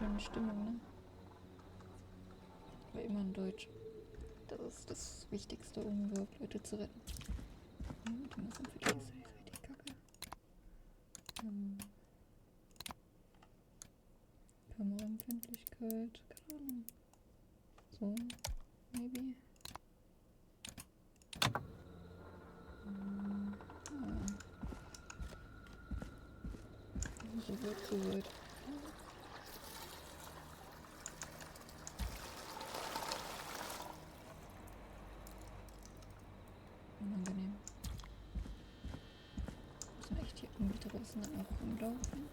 schöne Stimmung, ne? Aber immer in Deutsch. Das ist das Wichtigste, um überhaupt Leute zu retten. Die Massenpflicht ist richtig kacke. Kameraempfindlichkeit, keine Ahnung. So, maybe. So weit, so weit. Unangenehm. Müssen echt hier irgendwie draußen dann auch rumlaufen.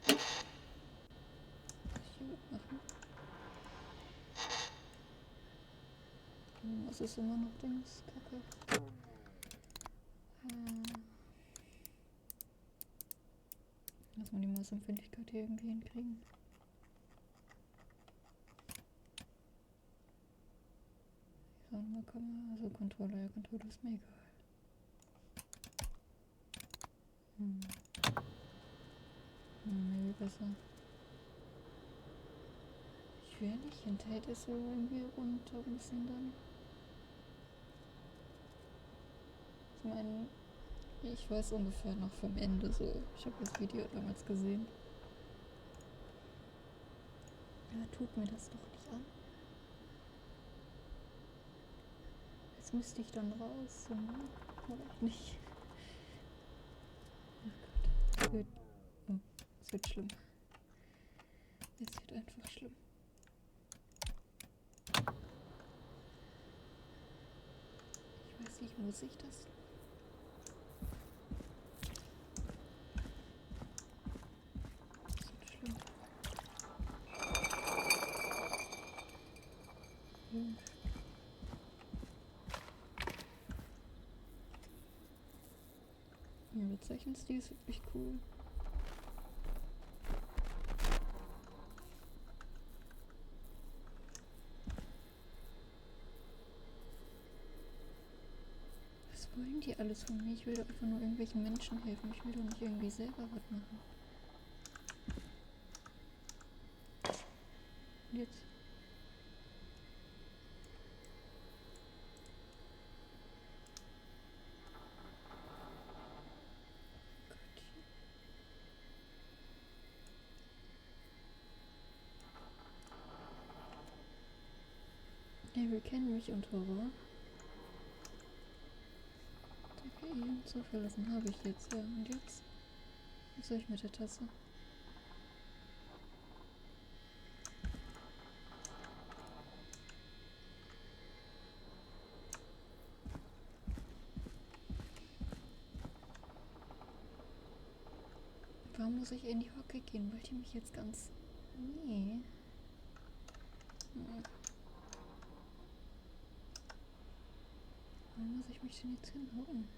Was ich hier machen? Was ist immer noch Dings? Kacke. Lass mal die Maßempfindlichkeit hier irgendwie hinkriegen. Ja, mal Kamera, also Controller, ja, Controller ist mir egal. Maybe besser. Ich will nicht hinterher das so irgendwie runter müssen dann. Ich meine, ich weiß ungefähr noch vom Ende so. Ich habe das Video damals gesehen. Ja, tut mir das doch nicht an. Jetzt müsste ich dann raus, ne? Oder nicht? Oh Gott. Es wird schlimm. Es wird einfach schlimm. Ich weiß nicht, muss ich das? Es wird schlimm. Ja, der Zeichenstil ist wirklich cool. Was wollen die alles von mir? Ich will doch einfach nur irgendwelchen Menschen helfen. Ich will doch nicht irgendwie selber was machen. Und jetzt? Ja, wir kennen mich und Horror. Okay, ihn zu verlassen habe ich jetzt, ja. Und jetzt? Was soll ich mit der Tasse? Warum muss ich in die Hocke gehen? Wollt ihr mich jetzt ganz... Nee. Warum muss ich mich denn jetzt hinhocken?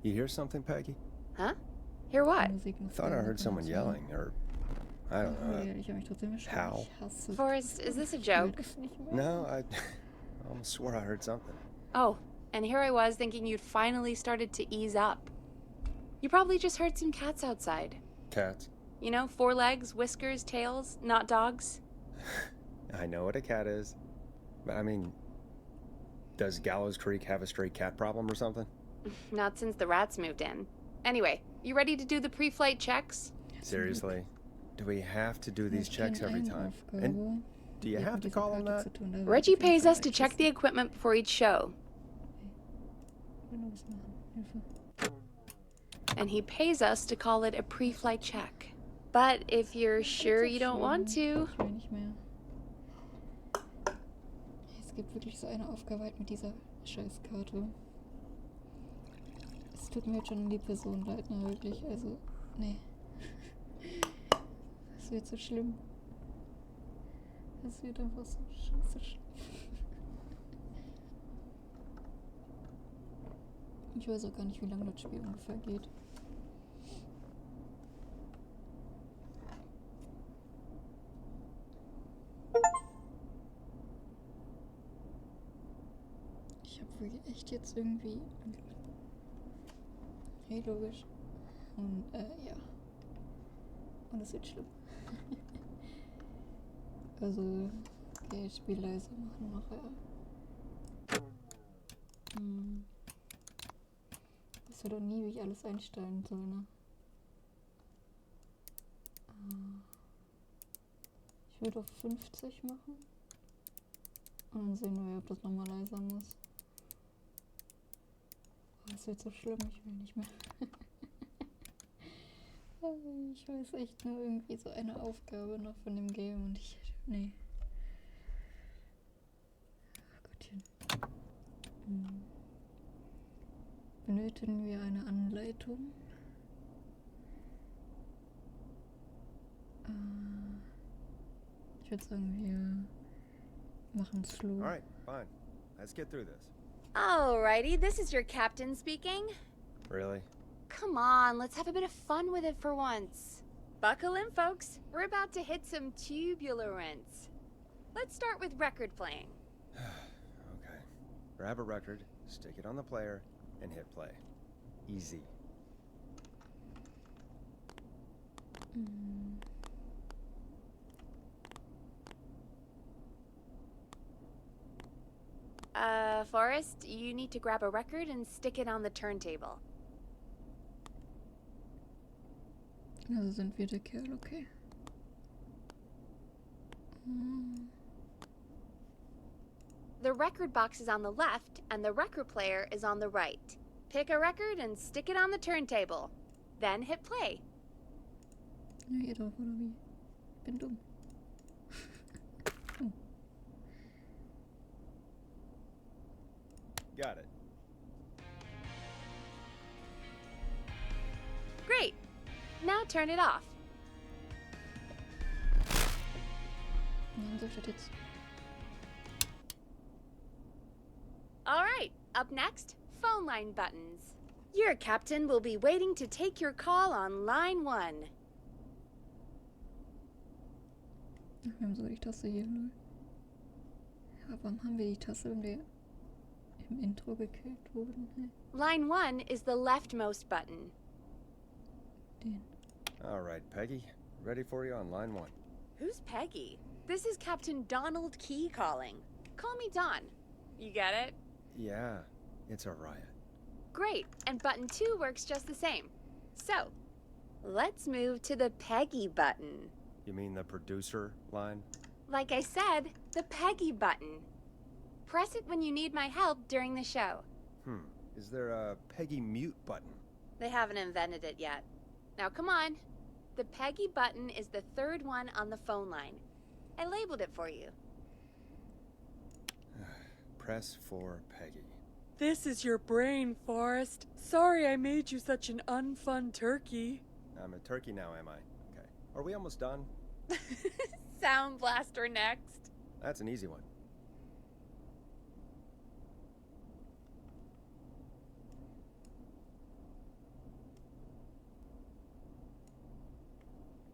You hear something, Peggy? Huh? Hear what? Musik noch Thought I heard someone yelling, or I don't know. Ich habe mich trotzdem erschreckt. How? Ich hasse Forrest, is this a joke? No, I almost swore I heard something. Oh, and here I was thinking you'd finally started to ease up. You probably just heard some cats outside. Cats? You know, 4 legs, whiskers, tails, not dogs. I know what a cat is. But I mean, does Gallows Creek have a stray cat problem or something? Not since the rats moved in. Anyway, you ready to do the pre-flight checks? Seriously? Do we have to do these checks every time? Aufgabe. And do you have to call them that? Reggie pays us to check the equipment before each show. And he pays us to call it a pre-flight check. But if you're sure you don't want to... Ich will nicht mehr. Es gibt wirklich so eine Aufgabe halt mit dieser Scheißkarte. Es tut mir jetzt schon die Person leid, ne, wirklich. Also, nee. Das wird so schlimm. Das wird einfach so scheiße schlimm. Ich weiß auch gar nicht, wie lange das Spiel ungefähr geht. Ich habe wirklich echt jetzt irgendwie... Hey, logisch. Und, ja. Und es wird schlimm. Also, okay, Spiel leise machen nachher. Ich weiß doch nie, wie ich alles einstellen soll, ne? Ich würde auf 50 machen. Und dann sehen wir, ob das nochmal leiser muss. Oh, es wird so schlimm, ich will nicht mehr. Ich weiß echt nur irgendwie so eine Aufgabe noch von dem Game und ich... Nee. Ach Gottchen. Benötigen wir eine Anleitung? Ich würde sagen, wir machen es slow. All right, fine. Let's get through this. Alrighty, this is your captain speaking. Really? Come on, let's have a bit of fun with it for once. Buckle in, folks. We're about to hit some tubulence. Let's start with record playing. Okay. Grab a record, stick it on the player, and hit play. Easy. Forrest, you need to grab a record and stick it on the turntable. Also sind wir der Kerl, okay. The record box is on the left and the record player is on the right. Pick a record and stick it on the turntable. Then hit play. Ja, ihr doch, oder wie? Ich bin dumm. Got it. Great. Now turn it off. Warum soll ich das jetzt? All right, up next, phone line buttons. Your captain will be waiting to take your call on line 1. Warum soll ich Tasse hier? Lol? Ja, warum haben wir die Tasse, wenn wir im Intro gekillt wurden? Hä? Line 1 is the leftmost button. Den. All right, Peggy. Ready for you on line 1. Who's Peggy? This is Captain Donald Key calling. Call me Don. You get it? Yeah, it's a riot. Great, and button 2 works just the same. So, let's move to the Peggy button. You mean the producer line? Like I said, the Peggy button. Press it when you need my help during the show. Is there a Peggy mute button? They haven't invented it yet. Now come on. The Peggy button is the third one on the phone line. I labeled it for you. Press for Peggy. This is your brain, Forrest. Sorry I made you such an unfun turkey. I'm a turkey now, am I? Okay. Are we almost done? Sound blaster next. That's an easy one.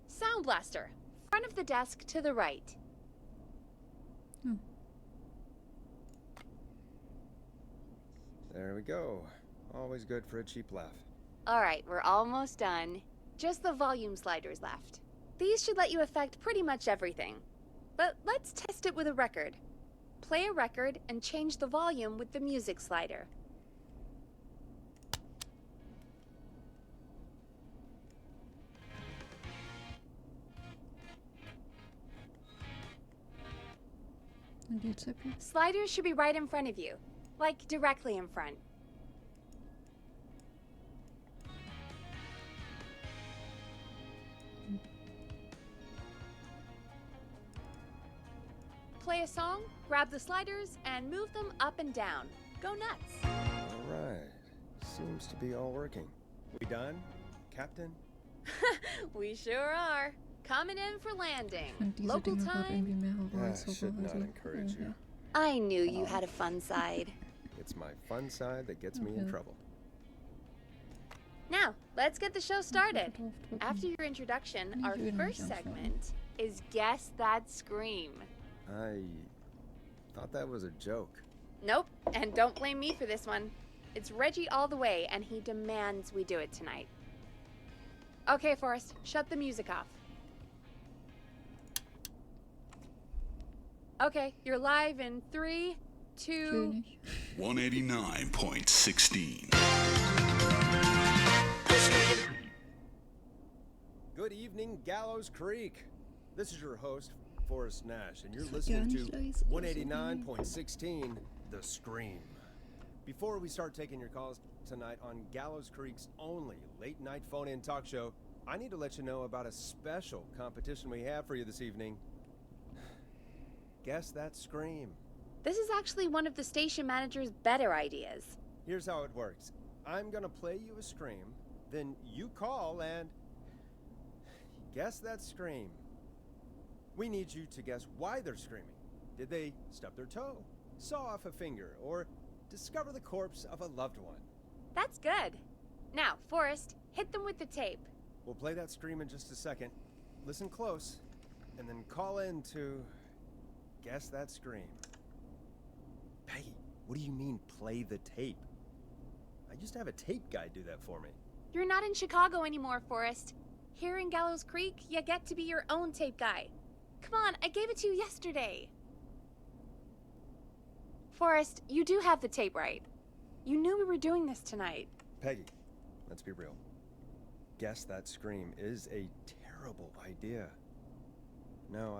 Sound blaster. Front of the desk to the right. There we go. Always good for a cheap laugh. Alright, we're almost done. Just the volume sliders left. These should let you affect pretty much everything. But let's test it with a record. Play a record and change the volume with the music slider. Und jetzt happy. Sliders should be right in front of you. Like, directly in front. Play a song, grab the sliders, and move them up and down. Go nuts. All right. Seems to be all working. We done, Captain? We sure are. Coming in for landing. Und diese Local Dinge gerade time. irgendwie mehr Horror I als Horror. should not Also, encourage you. ja. I knew you had a fun side. It's my fun side that gets me in Okay. trouble. Now, let's get the show started. Draufdrücken. After your introduction, Ich our will first nicht anfangen. segment is Guess That Scream. I thought that was a joke. Nope, and don't blame me for this one. It's Reggie all the way, and he demands we do it tonight. Okay, Forrest, shut the music off. Okay, you're live in 3, 2... König. 189.16. Good evening, Gallows Creek. This is your host, Forrest Nash, and you're Das war gar listening nicht to leise, also 189.16, The Scream. Before we start taking your calls tonight on Gallows Creek's only late-night phone-in talk show, I need to let you know about a special competition we have for you this evening. Guess That Scream. This is actually one of the station manager's better ideas. Here's how it works. I'm gonna play you a scream, then you call and guess that scream. We need you to guess why they're screaming. Did they stub their toe, saw off a finger, or discover the corpse of a loved one? That's good. Now, Forrest, hit them with the tape. We'll play that scream in just a second. Listen close, and then call in to guess that scream. Peggy, what do you mean play the tape? I used to have a tape guy do that for me. You're not in Chicago anymore, Forrest. Here in Gallows Creek, you get to be your own tape guy. Come on, I gave it to you yesterday. Forrest, you do have the tape right. You knew we were doing this tonight. Peggy, let's be real. Guess that scream is a terrible idea. No,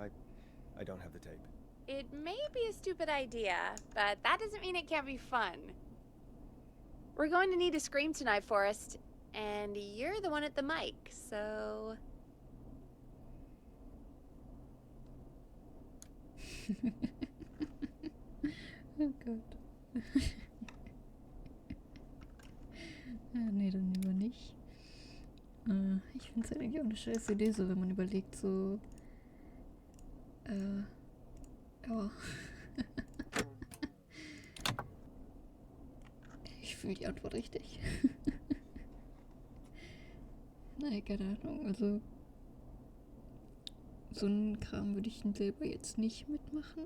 I don't have the tape. It may be a stupid idea, but that doesn't mean it can't be fun. We're going to need a scream tonight, Forrest, and you're the one at the mic, so... Oh Gott. Nee, dann lieber nicht. Ich finde es halt eigentlich auch eine scheiß Idee, so wenn man überlegt, so... Ja. Ich fühle die Antwort richtig. Naja, keine Ahnung, also... So einen Kram würde ich selber jetzt nicht mitmachen.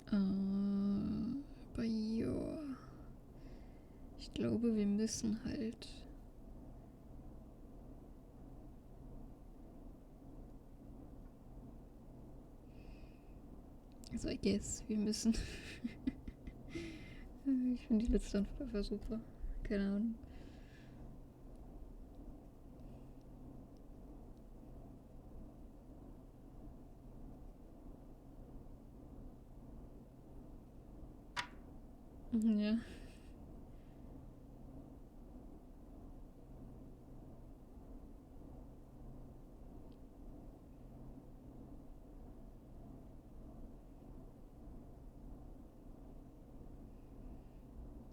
Aber ja. Ich glaube, wir müssen halt. Also, I guess, wir müssen. Ich finde die letzte Antwort einfach super. Keine Ahnung. Ja.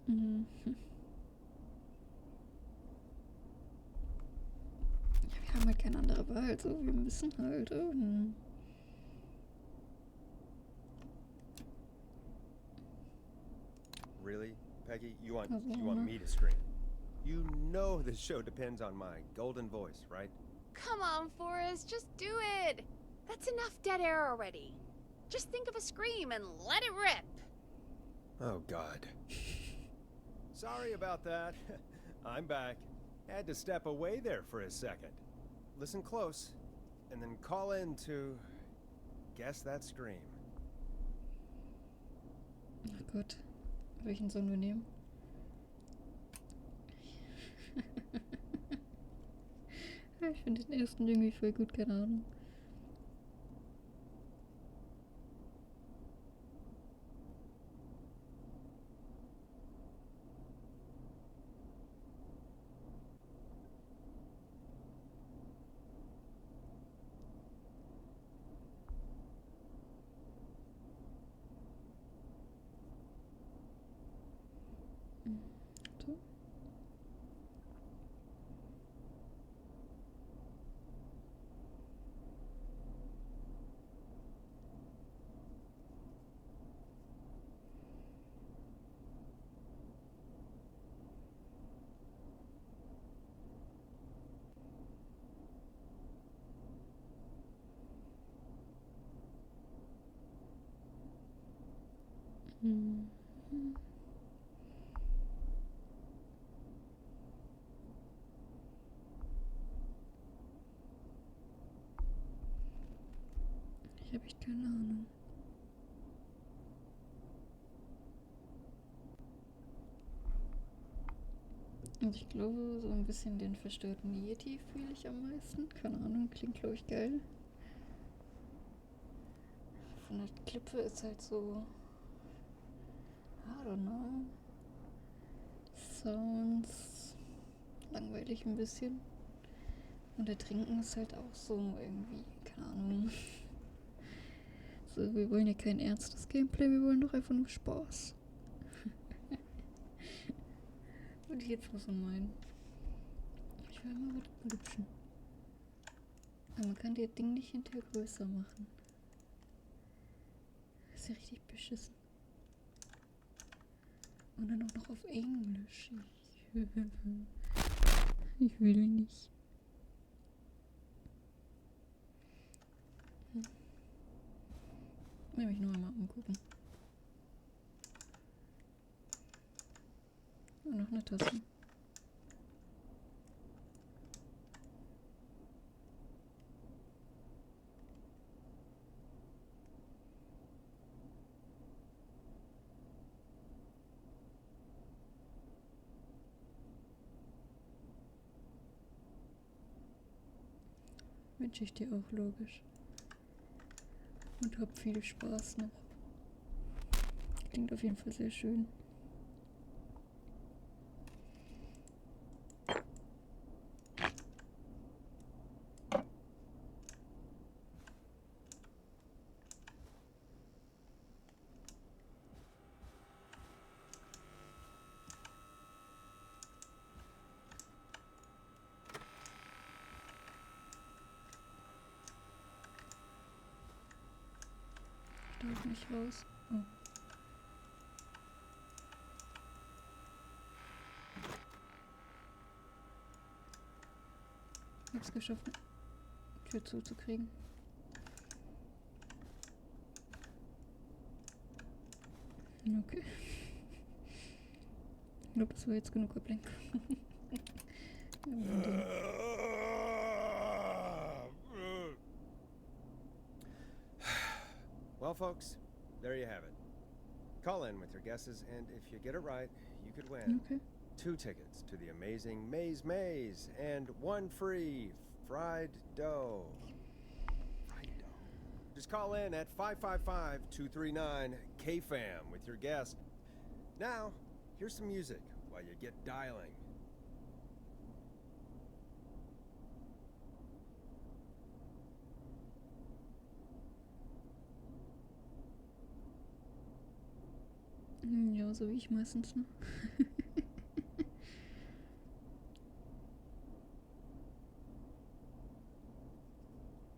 Mhm. Ja, wir haben halt keine andere Wahl, so wir müssen halt. Really, Peggy? You want Also, me to scream? You know this show depends on my golden voice, right? Come on, Forrest, just do it. That's enough dead air already. Just think of a scream and let it rip. Oh, God. Sorry about that. I'm back. Had to step away there for a second. Listen close, and then call in to guess that scream. Ach Gott. Welchen sollen wir nehmen? Ja, ich finde den ersten irgendwie voll gut, keine Ahnung. So. Mhm. Ich habe echt keine Ahnung. Also ich glaube, so ein bisschen den verstörten Yeti fühle ich am meisten. Keine Ahnung, klingt glaube ich geil. Von der Klippe ist halt so, I don't know, Sounds langweilig ein bisschen. Und der Trinken ist halt auch so irgendwie, keine Ahnung. So, wir wollen ja kein ernstes Gameplay, wir wollen doch einfach nur Spaß. Würde ich jetzt mal so meinen. Ich will mal was lutschen. Aber man kann das Ding nicht hinterher größer machen. Das ist ja richtig beschissen. Und dann auch noch auf Englisch. Ich will nicht. Will mich nur einmal umgucken. Und noch eine Tasse. Wünsche ich dir auch, logisch. Und hab viel Spaß noch. Klingt auf jeden Fall sehr schön. Darf nicht raus. Oh. Ich hab's geschafft, die Tür zuzukriegen. Okay. Ich glaube, das war jetzt genug Ablenkung. Well, folks, there you have it. Call in with your guesses, and if you get it right, you could win. Okay. 2 tickets to the amazing Maze, and 1 free fried dough. Fried dough. Just call in at 555-239-KFAM with your guess. Now, here's some music while you get dialing. Ja, so wie ich meistens, ne?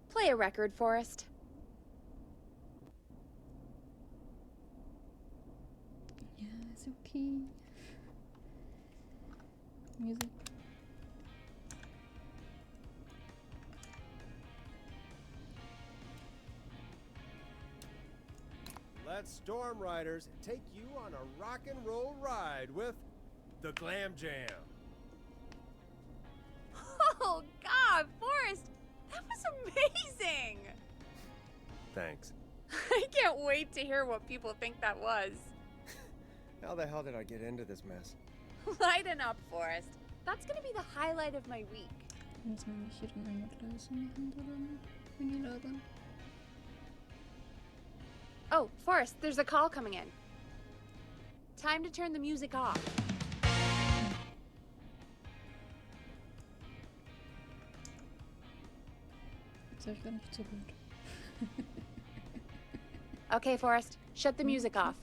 Play a record, Forrest. Ja, ist okay. Music. Let's got storm riders take you on a rock and roll ride with the Glam Jam. Oh, God, Forrest, that was amazing! Thanks. I can't wait to hear what people think that was. How the hell did I get into this mess? Lighten up, Forrest. That's gonna be the highlight of my week. Wenn es nämlich hier dann einmal leise machen soll, wenn die labern. Oh, Forrest, there's a call coming in. Time to turn the music off. Jetzt habe ich gar nicht zugehört. Okay, Forrest, shut the music off.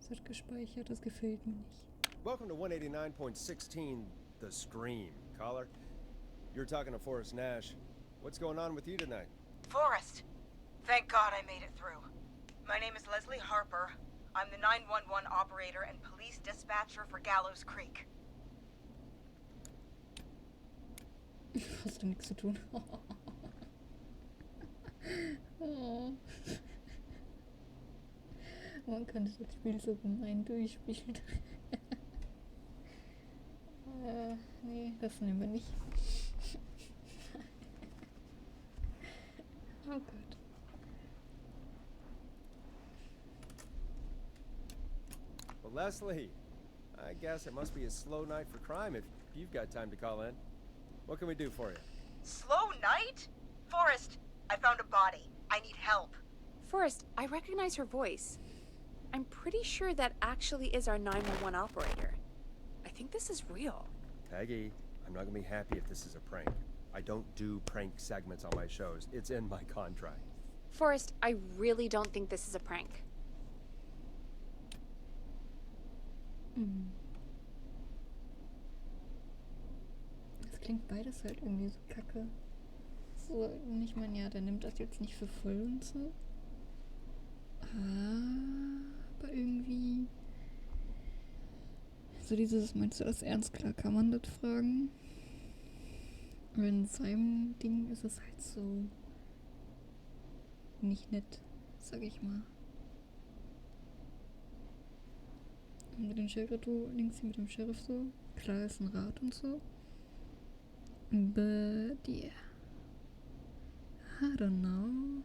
Es hat gespeichert, das gefällt mir nicht. Welcome to 189.16, The Scream. Caller, you're talking to Forrest Nash. What's going on with you tonight? Forrest! Thank God I made it through. My name is Leslie Harper. I'm the 911 operator and police dispatcher for Gallows Creek. Hast du nichts zu tun? Oh. Man könnte das Spiel so gemein durchspielen. Nee, das nehmen wir nicht. Oh Gott. Well, Leslie, I guess it must be a slow night for crime if you've got time to call in. What can we do for you? Slow night? Forrest, I found a body. I need help. Forrest, I recognize her voice. I'm pretty sure that actually is our 911 operator. I think this is real. Peggy, I'm not gonna be happy if this is a prank. I don't do prank segments on my shows. It's in my contract. Forrest, I really don't think this is a prank. Das klingt beides halt irgendwie so kacke. So, ich meine, ja, der nimmt das jetzt nicht für voll und so. Aber irgendwie. So dieses, meinst du das ernst? Klar kann man das fragen. Aber in seinem Ding ist es halt so nicht nett, sag ich mal. Und mit dem Sheriff, du links hier mit dem Sheriff so. Klar ist ein Rat und so. But yeah. I don't know.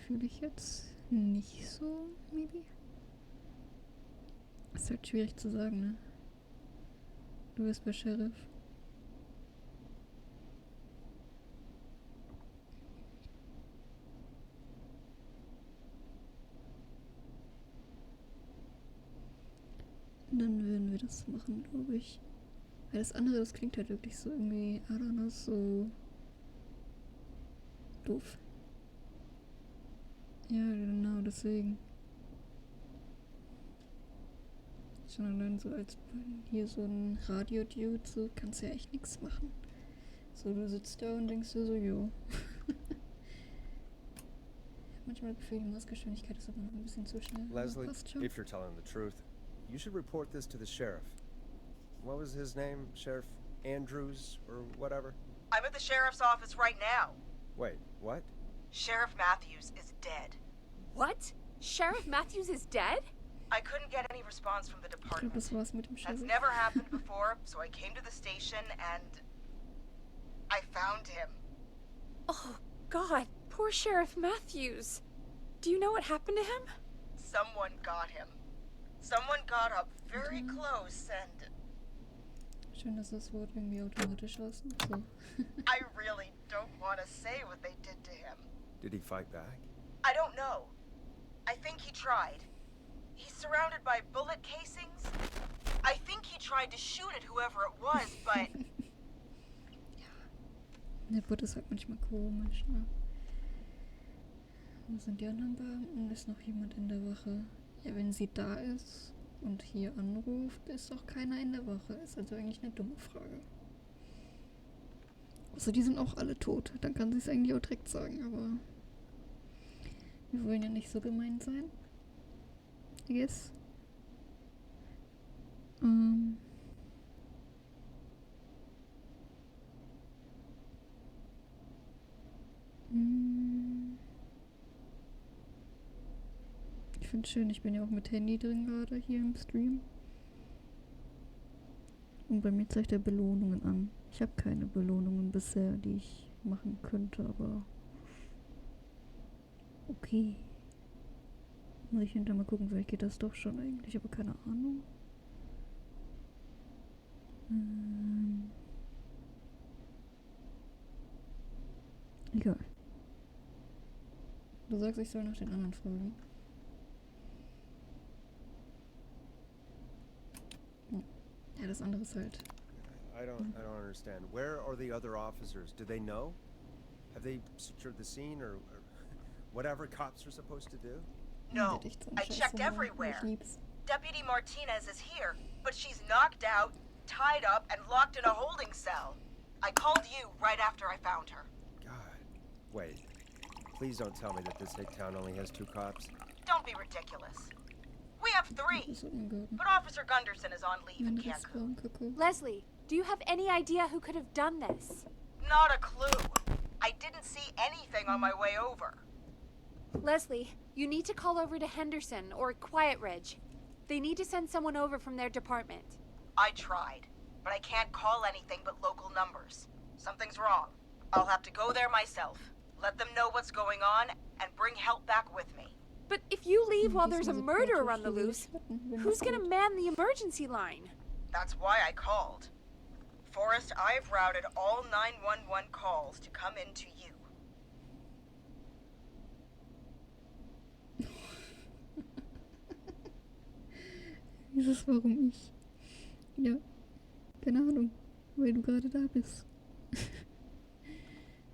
Fühle ich jetzt nicht so, maybe. Ist halt schwierig zu sagen, ne? Du bist bei Sheriff. Dann würden wir das machen, glaube ich. Weil das andere, das klingt halt wirklich so irgendwie, I don't know, so doof. Ja, genau, deswegen. Schon allein so als hier so ein Radio-Dude, so kannst du ja echt nichts machen. So, du sitzt da und denkst dir so, jo. Ich hab manchmal das Gefühl, die Mausgeschwindigkeit ist aber noch ein bisschen zu schnell. Aber Leslie, passt schon. if you're telling the truth, you should report this to the sheriff. What was his name? Sheriff Andrews or whatever? I'm at the sheriff's office right now. Wait, what? Sheriff Matthews is dead. What? Sheriff Matthews is dead? I couldn't get any response from the Ich glaube, department. das war's mit dem That's Sheriff. never happened before, so I came to the station and I found him. Oh, God, poor Sheriff Matthews. Do you know what happened to him? Someone got him. Someone got up very close and Schön, dass das Wort irgendwie automatisch ausnimmt. So. I really don't want to say what they did to him. Did he fight back? I don't know. I think he tried. He's surrounded by bullet casings. I think he tried to shoot at whoever it was, but Der Bot ist halt manchmal komisch, ne? Wo sind die anderen Beamten? Ist noch jemand in der Wache? Ja, wenn sie da ist und hier anruft, ist doch keiner in der Wache. Ist also eigentlich eine dumme Frage. Also die sind auch alle tot. Dann kann sie es eigentlich auch direkt sagen, aber wir wollen ja nicht so gemein sein. I guess. finde es schön, ich bin ja auch mit Handy drin gerade hier im Stream. Und bei mir zeigt er Belohnungen an. Ich habe keine Belohnungen bisher, die ich machen könnte, aber okay. Muss ich hinterher mal gucken, vielleicht geht das doch schon eigentlich, aber keine Ahnung. Egal. Du sagst, ich soll nach den anderen fragen. Ja, das andere ist halt. I don't understand. Where are the other officers? Do they know? Have they secured the scene or whatever cops are supposed to do? No, I checked everywhere. Deputy Martinez is here, but she's knocked out, tied up, and locked in a holding cell. I called you right after I found her. God. Wait. Please don't tell me that this hick town only has 2 cops. Don't be ridiculous. We have 3, but Officer Gunderson is on leave and can't come. Leslie, do you have any idea who could have done this? Not a clue. I didn't see anything on my way over. Leslie, you need to call over to Henderson or Quiet Ridge. They need to send someone over from their department. I tried, but I can't call anything but local numbers. Something's wrong. I'll have to go there myself, let them know what's going on, and bring help back with me. But if you leave while there's a murderer on the loose, who's gonna man the emergency line? That's why I called. Forrest, I've routed all 911 calls to come in to you. Dieses Warum ich. Ja, keine Ahnung, weil du gerade da bist.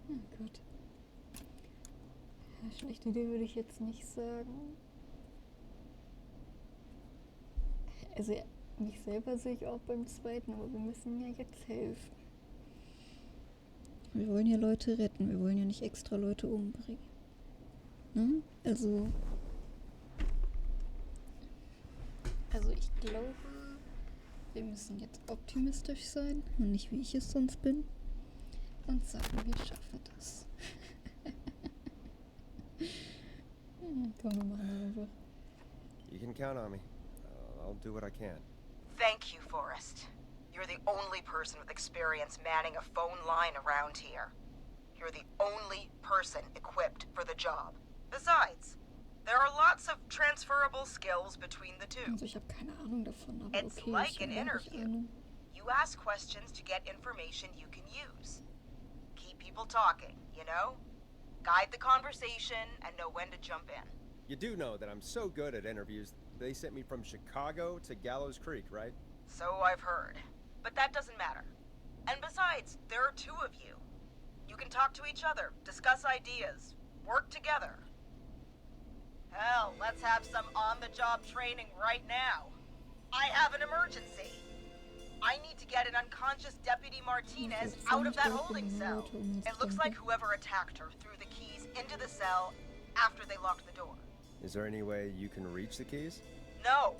Oh Gott. Ja, schlechte Idee würde ich jetzt nicht sagen. Also mich selber sehe ich auch beim zweiten, aber wir müssen ja jetzt helfen. Wir wollen ja Leute retten, wir wollen ja nicht extra Leute umbringen. Ne? Also ich glaube, wir müssen jetzt optimistisch sein und nicht wie ich es sonst bin und sagen, wir schaffen das. Komm, wir machen das einfach. You can count on me. I'll do what I can. Thank you, Forrest. You're the only person with experience manning a phone line around here. You're the only person equipped for the job. Besides, there are lots of transferable skills between the two. Also ich habe keine Ahnung davon, aber It's okay, like ich an habe interview. Ahnung. You ask questions to get information you can use. Keep people talking, you know? Guide the conversation and know when to jump in. You do know that I'm so good at interviews, they sent me from Chicago to Gallows Creek, right? So I've heard. But that doesn't matter. And besides, there are 2 of you. You can talk to each other, discuss ideas, work together. Hell, let's have some on-the-job training right now. I have an emergency. I need to get an unconscious Deputy Martinez out of that holding cell. It looks like whoever attacked her threw the keys into the cell after they locked the door. Is there any way you can reach the keys? No.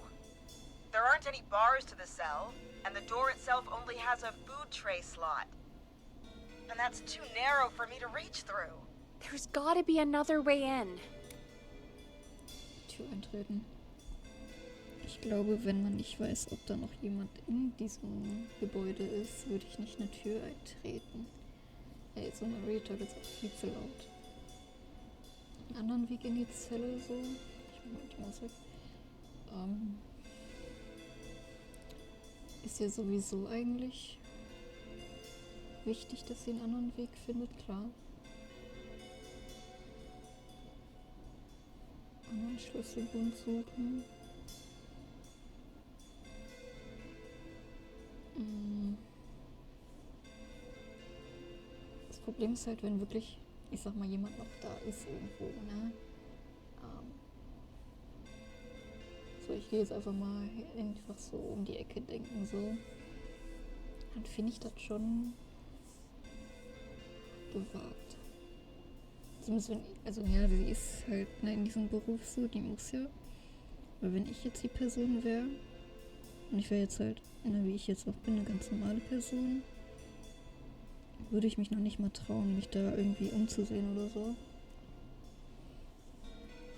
There aren't any bars to the cell, and the door itself only has a food tray slot. And that's too narrow for me to reach through. There's gotta be another way in. Tür eintreten. Ich glaube, wenn man nicht weiß, ob da noch jemand in diesem Gebäude ist, würde ich nicht eine Tür eintreten. Ey, so eine Retalk ist auch viel zu laut. Einen anderen Weg in die Zelle so. Ich mach mal die Maus weg. Ist ja sowieso eigentlich wichtig, dass sie einen anderen Weg findet, klar. Anderen Schlüsselbund suchen. Das Problem ist halt, wenn wirklich, ich sag mal, jemand noch da ist irgendwo, ne? So, ich gehe jetzt einfach mal so um die Ecke denken, so. Dann finde ich das schon gewagt. Zumindest wenn, also ja, sie ist halt in diesem Beruf so, die muss ja. Aber wenn ich jetzt die Person wäre, und ich wäre jetzt halt, wie ich jetzt auch bin, eine ganz normale Person, würde ich mich noch nicht mal trauen, mich da irgendwie umzusehen oder so.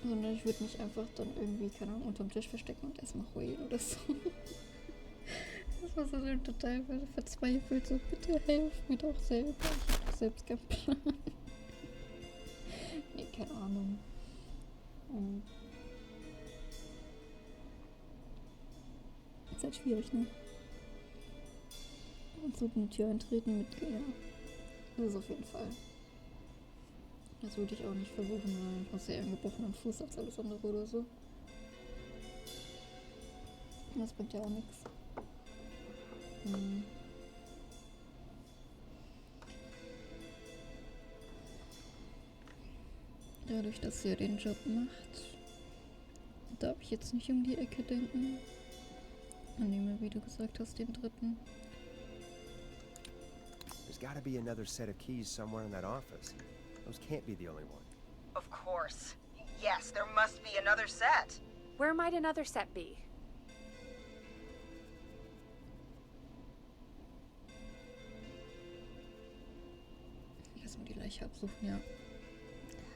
Sondern ich würde mich einfach dann irgendwie, keine Ahnung, unterm Tisch verstecken und erstmal heulen oder so. Das war so total verzweifelt. So, bitte helft mir doch selber. Ich hab doch selbst keinen Plan. Nee, keine Ahnung. Ist halt schwierig, ne? Und so eine Tür eintreten mit, ja. Das ist auf jeden Fall. Das würde ich auch nicht versuchen, weil ich habe ja einen gebrochenen Fuß als alles andere oder so. Das bringt ja auch nichts. Dadurch, dass sie ja den Job macht, darf ich jetzt nicht um die Ecke denken. Annehmen wir, wie du gesagt hast, den dritten. There's gotta be another set of keys somewhere in that office. Those can't be the only one. Of course. Yes, there must be another set. Where might another set be? Erstmal die Leiche absuchen, ja.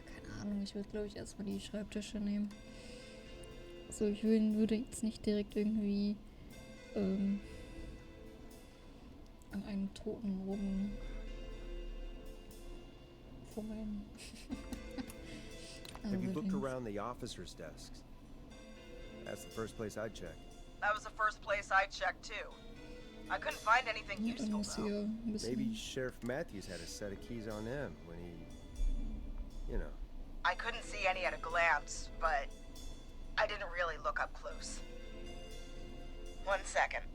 Keine Ahnung, ich würde glaube ich erstmal die Schreibtische nehmen. So, ich würde jetzt nicht direkt irgendwie an einem Toten rumfummeln. Have you looked around the officers' desks? That's the first place I'd check. That was the first place I checked too. I couldn't find anything Ja, dann useful muss sie though. ja ein bisschen... Maybe Sheriff Matthews had a set of keys on him when he, you know. I couldn't see any at a glance, but I didn't really look up close. 1 second.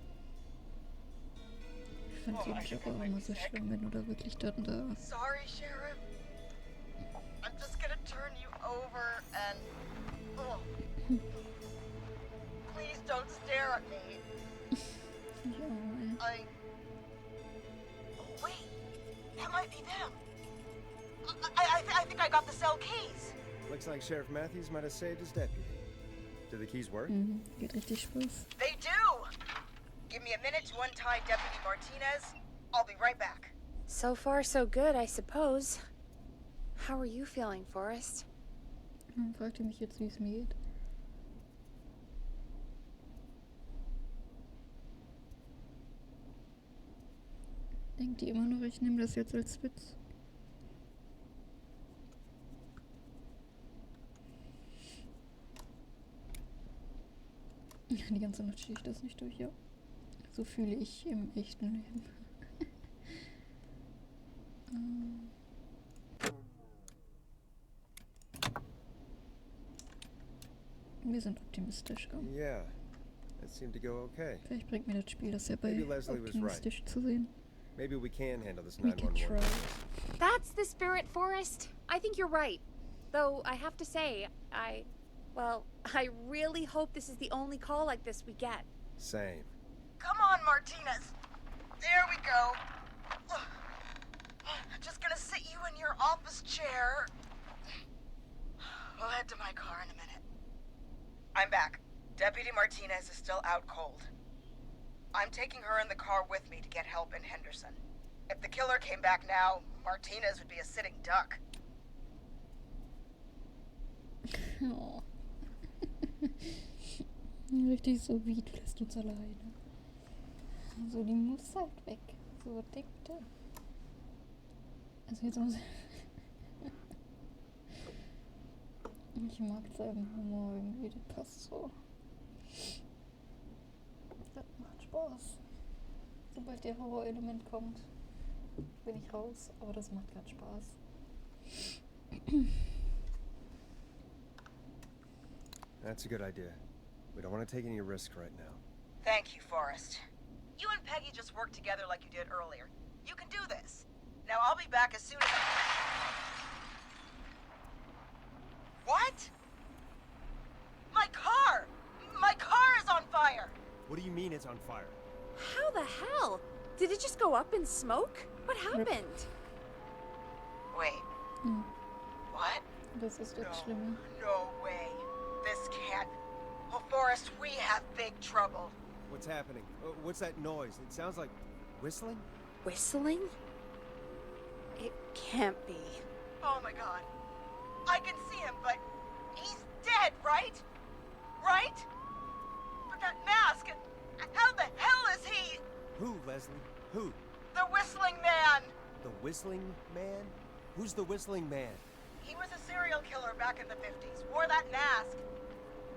Ich fand den Job auch immer so schlimm, wenn du da wirklich dann da... Sorry, Sheriff. I'm just gonna turn you over and... Oh. Please don't stare at me. Ja, ey. Oh, wait. That might be them. I think I got the cell keys. Looks like Sheriff Matthews might have saved his deputy. Do the keys work? Geht richtig Spaß. They do. Give me a minute to untie Deputy Martinez. I'll be right back. So far, so good, I suppose. How are you feeling, Forrest? Fragt ihr mich jetzt, wie es mir geht? Denkt ihr immer noch, ich nehme das jetzt als Witz? Die ganze Nacht stehe ich das nicht durch, ja. So fühle ich im echten Leben. Wir sind optimistisch. Yeah, that seemed to go okay. Vielleicht bringt mir das Spiel das ja bei, Maybe Leslie was optimistisch zu sehen. Maybe we can handle this We can 911. try. That's the spirit, Forrest. I think you're right. Though, I have to say, I really hope this is the only call like this we get. Same. Come on, Martinez. There we go. Just gonna sit you in your office chair. We'll head to my car in a minute. I'm back. Deputy Martinez is still out cold. I'm taking her in the car with me to get help in Henderson. If the killer came back now, Martinez would be a sitting duck. Oh. Richtig so, wie du lässt uns alleine. Also die muss halt weg. So dickte. Also jetzt muss ich mag seinen Humor irgendwie, der passt so. Das macht Spaß. Sobald der Horrorelement kommt, bin ich raus, aber das macht gerade Spaß. That's a good idea. We don't want to take any risks right now. Thank you, Forrest. You and Peggy just worked together like you did earlier. You can do this. Now I'll be back as soon as What? My car! My car is on fire! What do you mean it's on fire? How the hell? Did it just go up in smoke? What happened? Wait. What? Das ist das Schlimme. No way. This can't. Oh, Forrest, we have big trouble. What's happening? What's that noise? It sounds like whistling? Whistling? It can't be. Oh my god. I can see him, but he's dead, right? Right? But that mask, how the hell is he? Who, Leslie? Who? The whistling man! The Whistling Man? Who's the Whistling Man? He was a serial killer back in the 50s, wore that mask.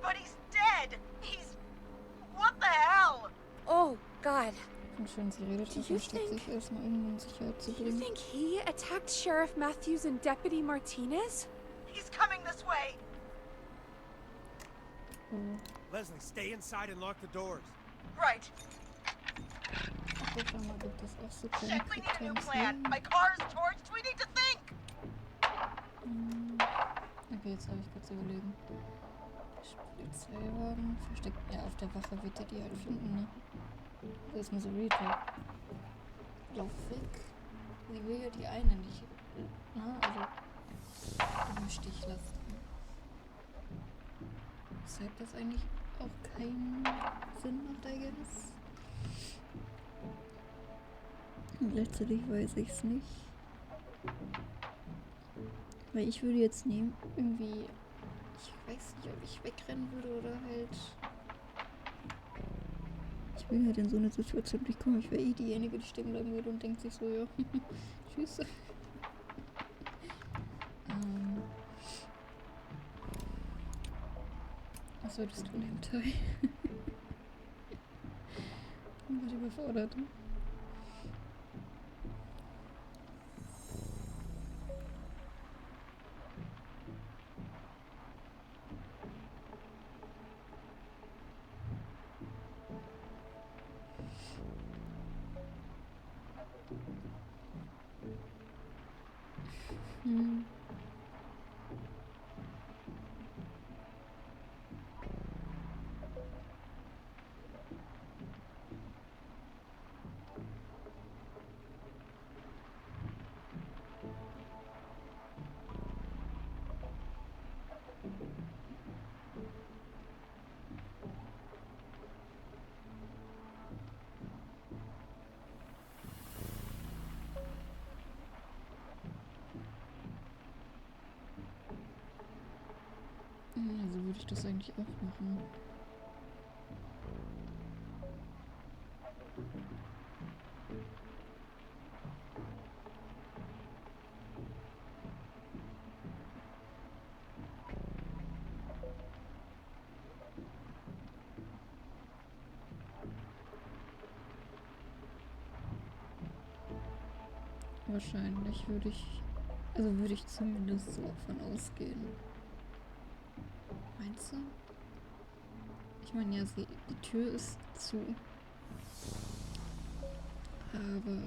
But he's dead! He's... What the hell? Oh, God. Und schön, sie redet Do und you versteckt sich think- erstmal irgendwo in Sicherheit zu Do you bringen. think he attacked Sheriff Matthews and Deputy Martinez? He's coming this way! Oh, Leslie, stay inside and lock the doors. Right. ach, schau mal, gibt es auch so kleine Shit, we need a new Quick-Times. plan. My car's torched. We need to think. Okay, jetzt habe ich kurz überlegen. Polizeiwagen versteckt. Ja, auf der Wache wird er die halt finden, ne? Da ist nur so Rita. Lauf weg. Sie will ja die eine nicht. Na, also im Stich lassen. Zeigt das eigentlich auch keinen Sinn macht, I guess? Und gleichzeitig weiß ich es nicht. Weil ich würde jetzt nehmen, irgendwie, ich weiß nicht, ob ich wegrennen würde oder halt. Ich will halt in so eine Situation nicht kommen. Ich wäre eh diejenige, die stehen bleiben würde und denkt sich so, ja, tschüss. Was würdest du nehmen, Ty? Ich bin überfordert. Ne? Hm. Also würde ich das eigentlich auch machen. Wahrscheinlich würde ich, also würde ich zumindest so davon ausgehen. Meinst du? Ich meine, ja, die Tür ist zu. Aber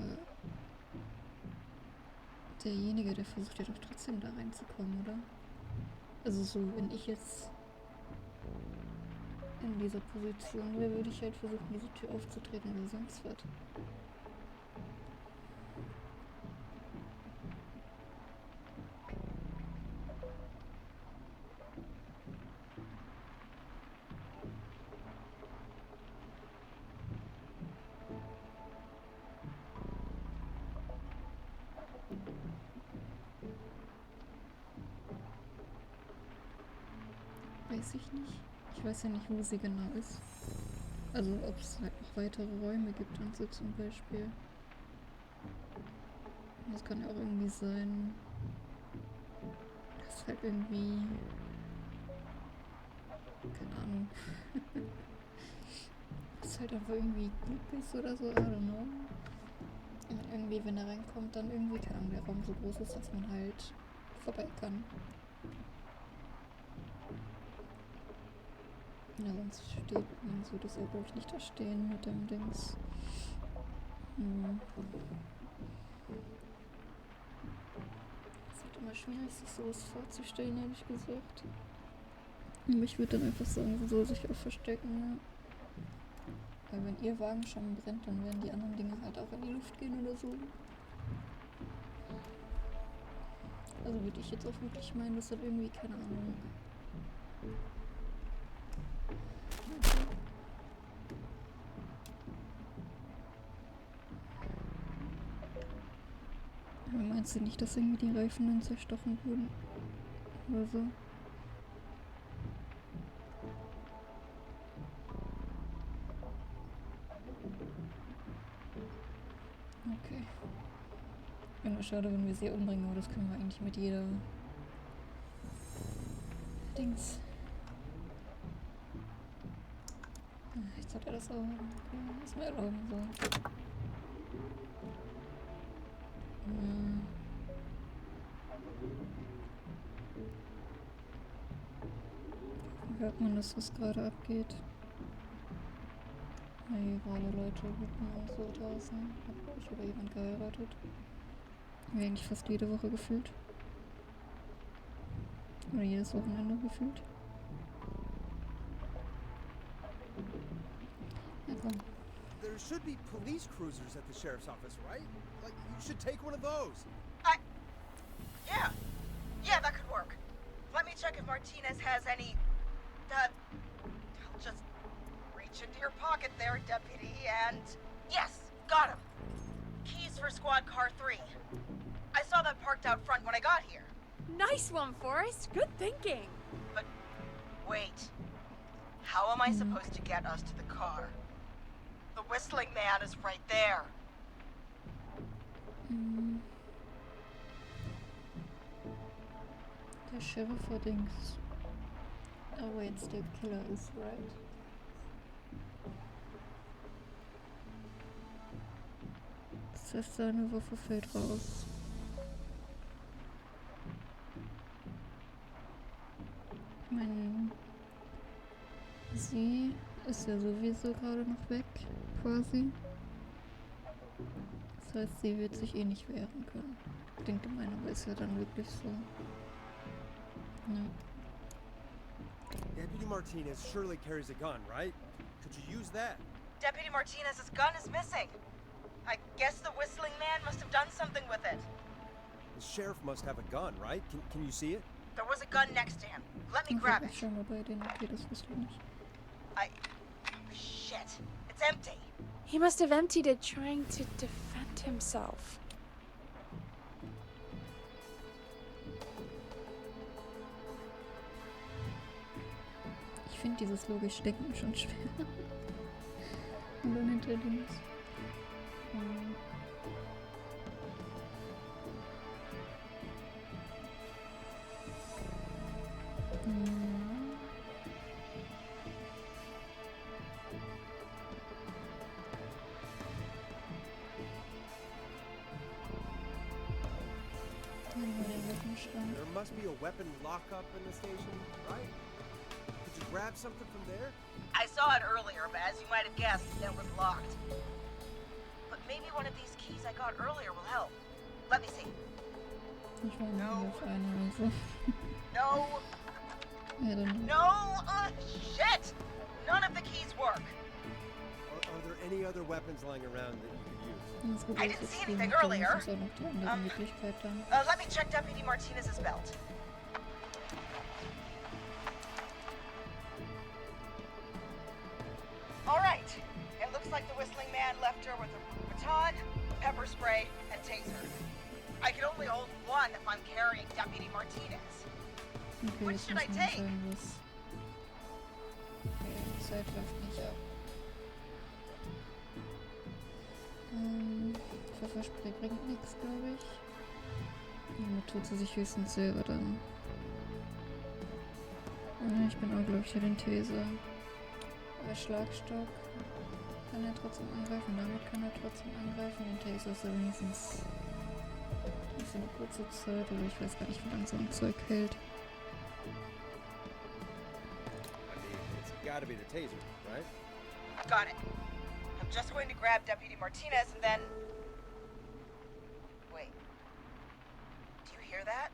derjenige, der versucht ja doch trotzdem da reinzukommen, oder? Also so, wenn ich jetzt in dieser Position wäre, würde ich halt versuchen, diese Tür aufzutreten oder sonst was. Weiß ich nicht. Ich weiß ja nicht, wo sie genau ist. Also ob es halt noch weitere Räume gibt und so zum Beispiel. Das kann ja auch irgendwie sein, dass halt irgendwie, keine Ahnung, dass halt einfach irgendwie Glück ist oder so, I don't know. Und irgendwie, wenn er reinkommt, dann irgendwie, keine Ahnung, der Raum so groß ist, dass man halt vorbei kann. Ja, sonst steht, sonst würde es ja, glaube ich, nicht da stehen mit dem Dings. Es ist halt immer schwierig, sich sowas vorzustellen, ehrlich gesagt. Aber ich würde dann einfach sagen, sie soll sich auch verstecken, ja. Weil wenn ihr Wagen schon brennt, dann werden die anderen Dinge halt auch in die Luft gehen oder so. Also würde ich jetzt auch wirklich meinen, dass halt irgendwie, keine Ahnung. Aber meinst du nicht, dass irgendwie die Reifen dann zerstochen wurden? Oder so? Wäre nur schade, wenn wir sie umbringen, aber das können wir eigentlich mit jeder Dings. Jetzt hat er das auch. Okay, was mir erlauben soll. Hört man, dass was gerade abgeht? Ja, hier gerade Leute hupen und so draußen. Hat, glaube ich, wieder jemand geheiratet. Wie eigentlich fast jede Woche gefühlt. Oder jedes Wochenende gefühlt. Ja, komm. There should be police cruisers at the sheriff's office, right? Like, you should take one of those. Yeah. Yeah, that could work. Let me check if Martinez has any... I'll just reach into your pocket there, Deputy, and... Yes, got him. Keys for squad car 3. I saw that parked out front when I got here. Nice one, Forrest. Good thinking. But wait. How am I supposed to get us to the car? The whistling man is right there. Der Sheriff war Dings. Oh wait, der Killer ist right. Das heißt, seine Waffe fällt raus. Ich meine, sie ist ja sowieso gerade noch weg, quasi. Das heißt, sie wird sich eh nicht wehren können. Ich denke, meine ist ja dann wirklich so. Ja. Deputy Martinez surely carries a gun, right? Could you use that? Deputy Martinez's gun is missing. I guess the whistling man must have done something with it. The sheriff must have a gun, right? Can you see it? There was a gun next to him. Let me Ich grab hab it. mich schon mal bei denen, okay, das wusste ich nicht. Shit. It's empty. He must have emptied it trying to defend himself. Ich finde dieses logisch Denken schon schwer. Und dann hinter links. There must be a weapon lockup in the station, right? Could you grab something from there? I saw it earlier, but as you might have guessed, it was locked. But maybe one of these keys I got earlier will help. Let me see. Ich war nur auf eine, also. No. Ja, dann. No. Shit. None of the keys work. Are there any other weapons lying around that you could use? Das wird I jetzt didn't see spielen, anything dann earlier. ist auch noch die andere Möglichkeit dann. Let me check Deputy Martinez's belt. All right. It looks like the whistling man left her with a baton, pepper spray, and taser. I can only hold one if I'm carrying Deputy Martinez. Okay, Which jetzt should muss I man take? sagen, was. Okay, die Zeit läuft nicht ab. Pfefferspray bringt nichts, glaube ich. Damit tut sie sich höchstens selber dann. Ich bin auch, glaube ich, hier den Taser. Der Schlagstock kann er trotzdem angreifen, damit kann er trotzdem angreifen. Den Taser ist er wenigstens nicht für eine kurze Zeit, oder ich weiß gar nicht, wie lange so ein Zeug hält. I mean, it's gotta be the taser, right? Got it. I'm just going to grab Deputy Martinez and then... Wait. Do you hear that?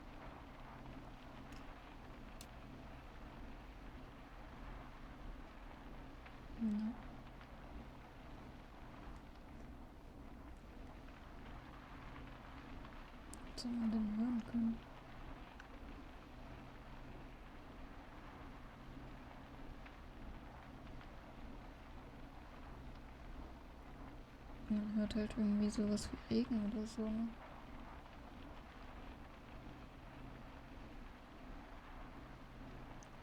Ja. Was soll man denn hören können? Man hört halt irgendwie sowas wie Regen oder so, ne?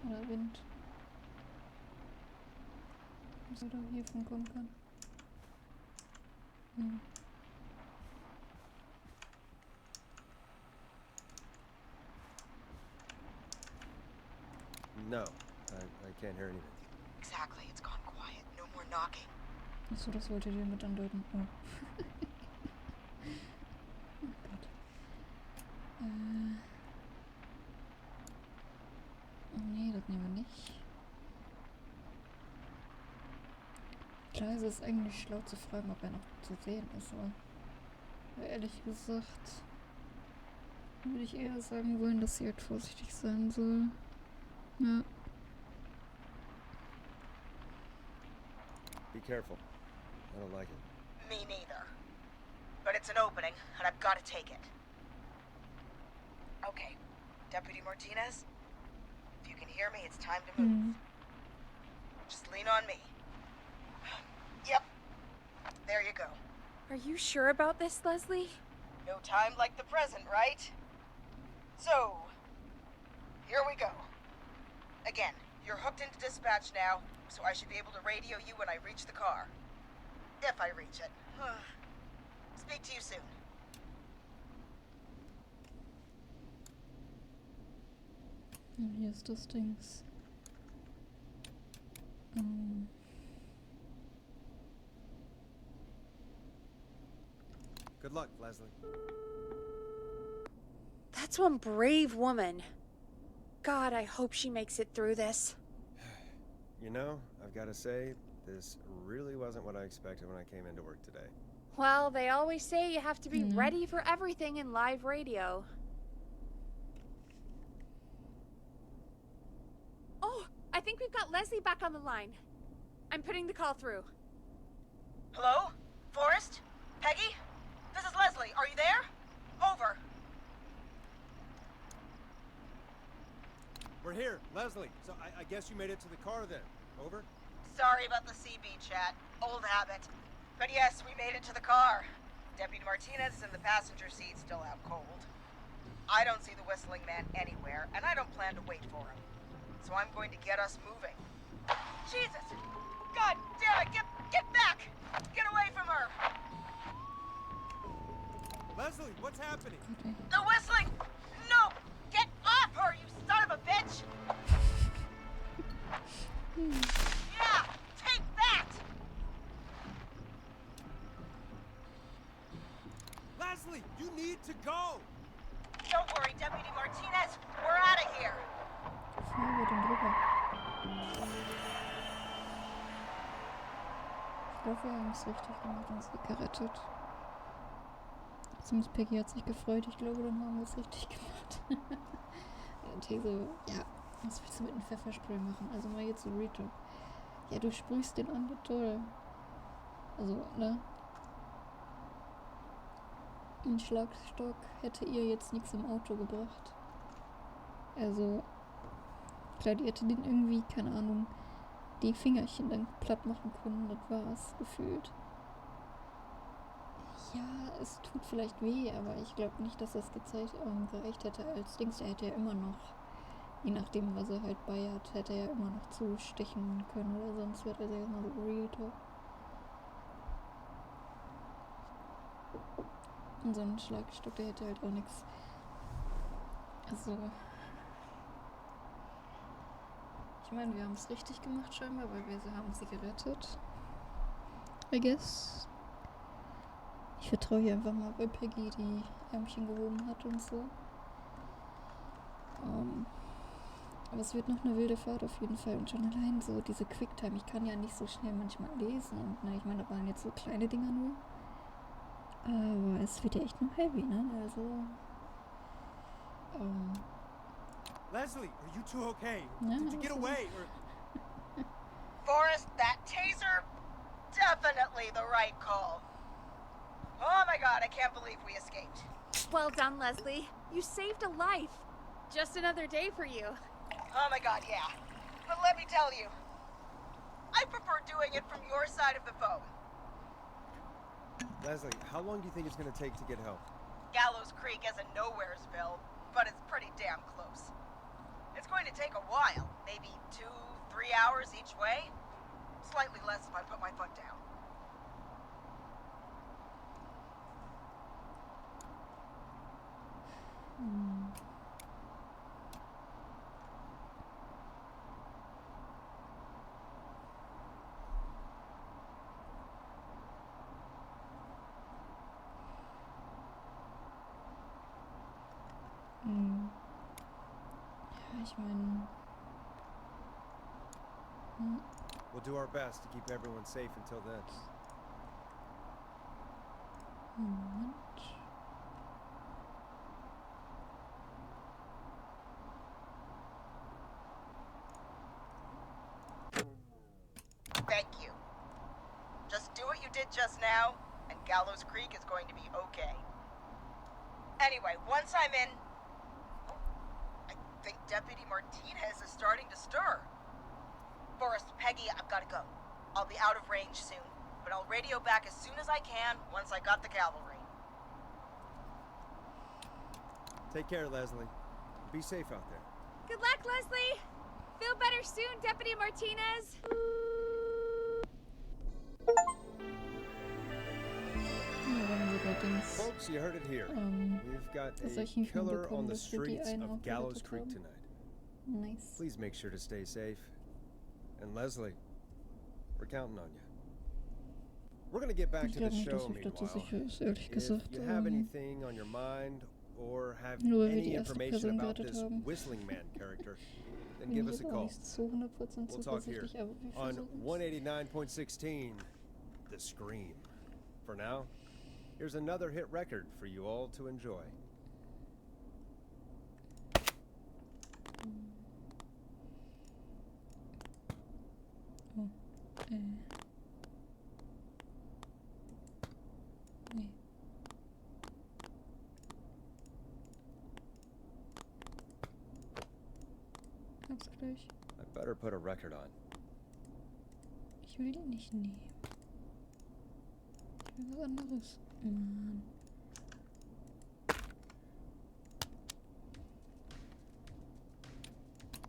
Oder Wind. Was da hiervon kommen kann. No, I can't hear anything. Exactly, it's gone quiet. No more knocking. Achso, das wolltet ihr mit andeuten. Oh. Oh Gott. Nee, das nehmen wir nicht. Klar, es ist eigentlich schlau zu fragen, ob er noch zu sehen ist, aber ehrlich gesagt würde ich eher sagen wollen, dass sie halt vorsichtig sein soll. Ja. Be careful. I don't like it. Me neither. But it's an opening, and I've got to take it. Okay, Deputy Martinez, if you can hear me, it's time to move. Just lean on me. Yep. There you go. Are you sure about this, Leslie? No time like the present, right? So, here we go. Again, you're hooked into dispatch now, so I should be able to radio you when I reach the car. If I reach it. Speak to you soon. Und hier ist das Dings. Good luck, Leslie. That's one brave woman. God, I hope she makes it through this. You know, I've got to say, this really wasn't what I expected when I came into work today. Well, they always say you have to be ready for everything in live radio. Oh, I think we've got Leslie back on the line. I'm putting the call through. Hello? Forrest? Peggy? This is Leslie. Are you there? Over. We're here, Leslie. So I guess you made it to the car then. Over? Sorry about the CB chat. Old habit. But yes, we made it to the car. Deputy Martinez is in the passenger seat, still out cold. I don't see the whistling man anywhere, and I don't plan to wait for him. So I'm going to get us moving. Jesus! God damn it! Get back! Get away from her! Leslie, what's happening? Okay. The whistling! No! Get off her, you son of a bitch! Yeah! Take that! Leslie, you need to go! Don't worry, Deputy Martinez. We're out of here. Fahr über den drüber. Ich glaube, wir haben es richtig gemacht und sie gerettet. Zumindest Peggy hat sich gefreut. Ich glaube, dann haben wir es richtig gemacht. These, ja, was willst du mit einem Pfefferspray machen? Also mal jetzt so Rito. Ja, du sprühst den an, toll. Also, ne? Ein Schlagstock hätte ihr jetzt nichts im Auto gebracht. Also, klar, die hätte den irgendwie, keine Ahnung, die Fingerchen dann platt machen können. Das war's, gefühlt. Ja, es tut vielleicht weh, aber ich glaube nicht, dass das gereicht hätte als Dings. Er hätte ja immer noch, je nachdem, was er halt bei hat, hätte er ja immer noch zustechen können oder sonst wird er ja immer so Real Talk. Und so ein Schlagstock, der hätte halt auch nichts. Also. Ich meine, wir haben es richtig gemacht scheinbar, weil wir haben sie gerettet. I guess. Ich vertraue hier einfach mal bei Peggy, die Ärmchen gehoben hat und so. Aber es wird noch eine wilde Fahrt auf jeden Fall. Und schon allein so diese Quicktime. Ich kann ja nicht so schnell manchmal lesen. Und ne, ich meine, da waren jetzt so kleine Dinger nur. Aber es wird ja echt noch heavy, ne? Also. Leslie, are you two okay? Ja, Did you get also- away? Or... Forrest, that taser, definitely the right call. Oh my god, I can't believe we escaped. Well done, Leslie. You saved a life. Just another day for you. Oh my god, yeah. But let me tell you, I prefer doing it from your side of the phone. Leslie, how long do you think it's going to take to get help? Gallows Creek isn't Nowheresville, but it's pretty damn close. It's going to take a while, maybe 2-3 hours each way. Slightly less if I put my foot down. Ich meine... Hm, We'll do our best to keep everyone safe until then. Moment. Thank you. Just do what you did just now, and Gallows Creek is going to be okay. Anyway, once I'm in... I think Deputy Martinez is starting to stir. Forrest, Peggy, I've got to go. I'll be out of range soon, but I'll radio back as soon as I can once I got the cavalry. Take care, Leslie. Be safe out there. Good luck, Leslie! Feel better soon, Deputy Martinez! Allerdings Folks, you heard it here. We've got a tatsächlich killer on hinbekommen, the dass wir die streets einen of Gallows aufgerettet Creek haben. tonight. Nice. Please make sure to stay safe. And Leslie, we're counting on you. We're gonna get back Ich to the glaube nicht, dass show ich dazu meanwhile. sicher ist, ehrlich If gesagt. you have anything on your mind or have Nur weil wir any die erste information Person about gerettet this haben. Whistling Man character, then Bin give ich us a jetzt auch call. nicht zu 100% We'll talk here zuversichtlich, aber wir on versuchen es. 189.16, The Scream. For now, here's another hit record for you all to enjoy. Oh. Nee. Hab's gleich. I better put a record on. Ich will die nicht nehmen. Ich will was anderes. Mann.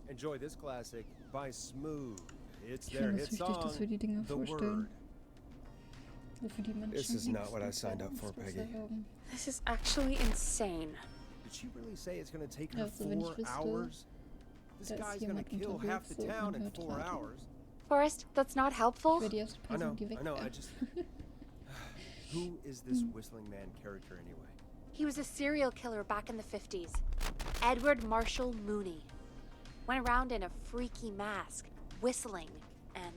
Enjoy this classic by Smooth. It's Ich their finde es hit wichtig, song, dass wir die Dinger The vorstellen. Word. Wofür die Menschen This is not what I nichts signed up bekommen, for, das muss Peggy. er haben. This is actually insane. Did she really say it's gonna take Ja, her also wenn ich 4 wüsste, hours? This da ist guy's gonna jemand kill half unterwegs, the so town in man hört 4 Radio. hours. Forrest, that's not Ich helpful. wäre die erste I know, Person, die I know, I wegfährt. just... Who is this Whistling Man character anyway? He was a serial killer back in the 50s. Edward Marshall Mooney. Went around in a freaky mask, whistling, and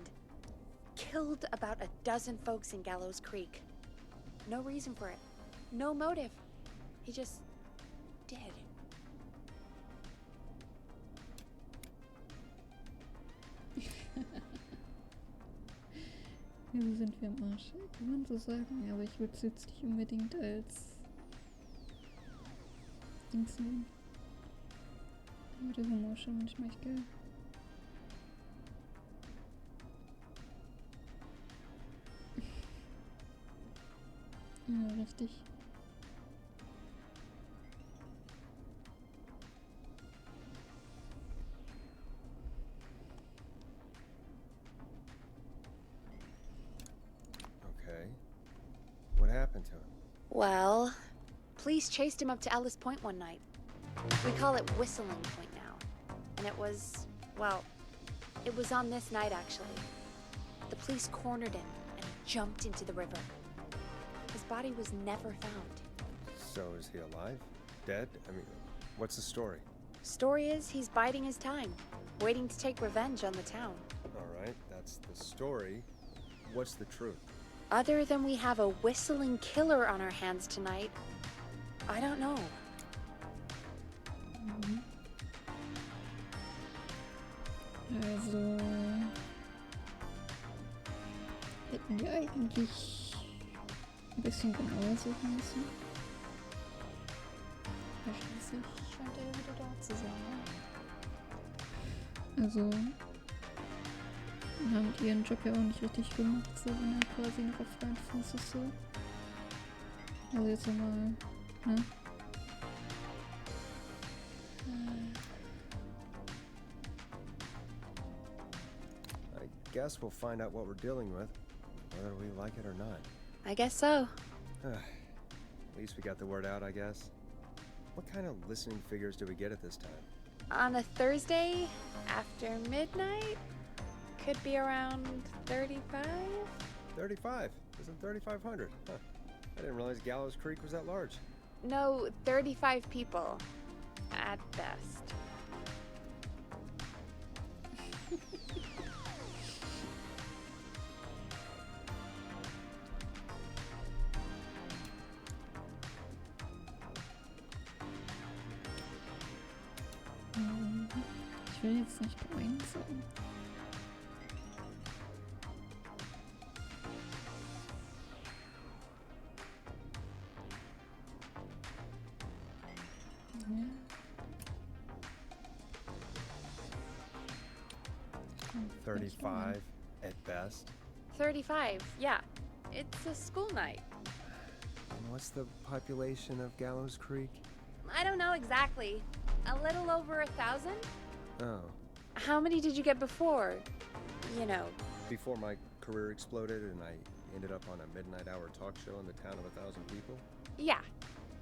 killed about a dozen folks in Gallows Creek. No reason for it. No motive. He just did. Wieso sind wir am Arsch? Kann man so sagen, aber ich würde es jetzt nicht unbedingt als Dings nehmen. Aber der Humor ist schon manchmal echt geil. Ja, richtig. Okay. What happened to him? Well, police chased him up to Ellis Point one night. We call it Whistling Point now. And it was, well, it was on this night actually. The police cornered him and he jumped into the river. His body was never found. So is he alive? Dead? I mean, what's the story? Story is he's biding his time, waiting to take revenge on the town. Alright, that's the story. What's the truth? Other than we have a whistling killer on our hands tonight, I don't know. Also hätten wir eigentlich ein bisschen genauer suchen müssen. Ja, schließlich scheint er ja wieder da zu sein. Ne? Also haben die ihren Job ja auch nicht richtig gemacht, so wenn er quasi noch auf freien Fuß ist so. Also jetzt nochmal, ne? I guess we'll find out what we're dealing with, whether we like it or not. I guess so. At least we got the word out, I guess. What kind of listening figures do we get at this time? On a Thursday after midnight, could be around 35? 35. Isn't 3,500? Huh. I didn't realize Gallows Creek was that large. No, 35 people at best. will jetzt nicht gemein sein. Ja. 35 at best. 35, yeah. It's a school night. And what's the population of Gallows Creek? I don't know exactly. A little over 1,000? Oh. How many did you get before? You know. Before my career exploded and I ended up on a midnight hour talk show in the town of 1,000 people? Yeah.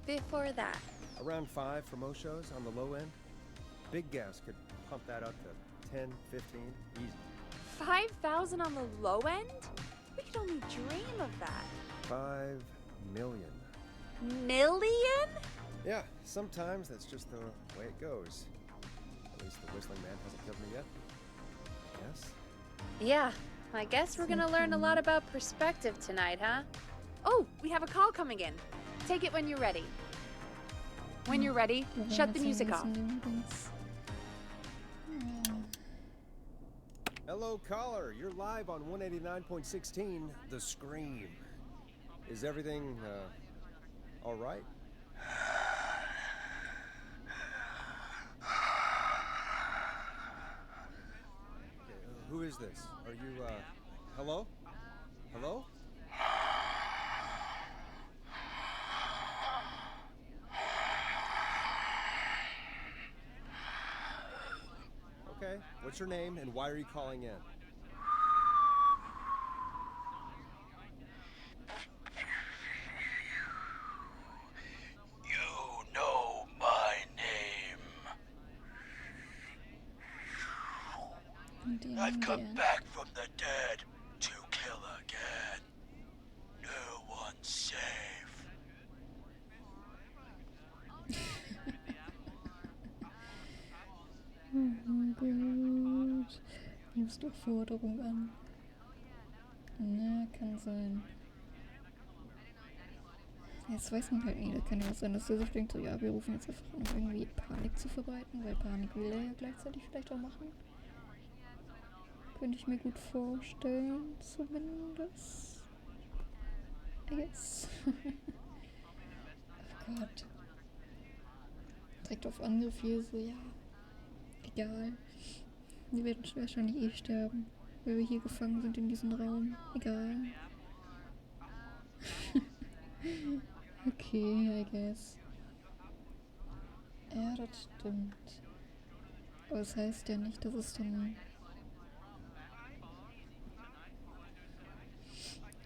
Before that. Around 5 for most shows on the low end. Big gas could pump that up to 10, 15, easy. 5,000 on the low end? We could only dream of that. 5 million. Million? Yeah, sometimes that's just the way it goes. At least the Whistling Man hasn't killed me yet. I guess. Yeah. I guess we're gonna learn a lot about perspective tonight, huh? Oh, we have a call coming in. Take it when you're ready. When you're ready, shut the music off. Hello, caller. You're live on 189.16, The Scream. Is everything, all right? Who is this? Are you, hello? Hello? Okay, what's your name and why are you calling in? You know my name. I've come back from the dead to kill again. No one's safe. Gut. Nimmst du Forderung an? Na, kann sein. Jetzt weiß man halt nie, da kann ja auch sein, dass der sich denkt, so ja, wir rufen jetzt einfach an, um irgendwie Panik zu verbreiten, weil Panik will er ja gleichzeitig vielleicht auch machen. Könnte ich mir gut vorstellen, zumindest. I guess. Oh Gott. Direkt auf Angriff hier so, ja. Egal. Wir werden wahrscheinlich eh sterben, weil wir hier gefangen sind in diesem Raum. Egal. Okay, I guess. Ja, das stimmt. Aber das heißt ja nicht, dass es dann...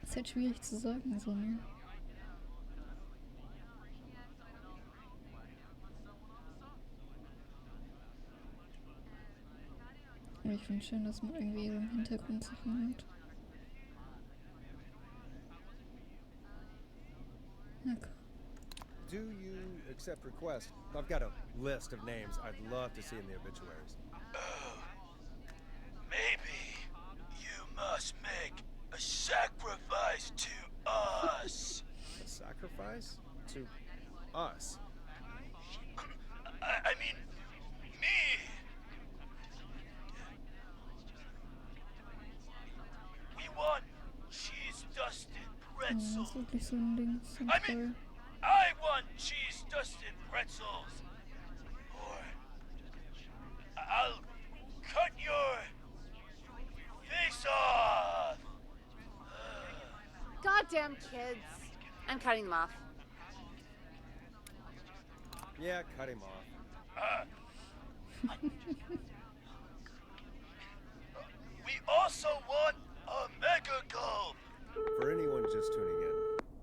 Ist halt schwierig zu sagen, so, ne? Aber ich finde schön, dass man irgendwie im Hintergrund Sachen hört. Na komm. Do you accept requests? I've got a list of names I'd love to see in the obituaries. Maybe you must make a sacrifice to us. A sacrifice? To us? I mean, me. We want cheese-dusted Ja, pretzels. ist wirklich so ein Ding. So I toll. mean, I want cheese-dusted pretzels. Or I'll cut your face off. Goddamn kids. I'm cutting them off. Yeah, cut him off. We also want a mega gulp. For anyone just tuning in,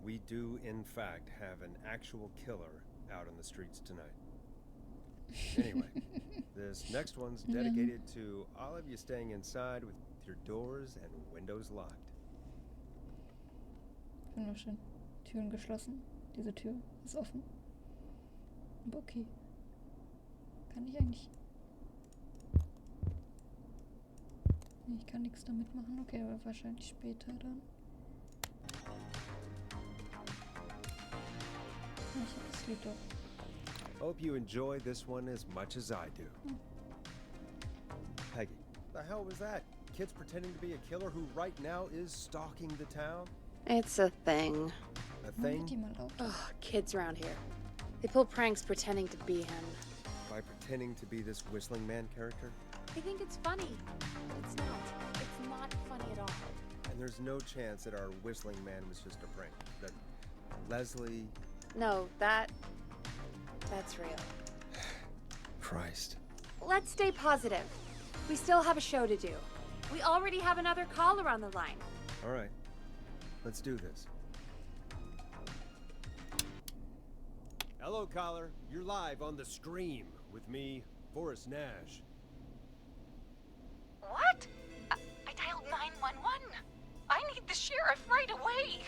we do in fact have an actual killer out on the streets tonight. Anyway, this next one's dedicated to all of you staying inside with your doors and windows locked. Wunderschön. Türen geschlossen. Diese Tür ist offen. Aber okay. Kann ich eigentlich... Nee, ich kann nichts damit machen. Okay, aber wahrscheinlich später dann. Ich hab das Lied doch. Hope you enjoy this one as much as I do. The hell was that? Kids pretending to be a killer who right now is stalking the town? It's a thing. A Mach die thing? mal laut. Oh, kids around here. They pull pranks pretending to be him. By pretending to be this whistling man character? They think it's funny, but it's not. It's not funny at all. And there's no chance that our whistling man was just a prank. That Leslie... No, that's real. Christ. Let's stay positive. We still have a show to do. We already have another caller on the line. All right. Let's do this. Hello, caller. You're live on The Scream with me, Forrest Nash. What? I dialed 911. I need the sheriff right away.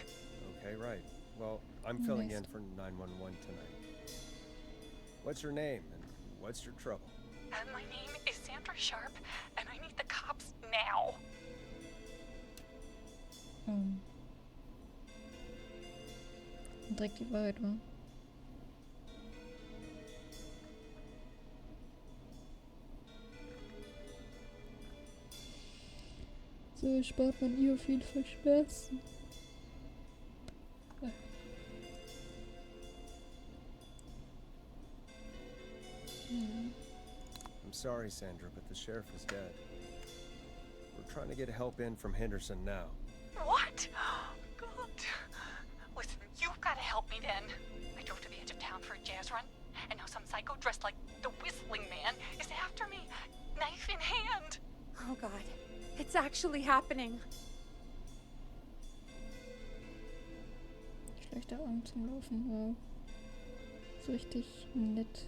Okay, right. Well, I'm filling in for 911 tonight. What's your name and what's your trouble? My name is Sandra Sharp, and I need the cops now. Direkt die Wahrheit, wa? So spart man ihr auf jeden Fall Schmerzen. I'm sorry, Sandra, but the sheriff is dead. We're trying to get help in from Henderson now. What? God. Listen, you've got to help me then. I drove to the edge of town for a jazz run, and now some psycho dressed like the Whistling Man is after me, knife in hand. Oh God, it's actually happening. Schlechter Abend zum Laufen, wow. So richtig nett.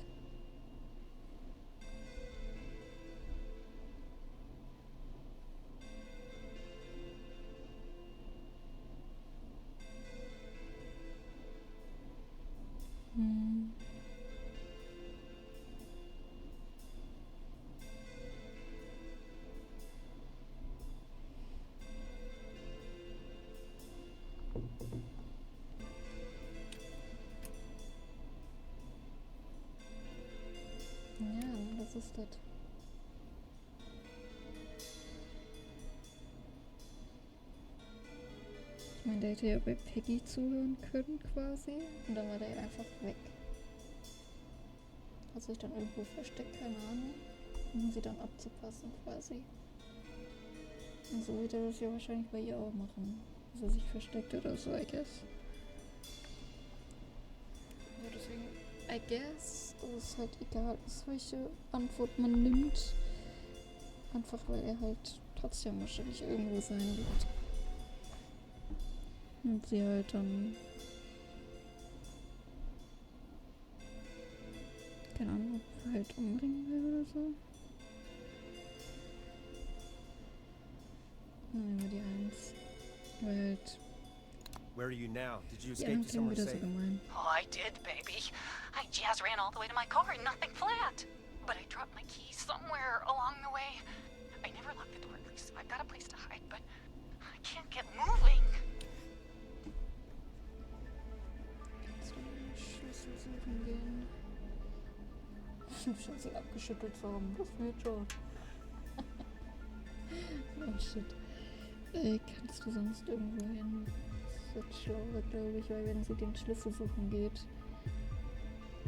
Ja, was ist das? Ich meine, der hätte ja bei Peggy zuhören können quasi und dann war der einfach weg. Hat sich dann irgendwo versteckt, keine Ahnung, um sie dann abzupassen quasi. Und so wird er das ja wahrscheinlich bei ihr auch machen, dass er sich versteckt oder so, I guess. Ja, deswegen, I guess, dass es halt egal ist, welche Antwort man nimmt. Einfach weil er halt trotzdem wahrscheinlich irgendwo sein wird. Und sie halt dann, keine Ahnung, halt umbringen will oder so. Nehmen wir die 1. Weil halt Where are you now? Did you die escape to anderen klingen somewhere wieder so safe? gemein. Oh, I did, baby. I jazz ran all the way to my car and nothing flat. But I dropped my keys somewhere along the way. I never locked the door, at least I've got a place to hide, but I can't get moving. Kannst du den Schlüssel suchen gehen? Schlüssel abgeschüttelt zu haben, das wird schon. Oh shit. Kannst du sonst irgendwo hin? Das wird schlauer, glaube ich, weil wenn sie den Schlüssel suchen geht.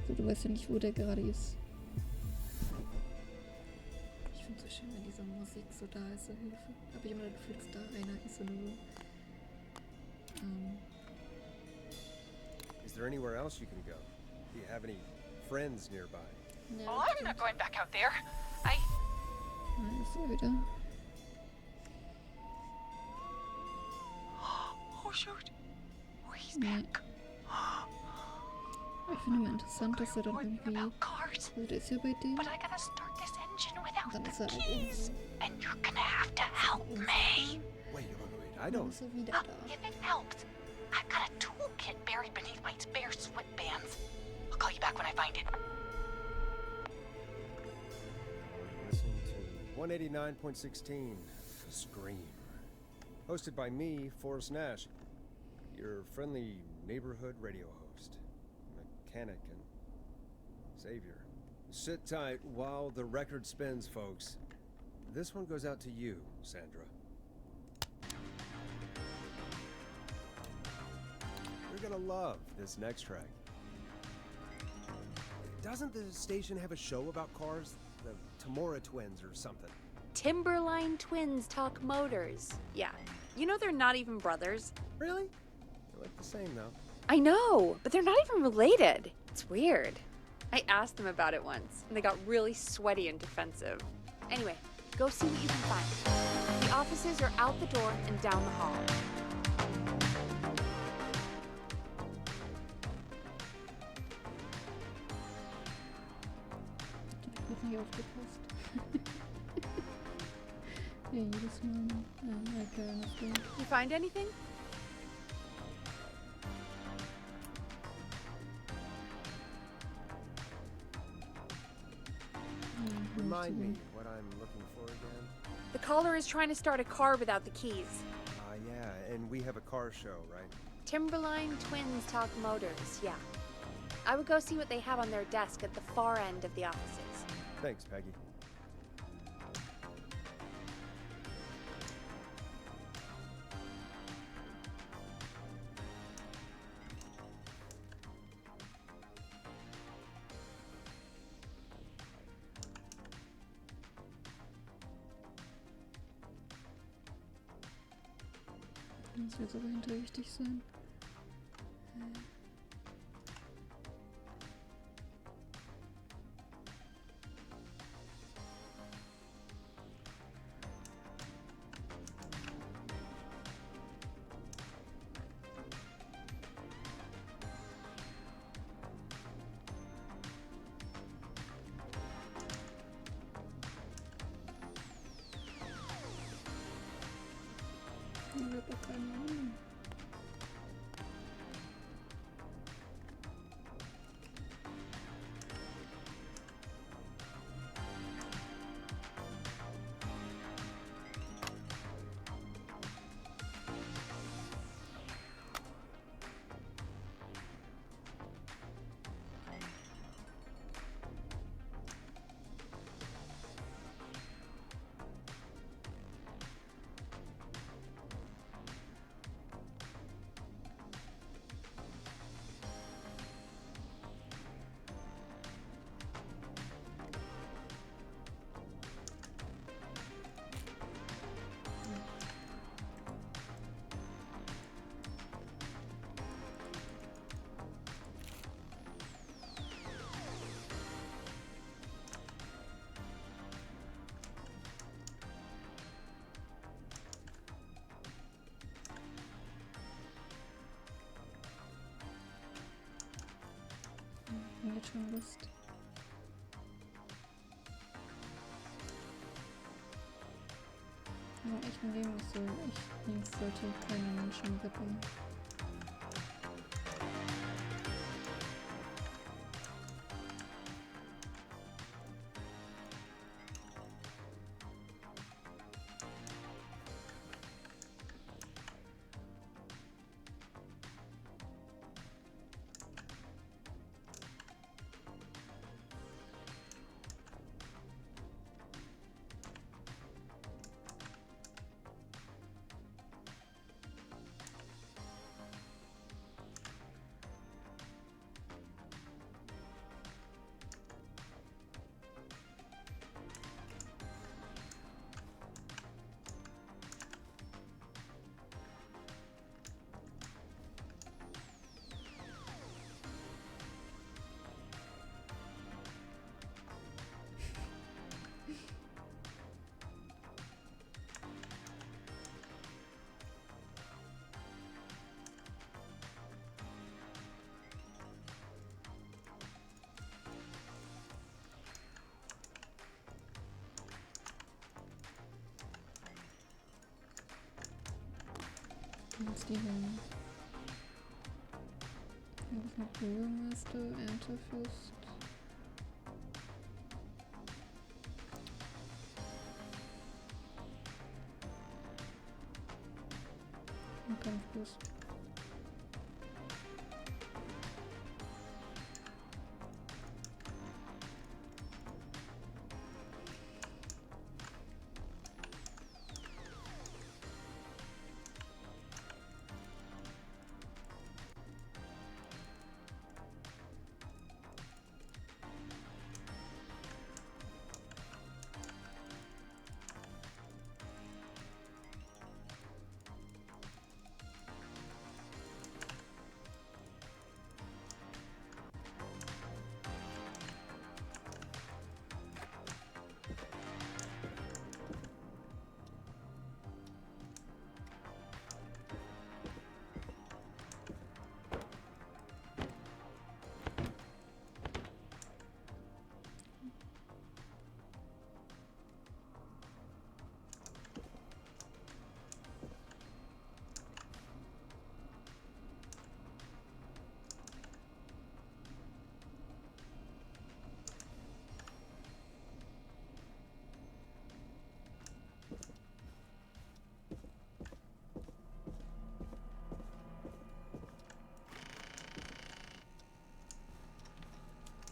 Also du weißt ja nicht, wo der gerade ist. Ich finde es so schön, wenn diese Musik so da ist, so Hilfe. Habe ich immer das Gefühl, dass da einer ist oder so. Is there anywhere else you can go? Do you have any friends nearby? Ja, Oh, I'm not going back out there. da ist er wieder. Oh, shoot. Oh, he's Nee. back. Ich finde immer interessant, dass er dann Warning irgendwie. about cars. Also der ist ja bei denen. But I gotta start this engine without Dann the ist er halt keys. irgendwo. And you're gonna have to help me. Wait, I Dann don't... ist er wieder da. If it helps, I've got a toolkit buried beneath my spare sweatbands. I'll call you back when I find it. Listening to 189.16, The Scream. Hosted by me, Forrest Nash, your friendly neighborhood radio host, mechanic and savior. Sit tight while the record spins, folks. This one goes out to you, Sandra. You're gonna love this next track. Doesn't the station have a show about cars? The Tamora twins or something? Timberline twins talk motors. Yeah. You know they're not even brothers. Really? They look the same, though. I know, but they're not even related. It's weird. I asked them about it once, and they got really sweaty and defensive. Anyway, go see what you can find. The offices are out the door and down the hall. Ich hab nicht aufgepasst. Ja, jedes Mal. Okay, das stimmt. You find anything? Remind me what I'm looking for again. The caller is trying to start a car without the keys. Yeah, and we have a car show, right? Timberline twins talk motors, yeah. I would go see what they have on their desk at the far end of the offices. Thanks, Peggy. Das wird sogar hinterrichtig sein. Ich hab auch keine Ahnung. Ich hab jetzt schon Lust. Aber echt ein Leben ist so, echt links sollte keine Menschen retten. Jetzt die hin. Hier ist noch Bürgermeister, Erntefürst. Und Kampfbus.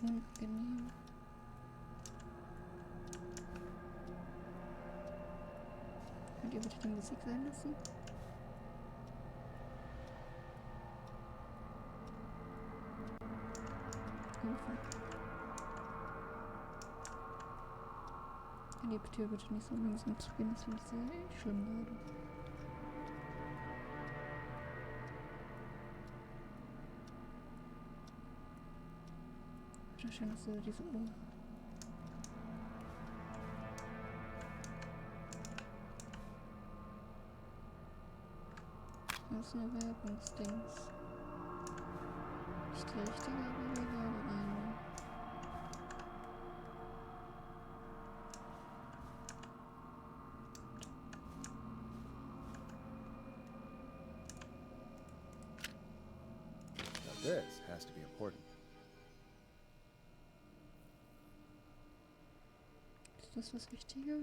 unangenehm. Könnt ihr bitte die Musik sein lassen? Oh, fuck. Könnt ihr bitte nicht so langsam spielen? Das finde ich sehr schlimm gerade. Bitte schön, dass ihr diese Uhr. Das ist eine Werbungsdings. Nicht die richtige, aber wir haben eine. Now this has to be important. Ist das das Richtige?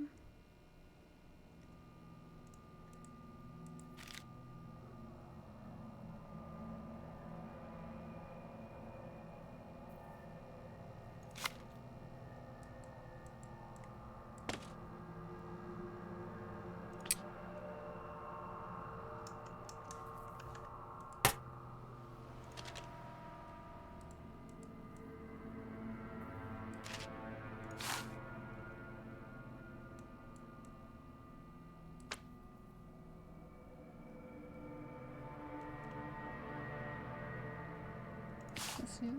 Das hier.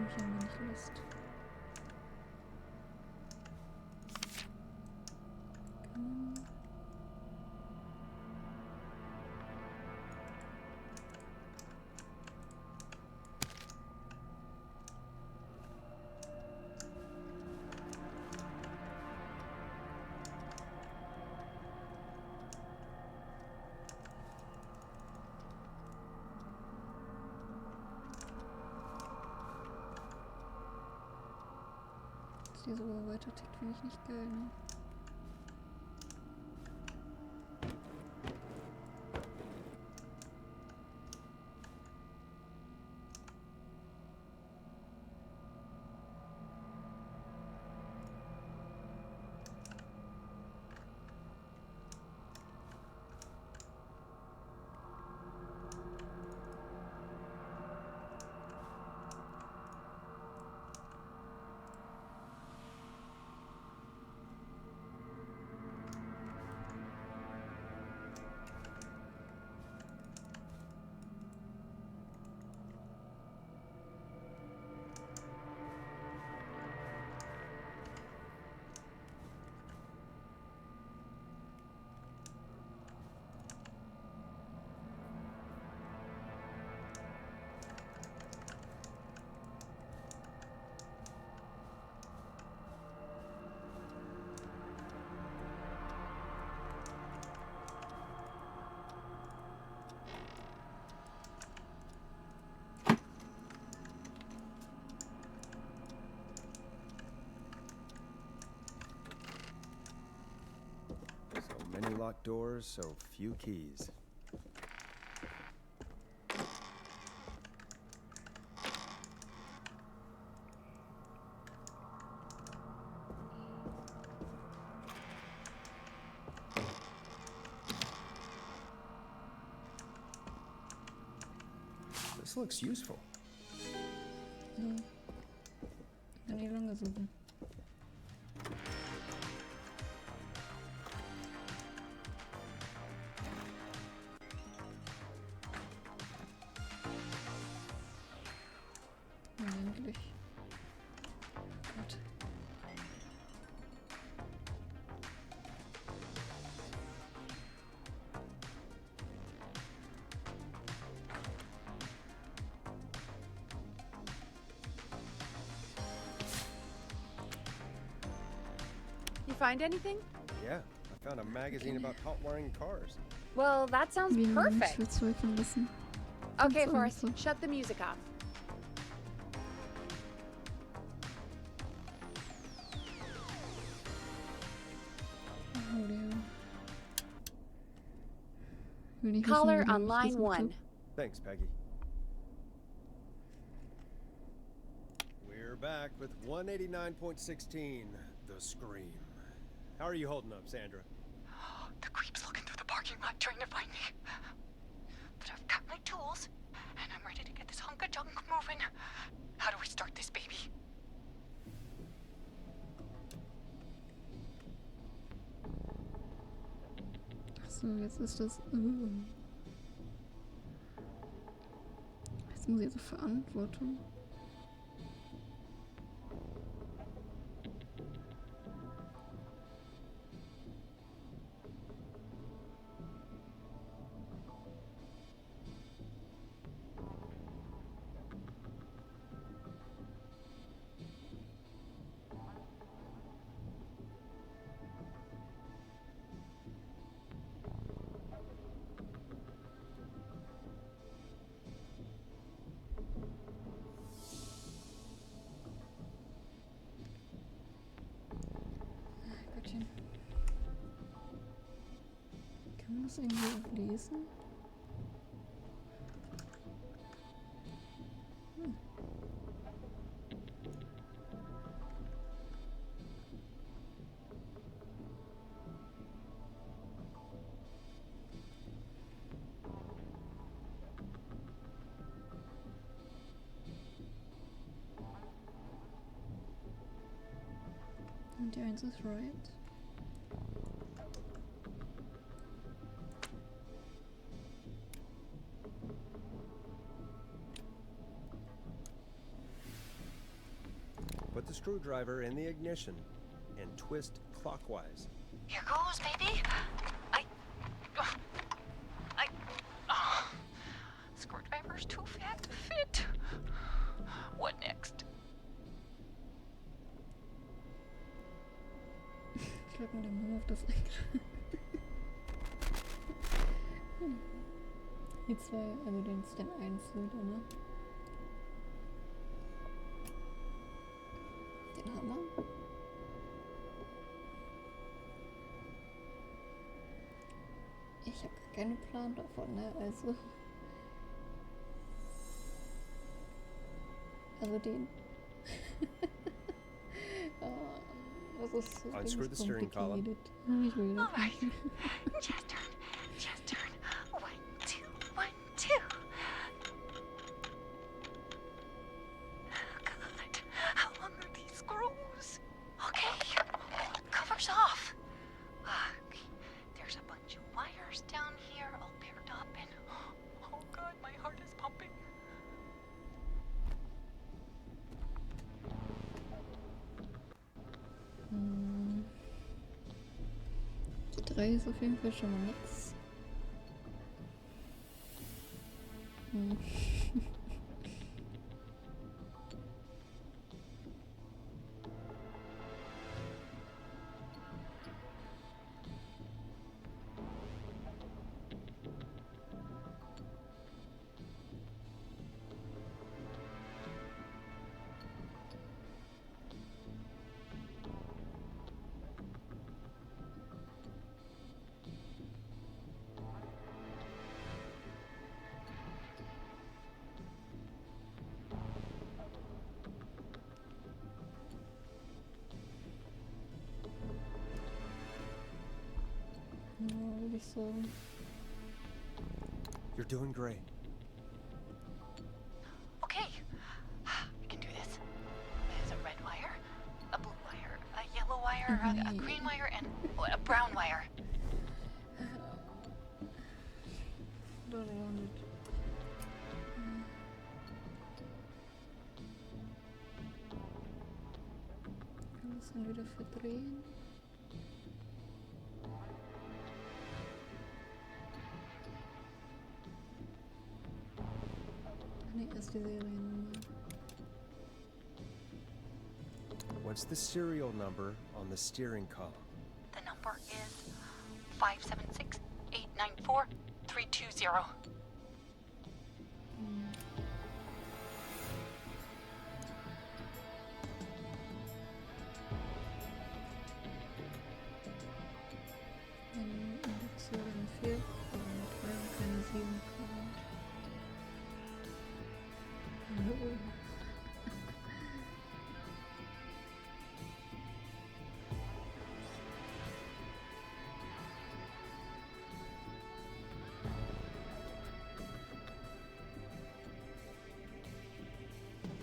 Ich habe nicht Lust. Dass die sogar weiter tickt, finde ich nicht geil, ne? locked doors, so few keys. This looks useful. So. Kann ich lange suchen. Endlich. Gut. You find anything? Yeah, I found a magazine about hot wiring cars. Well, that sounds Wie man nicht perfect. verzweifeln lassen. Okay, Ganz Forrest, einfach. shut the music off. Oh, der. Will nicht Caller wissen, wie on ich line das 1. mache. Thanks, Peggy. We're back with 189.16, The Scream. How are you holding up, Sandra? The creep's looking through the parking lot trying to find me. But I've got my tools, and I'm ready to get this hunk of junk moving. How do we start this baby? Achso, jetzt ist das. Jetzt muss ich also Verantwortung. Gottchen. Kann man das irgendwie auch lesen? Hm. Und die 1 ist right. Put the screwdriver in the ignition and twist clockwise. Here goes, baby. Screwdriver's too fat to fit. What next? Schlag mal den Mann auf das Lenkrad. Die 2, also den Stand 1 wieder, ne? Den Hammer. Ich habe gar keinen Plan davon, ne? Also den. Das ist so Unscrew the steering column. complicated. Ich will das Alright. nicht. Just turn. Just turn. 1, 2, 1, 2. Oh, God. How long are these screws? Okay. Cover's off. Okay. There's a bunch of wires down here all paired up and... Oh, God, my heart is pumping. Die 3 ist auf jeden Fall schon mal nix. ich sagen. You're doing great. Okay. We can do this. There's a red wire, a blue wire, a yellow wire, a green wire, and a brown wire. Oder auch nicht. Kann das dann wieder verdrehen? Ach nee, erst die Seriennummer. What's the serial number on the steering column? The number is 576-894-320. Eine Indexierung 4, aber eine 3 und keine 7 kommt. Hallo.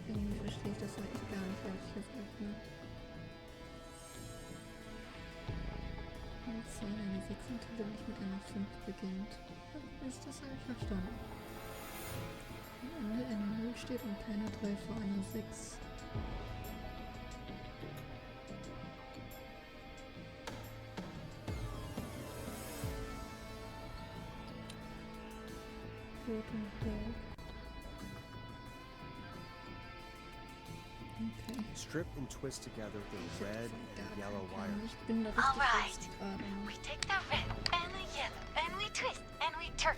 Irgendwie verstehe ich das eigentlich gar nicht, ehrlich gesagt. Ne? Eine 2, eine 6 natürlich mit einer 5 beginnt. Ist das habe ich verstanden. Am Ende eine 0 steht und keine 3 vor einer 6. Rot und Gelb. Okay. Strip and twist together the red and yellow wire. Ich bin da richtig All right. fest gerade. We take the red and the yellow and we twist and we turn.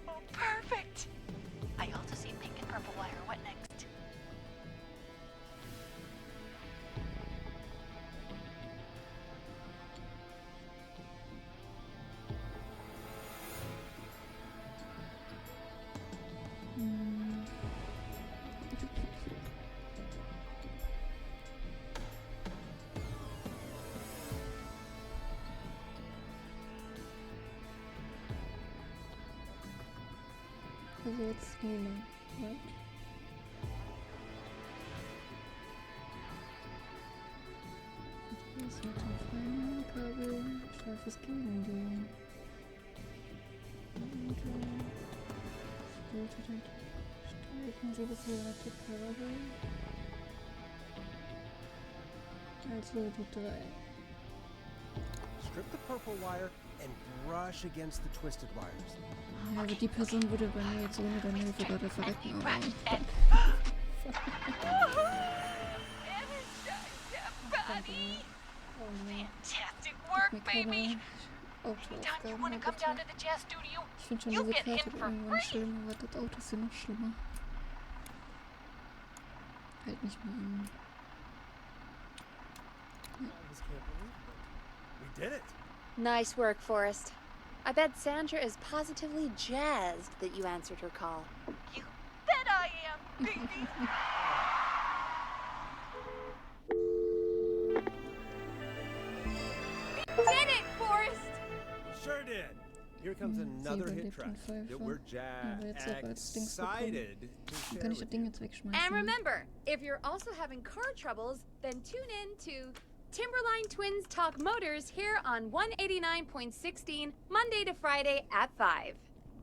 Oh, perfect. I also see pink and purple wire. What next? Hm. Also jetzt lila. Right? Was mit dem feinen Kabel? Scharfes gegen die. Und streichen Sie das violette Kabel. Also die 3. Strip the purple wire and brush against the twisted wires. Ja, also die Person würde bei mir jetzt ohne deine Hilfe gerade verrecken, aber... Oh nein. Fantastic work, Mir baby. keine Anytime you Autoaufgaben want to mehr, come down bitte. to the jazz studio, Ich finde schon you diese get in Karte for irgendwann free. schlimm, aber das Auto ist ja noch schlimmer. Halt nicht mehr an. I just can't believe it. We did it. Nice work, Forrest. I bet Sandra is positively jazzed that you answered her call. You bet I am, baby. We did it, Forrest! Sure did. Here comes Sie another hit überlebt track den that Pfeifer. we're Aber jetzt auch als Dings bekommen. excited to Dann share kann ich das with Ding you. jetzt wegschmeißen. And remember, if you're also having car troubles, then tune in to Timberline Twins Talk Motors here on 189.16, Monday to Friday at 5.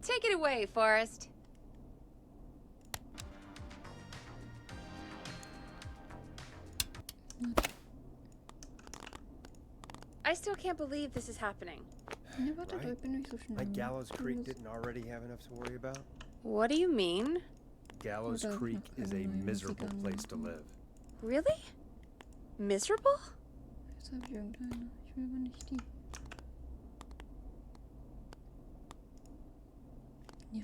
Take it away, Forrest. I still can't believe this is happening. Ne, warte, Right? da bin ich so schnell. Like Gallows Creek didn't already have enough to worry about? What do you mean? Gallows Oder Creek noch is keine a neue miserable Musik place to anmachen. live. Really? Miserable? Jetzt habe ich irgendeine. Ich will aber nicht die. Ja.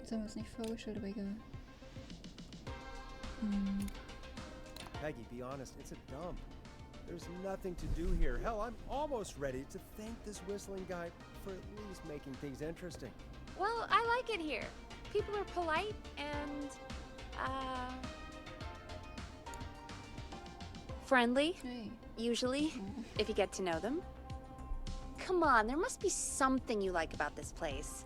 Jetzt haben wir es nicht vorgestellt, aber egal. Hm. Peggy, be honest, it's a dump. There's nothing to do here. Hell, I'm almost ready to thank this whistling guy for at least making things interesting. Well, I like it here. People are polite and, Friendly? Hey. Usually, if you get to know them. Come on, there must be something you like about this place.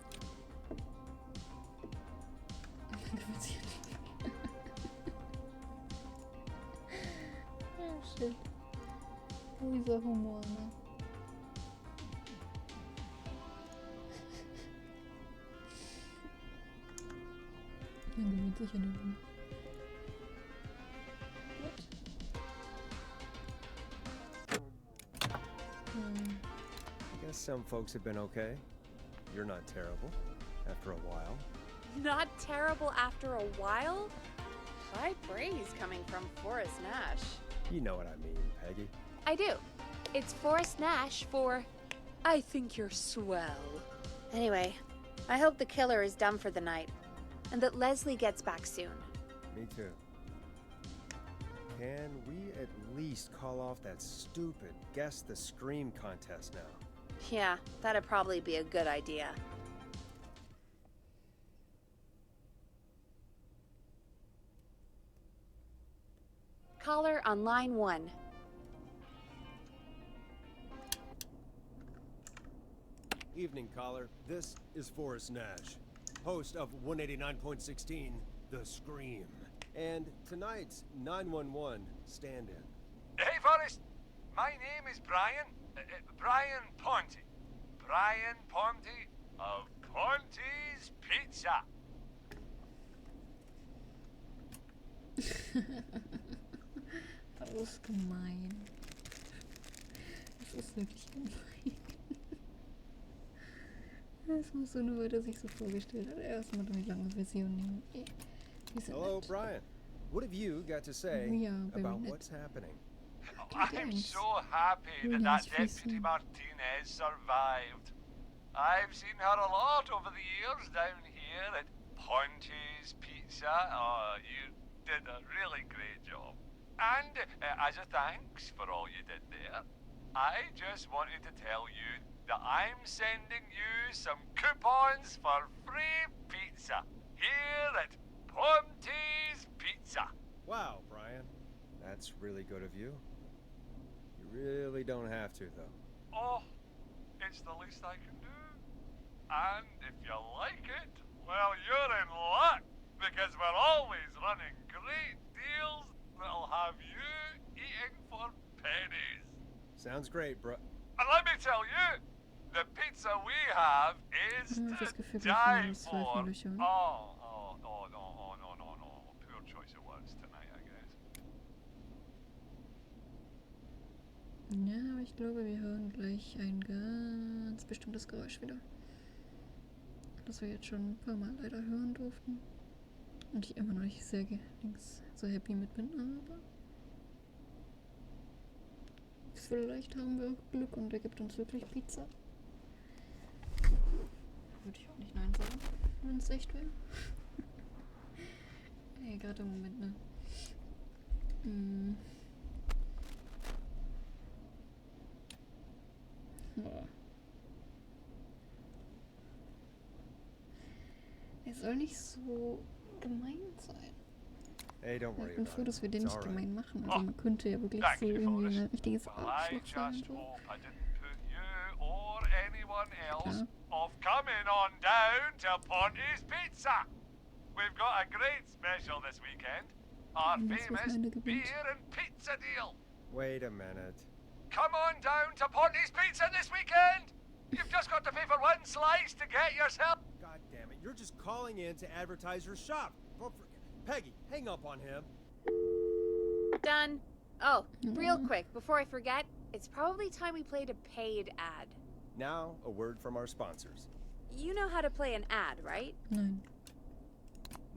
Oh shit. Dieser Humor, ne? Man gewöhnt sich an den Humor. I guess some folks have been okay. You're not terrible after a while. Not terrible after a while? High praise coming from Forrest Nash. You know what I mean, Peggy. I do. It's Forrest Nash for I think you're swell. Anyway, I hope the killer is done for the night, and that Leslie gets back soon. Me too. Can we at least call off that stupid Guess the Scream contest now? Yeah, that'd probably be a good idea. Caller on line 1. Evening, caller. This is Forrest Nash, host of 189.16, The Scream. And tonight's 911 stand-in. Hey, Forrest. My name is Brian. Brian Ponte. Brian Ponte of Ponte's Pizza. Das ist gemein. Das ist wirklich gemein. Das muss so nur, weil er sich so vorgestellt hat. Erstmal die lange Version nehmen. Die sind Hello, nett. Brian. What have you got to say Ja, very about nett. what's happening? I'm Thanks. so happy Really that nice Deputy person. Martinez survived. I've seen her a lot over the years down here at Ponte's Pizza. Oh, you did a really great job. And as a thanks for all you did there, I just wanted to tell you that I'm sending you some coupons for free pizza here at Ponte's Pizza. Wow, Brian. That's really good of you. You really don't have to, though. Oh, it's the least I can do. And if you like it, well, you're in luck, because we're always running great deals that'll have you eating for pennies. Sounds great, bro. And let me tell you, the pizza we have is Ja, das to Gefühl, die das for. Hellöchen. No. Poor choice of words tonight, I guess. Ja, aber ich glaube, wir hören gleich ein ganz bestimmtes Geräusch wieder. Das wir jetzt schon ein paar Mal leider hören durften. Und ich immer noch nicht so happy mit bin, aber vielleicht haben wir auch Glück und er gibt uns wirklich Pizza. Würde ich auch nicht nein sagen, wenn es echt wäre. Ey, gerade im Moment, ne? Boah. Er soll nicht so gemein sein. Hey, don't worry Ich bin about froh, dass wir den It's nicht all right. gemein machen. Also man könnte ja wirklich Thank so you, irgendwie Forrest. ein richtiges Well, I Arschloch sein. just So. hope I didn't put you or anyone else Klar. off coming on down to Ponte's Pizza. We've got a great special this weekend. Our Das famous Wochenende gewinnt. beer and pizza deal. Wait a minute. Come on down to Ponte's Pizza this weekend. You've just got to pay for one slice to get yourself. God damn it, you're just calling in to advertise your shop. Peggy, hang up on him. Done. Oh, real quick, before I forget, it's probably time we played a paid ad. Now, a word from our sponsors. You know how to play an ad, right? Nein.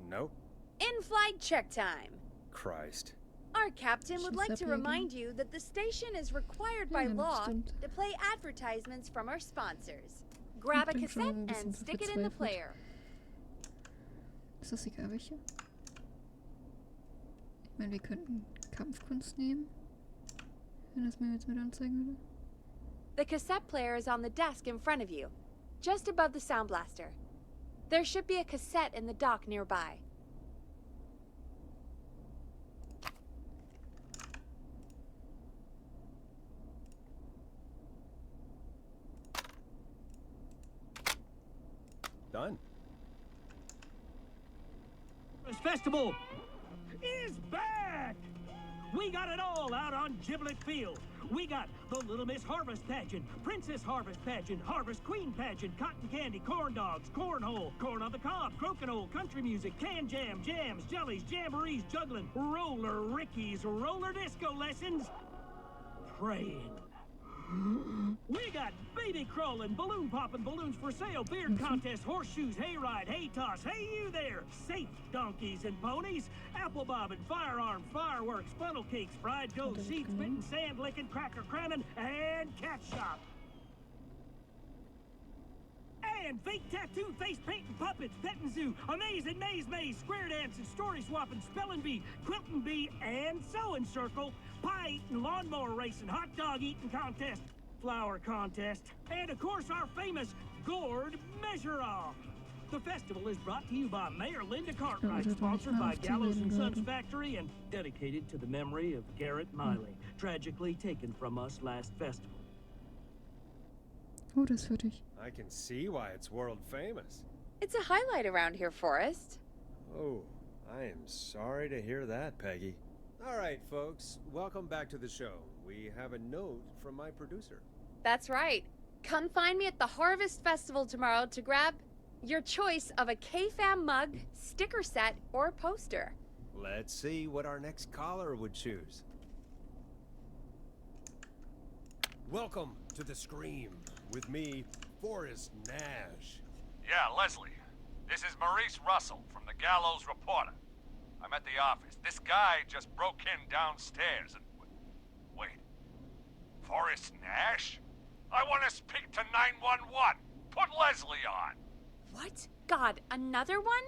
Nope. In-flight check time. Christ. Our captain would like to Schimpfsappel remind you that the station is required by Ja, das law stimmt. to play advertisements from our sponsors. Grab a bin schon cassette ein bisschen and stick it in the verzweifelt. player. Ist das egal welche? Ich meine, wir könnten Kampfkunst nehmen. Wenn das mir jetzt mit anzeigen würde. The cassette player is on the desk in front of you, just above the sound blaster. There should be a cassette in the dock nearby. done. This festival is back! We got it all out on Giblet Field. We got the Little Miss Harvest Pageant, Princess Harvest Pageant, Harvest Queen Pageant, Cotton Candy, Corn Dogs, Cornhole, Corn on the Cob, Crokinole, Country Music, Can Jam, Jams, Jellies, Jamborees, Juggling, Roller Rickies, Roller Disco Lessons, Praying. We got baby crawling, balloon popping, balloons for sale, beard contest, horseshoes, hayride, hay toss, hey you there, safe donkeys and ponies, apple bobbing, firearm, fireworks, funnel cakes, fried goat, seed spitting, sand licking, cracker cramming, and cat shop. And fake tattoo, face painting, puppets, petting zoo, amazing maze, square dancing, story swapping, spelling bee, quilting bee, and sewing circle, pie eating, lawnmower racing, hot dog eating contest, flower contest, and of course our famous gourd measure-off. The festival is brought to you by Mayor Linda Cartwright, sponsored by Gallows and Sons Factory, and dedicated to the memory of Garrett Miley, tragically taken from us last festival. Oh, das würde ich. I can see why it's world famous. It's a highlight around here, Forrest. Oh, I am sorry to hear that, Peggy. All right, folks, welcome back to the show. We have a note from my producer. That's right. Come find me at the Harvest Festival tomorrow to grab your choice of a K-Fam mug, sticker set, or poster. Let's see what our next caller would choose. Welcome to the Scream with me, Forrest Nash. Yeah, Leslie. This is Maurice Russell from the Gallows Reporter. I'm at the office. This guy just broke in downstairs and... Wait. Forrest Nash? I want to speak to 911. Put Leslie on. What? God, another one?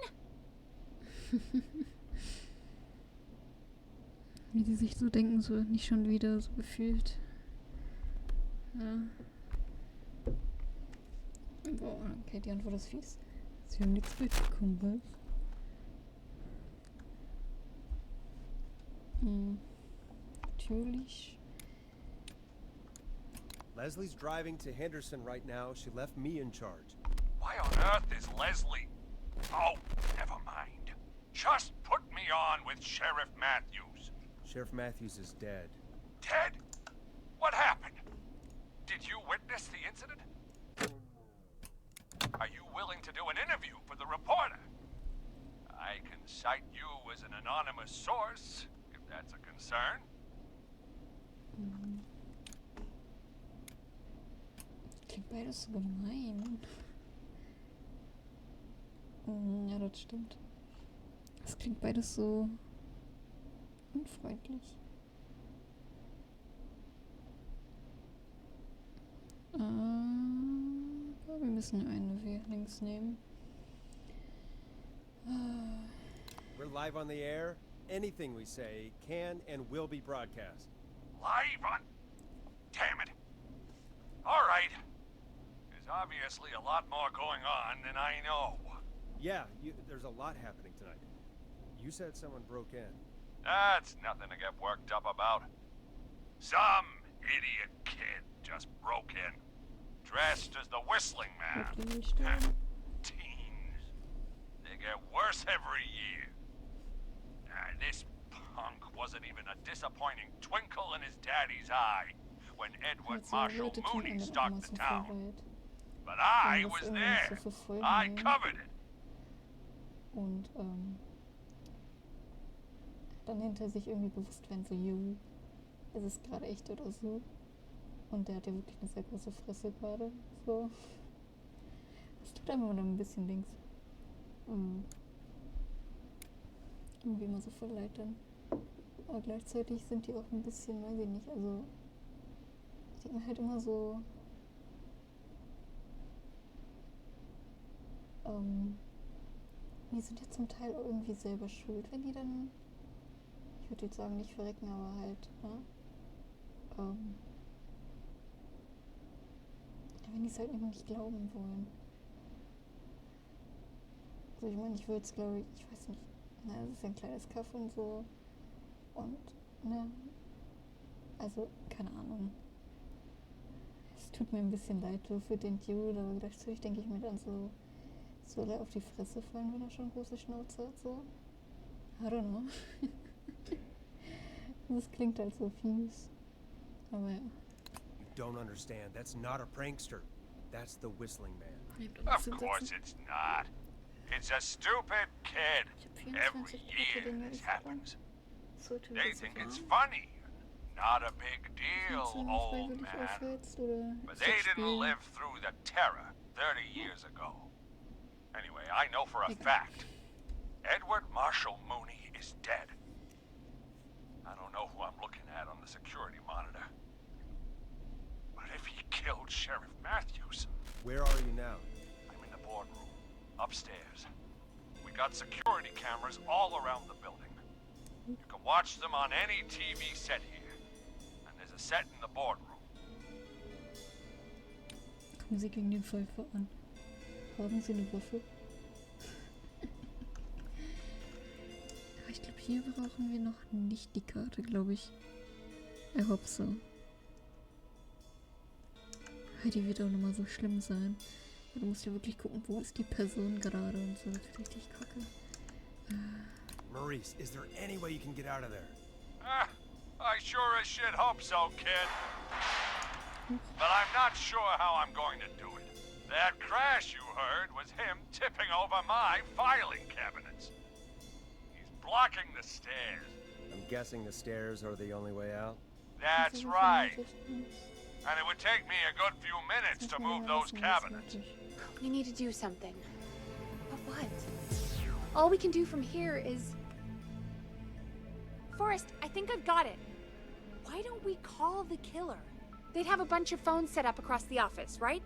Wie die sich so denken, so nicht schon wieder so gefühlt. Ja. Boah, okay, die Antwort ist fies. Sie haben nichts mitbekommen, was? Natürlich. Leslie's driving to Henderson right now. She left me in charge. Why on earth is Leslie? Oh, never mind. Just put me on with Sheriff Matthews. Sheriff Matthews is dead. Ted? What happened? Did you witness the incident? Are you willing to do an interview for the reporter? I can cite you as an anonymous source, if that's a concern. Klingt beides so gemein. Ja, das stimmt. Es klingt beides so unfreundlich. Aber wir müssen eine Weg links nehmen. We're live on the air. Anything we say can and will be broadcast. Live on? Damn it. All right. There's obviously a lot more going on than I know. Yeah, there's a lot happening tonight. You said someone broke in. That's nothing to get worked up about. Some idiot kid just broke in, dressed as the Whistling Man. Teens. They get worse every year. This punk wasn't even a disappointing twinkle in his daddy's eye when Edward Marshall Mooney stalked the town. But I was there. I covered it. Und dann hinter sich irgendwie bewusst werden, so, jo, ist es gerade echt oder so. Und der hat ja wirklich eine sehr große Fresse gerade. So. Das tut einem immer ein bisschen links. Irgendwie immer so voll leid dann. Aber gleichzeitig sind die auch ein bisschen, weiß ich nicht, also die haben halt immer so die sind ja zum Teil auch irgendwie selber schuld, wenn die dann, ich würde jetzt sagen, nicht verrecken, aber halt, ne? Wenn die es halt immer nicht glauben wollen. Also ich meine, ich würde es, glaube ich weiß nicht, na, es ist ja ein kleines Kaff und so. Und, ne, also, keine Ahnung. Es tut mir ein bisschen leid für den Dude, aber gleichzeitig denke ich mir dann so, Soll er auf die Fresse fallen, wenn er schon große Schnauze hat, so? I don't know. Das klingt halt so fies. Aber ja. You don't understand. That's not a prankster. That's the whistling man. Of course it's not. It's a stupid kid. Every year this happens. They think it's funny. Not a big deal, old man. But they didn't live through the terror 30 years ago. Anyway, I know for a fact, Edward Marshall Mooney is dead. I don't know who I'm looking at on the security monitor. But if he killed Sheriff Matthews... Where are you now? I'm in the boardroom, upstairs. We got security cameras all around the building. You can watch them on any TV set here. And there's a set in the boardroom. Kommen Sie gegen den Pfeifer an. Haben Sie eine Waffe? Aber ich glaube, hier brauchen wir noch nicht die Karte, glaube ich. I hope so. Die wird auch nochmal so schlimm sein. Du musst ja wirklich gucken, wo ist die Person gerade und so. Das ist richtig kacke. Maurice, is there any way you can get out of there? I sure as shit hope so, kid. But I'm not sure how I'm going to do it. That crash you heard was him tipping over my filing cabinets. He's blocking the stairs. I'm guessing the stairs are the only way out? That's right. And it would take me a good few minutes to move those cabinets. We need to do something. But what? All we can do from here is... Forrest, I think I've got it. Why don't we call the killer? They'd have a bunch of phones set up across the office, right?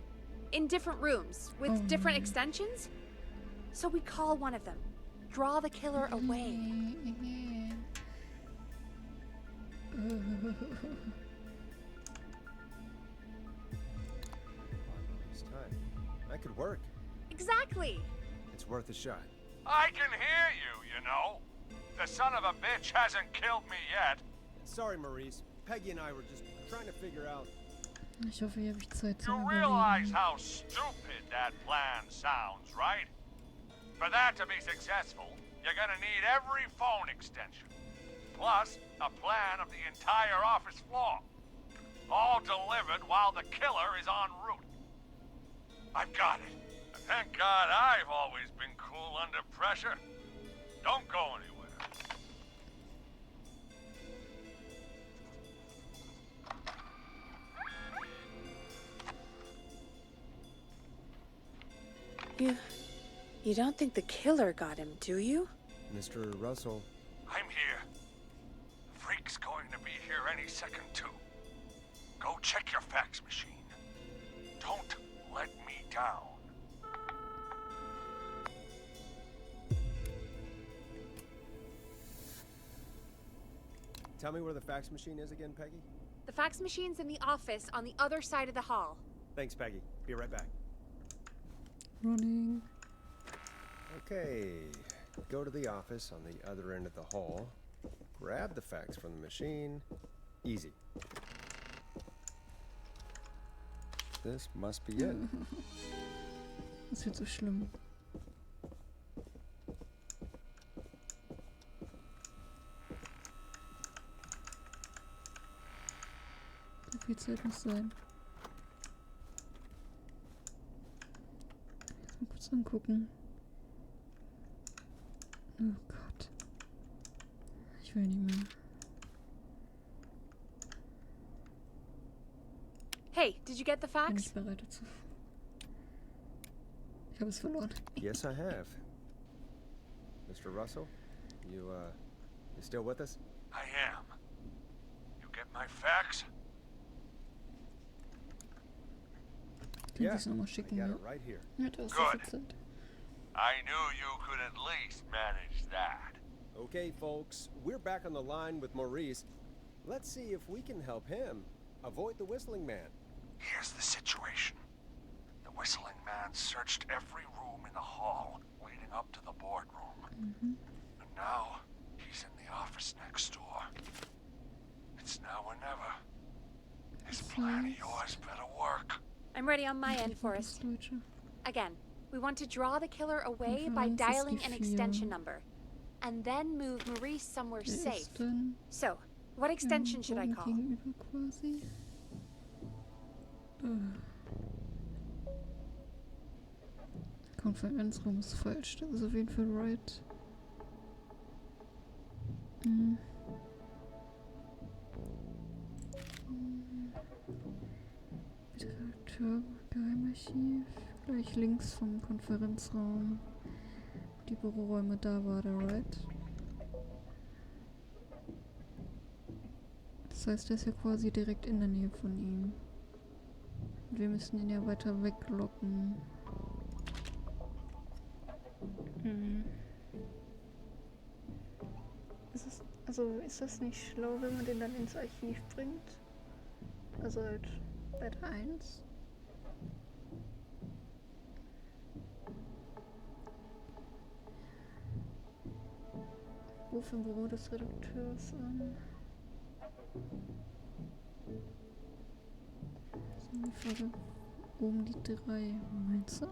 In different rooms, with different extensions? So we call one of them. Draw the killer away. This time. That could work. Exactly. It's worth a shot. I can hear you, you know. The son of a bitch hasn't killed me yet. Sorry, Maurice. Peggy and I were just trying to figure out... Ich hoffe, hier habe ich Zeit zu You realize how stupid that plan sounds, right? For that to be successful, you're gonna need every phone extension. Plus, a plan of the entire office floor. All delivered while the killer is en route. I've got it. And thank God I've always been cool under pressure. Don't go anywhere. You don't think the killer got him, do you? Mr. Russell. I'm here. The freak's going to be here any second, too. Go check your fax machine. Don't let me down. Tell me where the fax machine is again, Peggy? The fax machine's in the office on the other side of the hall. Thanks, Peggy. Be right back. Running. Okay. Go to the office on the other end of the hall. Grab the fax from the machine. Easy. This must be it. Das wird so schlimm. So viel Zeit muss sein. Jetzt mal kurz angucken. Oh Gott. Ich will nicht mehr. Hey, did you get the Ich bin fax? nicht bereit dazu. Ich habe es verloren. Yes, I have. Mr. Russell, you still with us? I am. You get my fax? Können Sie es nochmal I schicken, got ja? it right here. Ja, da ist Good. so viel Zeit. I knew you could at least manage that. Okay, folks, we're back on the line with Maurice. Let's see if we can help him avoid the whistling man. Here's the situation. The whistling man searched every room in the hall leading up to the boardroom. And now he's in the office next door. It's now or never. This plan of yours better work. I'm ready on my end, Forrest. Deutsche. Again, We want to draw the killer away by Konferenz ist dialing die an 4. extension number. And then move Maurice somewhere Der safe. ist dann So, what extension should I dem call? Boden gegenüber quasi. Konferenzraum ist falsch. Das ist auf jeden Fall right. Redakteur, Geheimarchiv. Gleich links vom Konferenzraum. Die Büroräume, da war der right. Das heißt, er ist ja quasi direkt in der Nähe von ihm. Und wir müssen ihn ja weiter weglocken. Ist das nicht schlau, wenn man den dann ins Archiv bringt? Also halt Bett 1. Ruf im Büro des Redakteurs an. Das ist die Frage. Oben die 3, meinst du?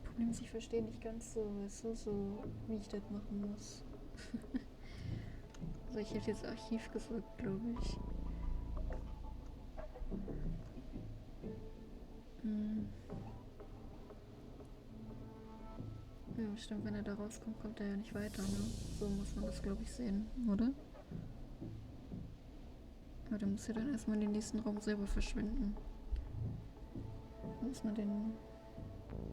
Problem ist, ich verstehe nicht ganz so, weißt du, so wie ich das machen muss. Also ich hätte jetzt Archiv gesagt, glaube ich. Ja, stimmt, wenn er da rauskommt, kommt er ja nicht weiter, ne? So muss man das, glaube ich, sehen, oder? Aber der muss ja dann erstmal in den nächsten Raum selber verschwinden. Muss man den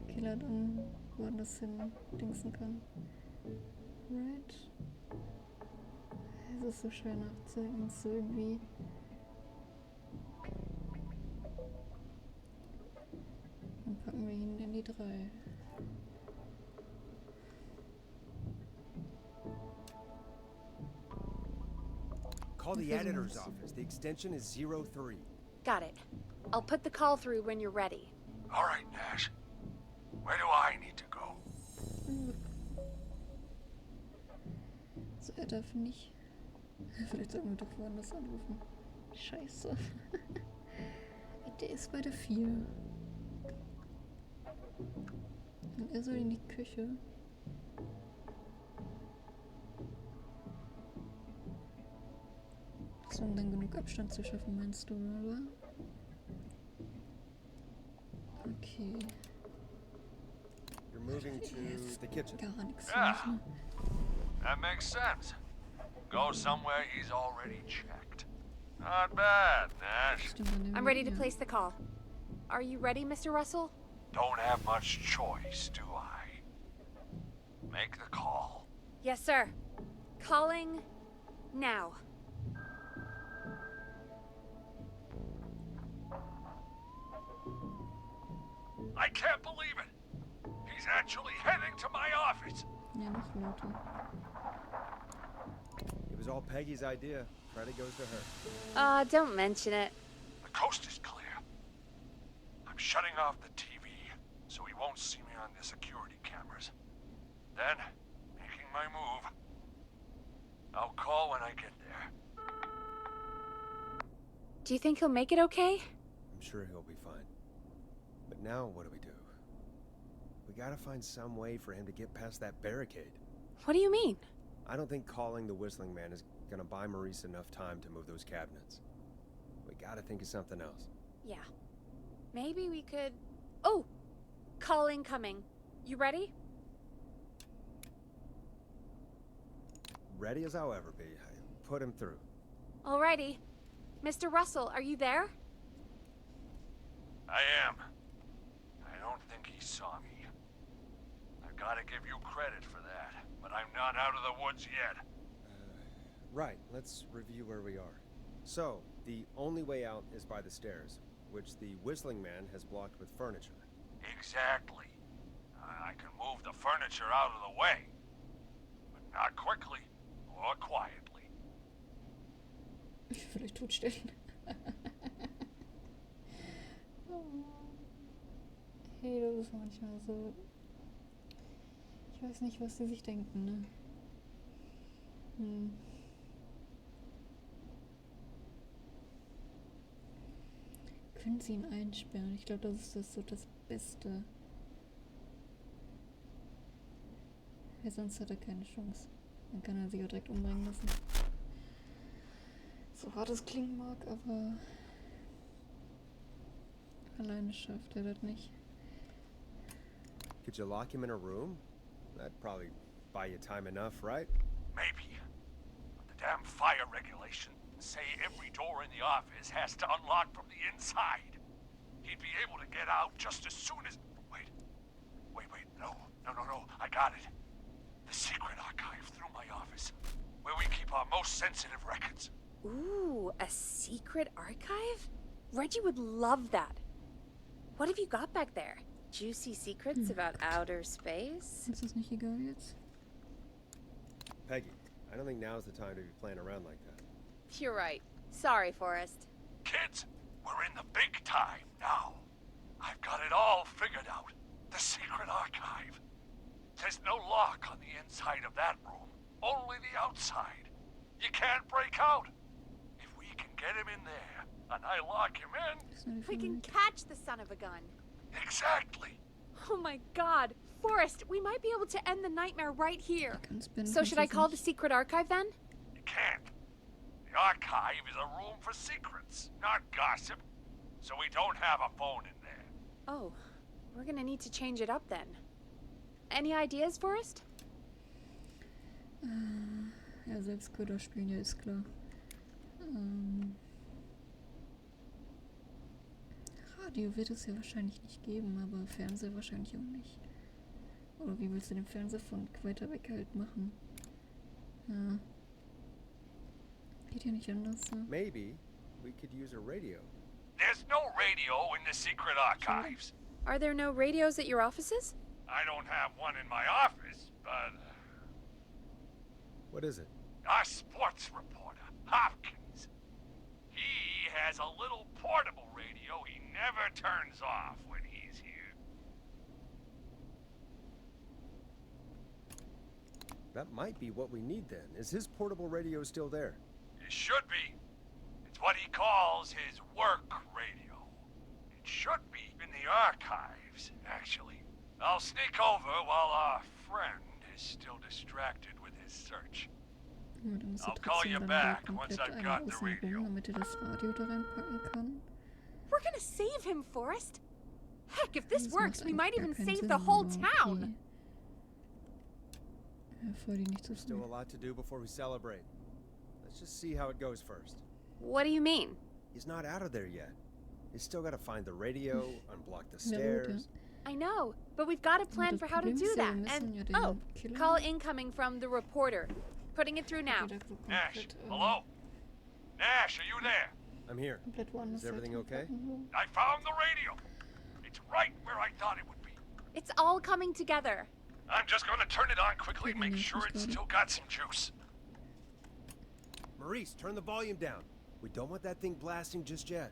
Killer dann woanders hin dingsen kann. Right? Es ist so schwer nachzudenken, so irgendwie. Dann packen wir ihn in die 3. Call the editor's office. The extension is 03. Got it. I'll put the call through when you're ready. All right, Nash. Where do I need to go? So, er darf nicht. Vielleicht sollten wir doch woanders anrufen. Scheiße. Der ist bei der 4. Und er soll in die Küche. So, um dann genug Abstand zu schaffen, meinst du, oder? Okay. You're moving to the kitchen. Gar nichts. Yeah. That makes sense. Go somewhere he's already checked. Not bad, Nash. I'm ready to place the call. Are you ready, Mr. Russell? Don't have much choice, do I? Make the call. Yes, sir. Calling now. I can't believe it. He's actually heading to my office. Ja, noch lauter. It was all Peggy's idea. Credit goes to her. Don't mention it. The coast is clear. I'm shutting off the TV so he won't see me on the security cameras. Then, making my move. I'll call when I get there. Do you think he'll make it okay? I'm sure he'll be fine. But now what do? We gotta find some way for him to get past that barricade. What do you mean? I don't think calling the Whistling Man is gonna buy Maurice enough time to move those cabinets. We gotta think of something else. Yeah. Maybe we could... Oh! Call incoming. You ready? Ready as I'll ever be. Put him through. Alrighty. Mr. Russell, are you there? I am. I don't think he saw me. I've gotta give you credit for that, but I'm not out of the woods yet. Right, let's review where we are. So, the only way out is by the stairs, which the Whistling Man has blocked with furniture. Exactly. I can move the furniture out of the way, but not quickly or quietly. Vielleicht totstellen. Hey, das ist manchmal so. Ich weiß nicht, was die sich denken, ne? können sie ihn einsperren. Ich glaube, das ist so das Beste. Weil sonst hat er keine Chance. Dann kann er sich auch direkt umbringen lassen. So hart es klingen mag, aber alleine schafft er das nicht. Could you lock him in a room? That'd probably buy you time enough, right? Maybe. But the damn fire regulations say every door in the office has to unlock from the inside. He'd be able to get out just as soon as... Wait. No. I got it. The secret archive through my office, where we keep our most sensitive records. Ooh, a secret archive? Reggie would love that. What have you got back there? Juicy secrets about outer space? Ist das nicht egal jetzt? Peggy, I don't think now's the time to be playing around like that. You're right. Sorry, Forrest. Kids, we're in the big time now. I've got it all figured out. The secret archive. There's no lock on the inside of that room, only the outside. You can't break out. If we can get him in there, and I lock him in... Das ist nur die We can Formel. catch the son of a gun. Exactly. Oh my god. Forrest, we might be able to end the nightmare right here. Ich kann spinnen, So should I kannst call du the nicht. secret archive then? You can't. The archive is a room for secrets, not gossip. So we don't have a phone in there. Oh, we're gonna need to change it up then. Any ideas, Forrest? Ja, selbst Köder spielen, ja, ist klar. Radio wird es ja wahrscheinlich nicht geben, aber Fernseher wahrscheinlich auch nicht. Oder wie willst du den Fernseher von weiter weg halt machen? Ja. Geht ja nicht anders, ne? Maybe we could use a radio. There's no radio in the secret archives. Are there no radios at your offices? I don't have one in my office, but What is it? our sports reporter, Hopkins, he has a little portable radio he never turns off when he's here. That might be what we need then. Is his portable radio still there? It should be. It's what he calls his work radio. It should be in the archives, actually. I'll sneak over while our friend is still distracted with his search. Ja, dann musst du I'll call trotzdem you dann back wieder once komplett I've einmal got the außen radio. rum, damit er das Radio da reinpacken kann. We're gonna save him, Forrest. Heck, if this Das works, macht we eigentlich might gar even keinen save Sinn, the whole aber town. okay. Ja, voll die nicht so Still a schnell. lot to do before we celebrate. Let's just see how it goes first. What do you mean? He's not out of there yet. He's still got to find the radio, unblock the Ja, gut, ja. stairs. I know, but we've got a plan das for how to Problem do ist ja, that. wir müssen ja And den oh, Killer- call incoming from the reporter. Putting it through now. wieder so Nash, komplett, hello? Nash, are you there? I'm here. komplett woanders Is everything halt okay? hinpacken. I found the radio. It's right where I thought it would be. It's all coming together. I'm just gonna turn it on quickly, Taking make it, sure just it's got it. still got some juice. Maurice, turn the volume down. We don't want that thing blasting just yet.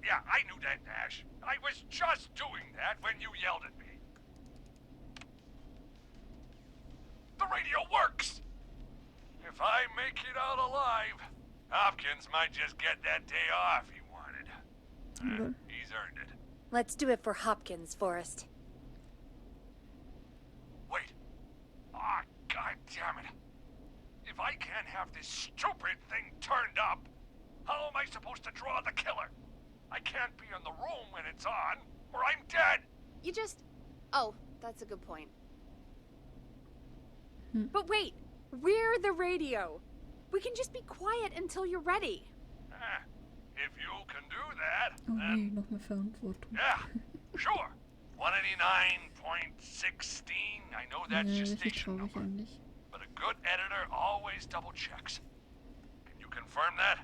Yeah, I knew that, Nash. I was just doing that when you yelled at me. The radio works! If I make it out alive, Hopkins might just get that day off he wanted. Okay. He's earned it. Let's do it for Hopkins, Forrest. Wait. Ah, god damn it. If I can't have this stupid thing turned up, how am I supposed to draw the killer? I can't be in the room when it's on, or I'm dead. You just... Oh, that's a good point. Hmm. But wait, we're the radio. We can just be quiet until you're ready. Ah, if you can do that, Oh nee, then noch mehr Verantwortung. yeah, sure. 189.16, I know that's Ja, your richtig station traurig number, eigentlich. but a good editor always double checks. Can you confirm that?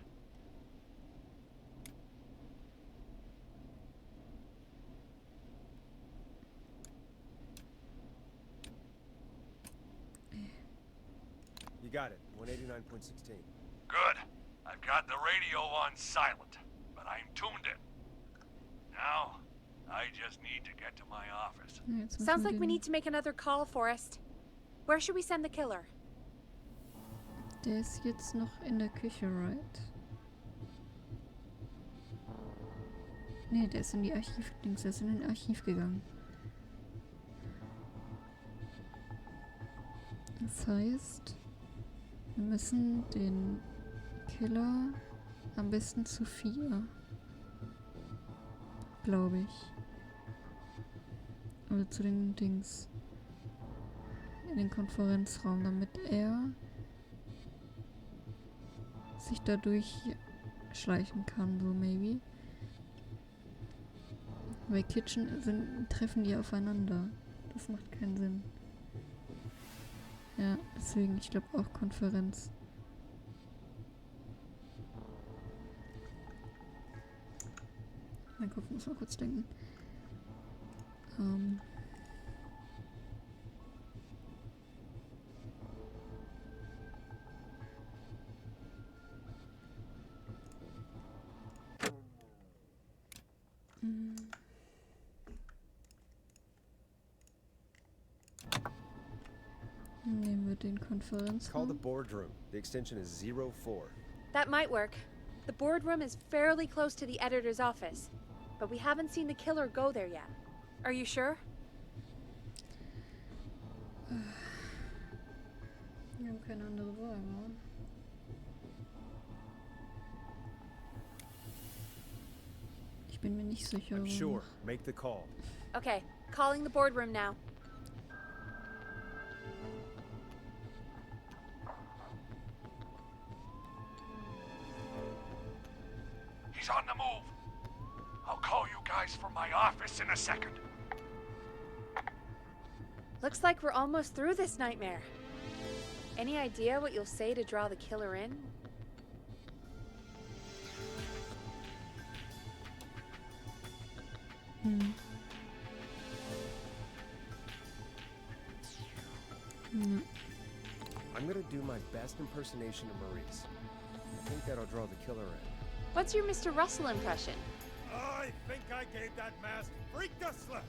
You got it. 189.16. Good. I've got the radio on silent, but I'm tuned in. Now, I just need to get to my office. Ja, jetzt müssen Sounds wir like we den- need to make another call, Forrest. Where should we send the killer? Der ist jetzt noch in der Küche, right? Nee, der ist in die Archiv-Dings, der ist in den Archiv gegangen. Das heißt, wir müssen den Killer am besten zu 4. Glaube ich. Also zu den Dings. In den Konferenzraum, damit er sich dadurch schleichen kann, so maybe. Bei Kitchen treffen die aufeinander. Das macht keinen Sinn. Ja, deswegen, ich glaube auch Konferenz. Mein Kopf muss mal kurz denken. Nehmen wir den Call the Konferenzraum. boardroom. The extension is 04. That might work. The boardroom is fairly close to the editor's office, but we haven't seen the killer go there yet. Are you sure? Wir haben keine andere Wahl, oder? Ich bin mir nicht sicher. I'm sure. Make the call. Okay, calling the boardroom now. He's on the move. I'll call you guys from my office in a second. Looks like we're almost through this nightmare. Any idea what you'll say to draw the killer in? Ja. I'm gonna do my best impersonation of Maurice. I think that'll draw the killer in. What's your Mr. Russell impression? I think I gave that masked freak a slip.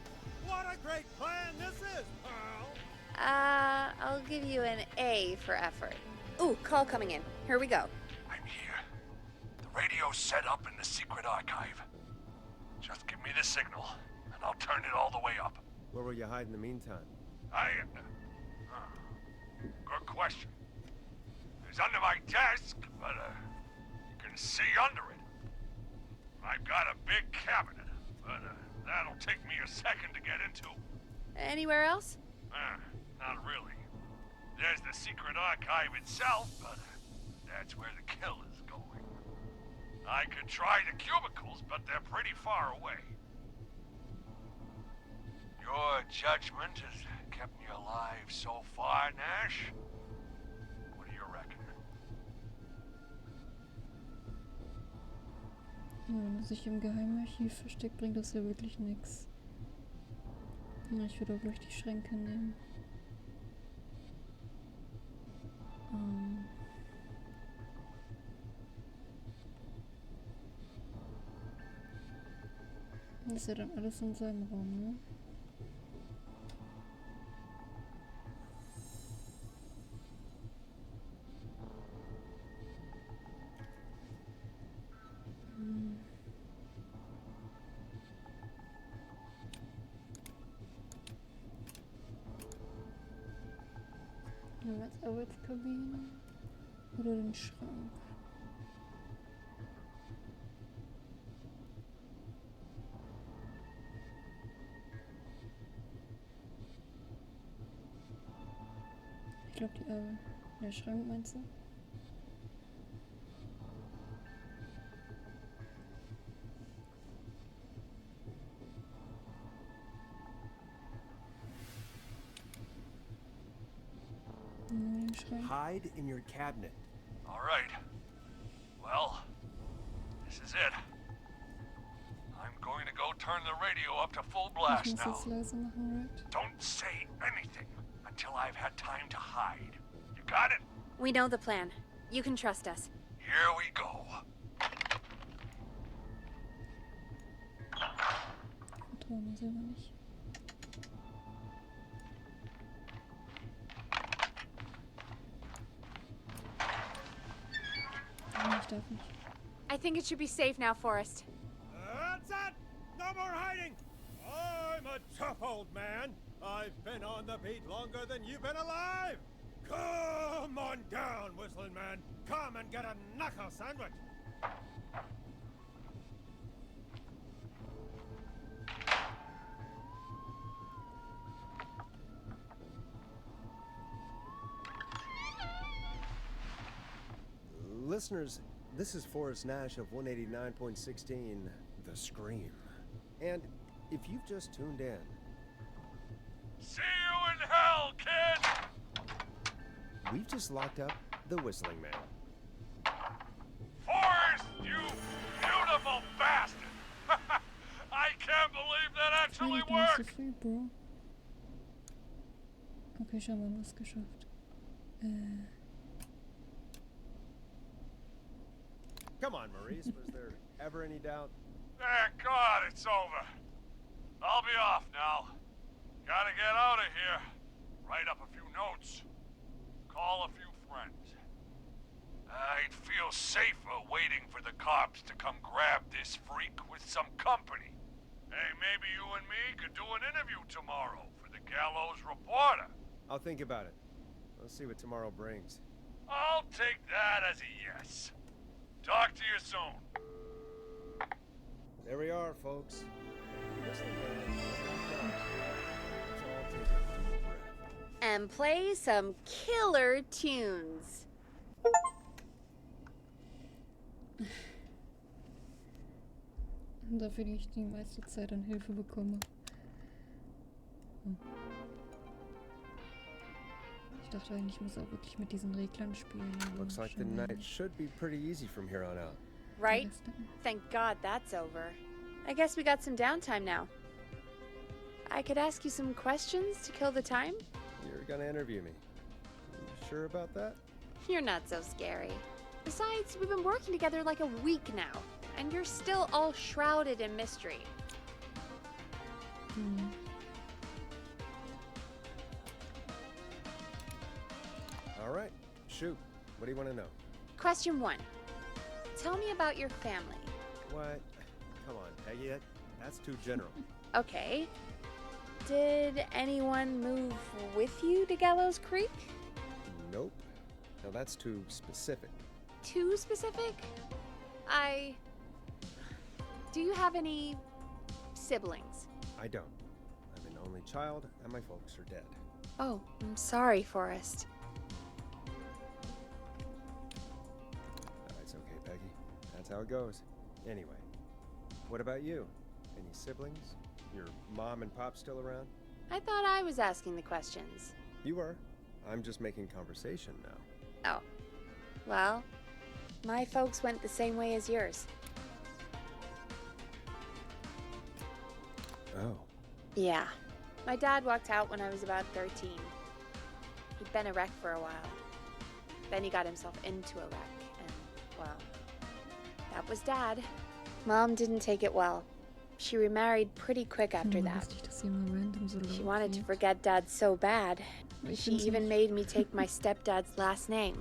What a great plan this is, pal! I'll give you an A for effort. Ooh, call coming in. Here we go. I'm here. The radio's set up in the secret archive. Just give me the signal, and I'll turn it all the way up. Where will you hide in the meantime? Good question. It's under my desk, but, you can see under it. I've got a big cabinet, but, that'll take me a second to get into. Anywhere else? Not really. There's the secret archive itself, but that's where the kill is going. I could try the cubicles, but they're pretty far away. Your judgment has kept me alive so far, Nash. What do you reckon? Ja, wenn er sich im Geheimarchiv versteckt, bringt das ja wirklich nichts. Ja, ich würde auch gleich die Schränke nehmen. Das ist ja dann alles in seinem Raum, ne? Nehmen wir jetzt Arbeitskabine oder den Schrank? Ich glaube, der Schrank, meinst du? Den Schrank. Hide in your cabinet. All right. Well, this is it. I'm going to go turn the radio up to full Ich blast muss now. jetzt leise machen, right? Don't say anything until I've had time to hide. You got it? We know the plan. You can trust us. Here we go. Vertraue mir selber nicht. Nein, ich darf nicht. I think it should be safe now, Forrest. That's it! No more hiding! I'm a tough old man. I've been on the beat longer than you've been alive! Come on down, Whistling Man. Come and get a knuckle sandwich. Listeners, this is Forrest Nash of 189.16, The Scream. And if you've just tuned in... See you in hell, kid! We've just locked up the Whistling Man. Forrest, you beautiful bastard! I can't believe that actually Eigentlich gar nicht so worked! viel, Bro. Okay, scheinbar haben wir es geschafft. Come on, Maurice. Was there ever any doubt? Thank God it's over. I'll be off now. Gotta get out of here. Write up a few notes. Call a few friends. I'd feel safer waiting for the cops to come grab this freak with some company. Hey, maybe you and me could do an interview tomorrow for the Gallows Reporter. I'll think about it. We'll see what tomorrow brings. I'll take that as a yes. Talk to you soon. There we are, folks. Whistling Man. Let's all take a deep breath. And play some killer tunes. Dafür, die ich die meiste Zeit an Hilfe bekomme. Ich dachte eigentlich, ich muss auch wirklich mit diesen Reglern spielen. aber Looks like the scheinbar night nicht. should be pretty easy from here on out. Right? Was denn? Thank God that's over. I guess we got some downtime now. I could ask you some questions to kill the time? You're gonna interview me. You sure about that? You're not so scary. Besides, we've been working together like a week now, and you're still all shrouded in mystery. Hm. All right. Shoot. What do you want to know? Question 1. Tell me about your family. What? Come on, Peggy. That's too general. Okay. Did anyone move with you to Gallows Creek? Nope. Now that's too specific. Too specific? Do you have any siblings? I don't. I'm an only child, and my folks are dead. Oh, I'm sorry, Forrest. It's okay, Peggy. That's how it goes. Anyway, what about you? Any siblings? Your mom and pop still around? I thought I was asking the questions. You were. I'm just making conversation now. Oh. Well, my folks went the same way as yours. Oh. Yeah. My dad walked out when I was about 13. He'd been a wreck for a while. Then he got himself into a wreck, and, well, that was Dad. Mom didn't take it well. She remarried pretty quick after Immer that. lustig, dass sie immer random so She laut wanted to redet. forget Dad so bad. Ich She find's even nicht- made me take my stepdad's last name.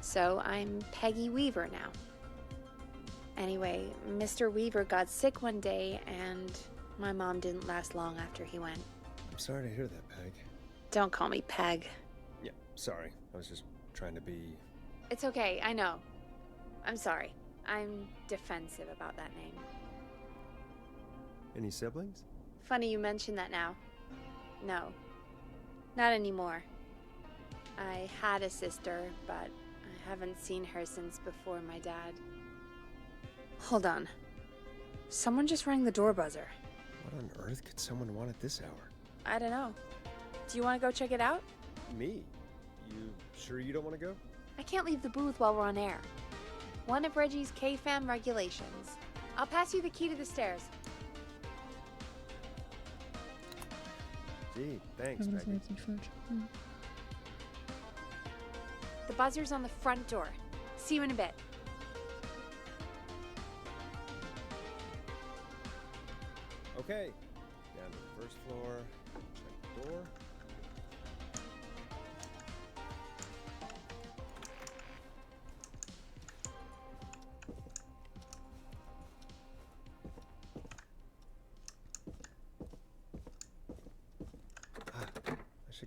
So I'm Peggy Weaver now. Anyway, Mr. Weaver got sick one day, and my mom didn't last long after he went. I'm sorry to hear that, Peg. Don't call me Peg. Yeah, sorry. I was just trying to be... It's okay, I know. I'm sorry. I'm defensive about that name. Any siblings? Funny you mention that now. No. Not anymore. I had a sister, but I haven't seen her since before my dad. Hold on. Someone just rang the door buzzer. What on earth could someone want at this hour? I don't know. Do you want to go check it out? Me? You sure you don't want to go? I can't leave the booth while we're on air. One of Reggie's K-Fam regulations. I'll pass you the key to the stairs. Gee, thanks, Aber das war Peggy. jetzt nicht falsch. Hm. The buzzer's on the front door. See you in a bit. Okay, down to the first floor. Check the door.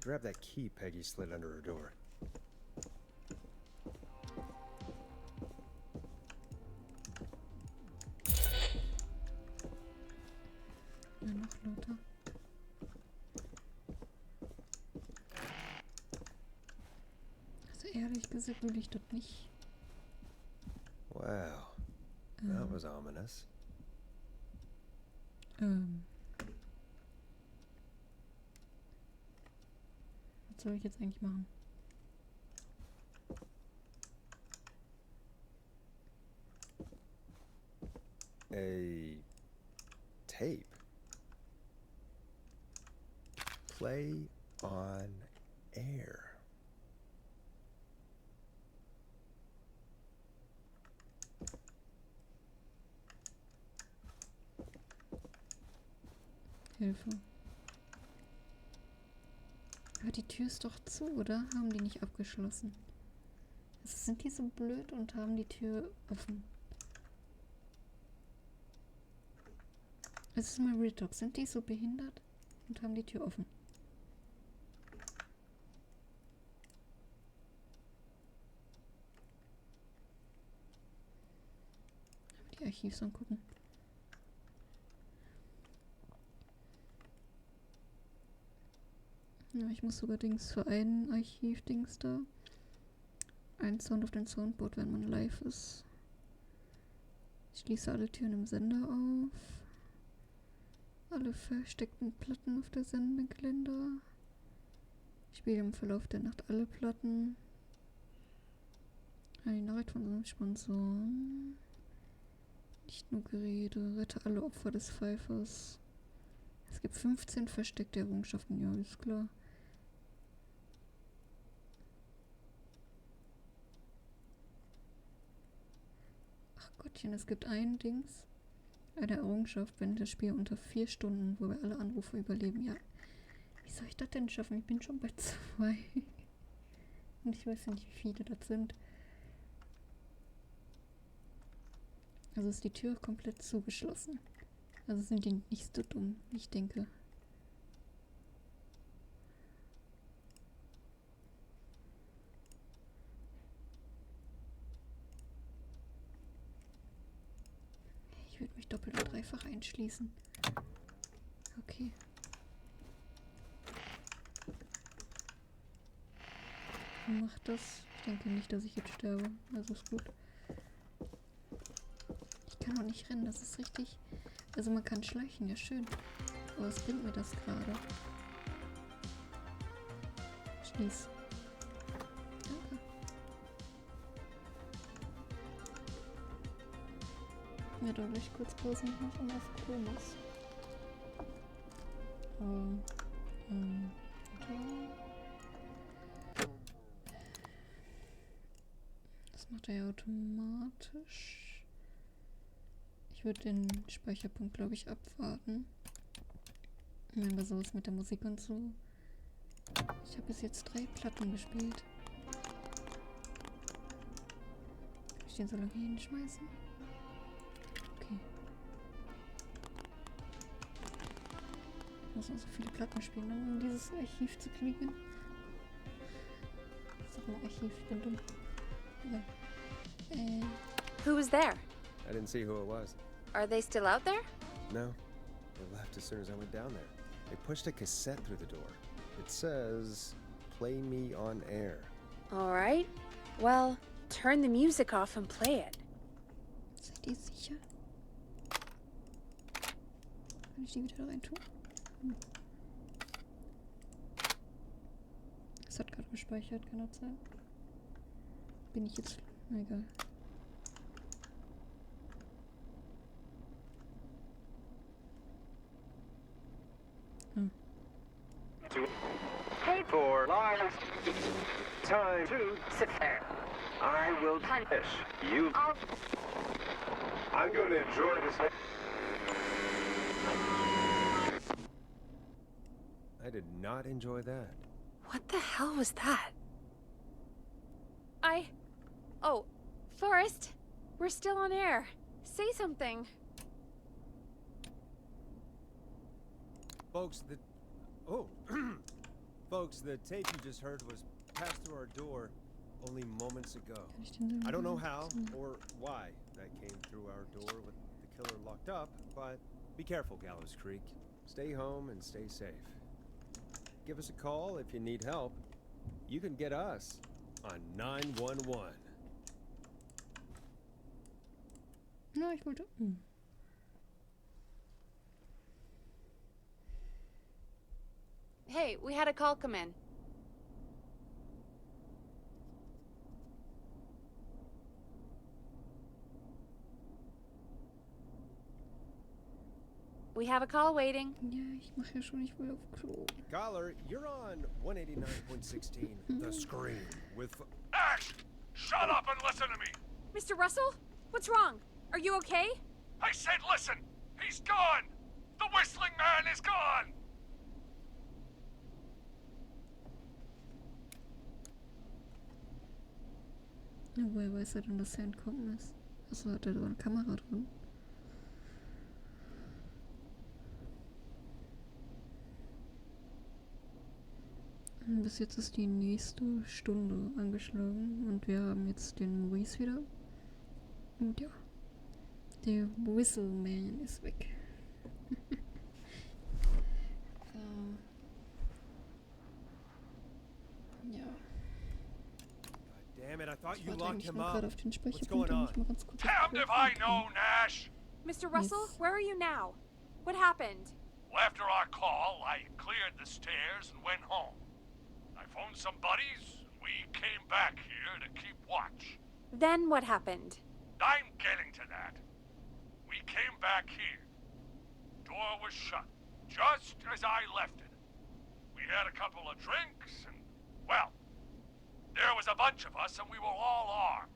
grab that key Peggy slid under her door. Ja, noch lauter. Also ehrlich gesagt will ich das nicht. Wow. That was ominous. Was soll ich jetzt eigentlich machen? A tape. Play on air. Hilfe. Aber die Tür ist doch zu, oder? Haben die nicht abgeschlossen? Also sind die so blöd und haben die Tür offen? Es ist mal Real Talk. Sind die so behindert und haben die Tür offen? Die Archivs angucken. Ja, ich muss sogar Dings für ein Archiv-Dings da. Ein Sound auf dem Soundboard, wenn man live ist. Ich schließe alle Türen im Sender auf. Alle versteckten Platten auf der Sendegeländer. Ich spiele im Verlauf der Nacht alle Platten. Die Nachricht von unserem Sponsor. Nicht nur Gerede. Rette alle Opfer des Pfeifers. Es gibt 15 versteckte Errungenschaften. Ja, ist klar. Ach Gottchen, es gibt ein Dings. Eine Errungenschaft, wenn das Spiel unter 4 Stunden, wo wir alle Anrufe überleben. Ja, wie soll ich das denn schaffen? Ich bin schon bei 2. Und ich weiß nicht, wie viele das sind. Also ist die Tür komplett zugeschlossen. Also sind die nicht so dumm, wie ich denke. Ich würde mich doppelt und dreifach einschließen. Okay. Mach das. Ich denke nicht, dass ich jetzt sterbe. Also ist gut. Ich kann auch nicht rennen, das ist richtig. Also man kann schleichen, ja schön. Aber was bringt mir das gerade? Schließ. Danke. Ja, da will ich kurz Pause machen und auf Klo muss. Das macht er ja automatisch. Ich würde den Speicherpunkt, glaube ich, abwarten. Wenn wir sowas mit der Musik und so. Ich habe bis jetzt 3 Platten gespielt. Kann ich den so lange hinschmeißen? Okay. Ich muss noch so viele Platten spielen, um dieses Archiv zu kriegen. Sag mal Archiv, ich bin dumm. Ja. Who was there? I didn't see who it was. Are they still out there? No. They left as soon as I went down there. They pushed a cassette through the door. It says, "Play me on air." All right. Well, turn the music off and play it. Seid ihr sicher? Kann ich die wieder rein tun? Es hat gerade gespeichert, kann das sein? Bin ich jetzt... Na egal. For last time to Sit there. I will punish you. I'm going to enjoy this. I did not enjoy that. What the hell was that? Oh, Forrest, we're still on air. Say something. Folks, Folks, the tape you just heard was passed through our door only moments ago. Kann ich den I don't know selber how benutzen? or why that came through our door with the killer locked up, but be careful, Gallows Creek. Stay home and stay safe. Give us a call if you need help. You can get us on 911. Na, ich wollte. Hey, we had a call come in. We have a call waiting. Ja, ich mach ja schon, ich will auf Klo. Caller, you're on 189.16, The Scream, with... Ash! Shut up and listen to me! Mr. Russell? What's wrong? Are you okay? I said listen! He's gone! The whistling man is gone! Ja, woher weiß er denn, dass er entkommen ist? Achso, hat er da eine Kamera drin? Bis jetzt ist die nächste Stunde angeschlagen und wir haben jetzt den Maurice wieder. Und ja, der Whistleman ist weg. Ja. Damn it, I thought Ich you warte locked eigentlich him nur up. gerade auf den What's Speicherpunkt, going damit ich on? mal ganz kurz auf Damned Klo if I gehen know, kann. Nash! Mr. Russell, Yes. where are you now? What happened? Well, after our call, I cleared the stairs and went home. I phoned some buddies, and we came back here to keep watch. Then what happened? I'm getting to that. We came back here. Door was shut, just as I left it. We had a couple of drinks, and, well, there was a bunch of us, and we were all armed.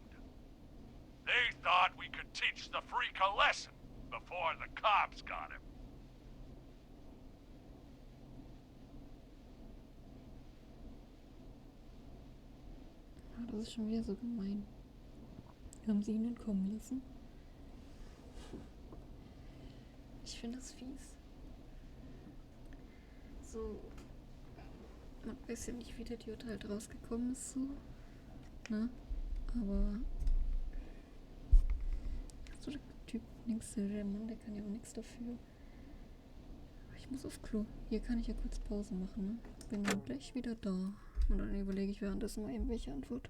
They thought we could teach the freak a lesson before the cops got him. Ah, das ist schon wieder so gemein. Haben sie ihn entkommen lassen? Ich finde das fies. So. Man weiß ja nicht, wie der Idiot halt rausgekommen ist, so. Ne? Aber. So der Typ links, der Mann, der kann ja auch nichts dafür. Ich muss auf Klo. Hier kann ich ja kurz Pause machen, ne? Bin dann gleich wieder da. Und dann überlege ich währenddessen mal eben, welche Antwort.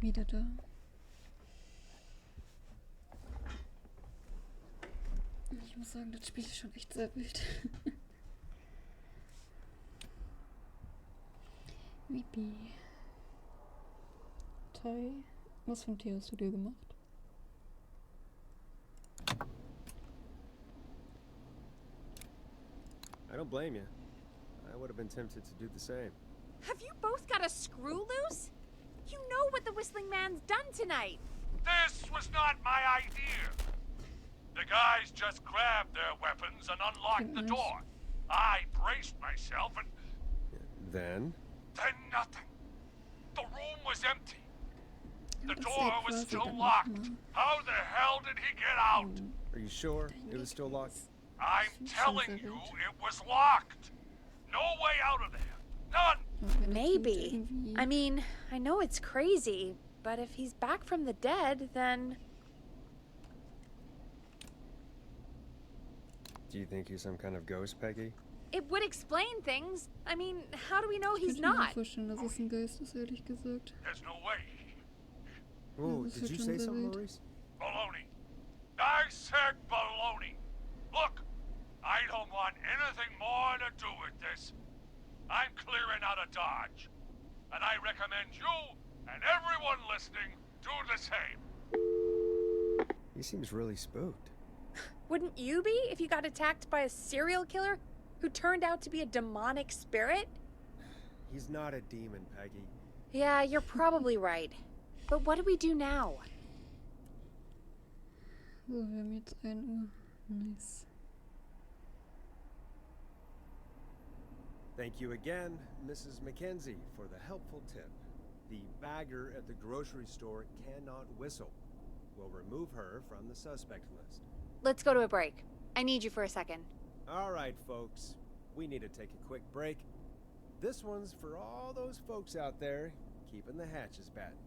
Wieder da. Ich muss sagen, das Spiel ist schon echt sehr wild. Mipi. Tai. Was für ein Tee hast du dir gemacht? I don't blame you. I would have been tempted to do the same. Have you both got a screw loose? You know what the Whistling Man's done tonight. This was not my idea. The guys just grabbed their weapons and unlocked the door. I braced myself and Then? then nothing. The room was empty. The Das door wäre was quasi still dann locked. nochmal. How the hell did he get out? Are you sure it was still locked? I'm Schon telling sehr you, wild. it was locked. No way out of there. None. Aber wenn der Tod Maybe. irgendwie- I mean, I know it's crazy, but if he's back from the dead, then... Do you think he's some kind of ghost, Peggy? It would explain things. I mean, how do we know Ich he's könnte mir not? vorstellen, dass es ein Geist ist, ehrlich gesagt. There's no way. Oh, das did wird you schon say sehr something, wild. Maurice? Baloney. I said baloney. Look, I don't want anything more to do with this. I'm clearing out of Dodge. And I recommend you and everyone listening do the same. He seems really spooked. Wouldn't you be if you got attacked by a serial killer who turned out to be a demonic spirit? He's not a demon, Peggy. Yeah, you're probably right. But what do we do now? So, wir haben jetzt 1 Uhr. Nice. Thank you again, Mrs. Mackenzie, for the helpful tip. The bagger at the grocery store cannot whistle. We'll remove her from the suspect list. Let's go to a break. I need you for a second. All right, folks. We need to take a quick break. This one's for all those folks out there keeping the hatches battened.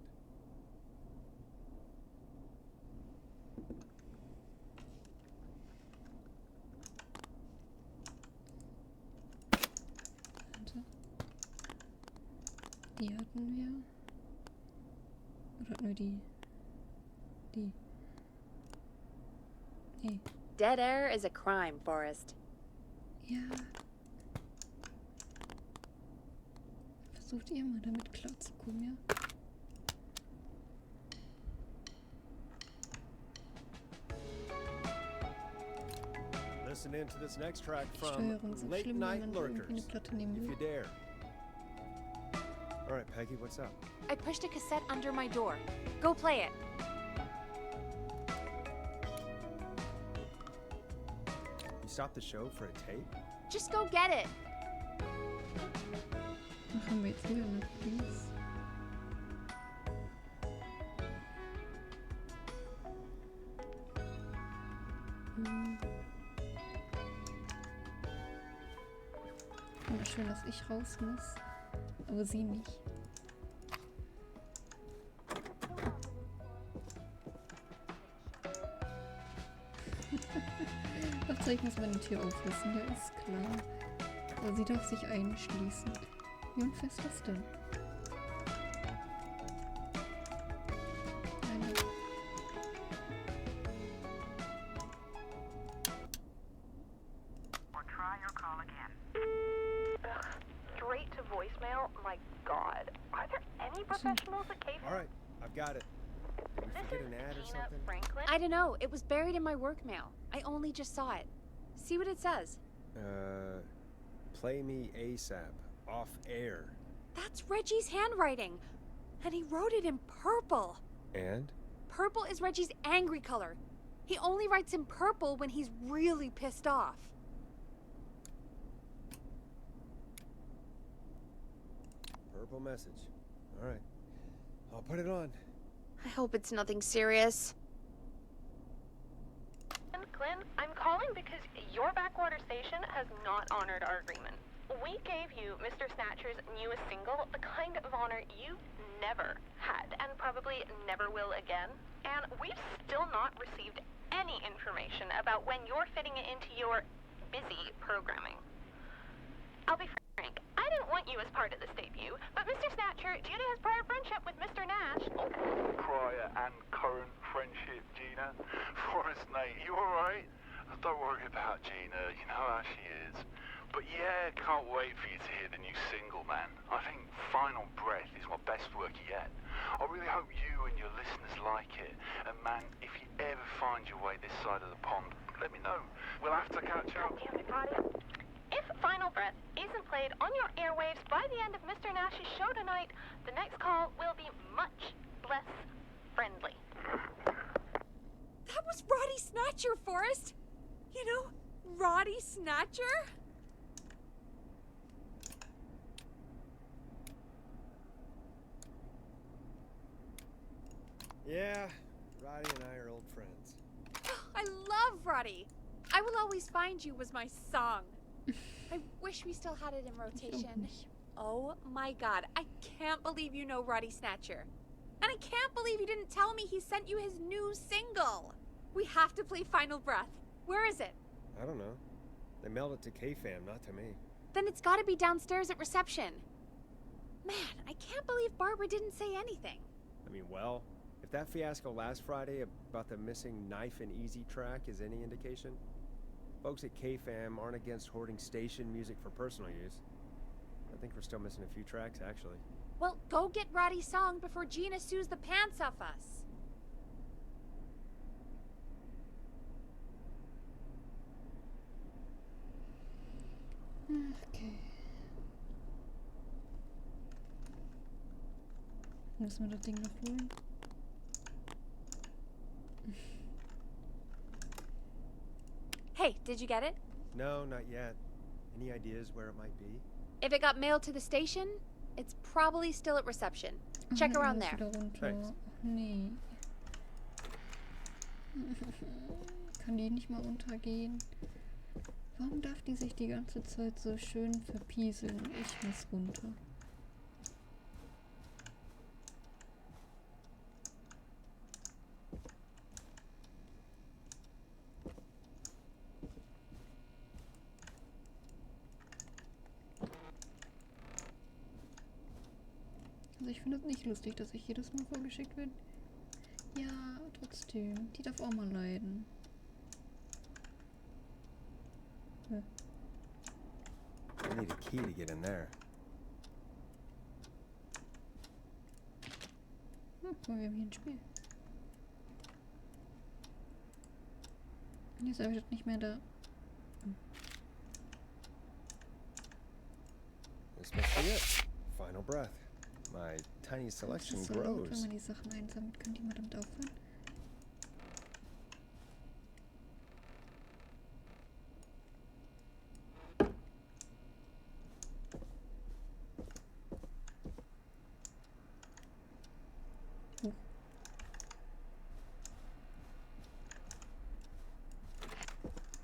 Warte. Die hatten wir. Oder hatten wir die? Die. Nee. Dead air is a crime, Forrest. Ja. Versucht ihr mal damit klarzukommen, ja? Listen in to this next track Die from Steuerung ist auch Late schlimm, wenn Night man Lurkers, irgendwie eine Platte nehmen if you will. dare. All right, Peggy, what's up? I pushed a cassette under my door. Go play it. You stopped the show for a tape? Just go get it. Ach, haben wir jetzt wieder eine Police? Schön, dass ich raus muss, aber sie nicht. Hauptsache ich muss meine Tür auflassen, ja ist klar. Aber sie darf sich einschließen. Wie unfest das denn? Straight to voicemail? My God. Are there any professionals at K-Fair? All right, I've got it. Did we forget an ad or something? Franklin? I don't know. It was buried in my work mail. I only just saw it. See what it says. Play me ASAP. Off air. That's Reggie's handwriting. And he wrote it in purple. And? Purple is Reggie's angry color. He only writes in purple when he's really pissed off. Purple message. All right. I'll put it on. I hope it's nothing serious. Clint, I'm calling because your backwater station has not honored our agreement. We gave you Mr. Snatcher's newest single, the kind of honor you never had and probably never will again. And we've still not received any information about when you're fitting it into your busy programming. I'll be frank, I didn't want you as part of this debut, but Mr. Snatcher, due to his prior friendship with Mr. Nash... Oh, and current friendship, Gina. Forrest, mate, you alright? Don't worry about Gina, you know how she is. But yeah, can't wait for you to hear the new single, man. I think Final Breath is my best work yet. I really hope you and your listeners like it. And man, if you ever find your way this side of the pond, let me know. We'll have to catch up. If Final Breath isn't played on your airwaves by the end of Mr. Nash's show tonight, the next call will be much less friendly. That was Roddy Snatcher, Forrest. You know, Roddy Snatcher? Yeah, Roddy and I are old friends. I love Roddy. I Will Always Find You was my song. I wish we still had it in rotation. Oh my god, I can't believe you know Roddy Snatcher. And I can't believe you didn't tell me he sent you his new single. We have to play Final Breath. Where is it? I don't know. They mailed it to K-Fam, not to me. Then it's gotta be downstairs at reception. Man, I can't believe Barbara didn't say anything. I mean, well, if that fiasco last Friday about the missing Knife and Easy track is any indication, folks at K-Fam aren't against hoarding station music for personal use. I think we're still missing a few tracks, actually. Well, go get Roddy's song before Gina sues the pants off us. Okay. Müssen wir das Ding noch holen? Hey, did you get it? No, not yet. Any ideas where it might be? If it got mailed to the station, it's probably still at reception. Check around there. Thanks. Nee. Kann die nicht mal untergehen? Warum darf die sich die ganze Zeit so schön verpieseln? Ich muss runter. Also ich finde es nicht lustig, dass ich jedes Mal vorgeschickt werde. Ja, trotzdem. Die darf auch mal leiden. I need a key to get in there. Guck mal, wir haben hier ein Spiel. Und jetzt habe ich das nicht mehr da. This must be it. Final breath. My tiny selection Das ist so laut, wenn grows. man die Sachen einsammelt. Kann die mal damit aufhören?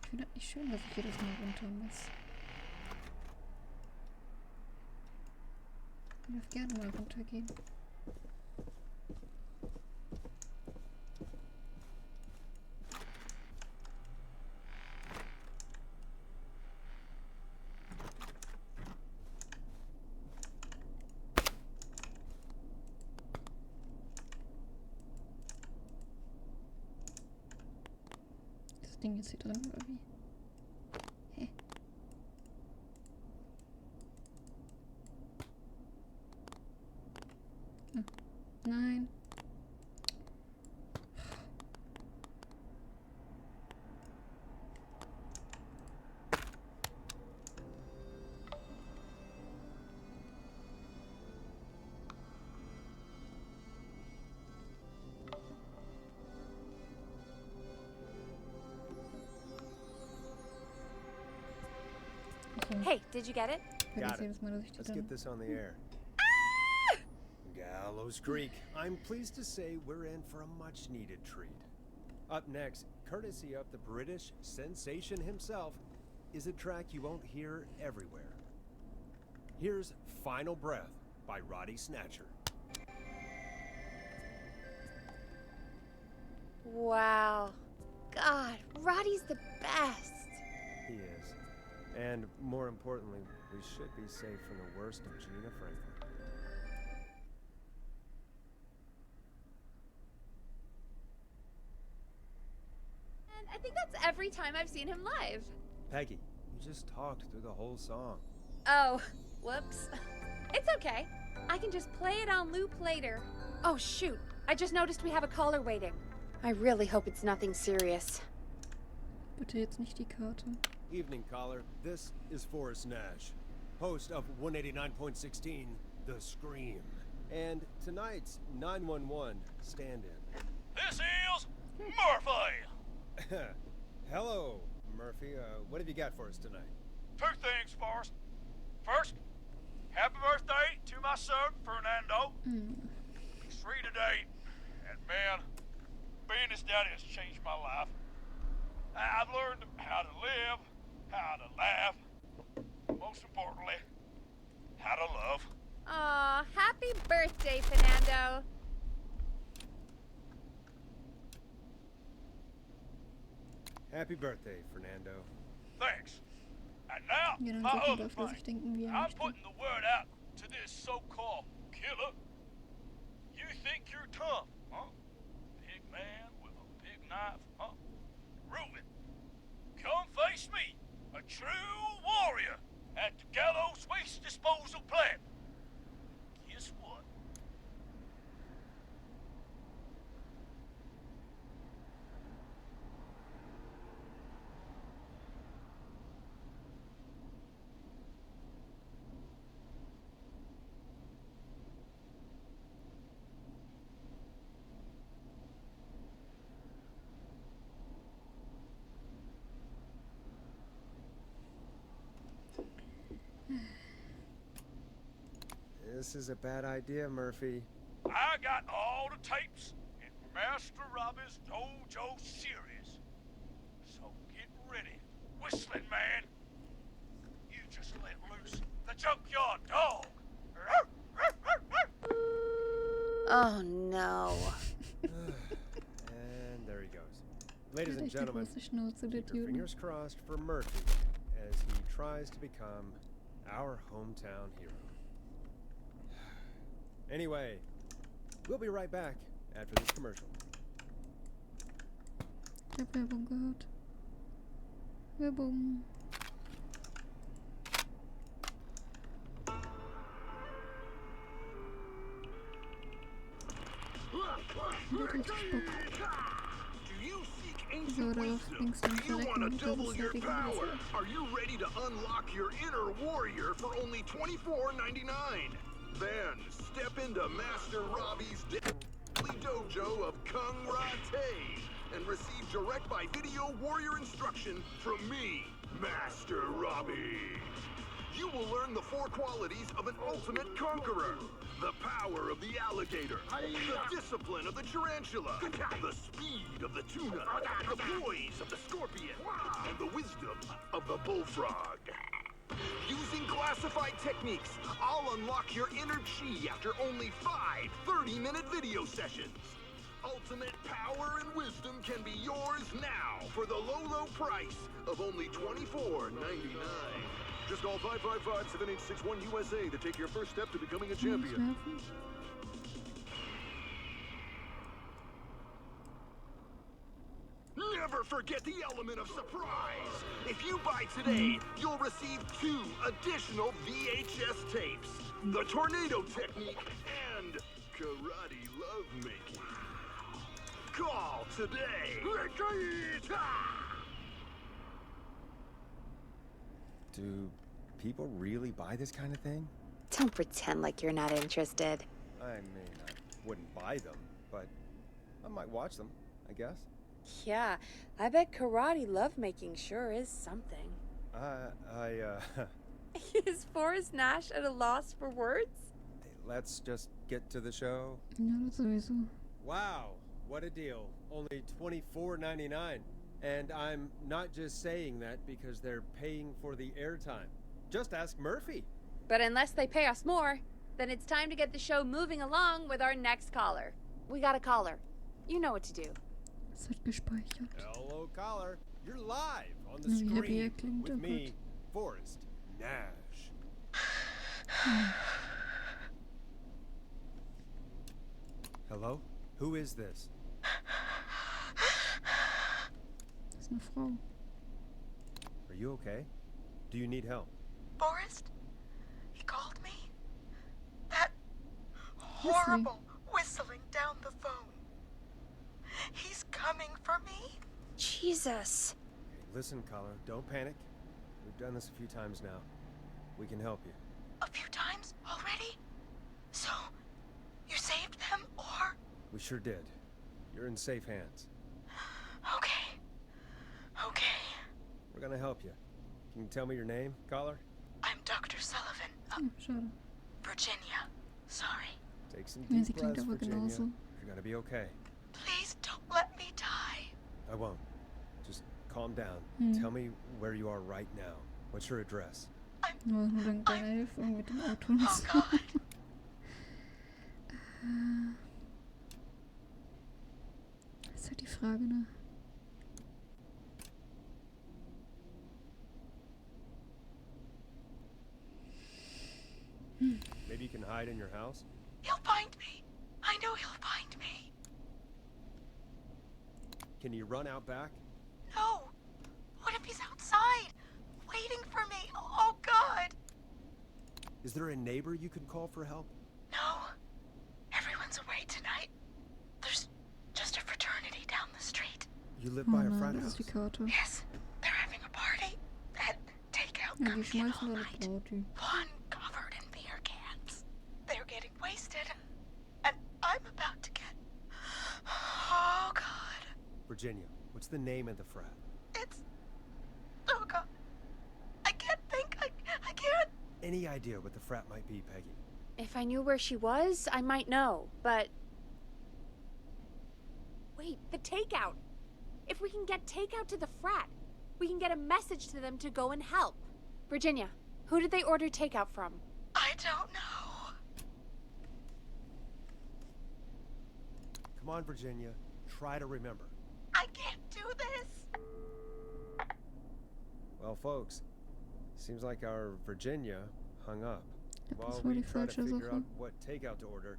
Ich finde das nicht schön, dass ich jedes Mal runter muss. Ich darf gerne mal runtergehen. Ist das Ding jetzt hier drin oder wie? Hä? Nein. Okay. Hey, did you get it? Vergiss Got it. jedes Mal, dass ich die Let's dann... get this on the air. Gallows Creek. I'm pleased to say we're in for a much-needed treat. Up next, courtesy of the British sensation himself, is a track you won't hear everywhere. Here's Final Breath by Roddy Snatcher. Wow. God, Roddy's the best. He is. And more importantly, we should be safe from the worst of Gina Franklin. I think that's every time I've seen him live. Peggy, you just talked through the whole song. Oh, whoops. It's okay. I can just play it on loop later. Oh, shoot. I just noticed we have a caller waiting. I really hope it's nothing serious. Bitte jetzt nicht die Karte. Evening, caller. This is Forrest Nash, host of 189.16, The Scream. And tonight's 911 stand-in. This is Murphy! Hello, Murphy. What have you got for us tonight? Two things, Forrest. First, happy birthday to my son, Fernando. He's 3 today, and man, being his daddy has changed my life. I've learned how to live, how to laugh, most importantly, how to love. Aw, happy birthday, Fernando. Happy birthday, Fernando. Thanks. And now, Ja, dann my sieht man, other darf er sich thing. denken, wie er I'm möchte. putting the word out to this so-called killer. You think you're tough, huh? Big man with a big knife, huh? Reuben, come face me, a true warrior at the Gallows Waste Disposal Plant. Guess what? This is a bad idea, Murphy. I got all the tapes in Master Robbie's Dojo series. So get ready, Whistling Man. You just let loose the junkyard dog. Oh no. And there he goes. Ladies Hat and echt die gentlemen, große Schnauze, der keep your Typ. fingers crossed for Murphy as he tries to become our hometown hero. Anyway, we'll be right back after this commercial. Ich hab Werbung gehört. Werbung. Hat richtig Bock. So, darauf links dann verrecken und das ist halt die ganze Zeit. Are you ready to unlock your inner warrior for only $24.99? Then step into Master Robbie's Daily Dojo of Kung Rate and receive direct by video warrior instruction from me, Master Robbie. You will learn the 4 qualities of an ultimate conqueror. The power of the alligator, the discipline of the tarantula, the speed of the tuna, the poise of the scorpion, and the wisdom of the bullfrog. Using classified techniques, I'll unlock your inner chi after only 5 30-minute video sessions. Ultimate power and wisdom can be yours now for the low price of only $24.99. Just call 555-7861 USA to take your first step to becoming a champion. Never forget the element of surprise. If you buy today, you'll receive 2 additional VHS tapes, the tornado technique and karate lovemaking. Call today. Do people really buy this kind of thing? Don't pretend like you're not interested. I mean, I wouldn't buy them, but I might watch them, I guess. Yeah, I bet karate lovemaking sure is something. Is Forrest Nash at a loss for words? Let's just get to the show. Ja, das sowieso. Wow, what a deal. Only $24.99. And I'm not just saying that because they're paying for the airtime. Just ask Murphy. But unless they pay us more, then it's time to get the show moving along with our next caller. We got a caller. You know what to do. Es wird gespeichert. Hello, caller. You're live on the Wie happy screen er klingt, with oh me, Gott. Forrest Nash. Hello? Who is this? Das ist eine Frau. Are you okay? Do you need help? Forrest? He called me? That horrible whistling down the phone. He's coming for me? Jesus. Hey, listen, caller, don't panic. We've done this a few times now. We can help you. A few times already? So, you saved them, or? We sure did. You're in safe hands. Okay. Okay. We're gonna help you. Can you tell me your name, caller? I'm Dr. Sullivan of Schade. Virginia. Sorry. Take some Ja, deep sie klingt breaths, aber Virginia. genauso. You're gonna be okay. Please don't let me die. I won't. Just calm down. Tell me where you are right now. What's your address? Ja, nur dank deiner Hilfe mit dem Auto. Oh God. Ist halt die Frage, ne? Maybe you can hide in your house? He'll find me. I know he'll find me. Can you run out back? No. What if he's outside, waiting for me? Oh, God. Is there a neighbor you can call for help? No. Everyone's away tonight. There's just a fraternity down the street. You live Oh by a nein, frat das house. ist die Karte. Yes, they're having a party. That takeout Ja, die comes in schmeißen all da eine night. Party. One covered in beer cans. They're getting wasted. And I'm about to get... Oh, God. Virginia, what's the name of the frat? It's... Oh, God. I can't think. I can't. Any idea what the frat might be, Peggy? If I knew where she was, I might know, but... Wait, the takeout! If we can get takeout to the frat, we can get a message to them to go and help. Virginia, who did they order takeout from? I don't know. Come on, Virginia. Try to remember. I can't do this. Well, folks, seems like our Virginia hung up. Ja, While das war we die try to falsche figure Sache. out what takeout to order,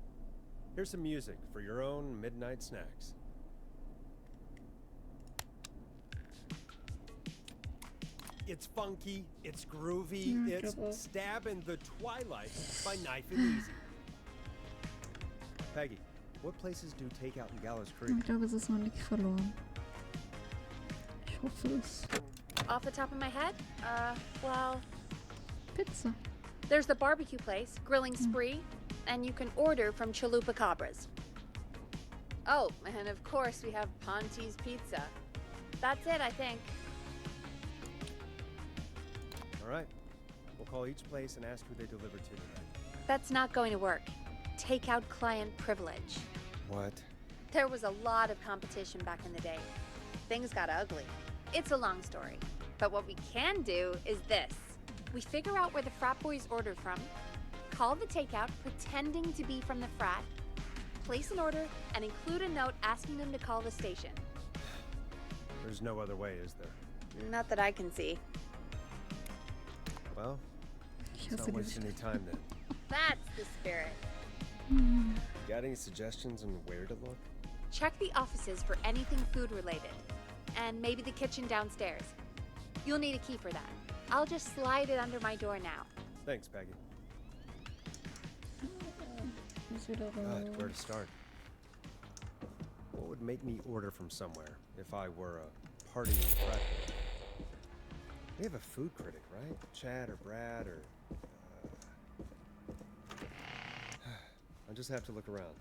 here's some music for your own midnight snacks. It's funky, it's groovy, Ja, ich it's glaube auch. Stab in the Twilight by Knife and Easy. Peggy, what places do takeout in Gallows Creek? Ich glaube, es ist noch nicht verloren. Ich hoffe es. Off the top of my head? Well, Pizza. there's the barbecue place, Grilling Spree, and you can order from Chalupa Cabras. Oh, and of course we have Ponte's Pizza. That's it, I think. All right, we'll call each place and ask who they deliver to tonight. That's not going to work. Takeout client privilege. What? There was a lot of competition back in the day. Things got ugly. It's a long story. But what we can do is this. We figure out where the frat boys ordered from, call the takeout pretending to be from the frat, place an order, and include a note asking them to call the station. There's no other way, is there? Not that I can see. Well, Ich let's hasse not waste diese any time then. That's the spirit. Got any suggestions on where to look? Check the offices for anything food related, and maybe the kitchen downstairs. You'll need a key for that. I'll just slide it under my door now. Thanks, Peggy. Muss wieder God, where to raus. start? What would make me order from somewhere if I were a party frat? They have a food critic, right? Chad or Brad or... I'll just have to look around.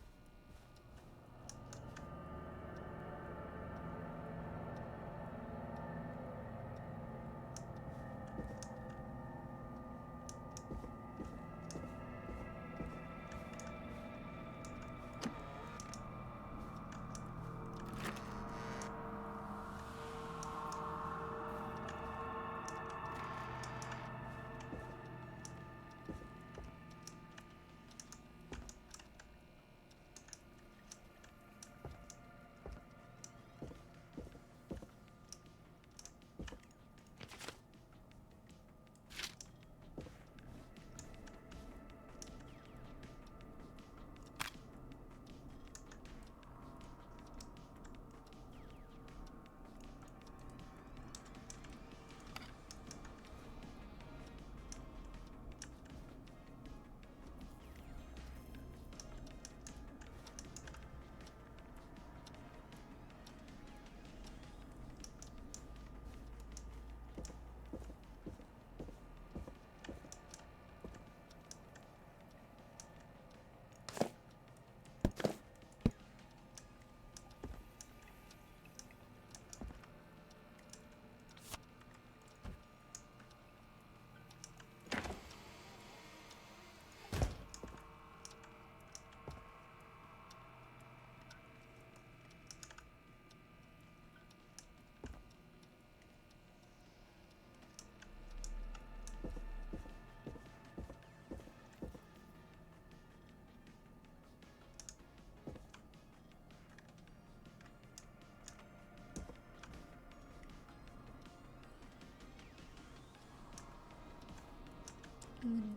Können.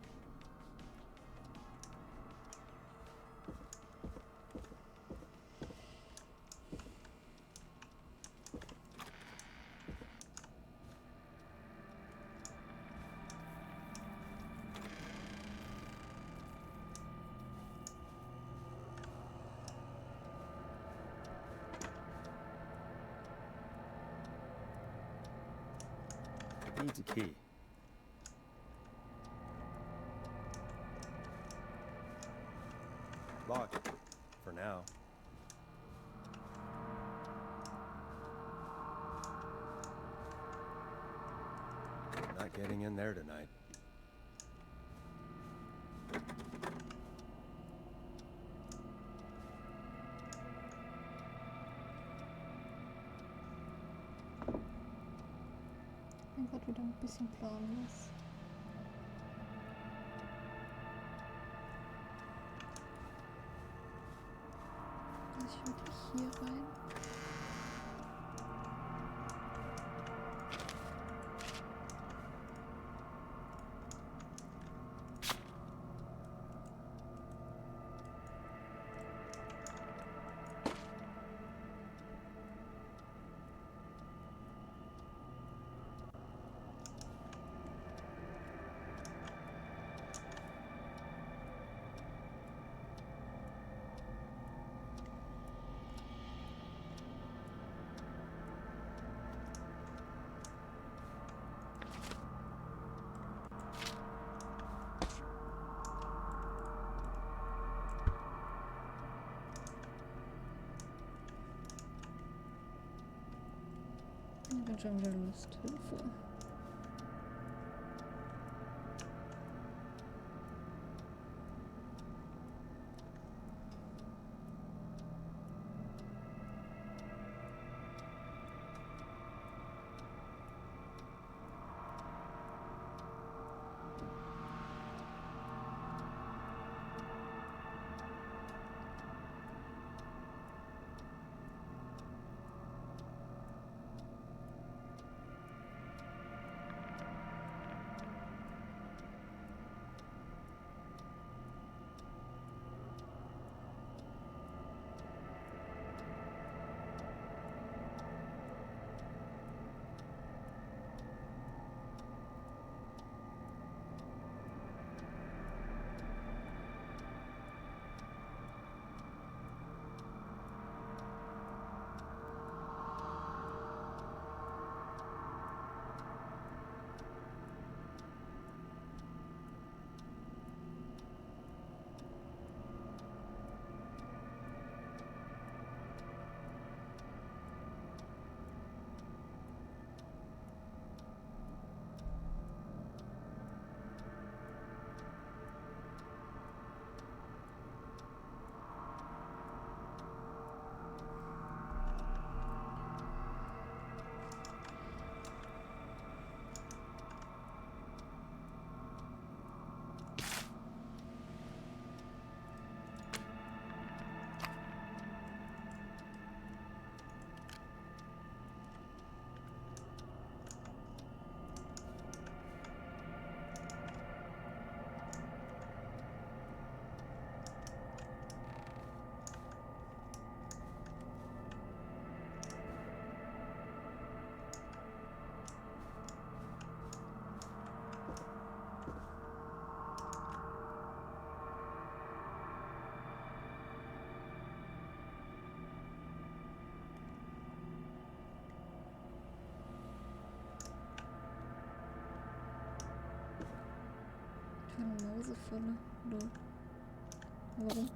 Needs a key. Locked. For now. Not getting in there tonight. Ich bin gerade wieder ein bisschen planlos. Muss ich wirklich hier rein? Ich bin schon wieder Lust. Hilfe. Keine Mausefalle. Oder warum?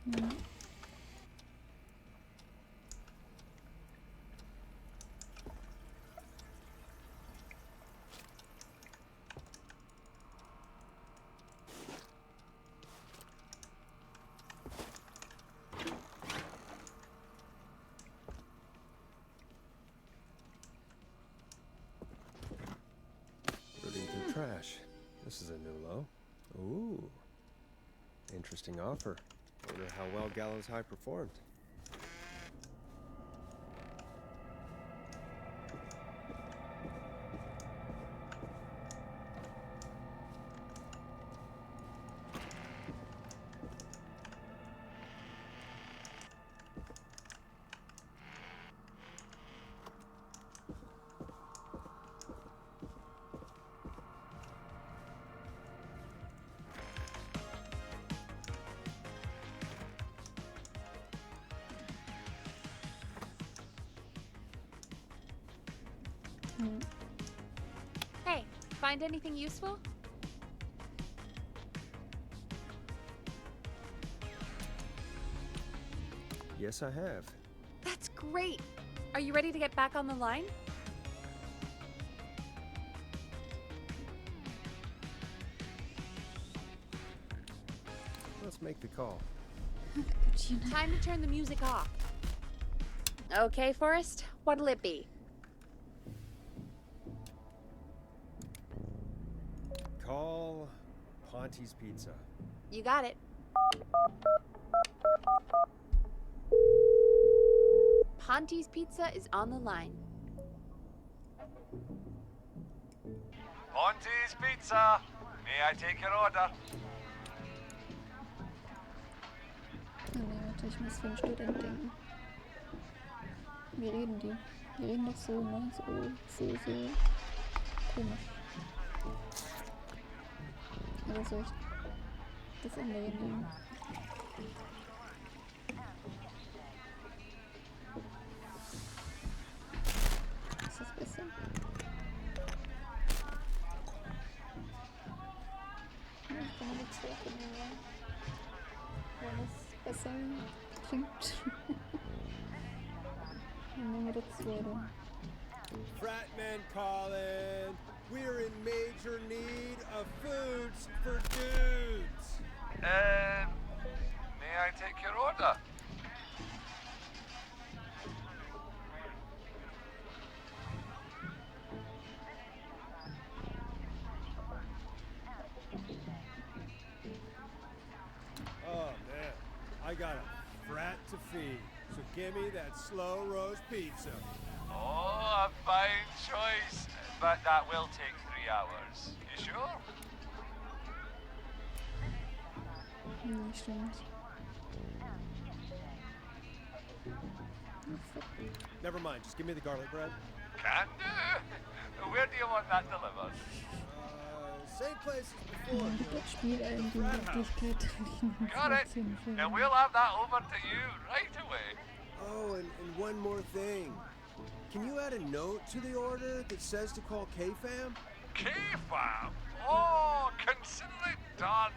Ja. Rooting through trash. This is a new low. Ooh. Interesting offer. Wonder how well Gallows High performed. Hey, find anything useful? Yes, I have. That's great. Are you ready to get back on the line? Let's make the call. Time to turn the music off. Okay, Forrest, what'll it be? Call Ponte's Pizza. You got it. Ponte's Pizza is on the line. Ponte's Pizza. May I take your order? Oh ne, warte, ich muss für den Student denken. Wie reden die? Die reden doch so, ne? So komisch. Oder soll ich das andere nehmen? Ist das besser? Ja, ich kann mal die zweite nehmen, wenn es besser klingt. Dann nehmen wir das zweite. Fratman calling. We're in major need of foods for dudes. May I take your order? Oh man, I got a frat to feed. So give me that slow roast pizza. Oh, a fine choice. But that will take 3 hours. You sure? Nee, stimmt. Never mind, just give me the garlic bread. Can do. Where do you want that delivered? Same place as before. Das Spiel in die Wirklichkeit. Got it. And we'll have that over to you right away. Oh, and one more thing. Can you add a note to the order that says to call K-Fam? K-Fam? Oh, consider it done.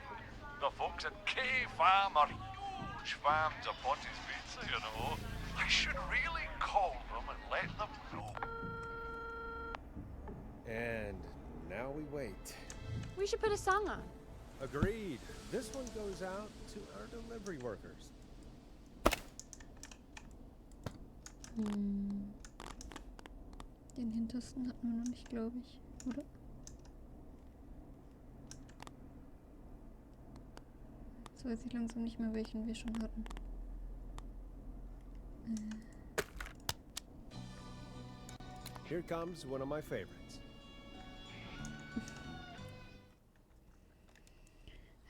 The folks at K-Fam are huge fans of Ponte's Pizza, you know. I should really call them and let them know. And now we wait. We should put a song on. Agreed. This one goes out to our delivery workers. Den hintersten hatten wir noch nicht, glaube ich, oder? Jetzt weiß ich langsam nicht mehr, welchen wir schon hatten. Here comes one of my favorites.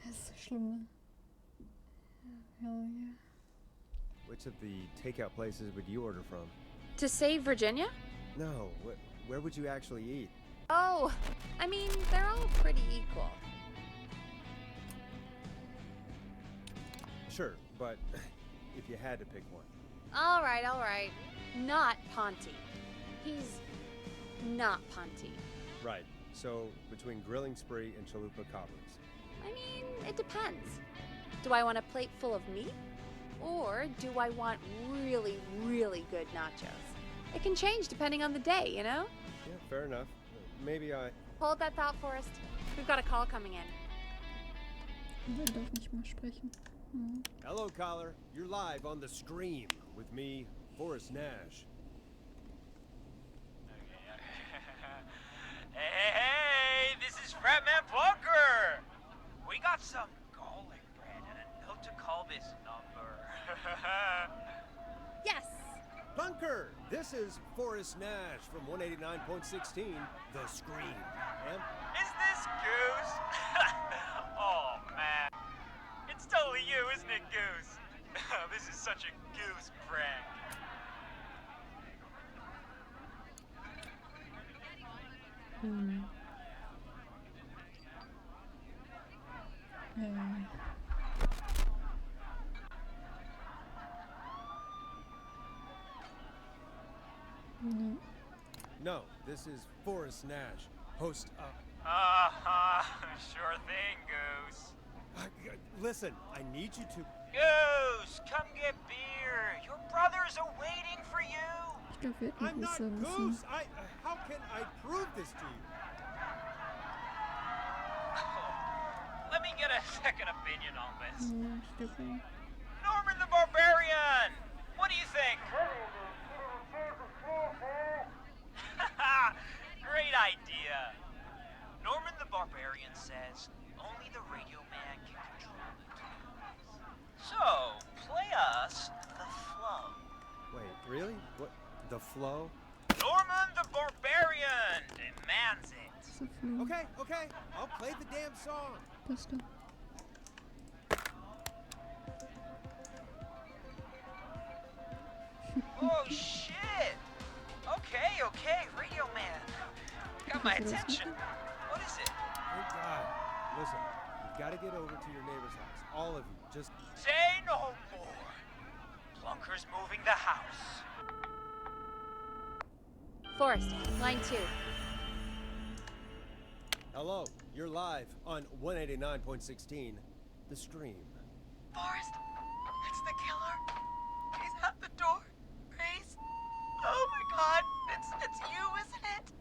Das ist so schlimm, ne? Hell yeah. Which of the takeout places would you order from? To save Virginia? No, where would you actually eat? Oh, I mean, they're all pretty equal. Sure, but if you had to pick one. All right. Not Ponte. He's not Ponte. Right, so between Grilling Spree and Chalupa Cobblers. I mean, it depends. Do I want a plate full of meat Or do I want really, really good nachos? It can change depending on the day, you know? Yeah, fair enough. Maybe I... Hold that thought, Forrest. We've got a call coming in. Er darf nicht mal sprechen. Hm. Hello, caller. You're live on the Scream with me, Forrest Nash. Hey, this is Fratman Bunker. We got some garlic bread and a note to call this number. Yes. Bunker, this is Forrest Nash from 189.16, The Scream. And Is this Goose? Oh, man. It's totally you, isn't it, Goose? This is such a Goose prank. Hm. No. no, this is Forrest Nash, host of... Sure thing, Goose. Listen, I need you to... Goose, come get beer. Your brothers are waiting for you. Ich glaube, wir hätten I'm not größer müssen. Goose! How can I prove this to you? Let me get a second opinion on this. Ja, ich glaube. Norman the Barbarian! What do you think? Great idea. Norman the Barbarian says only the radio man can control it. So, play us the flow. Wait, really? What? The flow? Norman the Barbarian demands it. So viel. Okay. I'll play the damn song. Beste. Oh, shit! Okay, radio man. Got my attention. What is it? Thank God. Listen, you've got to get over to your neighbor's house. All of you. Just... Say no more. Plunker's moving the house. Forrest, line 2. Hello, you're live on 189.16, The Scream. Forrest, it's the killer. He's at the door. Grace. Oh my God, it's you, isn't it?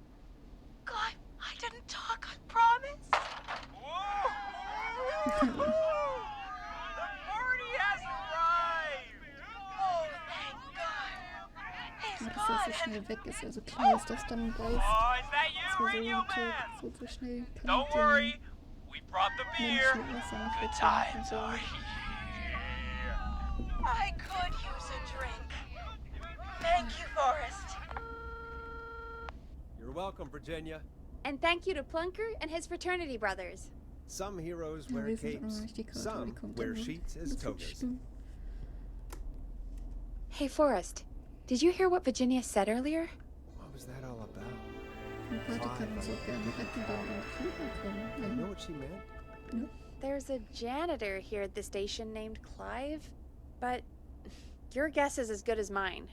God, I didn't talk, I promise. Whoa! The party has arrived! Oh, thank God. He's Ja, dass er so gone. schnell weg ist. Also klar ist das dann gleich. Oh, is that you, Das war so radio ein Typ, man? so schnell kann Don't worry, we brought the beer. Menschen Wasser nicht Good wegwerfen times so. are here. I could use a drink. Thank you, Forrest. You're welcome, Virginia. And thank you to Plunker and his fraternity brothers. Some heroes Ja, wear wir sind auch noch capes, nicht die Karte, some die kommt wear dann noch. sheets as Das wird togas. schlimm. Hey, Forrest, did you hear what Virginia said earlier? What was that all about? Die Karte kann uns auch gerne retten, wenn wir ins Leben kommen. You know what she meant? No. There's a janitor here at the station named Clive, but your guess is as good as mine.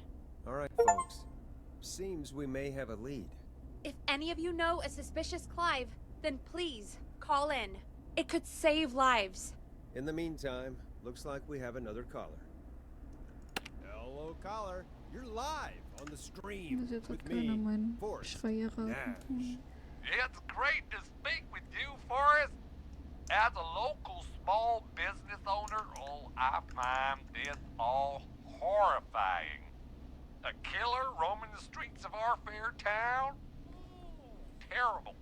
All right, folks. Seems we may have a lead. If any of you know a suspicious Clive, then please call in. It could save lives. In the meantime, looks like we have another caller. Hello, caller. You're live on the Scream Also jetzt hat with keiner me, meinen Forrest Schrei erraten. Nash. It's great to speak with you, Forrest. As a local small business owner, I find this all horrifying. A killer roaming the streets of our fair town? Terrible.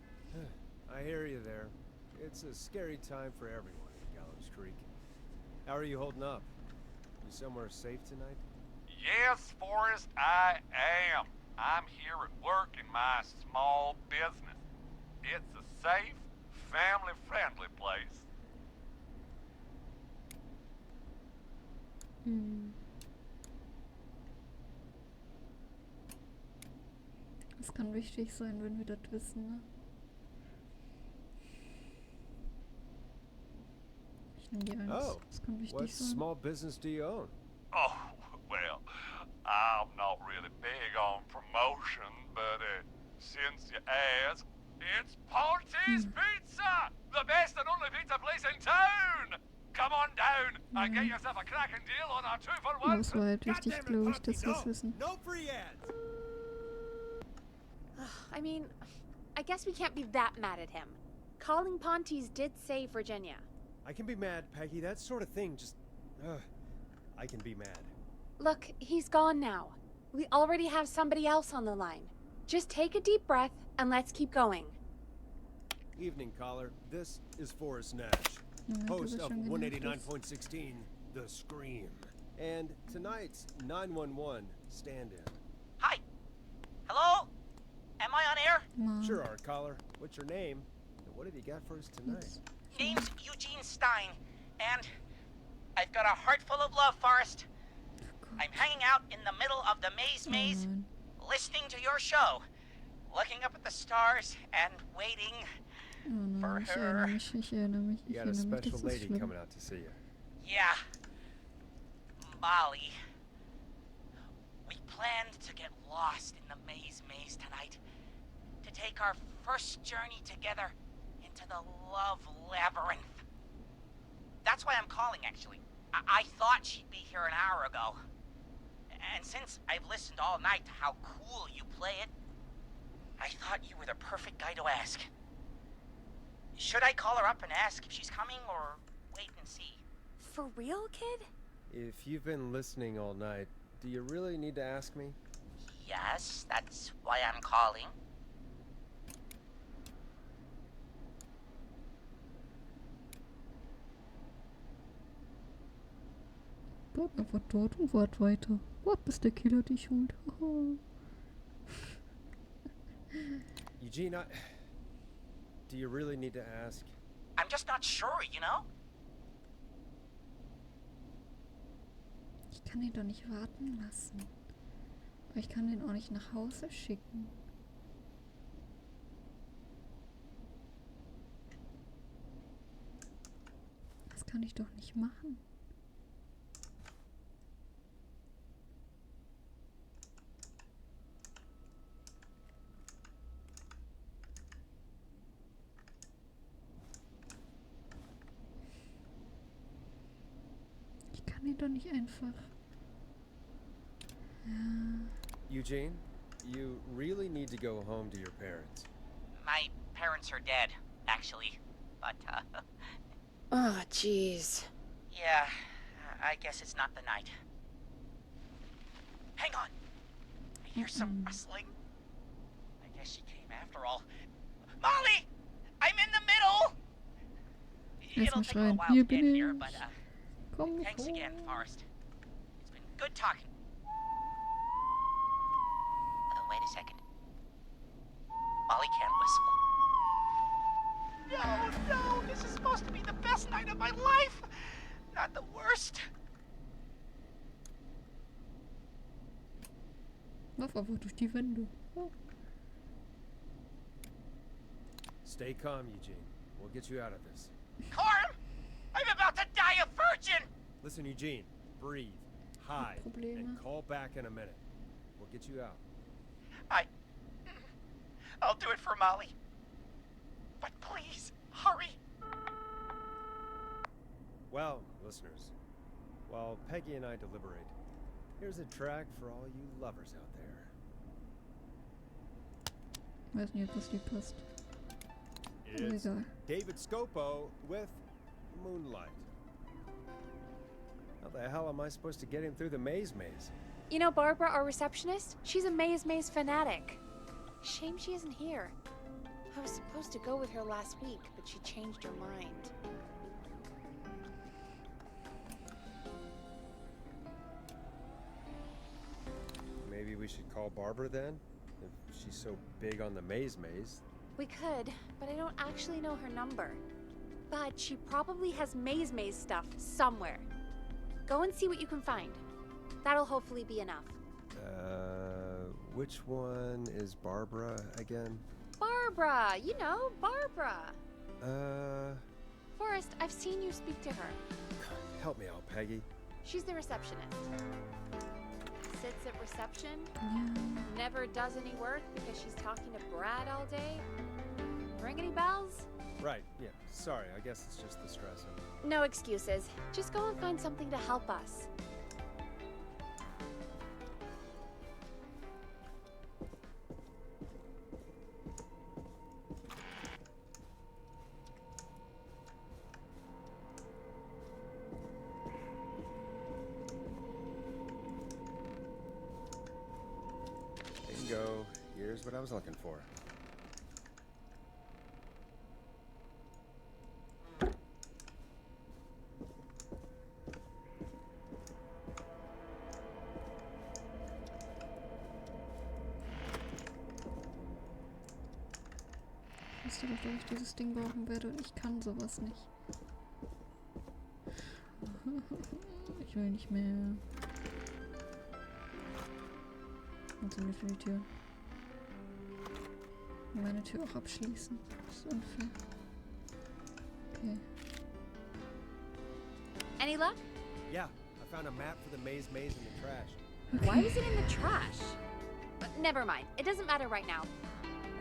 I hear you there. It's a scary time for everyone in Gallows Creek. How are you holding up? You somewhere safe tonight? Yes, Forrest, I am. I'm here at work in my small business. It's a safe, family-friendly place. Es kann wichtig sein, wenn wir das wissen, ne? Ich nehme die 1. Oh, Das kann wichtig what sein. small business do you own? Oh, well, I'm not really big on promotion, but since you ask, it's Ponte's Pizza! The best and only pizza place in town! come on down and get yourself a cracking deal on our 2-for-1. Das war halt wichtig, glaube ich, dass wir es wissen. No free ads. I mean, I guess we can't be that mad at him. Calling Pontes did save Virginia. I can be mad, Peggy. That sort of thing just... I can be mad. Look, he's gone now. We already have somebody else on the line. Just take a deep breath and let's keep going. Evening, caller. This is Forrest Nash, host of 189.16, The Scream. And tonight's 911 stand-in. Hi. Hello? Am I on air? Sure are, caller. What's your name? And what have you got for us tonight? Name's Eugene Stein, and I've got a heart full of love, Forrest. I'm hanging out in the middle of the maze, listening to your show, looking up at the stars and waiting for her. You got a special lady coming out to see you. Yeah. Molly. We planned to get lost in the maze tonight, to take our first journey together into the love labyrinth. That's why I'm calling, actually. I thought she'd be here an hour ago. And since I've listened all night to how cool you play it, I thought you were the perfect guy to ask. Should I call her up and ask if she's coming, or wait and see? For real, kid? If you've been listening all night, do you really need to ask me? Yes, that's why I'm calling. Bleibt einfach dort und wart weiter. Wart, bis der Killer dich holt. Eugene, do you really need to ask? I'm just not sure, you know? Ich kann ihn doch nicht warten lassen. Aber ich kann den auch nicht nach Hause schicken. Das kann ich doch nicht machen. Ich kann ihn doch nicht einfach. Ja. Eugene, you really need to go home to your parents. My parents are dead, actually. But, Oh, jeez. yeah, I guess it's not the night. Hang on. I hear some rustling. I guess she came after all. Molly! I'm in the middle! It'll take a while to get here, but, thanks again, Forrest. It's been good talking. Wait a second. Molly can't whistle. No, this is supposed to be the best night of my life! Not the worst. Lauf einfach durch die Wände. Oh. Stay calm, Eugene. We'll get you out of this. Carm! I'm about to die a virgin! Listen, Eugene. Breathe. Hide. And call back in a minute. We'll get you out. I'll do it for Molly. But please, hurry. Well, listeners, while Peggy and I deliberate, here's a track for all you lovers out there. Weiß nicht, ob das Lied passt. It's Egal. David Scopo with Moonlight. How the hell am I supposed to get him through the maze? You know Barbara, our receptionist? She's a maze fanatic. Shame she isn't here. I was supposed to go with her last week, but she changed her mind. Maybe we should call Barbara then? If she's so big on the maze. We could, but I don't actually know her number. But she probably has maze stuff somewhere. Go and see what you can find. That'll hopefully be enough. Which one is Barbara again? Barbara! You know, Barbara! Forrest, I've seen you speak to her. Help me out, Peggy. She's the receptionist. Sits at reception. Yeah. Never does any work because she's talking to Brad all day. Ring any bells? Right, yeah. Sorry, I guess it's just the stress. No excuses. Just go and find something to help us. Bingo. Here's what I was looking for. Ich wusste doch, dass ich dieses Ding brauchen werde und ich kann sowas nicht. Ich will nicht mehr. Und sind wir für die Tür. Meine Tür auch abschließen. Das ist unfair. Okay. Any luck? Yeah, I found a map for the maze in the trash. Okay. Why was it in the trash? Never mind. It doesn't matter right now.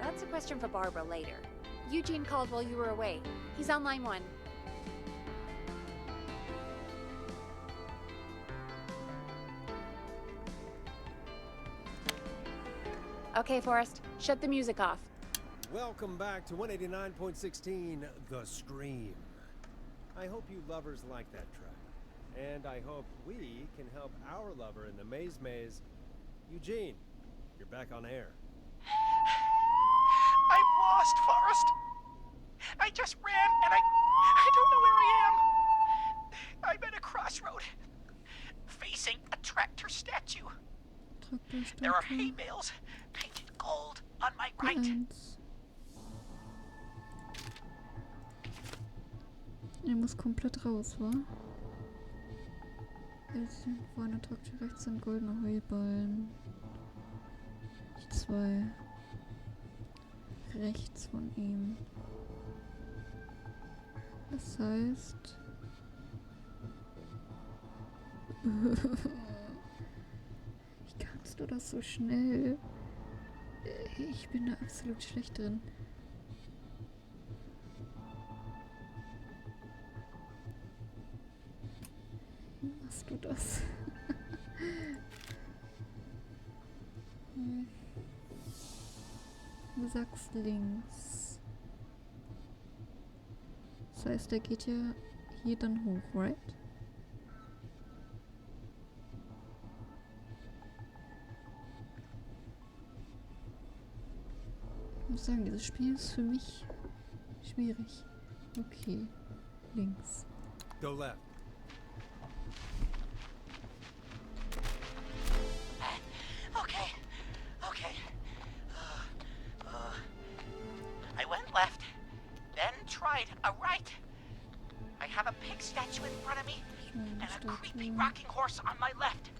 That's a question for Barbara later. Eugene called while you were away. He's on line 1. Okay, Forrest. Shut the music off. Welcome back to 189.16, The Scream. I hope you lovers like that track. And I hope we can help our lover in the maze. Eugene, you're back on air. I'm lost, Forrest. I just ran and I don't know where I am. I'm at a crossroad, facing a tractor statue. There are hay bales painted gold on my right. Er muss komplett raus, wa? Jetzt wo eine Traktor rechts sind goldene Heuballen. 2 rechts von ihm. Das heißt... Wie kannst du das so schnell? Ich bin da absolut schlecht drin. Wie machst du das? Du sagst links. Das heißt, der geht ja hier dann hoch, right? Ich muss sagen, dieses Spiel ist für mich schwierig. Okay, links. Go left. Okay. I went left, then tried a right. I have a pig statue in front of me and a creepy rocking horse on my left.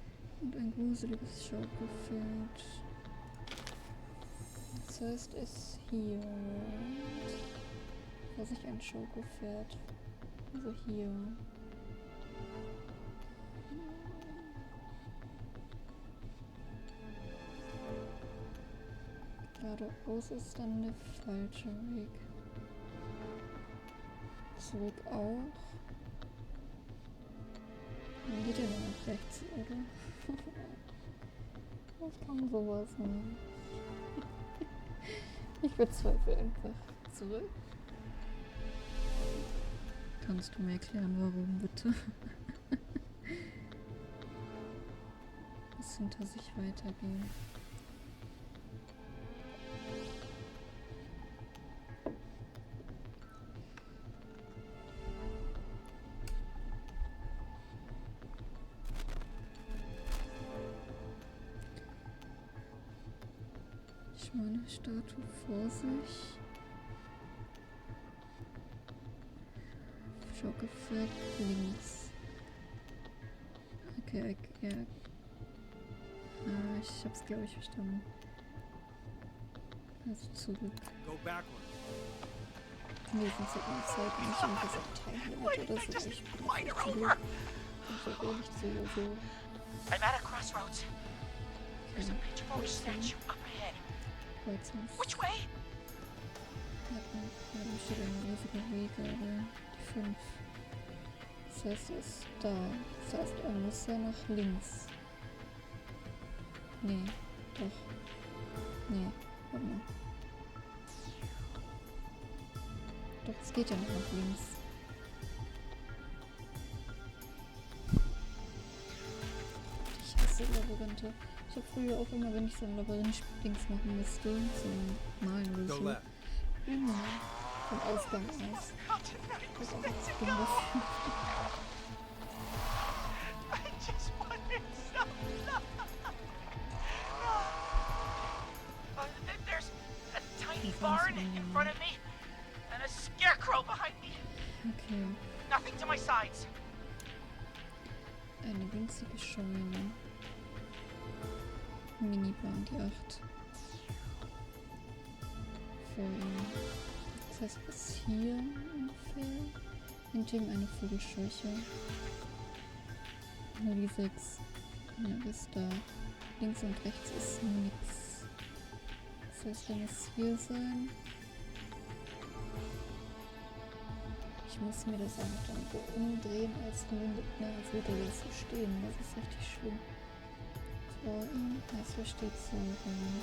Und ein gruseliges Schaukelpferd. Das heißt, es hier. Was ich ein Schaukelpferd. Also hier. Geradeaus ist dann der falsche Weg. Zurück auch. Dann geht er nur nach rechts, oder? Ich kann sowas nicht. Ich bezweifle einfach. Zurück. Kannst du mir erklären, warum, bitte? Muss hinter sich weitergehen. Meine Statue vor sich. Schaukelpferd links. Okay, ja. Ich hab's, glaube ich, verstanden. Also zurück. Nee, sonst hat man Zeit nicht in dieser Teillimit oder so. Ich will nicht so. I'm at a crossroads. There's a pitchfork statue up ahead. Which way? Da steht ein riesiger Weg, aber die 5. Das heißt, er ist da. Das heißt, er muss ja nach links. Nee, doch. Nee, warte mal. Doch, es geht ja noch nach links. Ich hasse Labyrinthe. Ich habe früher auch immer, wenn ich so ein Labyrinth-Dings machen musste, so malen oder so, immer vom Ausgang aus. Das ist einfach zu dumm dafür. There's a tiny barn in front of me and a scarecrow behind me. Okay. Nothing to my sides. Eine winzige Scheune. Minibahn, die 8. Vor ihm. Das heißt, bis hier ungefähr. Hinter ihm eine Vogelscheuche. Nur die 6. Ja, bis da. Links und rechts ist nichts. Das heißt, er muss hier sein. Ich muss mir das einfach dann so umdrehen, als würde er jetzt so stehen. Das ist richtig schlimm. Vor ihm, heißt, er steht so rum.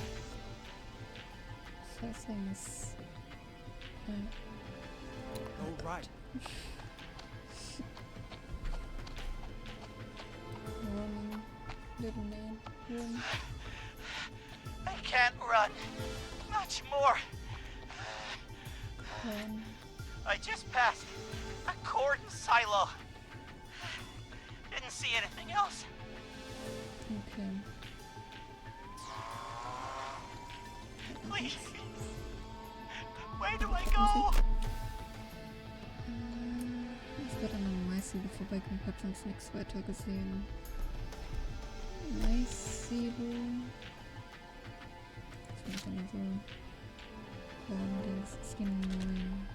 Das heißt, er muss... Oh, right. Running, little man, run. I can't run much more. Run. I just passed a cordon silo. Didn't see anything else. Okay. Please. Where do I go? Ich werde an einer Maissilo vorbeikommen, hab sonst nichts weiter gesehen. Maissilo. Das ist immer so. Korn-Dings ist die 9.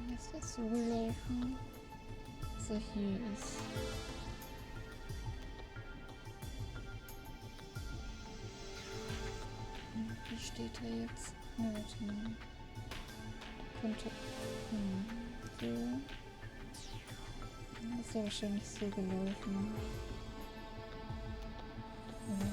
Wie ist das so gelaufen? Dass er hier ist. Wie steht er jetzt? Ne, warte mal. Könnte. So. Das ist ja wahrscheinlich so gelaufen. Ja.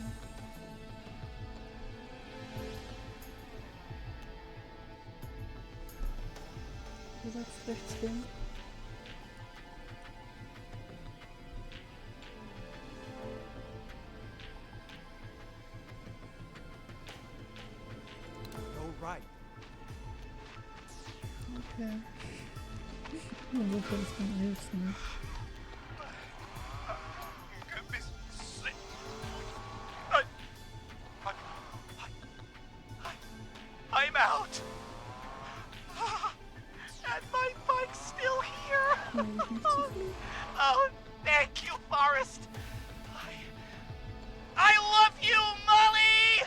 Du sagst rechts rum. Okay. Und so kannst du mir helfen, ne? I'm out. And my bike's still here. Oh, thank you, Forrest. I love you, Molly.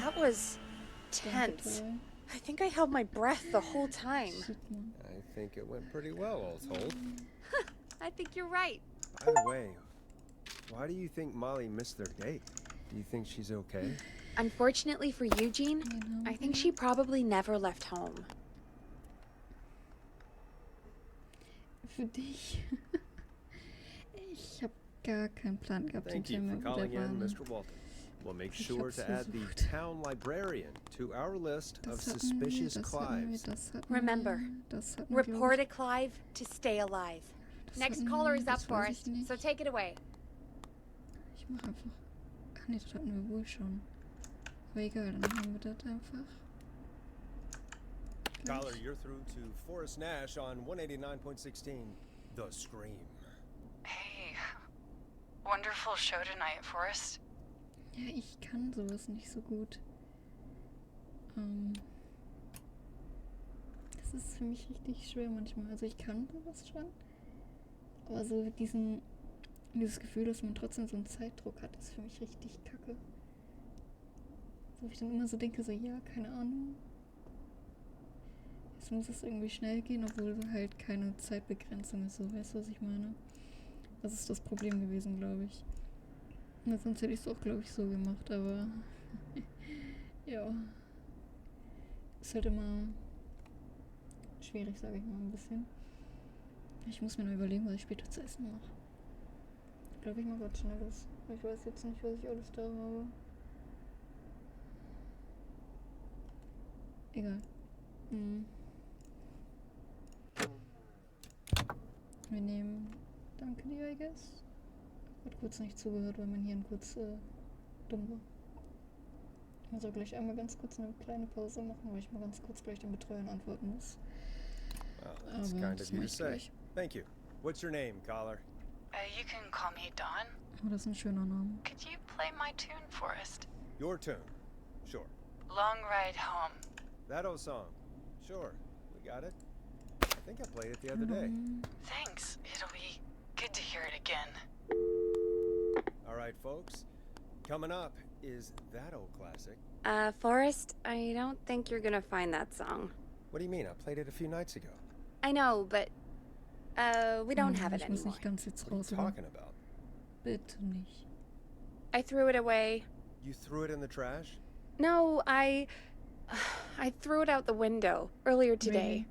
That was tense. I think I held my breath the whole time. I think it went pretty well, all told. I think you're right. By the way, why do you think Molly missed their date? Do you think she's okay? Unfortunately for Eugene, I think she probably never left home. Für dich. Ich habe gar keinen Plan gehabt, Thank you for calling in, Mr. Walton. We'll make sure to add the town librarian to our list of suspicious Clives. Remember, report a Clive to stay alive. Next caller is up, Forrest, so take it away. Ich mach einfach... Ach nee, das hatten wir wohl schon. Aber egal, dann haben wir das einfach. Caller, you're through to Forrest Nash on 189.16, The Scream. Hey, wonderful show tonight, Forrest. Ja, ich kann sowas nicht so gut. Das ist für mich richtig schwer manchmal. Also ich kann sowas schon. Aber so dieses Gefühl, dass man trotzdem so einen Zeitdruck hat, ist für mich richtig kacke. So, ich dann immer so denke, so ja, keine Ahnung. Jetzt muss es irgendwie schnell gehen, obwohl halt keine Zeitbegrenzung ist. So, weißt du, was ich meine? Das ist das Problem gewesen, glaube ich. Na, sonst hätte ich es auch, glaube ich, so gemacht, aber ja. Ist halt immer schwierig, sage ich mal ein bisschen. Ich muss mir nur überlegen, was ich später zu essen mache. Ich glaube, ich mache was Schnelles. Ich weiß jetzt nicht, was ich alles da habe. Egal. Wir nehmen Danke dir, I guess. Hat kurz nicht zugehört, weil mein Hirn kurz dumm war. Ich muss auch gleich einmal ganz kurz eine kleine Pause machen, weil ich mal ganz kurz gleich den Betreuern antworten muss. Well, that's Aber kind das of you mache to ich say. gleich. Thank you. What's your name, caller? You can call me Dawn. Oh, das ist ein schöner Name. Could you play my tune, Forrest? Your tune. Sure. Long Ride Home. That old song. Sure. We got it. I think I played it the other day. Thanks. It'll be good to hear it again. All right, folks. Coming up is that old classic. Forrest, I don't think you're gonna find that song. What do you mean? I played it a few nights ago. I know, but, we don't have it Ich muss anymore. nicht ganz jetzt What are you raus. talking about? Bitte nicht. I threw it away. You threw it in the trash? No, I threw it out the window earlier today.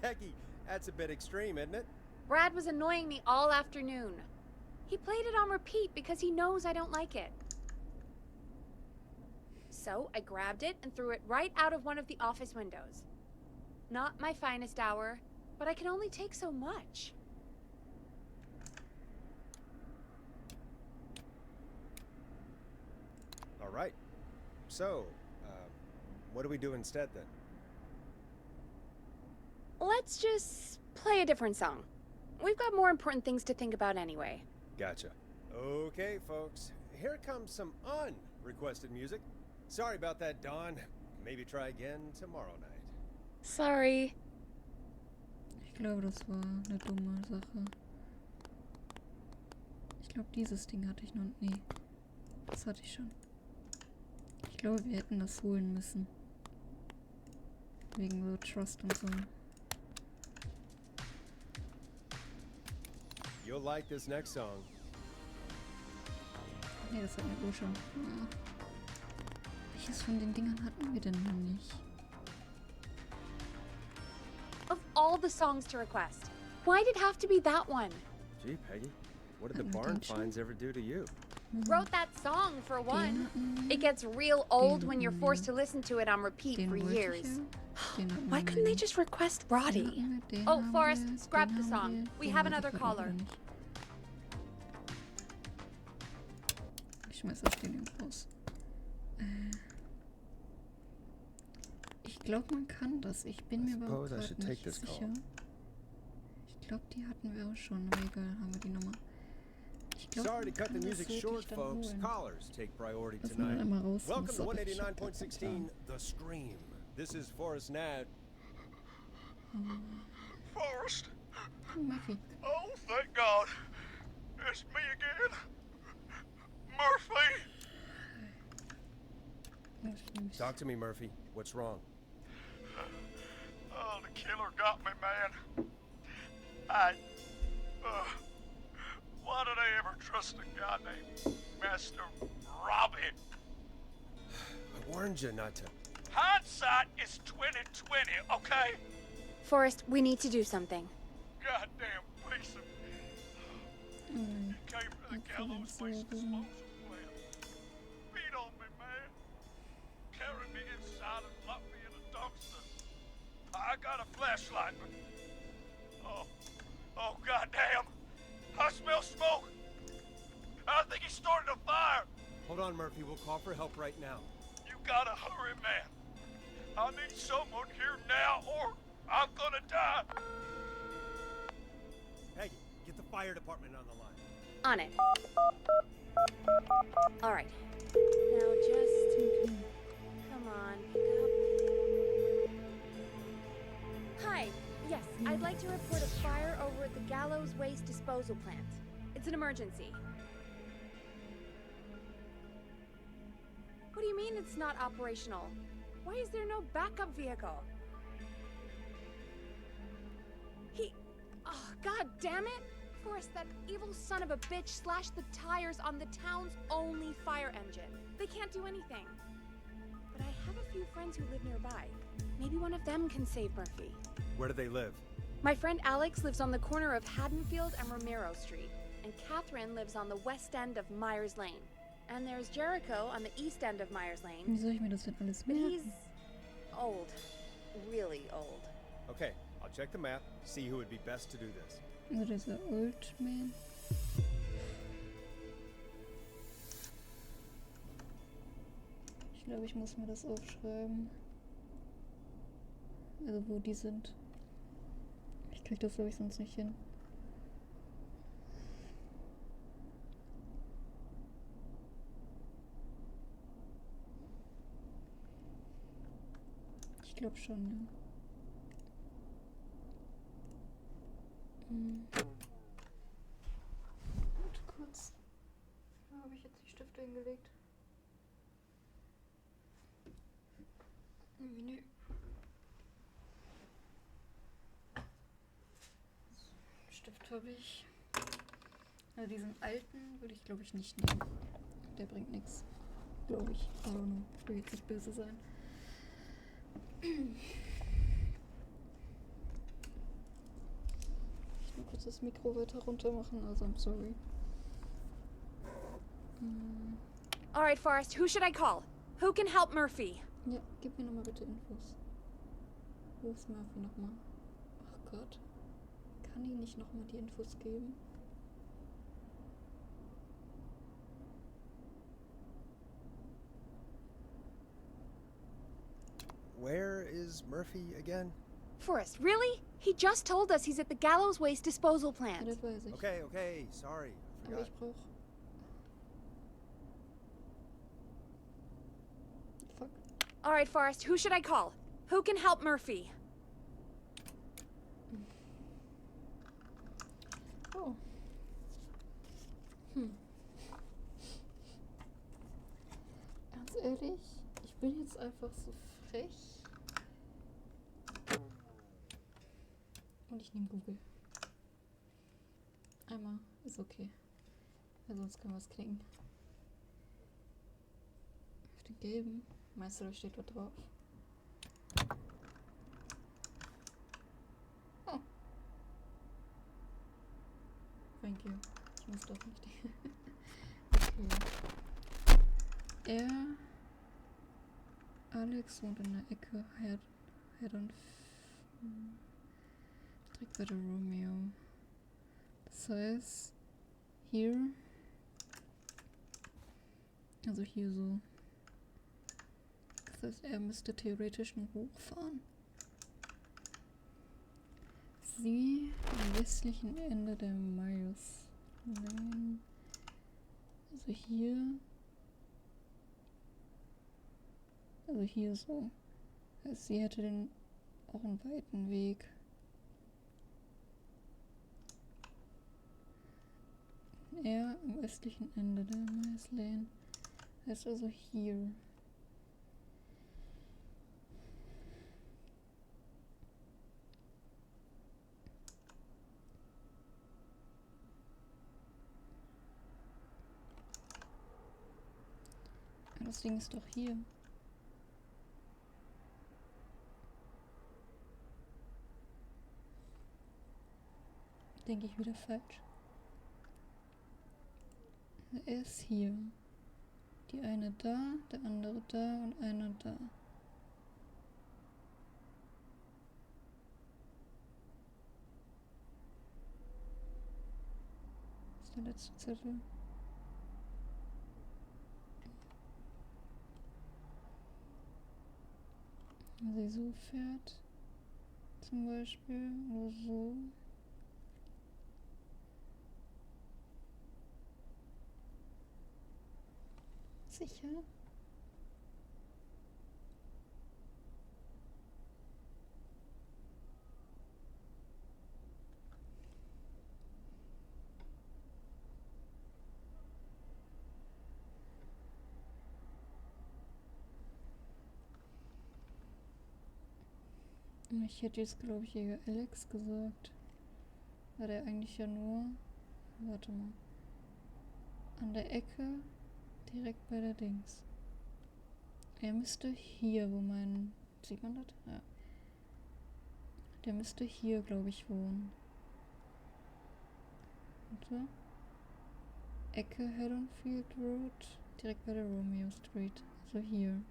Peggy, that's a bit extreme, isn't it? Brad was annoying me all afternoon. He played it on repeat because he knows I don't like it. So I grabbed it and threw it right out of one of the office windows. Not my finest hour, but I can only take so much. All right. So, what do we do instead then? Let's just play a different song. We've got more important things to think about anyway. Gotcha. Okay, folks. Here comes some unrequested music. Sorry about that, Dawn. Maybe try again tomorrow night. Sorry. Ich glaube, das war eine dumme Sache. Ich glaube, dieses Ding hatte ich noch... Nee, das hatte ich schon. Ich glaube, wir hätten das holen müssen. Wegen so Trust und so. You'll like this next song. Nee, das hatten wir wohl schon. Ah. Welches von den Dingern hatten wir denn noch nicht? Of all the songs to request, why did it have to be that one? Gee, Peggy, what did the barn finds ever do to you? Wrote that song for one. It gets real old when you're forced to listen to it on repeat for years. Why couldn't they just request Roddy? Oh, Forrest, scrap the song. We have another caller. Ich schmeiß das Ding raus. Ich glaube, man kann das. Ich bin mir überhaupt gerade nicht sicher. Ich glaube, die hatten wir auch schon. Aber egal, haben wir die Nummer. Ich glaube, Sorry to cut the music short, folks. Callers take priority tonight. Welcome to 189.16, The Scream. This is Forrest Nat. Forrest? Murphy. Oh, thank God. It's me again. Murphy. Talk to me, Murphy. What's wrong? Oh, the killer got me, man. Why did I ever trust a guy named Master Robbie? I warned you not to. Hindsight is 20/20, okay? Forrest, we need to do something. Goddamn piece of... He came to the gallows waste disposal plant. Beat on me, man. Carried me inside and locked me in a dumpster. I got a flashlight, but... Oh, goddamn. I smell smoke. I think he started a fire. Hold on, Murphy. We'll call for help right now. You gotta hurry, man. I need someone here now or I'm gonna die. Hey, get the fire department on the line. On it. All right. Now just... Come on, pick up. Hi. Yes, I'd like to report a fire over at the Gallows Waste Disposal Plant. It's an emergency. What do you mean it's not operational? Why is there no backup vehicle? Oh, God damn it! Forrest, that evil son of a bitch slashed the tires on the town's only fire engine. They can't do anything. But I have a few friends who live nearby. Maybe one of them can save Murphy. Where do they live? My friend Alex lives on the corner of Haddonfield and Romero Street, and Catherine lives on the west end of Myers Lane. And there's Jericho on the east end of Myers Lane. Wie soll ich mir das denn alles But merken? he's old. Really old. Okay, I'll check the map, see who would be best to do this. Also dieser Old Man. Ich glaube, ich muss mir das aufschreiben. Also wo die sind. Ich krieg das, glaube ich, sonst nicht hin. Ich glaube schon, ja. Warte kurz. Wo habe ich jetzt die Stifte hingelegt? Im Menü. Stift habe ich. Also diesen alten würde ich, glaube ich, nicht nehmen. Der bringt nichts. Glaube ich. I don't know. Ich will jetzt nicht böse sein. Ich will kurz das Mikro weiter runter machen, also I'm sorry. Alright, Forrest, who should I call? Who can help Murphy? Ja, gib mir nochmal bitte Infos. Wo ist Murphy nochmal? Ach Gott. Kann die nicht nochmal die Infos geben? Where is Murphy again? Forrest, really? He just told us he's at the Gallows Waste disposal Ja, plant. das weiß ich. Okay, sorry. I Aber forgot. ich brauch... Fuck. Alright, Forrest, who should I call? Who can help Murphy? Oh. Ganz ehrlich, ich bin jetzt einfach so frech. Und ich nehme Google. Einmal ist okay. Weil sonst können wir es knicken. Auf den gelben. Meinst du, da steht was drauf? Oh. Thank you. Ich muss doch nicht. Okay. Alex wohnt in der Ecke. Head on. Direkt bei der Romeo. Das heißt, hier. Also hier so. Das heißt, er müsste theoretisch nur hochfahren. Sie am westlichen Ende der Myers Lane. Also hier. Also hier so. Also sie hätte auch einen weiten Weg. Er am östlichen Ende der Myers Lane. Heißt also hier. Das Ding ist doch hier. Denke ich wieder falsch. Er ist hier. Die eine da, der andere da und einer da. Das ist der letzte Zettel. Wenn sie so fährt, zum Beispiel, oder so. Sicher? Ich hätte jetzt, glaube ich, eher Alex gesagt. Weil der eigentlich ja nur Warte mal. An der Ecke, direkt bei der Dings. Er müsste hier, wo mein... Sieht man das? Ja. Der müsste hier, glaube ich, wohnen. Warte. Ecke Haddonfield Road, direkt bei der Romeo Street. Also hier.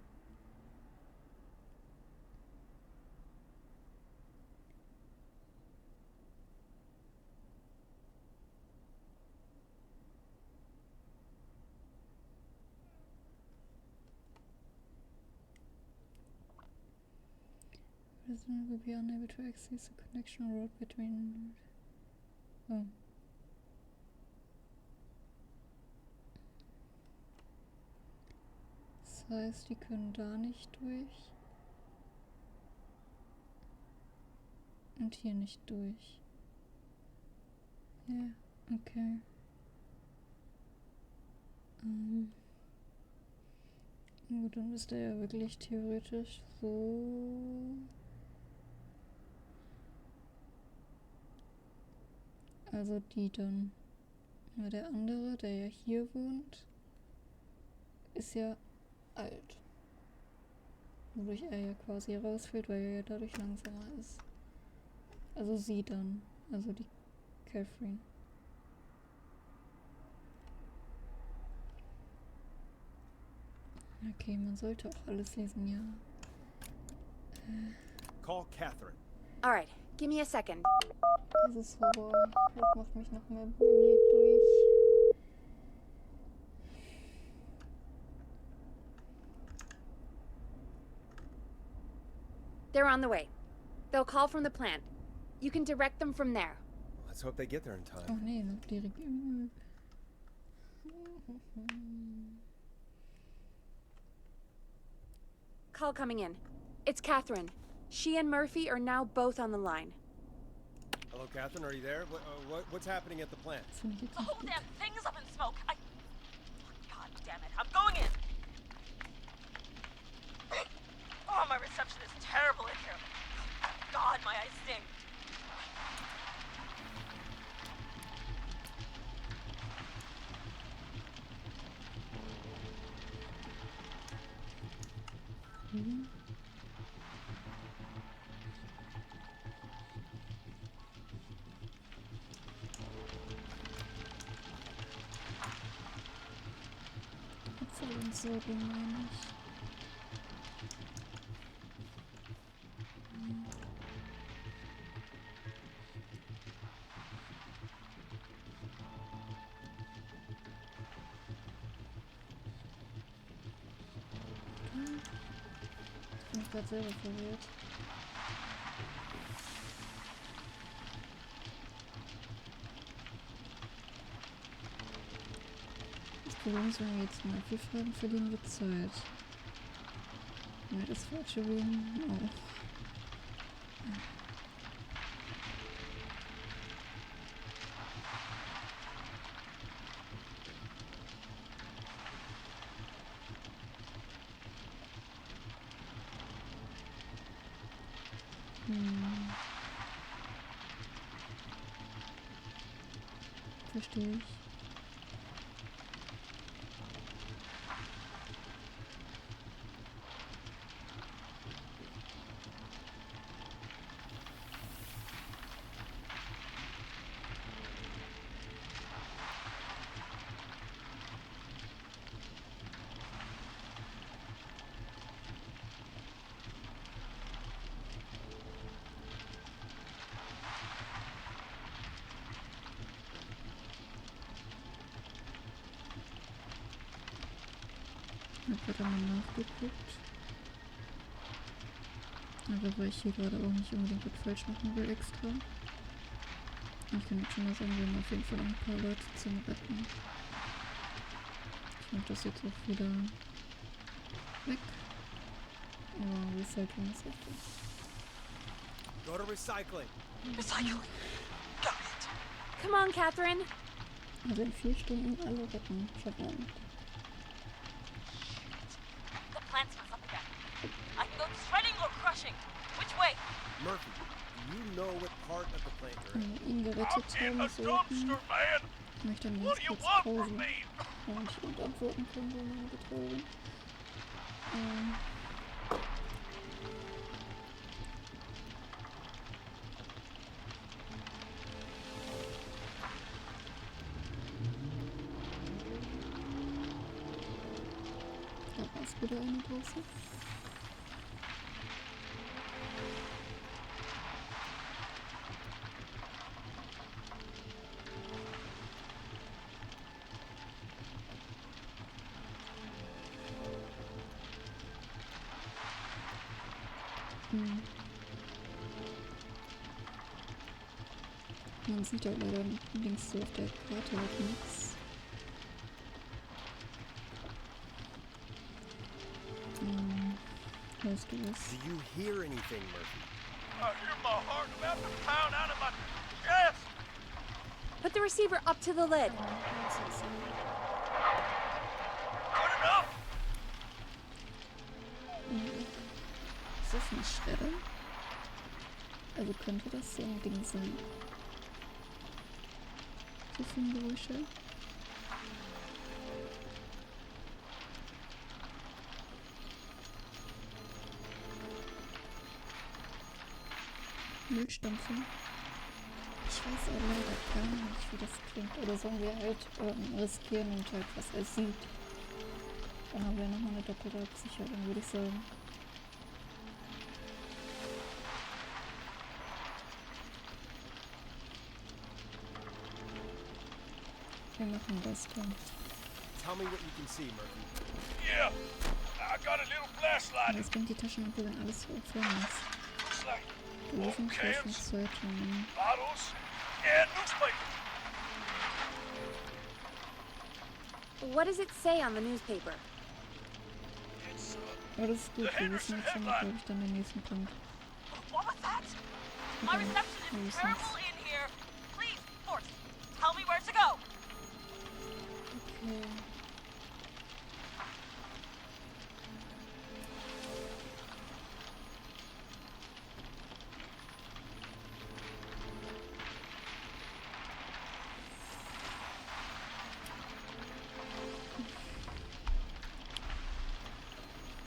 Resident will be unable to access the connection road between... Oh. Das heißt, die können da nicht durch. Und hier nicht durch. Ja, okay. Gut, dann müsste er ja wirklich theoretisch so... Also die dann. Aber der andere, der ja hier wohnt, ist ja alt. Wodurch er ja quasi rausfällt, weil er ja dadurch langsamer ist. Also sie dann. Also die Catherine. Okay, man sollte auch alles lesen, ja. Call Catherine. Alright, give me a second. Dieses Horror, das macht mich noch mehr blöd durch. They're on the way. They'll call from the plant. You can direct them from there. Let's hope they get there in time. Oh nee, noch direkt. Call coming in. It's Catherine. She and Murphy are now both on the line. Hello, Catherine. Are you there? What's happening at the plant? The whole damn thing is up in smoke. God damn it. I'm going in. Oh, my reception is terrible in here. God, my eyes sting. So gemein. Ich bin mich gerade selber verwirrt. Problem ist, wenn wir jetzt Murphy fragen, verlieren wir Zeit. Wenn wir das Falsche wählen, auch. Verstehe ich. Ich habe gerade mal nachgeguckt. Aber weil ich hier gerade auch nicht unbedingt was falsch machen will extra. Ich kann jetzt schon mal sagen, wir haben auf jeden Fall noch ein paar Leute zum Retten. Ich mache das jetzt auch wieder weg. Oh, Recycling ist richtig. Go to recycling. Recycling. Got it. Come on, Catherine. Also in 4 Stunden alle retten. Verdammt. The plant smells up again. I can go shredding or crushing. Which way? Murphy, do you know what part of the plant you're in? Ihn gerettet haben sollten. Man! Ich möchte dann What jetzt do you kurz want Pause from me? und antworten können, so meine Betreuerin. Da war es wieder eine Pause. Man sieht halt leider links so auf der Karte halt nichts. Hörst du was? Do you hear anything, Murphy? I hear my heart about to pound out of my chest. Put the receiver up to the lid. Good enough. Ist das ein Schredder? Also könnte das so ein Ding sein. So viele Geräusche. Müllstampfer. Ich weiß auch leider gar nicht, wie das klingt. Oder sollen wir halt riskieren und halt was er sieht. Dann haben wir nochmal eine doppelte Absicherung, würde ich sagen. Wir machen das dann. Tell me what you can see, Murphy. Yeah, I got a little flashlight. Was bringt die Taschenlampe, wenn alles so flammen ist? Looks like Lösungsforschungszeitung. bottles and newspaper. What does it say on the newspaper? It's Aber das ist gut, wir wissen jetzt schon, glaube ich, dann den nächsten Punkt. What was that? My reception is terrible in here. Please, Forrest, tell me where to go. Okay.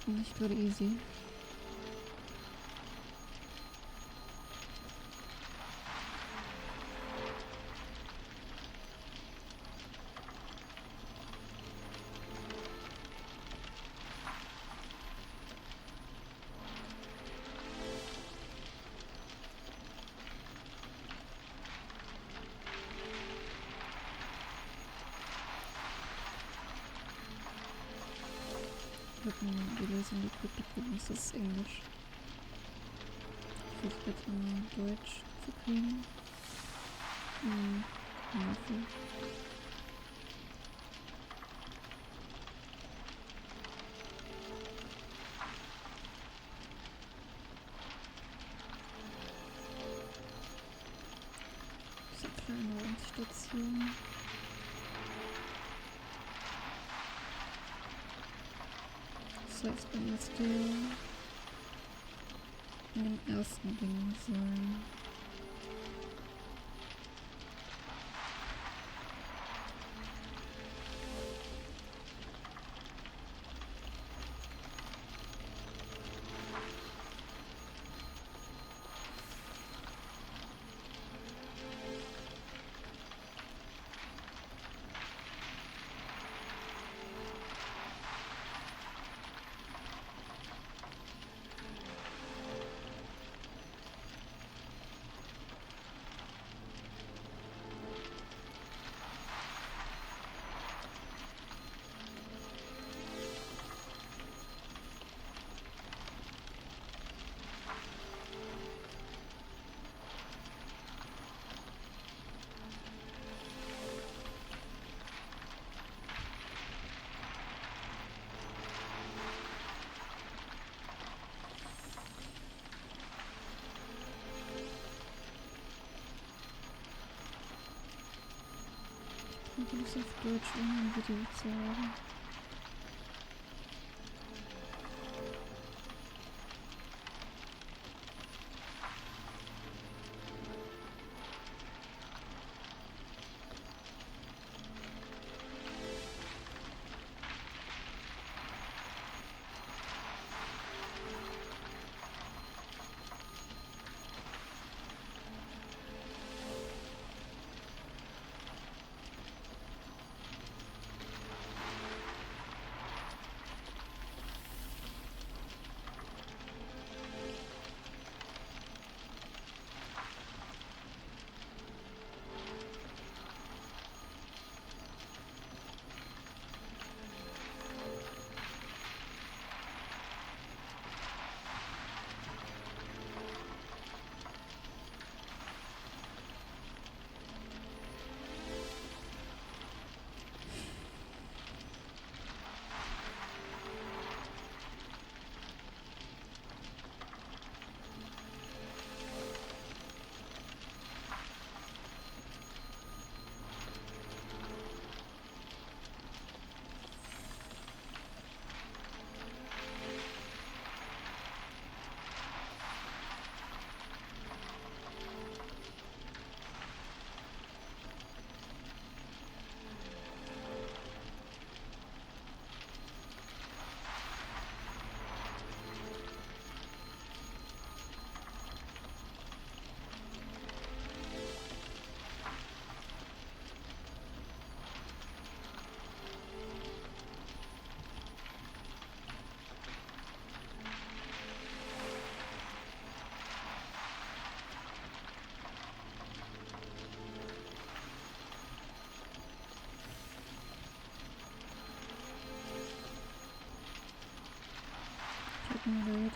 Nicht gerade easy. Die Lösung, die Publikum ist das Englisch. Ich versuche jetzt mal Deutsch zu kriegen. Murphy. So kleine Randstation. Das heißt, wenn jetzt der in dem ersten Ding sein. Ich will es auf Deutsch um ein Video zu haben.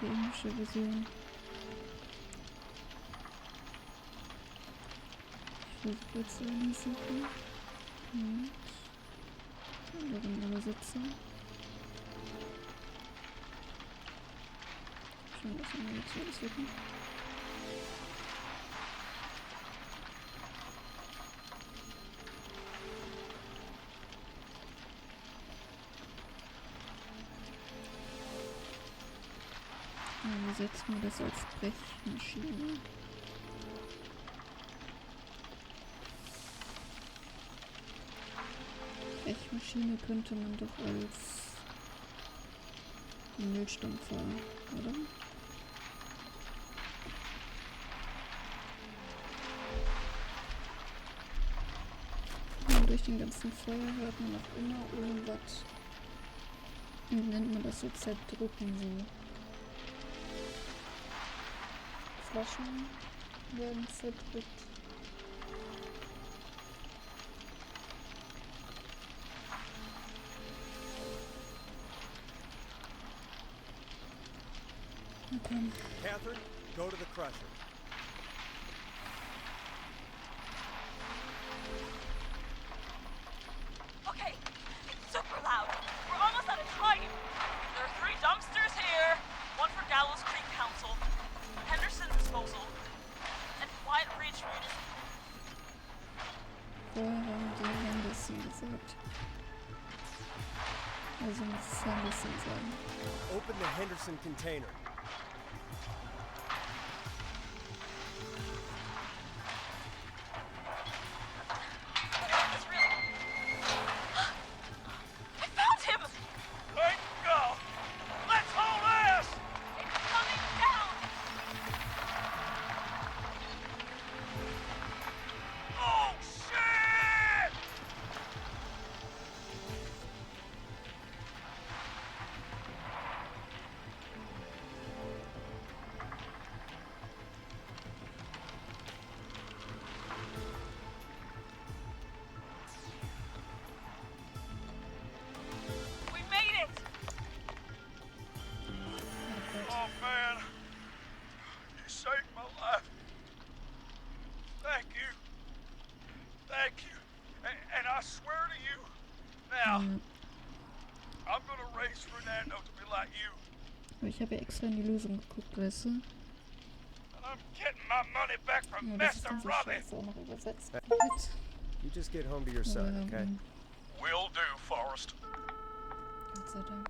die englische Version. Ich versuche jetzt eine Suche. Und die anderen Übersetzer. Schon was haben wir jetzt hier suchen. Übersetzen wir das als Brechmaschine. Brechmaschine könnte man doch als Müllstampfer, oder? Und durch den ganzen Feuer hört man auch immer irgendwas. Wie nennt man das so? Zerdrücken sie. Flaschen werden zerdrückt. Okay. Catherine, go to the crusher. Okay, it's super loud. We're almost out of time. There are 3 dumpsters here. One for Gallows Creek Council, Henderson Disposal, and Quiet Ridge Municipal. Vorher haben die Henderson gesagt. Also muss es Henderson sagen. Open the Henderson container. Aber ich habe ja extra in die Lösung geguckt, weißt du? Ja, das ist dann so scheiße auch noch übersetzt. You just get home to your son, okay? Will do, Forrest. Gott sei Dank.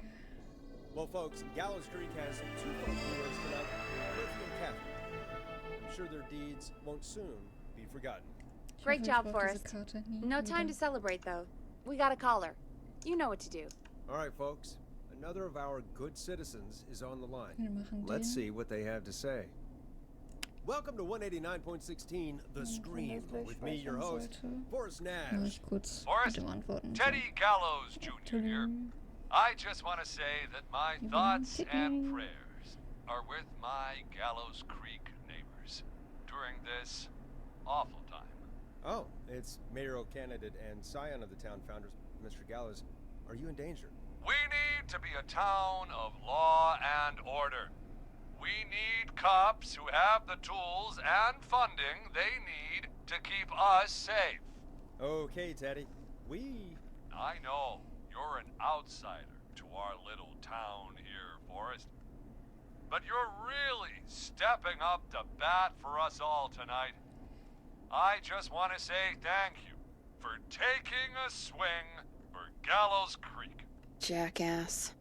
Well, folks, Gallows Creek has 2 folk heroes tonight, Murphy and Catherine. I'm sure their deeds won't soon be forgotten. Great job, Forrest. No time to celebrate, though. We got a caller. You know what to do. All right, folks. Another of our good citizens is on the line. Let's see what they have to say. Welcome to 189.16, The Scream, with me, your host, Forrest Nash. Forrest, Teddy Gallows Jr. here. I just want to say that my thoughts and prayers are with my Gallows Creek neighbors during this awful time. Oh, it's mayoral candidate and scion of the town founders, Mr. Gallows. Are you in danger? We need to be a town of law and order. We need cops who have the tools and funding they need to keep us safe. Okay, Teddy. I know you're an outsider to our little town here, Forrest. But you're really stepping up to bat for us all tonight. I just want to say thank you for taking a swing for Gallows Creek. Jackass.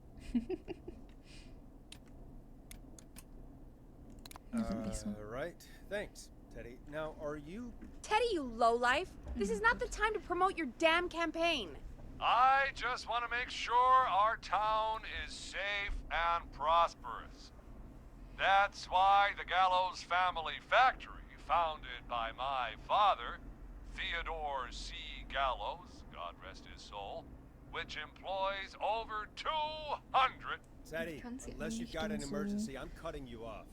Right. Thanks, Teddy. Now, are you... Teddy, you lowlife! This is not the time to promote your damn campaign. I just want to make sure our town is safe and prosperous. That's why the Gallows Family Factory, founded by my father, Theodore C. Gallows, God rest his soul, which employs over 200... Teddy, unless you've got an emergency, I'm cutting you off.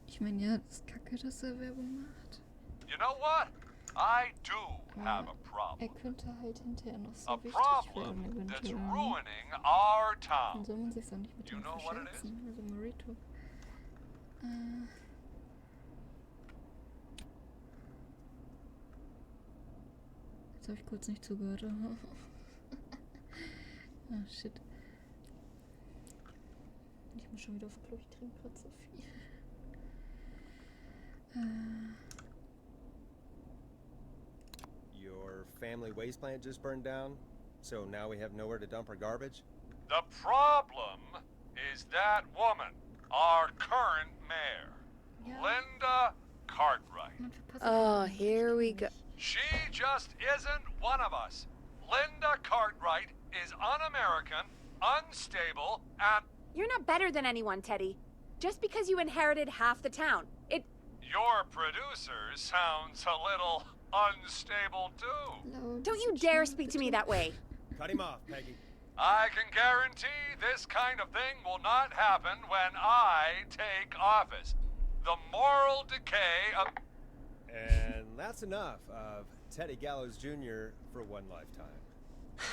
Ich meine, ja, das ist kacke, dass Werbung macht. You know what? I do have a problem. Könnte halt hinterher noch so A wichtig problem werden, that's eventuell. ruining our town. Dann soll man sich auch nicht mit You dem know what it is? verscherzen. Also Marito. Jetzt habe ich kurz nicht zugehört. Ah, shit. Ich muss schon wieder auf Klo, ich trinke gerade so viel. Your family waste plant just burned down, so now we have nowhere to dump our garbage? The problem is that woman, our current mayor, Linda Cartwright. Oh, here we go. She just isn't one of us. Linda Cartwright is un-American, unstable, and... You're not better than anyone, Teddy. Just because you inherited half the town. Your producer sounds a little unstable, too. No, Don't you dare speak to me that way. Cut him off, Peggy. I can guarantee this kind of thing will not happen when I take office. The moral decay of... And that's enough of Teddy Gallows Jr. for one lifetime.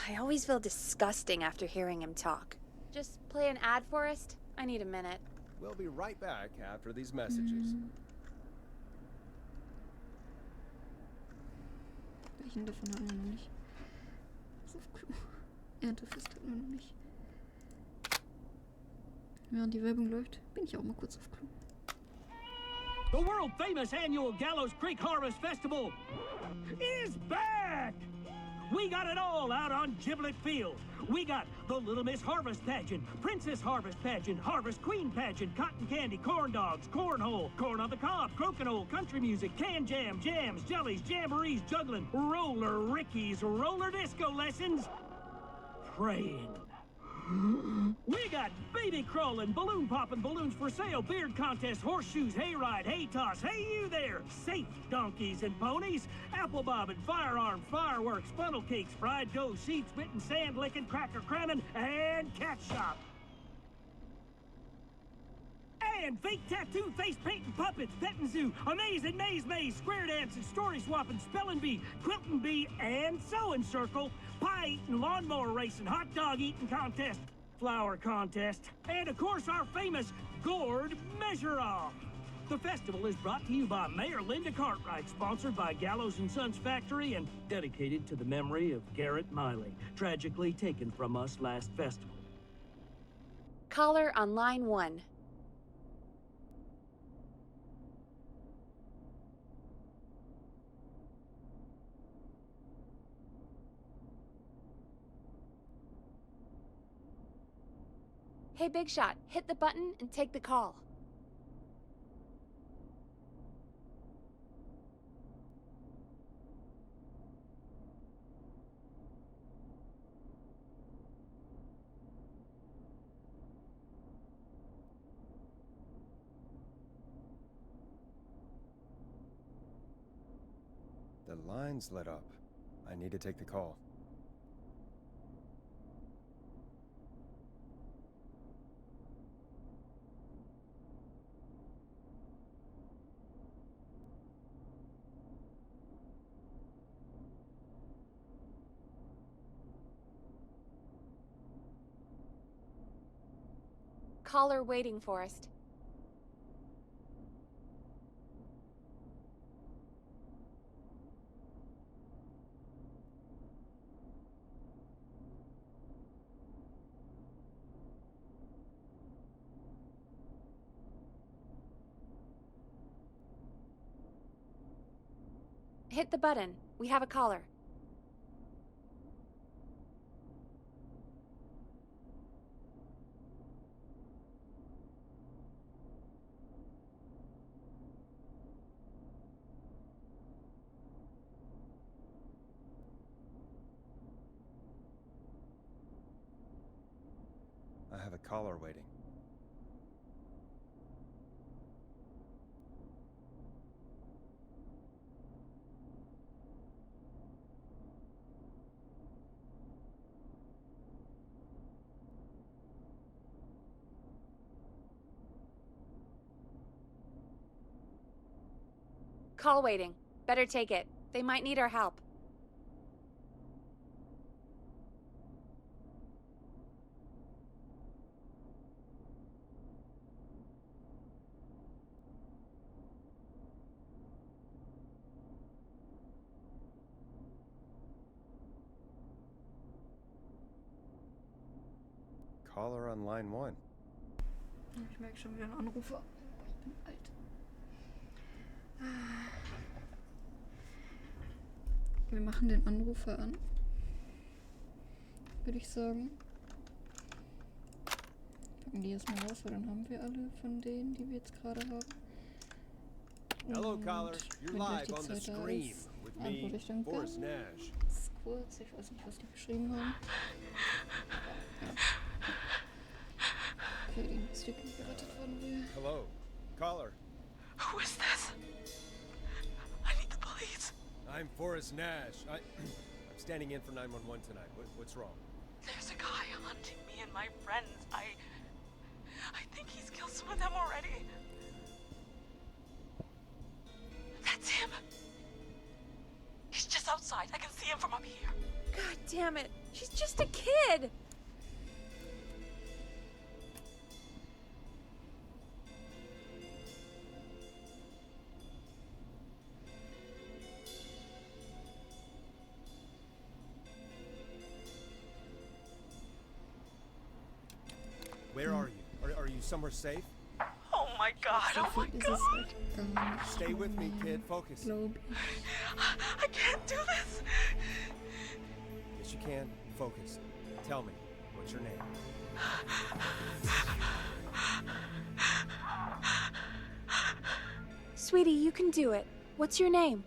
I always feel disgusting after hearing him talk. Just play an ad, Forrest. I need a minute. We'll be right back after these messages. Welchen davon haben wir noch nicht? Ist auf Klo. Erntefest hatten wir noch nicht. Während die Werbung läuft, bin ich auch mal kurz auf Klo. The world-famous annual Gallows Creek Harvest Festival is back! We got it all out on Giblet Field. We got the Little Miss Harvest Pageant, Princess Harvest Pageant, Harvest Queen Pageant, Cotton Candy, Corn Dogs, Cornhole, Corn on the Cob, Crokinole, Country Music, Can Jam, Jams, Jellies, Jamborees, Juggling, Roller Rickies, Roller Disco Lessons, Praying. We got baby crawling, balloon popping, balloons for sale, beard contest, horseshoes, hayride, hay toss, hey you there, safe donkeys and ponies, apple bobbing, firearm, fireworks, funnel cakes, fried dough, seed spitting, sand licking, cracker cramming, and cat shop. And fake tattoo, face painting, puppets, petting zoo, amazing maze, square dancing, story swapping, spelling bee, quilting bee, and sewing circle, pie eating, lawnmower racing, hot dog eating contest, flower contest, and of course our famous gourd measure-off. The festival is brought to you by Mayor Linda Cartwright, sponsored by Gallows & Sons Factory, and dedicated to the memory of Garrett Miley, tragically taken from us last festival. Caller on line 1. Hey, Big Shot, hit the button and take the call. The line's lit up. I need to take the call. Caller waiting, Forrest. Hit the button. We have a caller. I have a caller waiting. Call waiting. Better take it. They might need our help. Caller on line 1. Ich merke schon wieder einen Anrufer. Ich bin alt. Wir machen den Anrufer an. Würde ich sagen. Packen die erstmal raus, weil dann haben wir alle von denen, die wir jetzt gerade haben. Hello, Und caller. You're wenn gleich live die on the Zeit da scream ist, with antworte me, ich dann Forrest ganz Nash. kurz. Ich weiß nicht, was die geschrieben haben. Okay, die Mystik gerettet worden will. Hello, caller. Who is this? I need the police. I'm Forrest Nash. I'm standing in for 911 tonight. What's wrong? There's a guy hunting me and my friends. I think he's killed some of them already. That's him. He's just outside. I can see him from up here. God damn it. She's just a kid. Where are you? Are you somewhere safe? Oh my god, oh my god. Stay with me, kid. Focus. I can't do this. Yes, you can. Focus. Tell me, what's your name? Sweetie, you can do it. What's your name?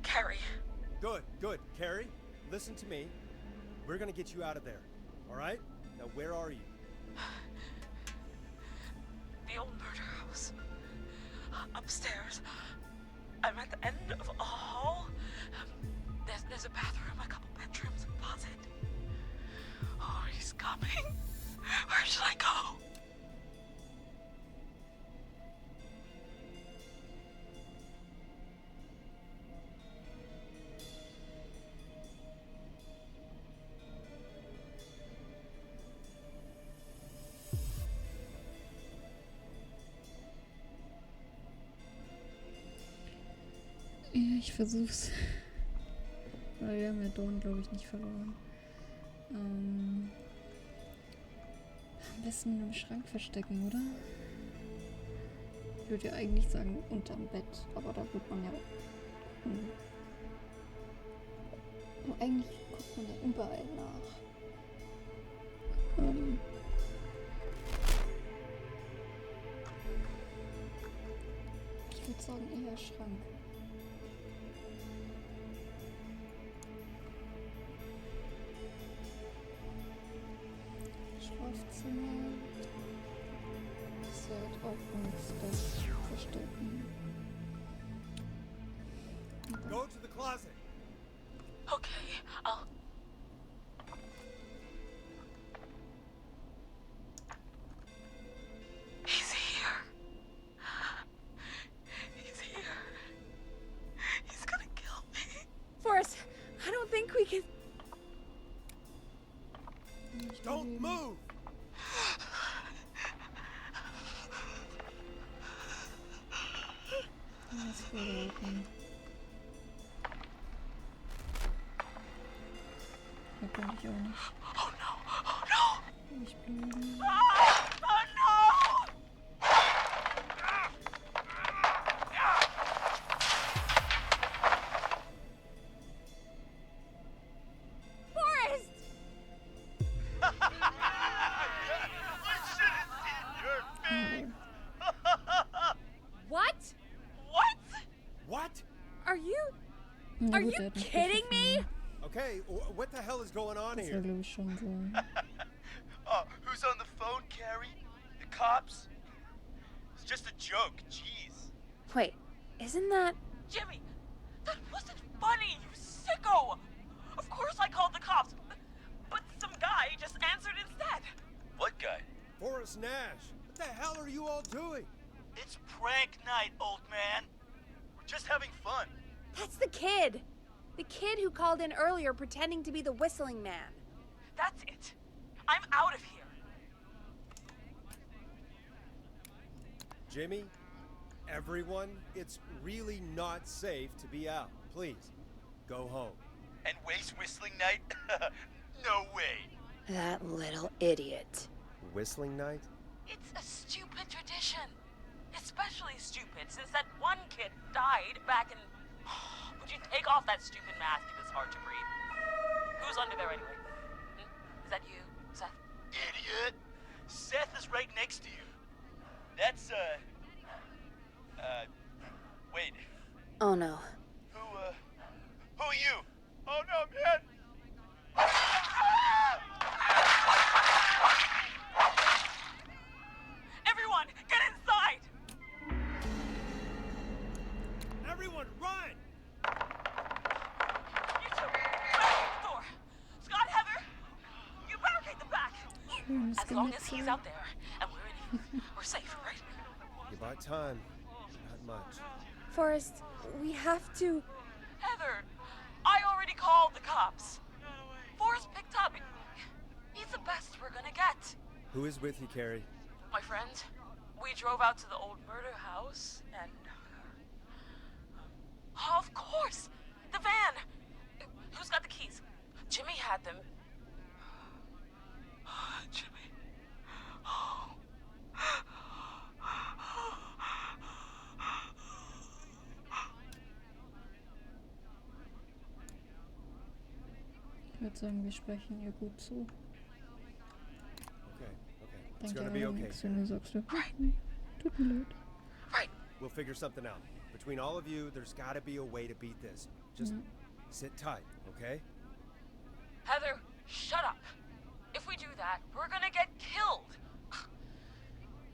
Carrie. Good. Carrie, listen to me. We're gonna get you out of there, all right? Now, where are you? The old murder house. Upstairs. I'm at the end of a hall. There's a bathroom, a couple bedrooms, a closet. Oh, he's coming. Where should I go? Ja, ich versuch's. Weil wir haben ja Dawn, glaube ich, nicht verloren. Am besten im Schrank verstecken, oder? Ich würde ja eigentlich sagen unterm Bett, aber da wird man ja gucken. Aber eigentlich guckt man ja überall nach. Ich würde sagen eher Schrank. Schlafzimmer. Ist halt auch nichts, das verstecken. Go to the closet. Okay, I'll... He's here. He's here. He's gonna kill me. Forrest, I don't think we can... Don't move! Das würde open. Da konnte ich auch nicht. Oh no! Oh no! Nicht blöden. Oh no! Forrest! What? What? What? Are you... Na Are gut, you er hat mich kidding me? gefunden. Okay, what the hell is going on Das here? soll, glaube ich, schon sein. Oh, who's on the phone, Carrie? The cops? It's just a joke, jeez. Wait, isn't that... Jimmy, that wasn't funny, you sicko! Of course I called the cops, but some guy just answered instead. What guy? Forrest Nash. What the hell are you all doing? It's prank night, old man. We're just having fun. That's the kid! The kid who called in earlier pretending to be the whistling man. That's it. I'm out of here. Jimmy, everyone, it's really not safe to be out. Please, go home. And waste whistling night? No way. That little idiot. Whistling night? It's a stupid tradition. Especially stupid since that one kid died back in... Would you take off that stupid mask if it's hard to breathe? Who's under there anyway? Is that you, Seth? Idiot. Seth is right next to you. That's, wait. Oh no. Who are you? Oh no, man! Everyone, get inside! Everyone, run! You two, barricade the door. Scott, Heather, you barricade the back. As long as he's out there and we're in here, we're safe, right? You buy time. Not much. Forrest, we have to... Heather, I already called the cops. Forrest picked up. He's the best we're gonna get. Who is with you, Carrie? My friend, we drove out to the old murder house and... Oh, of course! The van! Who's got the keys? Jimmy had them. Jimmy. Ich würde sagen, wir sprechen ihr gut zu. Okay. It's Denke gonna be aber okay. nichts, wenn du sagst, tut mir leid. Right. We'll figure something out. Between all of you, there's gotta be a way to beat this. Just sit tight, okay? Heather, shut up. If we do that, we're gonna get killed.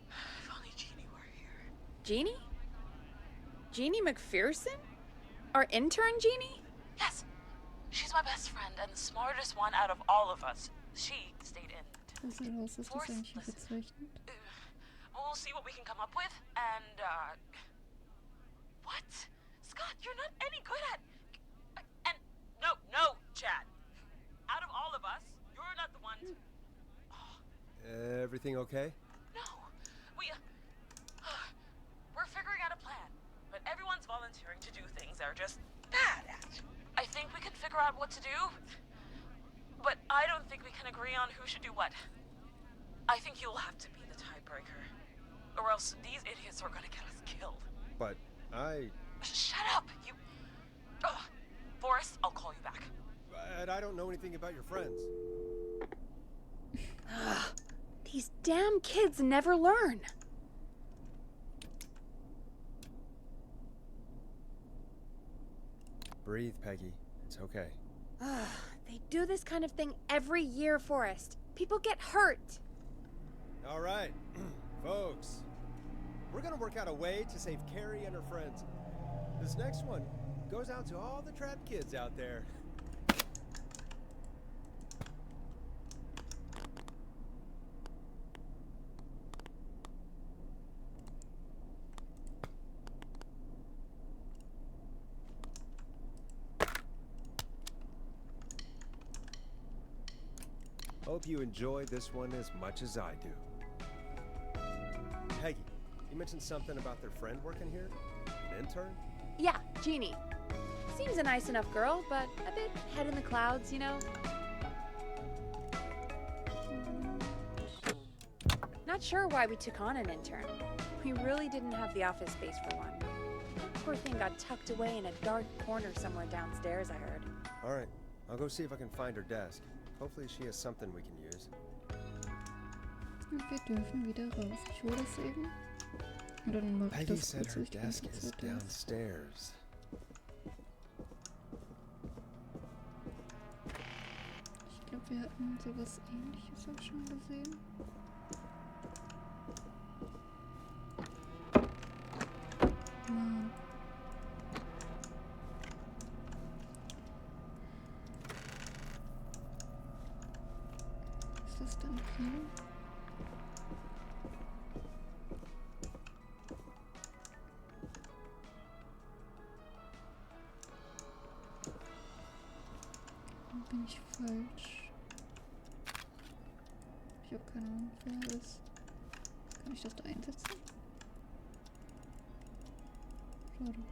If only Jeannie were here. Jeannie? Jeannie McPherson? Our intern Jeannie? Yes. She's my best friend and the smartest one out of all of us. She stayed in. Das Haus ist das eigentlich bezeichnet? We'll see what we can come up with, and, What? Scott, you're not any good at... And... No, Chad. Out of all of us, you're not the one... Everything okay? No. We're figuring out a plan, but everyone's volunteering to do things they're just bad at. I think we can figure out what to do, but I don't think we can agree on who should do what. I think you'll have to be the tiebreaker, or else these idiots are gonna get us killed. But I... Shut up, you... Forrest, I'll call you back. But I don't know anything about your friends. These damn kids never learn. Breathe, Peggy. It's okay. They do this kind of thing every year, Forrest. People get hurt. All right, folks. We're gonna work out a way to save Carrie and her friends. This next one goes out to all the trapped kids out there. Hope you enjoy this one as much as I do. Peggy, you mentioned something about their friend working here? An intern? Yeah, Jeannie. Seems a nice enough girl, but a bit head in the clouds, you know? Not sure why we took on an intern. We really didn't have the office space for one. Poor thing got tucked away in a dark corner somewhere downstairs, I heard. All right, I'll go see if I can find her desk. Hopefully she has something we can use. Und wir dürfen wieder raus. Ich hole das eben. Und dann mache ich Peggy das said kurz, her ich die desk ganze is Zeit da. downstairs. Ich glaube, wir hatten sowas Ähnliches auch schon gesehen. Mann. Ist das dann hier? Bin ich falsch? Ich habe keine Ahnung, wer ist. Kann ich das da einsetzen? Schade.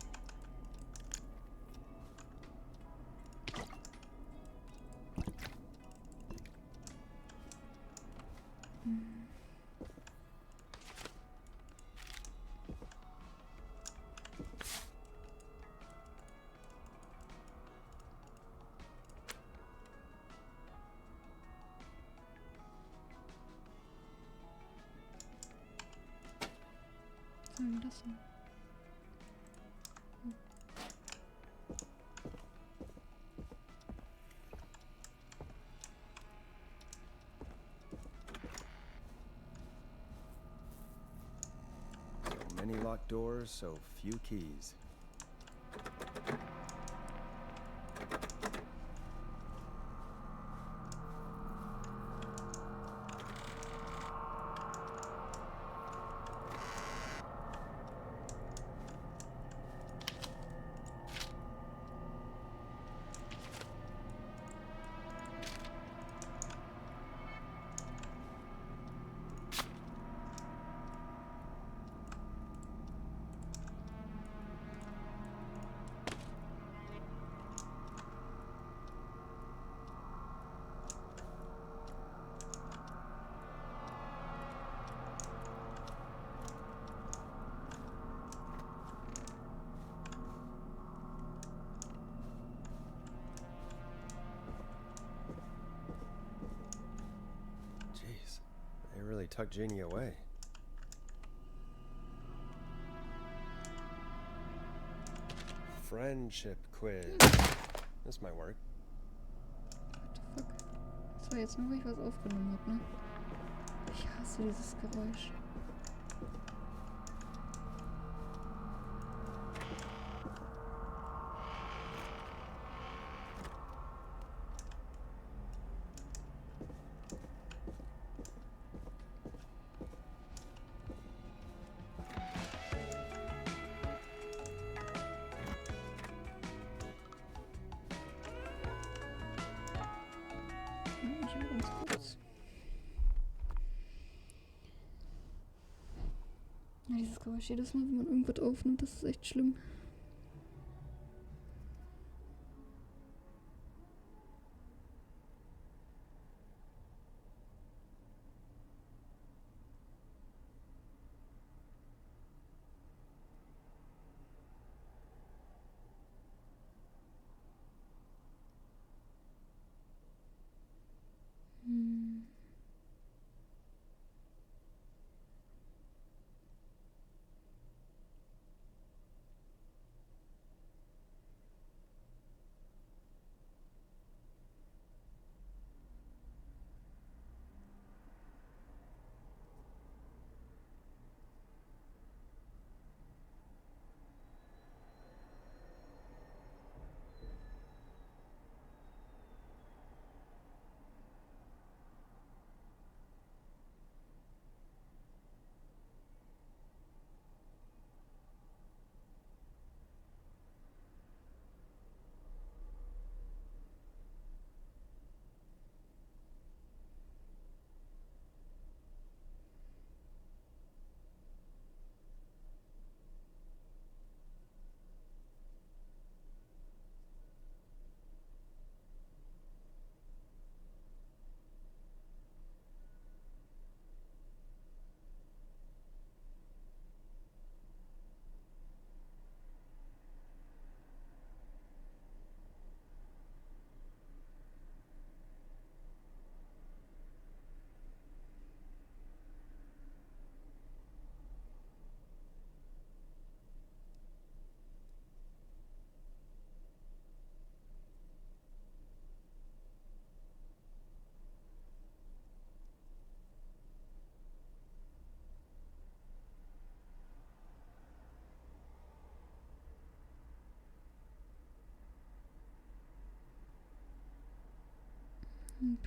soll denn das sein? So many locked doors, so few keys. Jeez, they really tucked Jeannie away. Friendship quiz. This might work. What the fuck? Das war jetzt nur, weil ich was aufgenommen habe, ne? Ich hasse dieses Geräusch. Ich will ganz kurz. Ja, dieses Geräusch jedes Mal, wenn man irgendwas aufnimmt, das ist echt schlimm.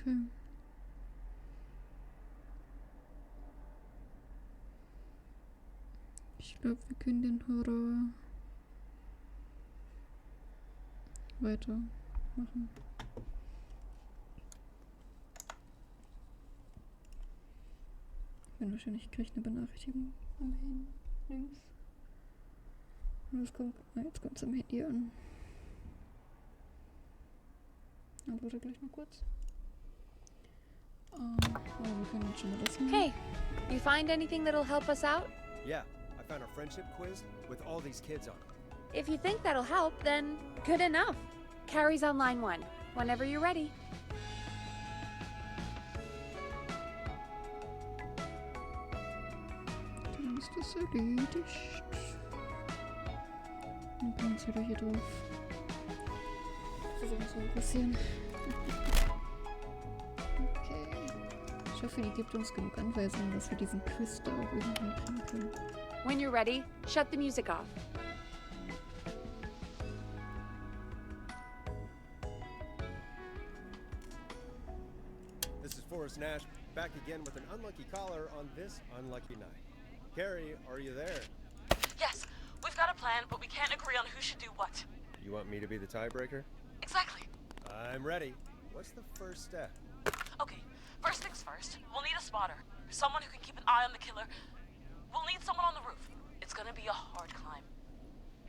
Okay. Ich glaube, wir können den Horror weitermachen. Wenn wahrscheinlich kriege ich eine Benachrichtigung am Handy links. Und das kommt. Jetzt kommt es am Handy an. Antworte gleich noch kurz. Wir können jetzt schon mal das machen. Hey, you find anything that'll help us out? Yeah, I found a friendship quiz with all these kids on it. If you think that'll help, then good enough. Carrie's on line 1. Whenever you're ready. Dann bist ist erledigt. Dann kommen wir jetzt wieder hier drauf. Versuchen zu passieren. Okay. Ich hoffe, die gibt uns genug Anweisungen, dass wir diesen Quiz da auch irgendwie kriegen können. When you're ready, shut the music off. This is Forrest Nash, back again with an unlucky caller on this unlucky night. Carrie, are you there? Yes, we've got a plan, but we can't agree on who should do what. You want me to be the tiebreaker? Exactly. I'm ready. What's the first step? Okay, first things first, we'll need a spotter. Someone who can keep an eye on the killer. We'll need someone on the roof. It's gonna be a hard climb.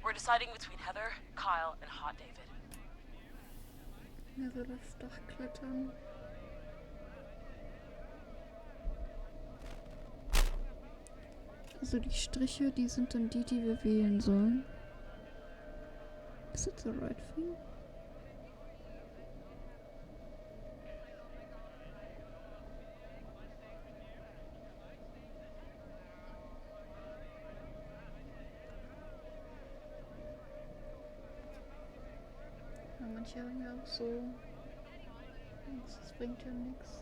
We're deciding between Heather, Kyle, and Hot David. Wer soll das Dach klettern? Also die Striche, die sind dann die, die wir wählen sollen. Is it the right thing? Ja, manche haben ja auch so. Das bringt ja nichts.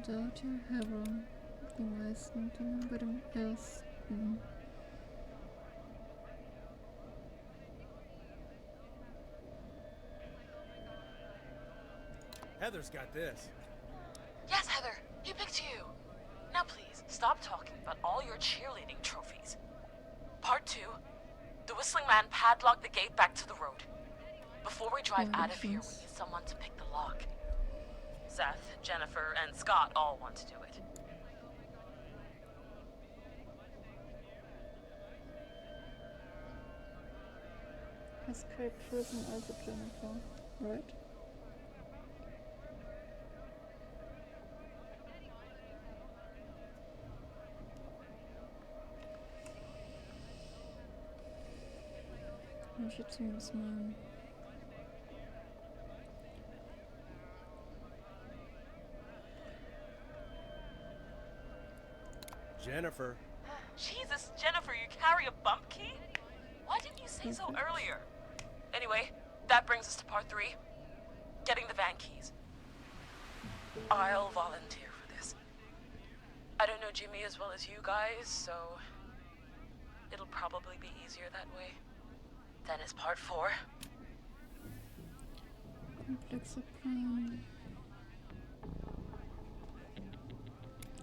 Da hat ja Heather die meisten Dinge bei dem ersten. Heather's got this. Yes, Heather, he picked you. Now please, stop talking about all your cheerleading trophies. Part 2, the Whistling Man padlocked the gate back to the road. Before we drive out of here, we need someone to pick the lock. Seth, Jennifer, and Scott all want to do it. Has Craig chosen also Jennifer, right? Ich jetzt zumindest mal. Jennifer. Jesus, Jennifer, you carry a bump key? Why didn't you say so earlier? Anyway, that brings us to part 3. Getting the van keys. I'll volunteer for this. I don't know Jimmy as well as you guys, so it'll probably be easier that way. Then is part 4. Komplexer Plan.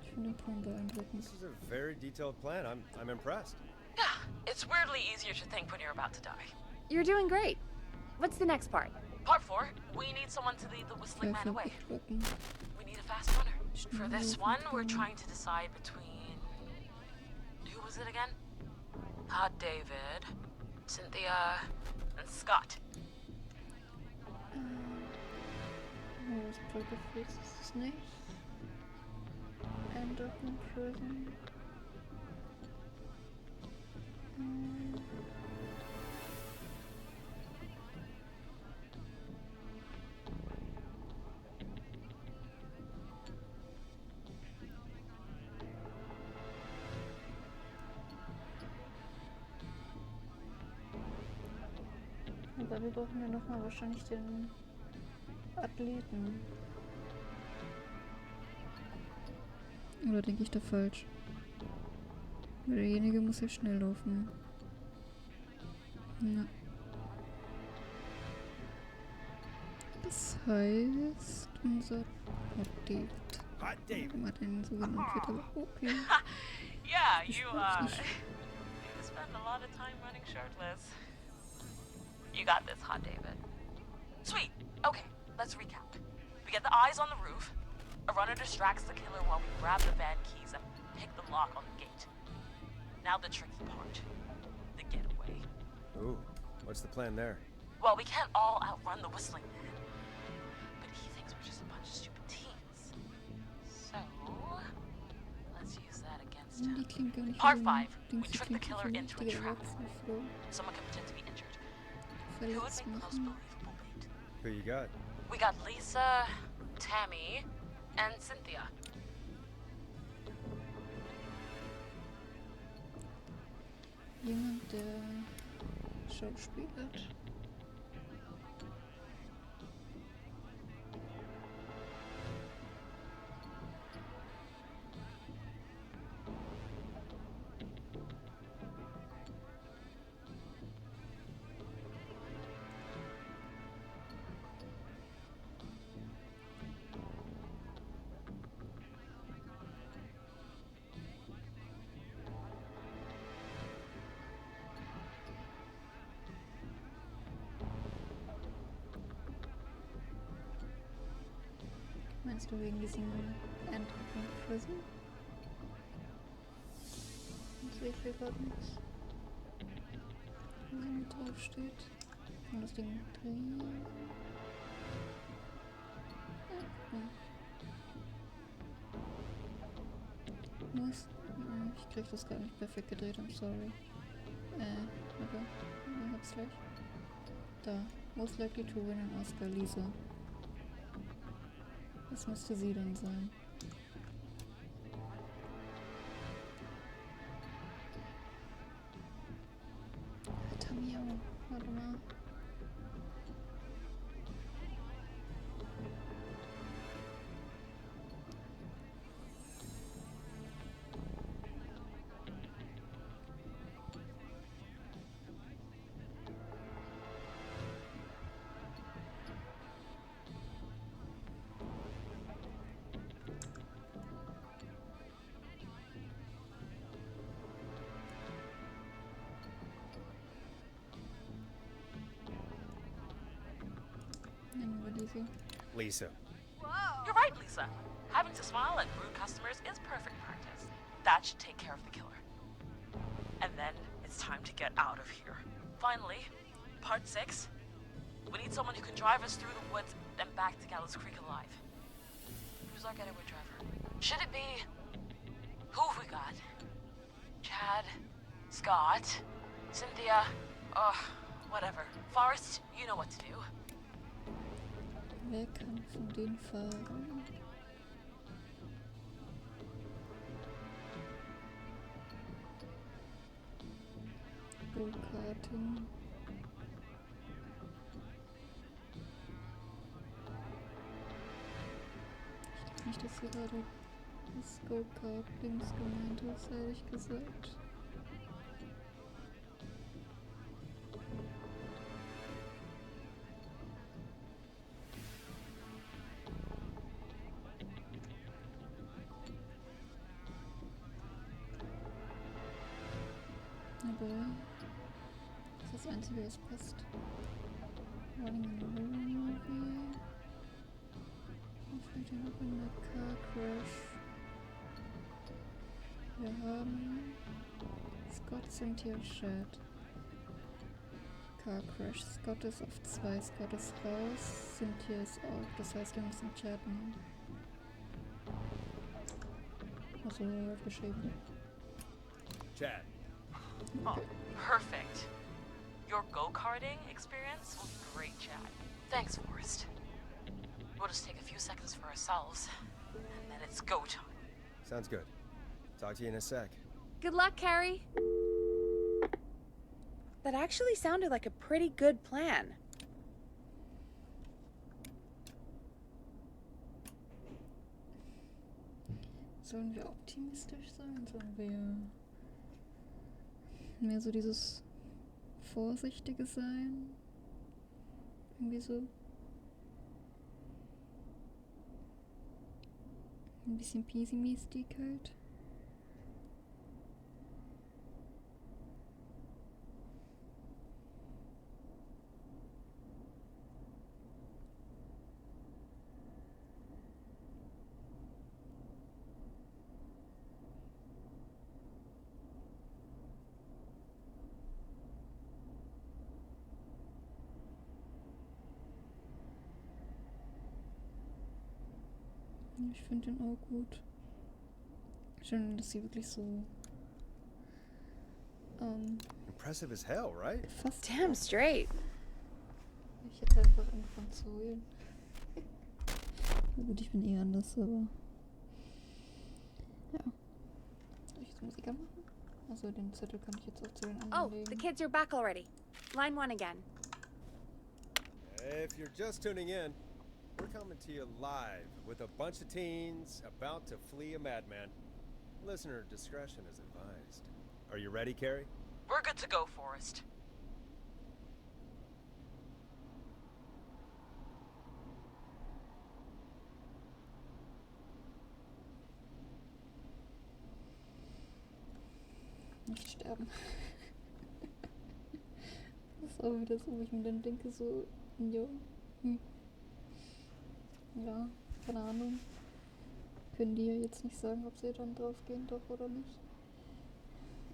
Ich finde den Plan beeindruckend. This is a very detailed plan. I'm impressed. Yeah, it's weirdly easier to think when you're about to die. You're doing great. What's the next part? Part 4, we need someone to lead the Whistling Man away. We need a fast runner. For this one, we're trying to decide between... Who was it again? Hot David, Cynthia, and Scott. Das Pokerface ist es nicht. End up in prison. Aber wir brauchen ja nochmal wahrscheinlich den Athleten. Oder denke ich da falsch? Derjenige muss ja schnell laufen. Ja. Das heißt, unser Hot David. Hot David. Immer den so genannt wird, aber okay. Yeah, you spend a lot of time running shirtless. You got this, Hot David. Sweet. Okay, let's recap. We get the eyes on the roof. A runner distracts the killer while we grab the van keys and pick the lock on the gate. Now the tricky part. The getaway. Ooh, what's the plan there? Well, we can't all outrun the Whistling Man. But he thinks we're just a bunch of stupid teens. So, let's use that against Die klingt gar nicht Part wie 5. Dings, We die trick the klingt wie killer so eine into a richtige trap. Erwachsenenfrau. Someone can pretend to be injured. Who would Verletzt make the most machen. believable lead? Who you got? We got Lisa, Tammy, and Cynthia. Jemand, der schauspielert. Meinst du wegen diesem Eintritt in Prison? Ich sehe hier gerade nichts. Wo mit drauf steht. Kann das Ding drehen? Ja. Muss. Ich krieg das gar nicht perfekt gedreht, I'm sorry. Okay. Ich hab's gleich. Da. Most likely to win an Oscar, Lisa. Das müsste sie dann sein. Alter Mio, warte mal. Lisa. You're right, Lisa. Having to smile at rude customers is perfect practice. That should take care of the killer. And then it's time to get out of here. Finally, part 6. We need someone who can drive us through the woods and back to Gallows Creek alive. Who's our getaway driver? Should it be... Who have we got? Chad? Scott? Cynthia? Whatever. Forrest, you know what to do. Wer kann von denen fahren? Go-Karting. Ich glaube nicht, dass hier gerade das Go-Kart-Dings gemeint ist, ehrlich gesagt. Aber das ist das Einzige, was passt. Running in a movie. Featured up in a car crash. Wir haben Scott, Cynthia, Chad. Car crash. Scott ist auf 2, Scott ist raus, Cynthia ist auch. Das heißt, wir müssen Chad nehmen. Also, er hat geschrieben. Chad. Oh, perfect. Your go-karting experience will be great, Chad. Thanks, Forrest. We'll just take a few seconds for ourselves, and then it's go time. Sounds good. Talk to you in a sec. Good luck, Carrie. That actually sounded like a pretty good plan. Sollen wir optimistisch sein? Sollen wir mehr so dieses Vorsichtige sein? Irgendwie so. Ein bisschen Pessimistik halt. Ich finde den auch gut. Schön, dass sie wirklich so Impressive as hell, right? fast. Damn straight. Ich hätte einfach angefangen zu heulen. Na gut, ich bin eh anders, aber ja. Soll ich jetzt Musik anmachen? Also den Zettel kann ich jetzt auch zu den anderen Oh, legen. the kids are back already. Line 1 again. If you're just tuning in, we're coming to you live with a bunch of teens about to flee a madman. Listener discretion is advised. Are you ready, Carrie? We're good to go, Forrest. Nicht sterben. Das ist auch wieder so, wo ich mir dann denke, so, jo, ja, keine Ahnung. Können die ja jetzt nicht sagen, ob sie dann drauf gehen, doch oder nicht.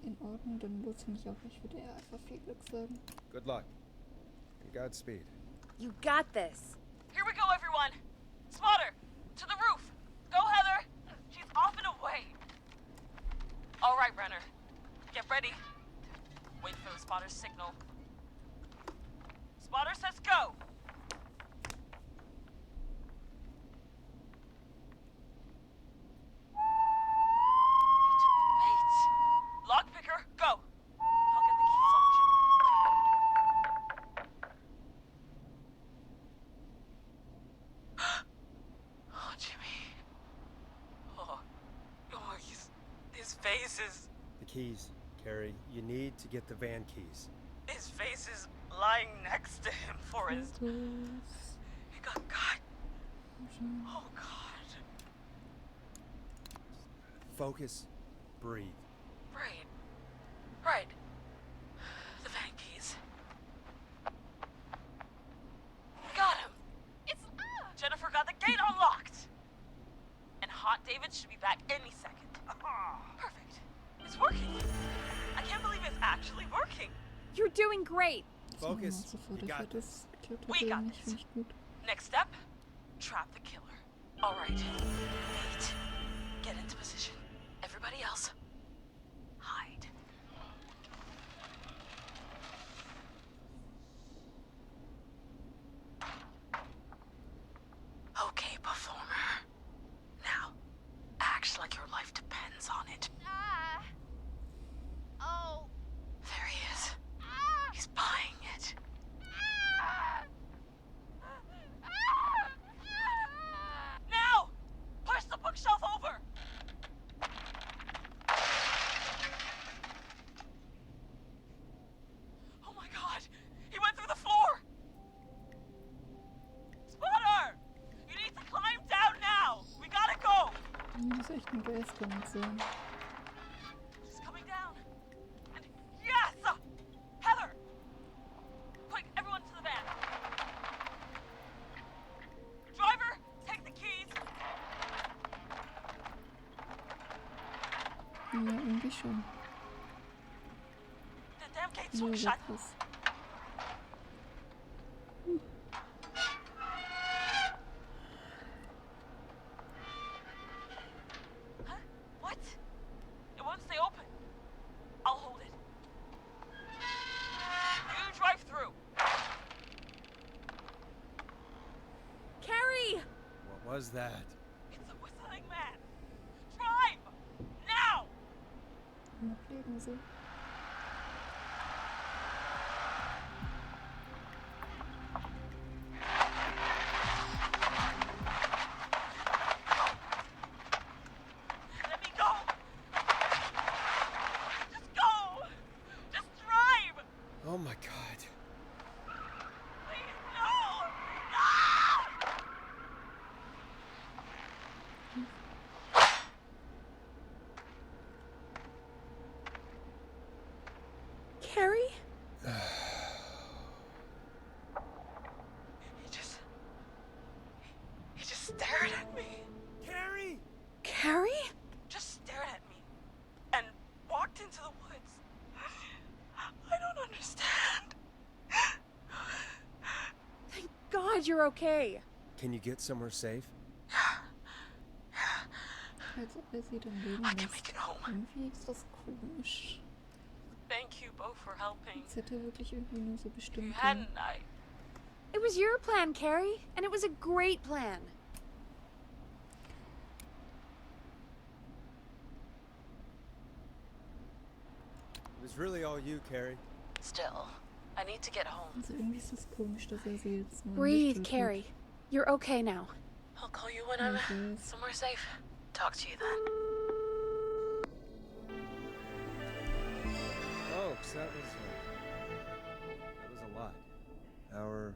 In Ordnung, dann muss ich auch nicht wieder einfach viel Glück sagen. Good luck. And Godspeed. You got this. Here we go, everyone. Spotter, to the roof. Go, Heather. She's off and away. All right, Renner. Get ready. Wait for the spotter's signal. Spotter says go. Lockpicker, go! I'll get the keys off Jimmy. Oh, Jimmy. Oh, his face is... The keys, Carrie. You need to get the van keys. His face is lying next to him, Forrest. He got cut. Oh, God. Focus. Breathe. Right. The van keys. Got him. It's... Jennifer got the gate unlocked. And Hot David should be back any second. Perfect. It's working. I can't believe it's actually working. You're doing great. Focus. You got this. We got this. Next step, trap the killer. All right. Wait. Get into position. Everybody else, hide. Okay, performer. Now, act like your life depends on it. Oh. There he is. He's buying it. Now! Push the bookshelf over! Oh my god! He went through the floor! Spotter! You need to climb down now! We gotta go! Das ist echt ein Geist, kann man sagen. She's coming down. And yes! Heather! Quick, everyone to the van. Driver, take the keys. Ja, irgendwie schon. The damn gate's So, shut. was. Huh? What? It won't stay open. I'll hold it. You drive through. Carrie! What was that? It's a whistling man. Drive! Now! Noch leben sie. Let me go! Just go! Just drive! Oh my god. Please, no! Carrie? He just stared at me. Carrie! Carrie? Just stared at me. And walked into the woods. I don't understand. Thank God you're okay. Can you get somewhere safe? Als ob er sie dann leben I can lässt. make it home. Irgendwie ist das komisch. Thank you both for helping. Als hätte er wirklich irgendwie nur so If you bestimmte... hadn't, I... It was your plan, Carrie, and it was a great plan. It was really all you, Carrie. Still, I need to get home. Also irgendwie ist das komisch, dass er sie jetzt mal Breathe, nicht Carrie. You're okay now. I'll call you when I'm Okay. somewhere safe. Talk to you then. Folks, that was a lot. Our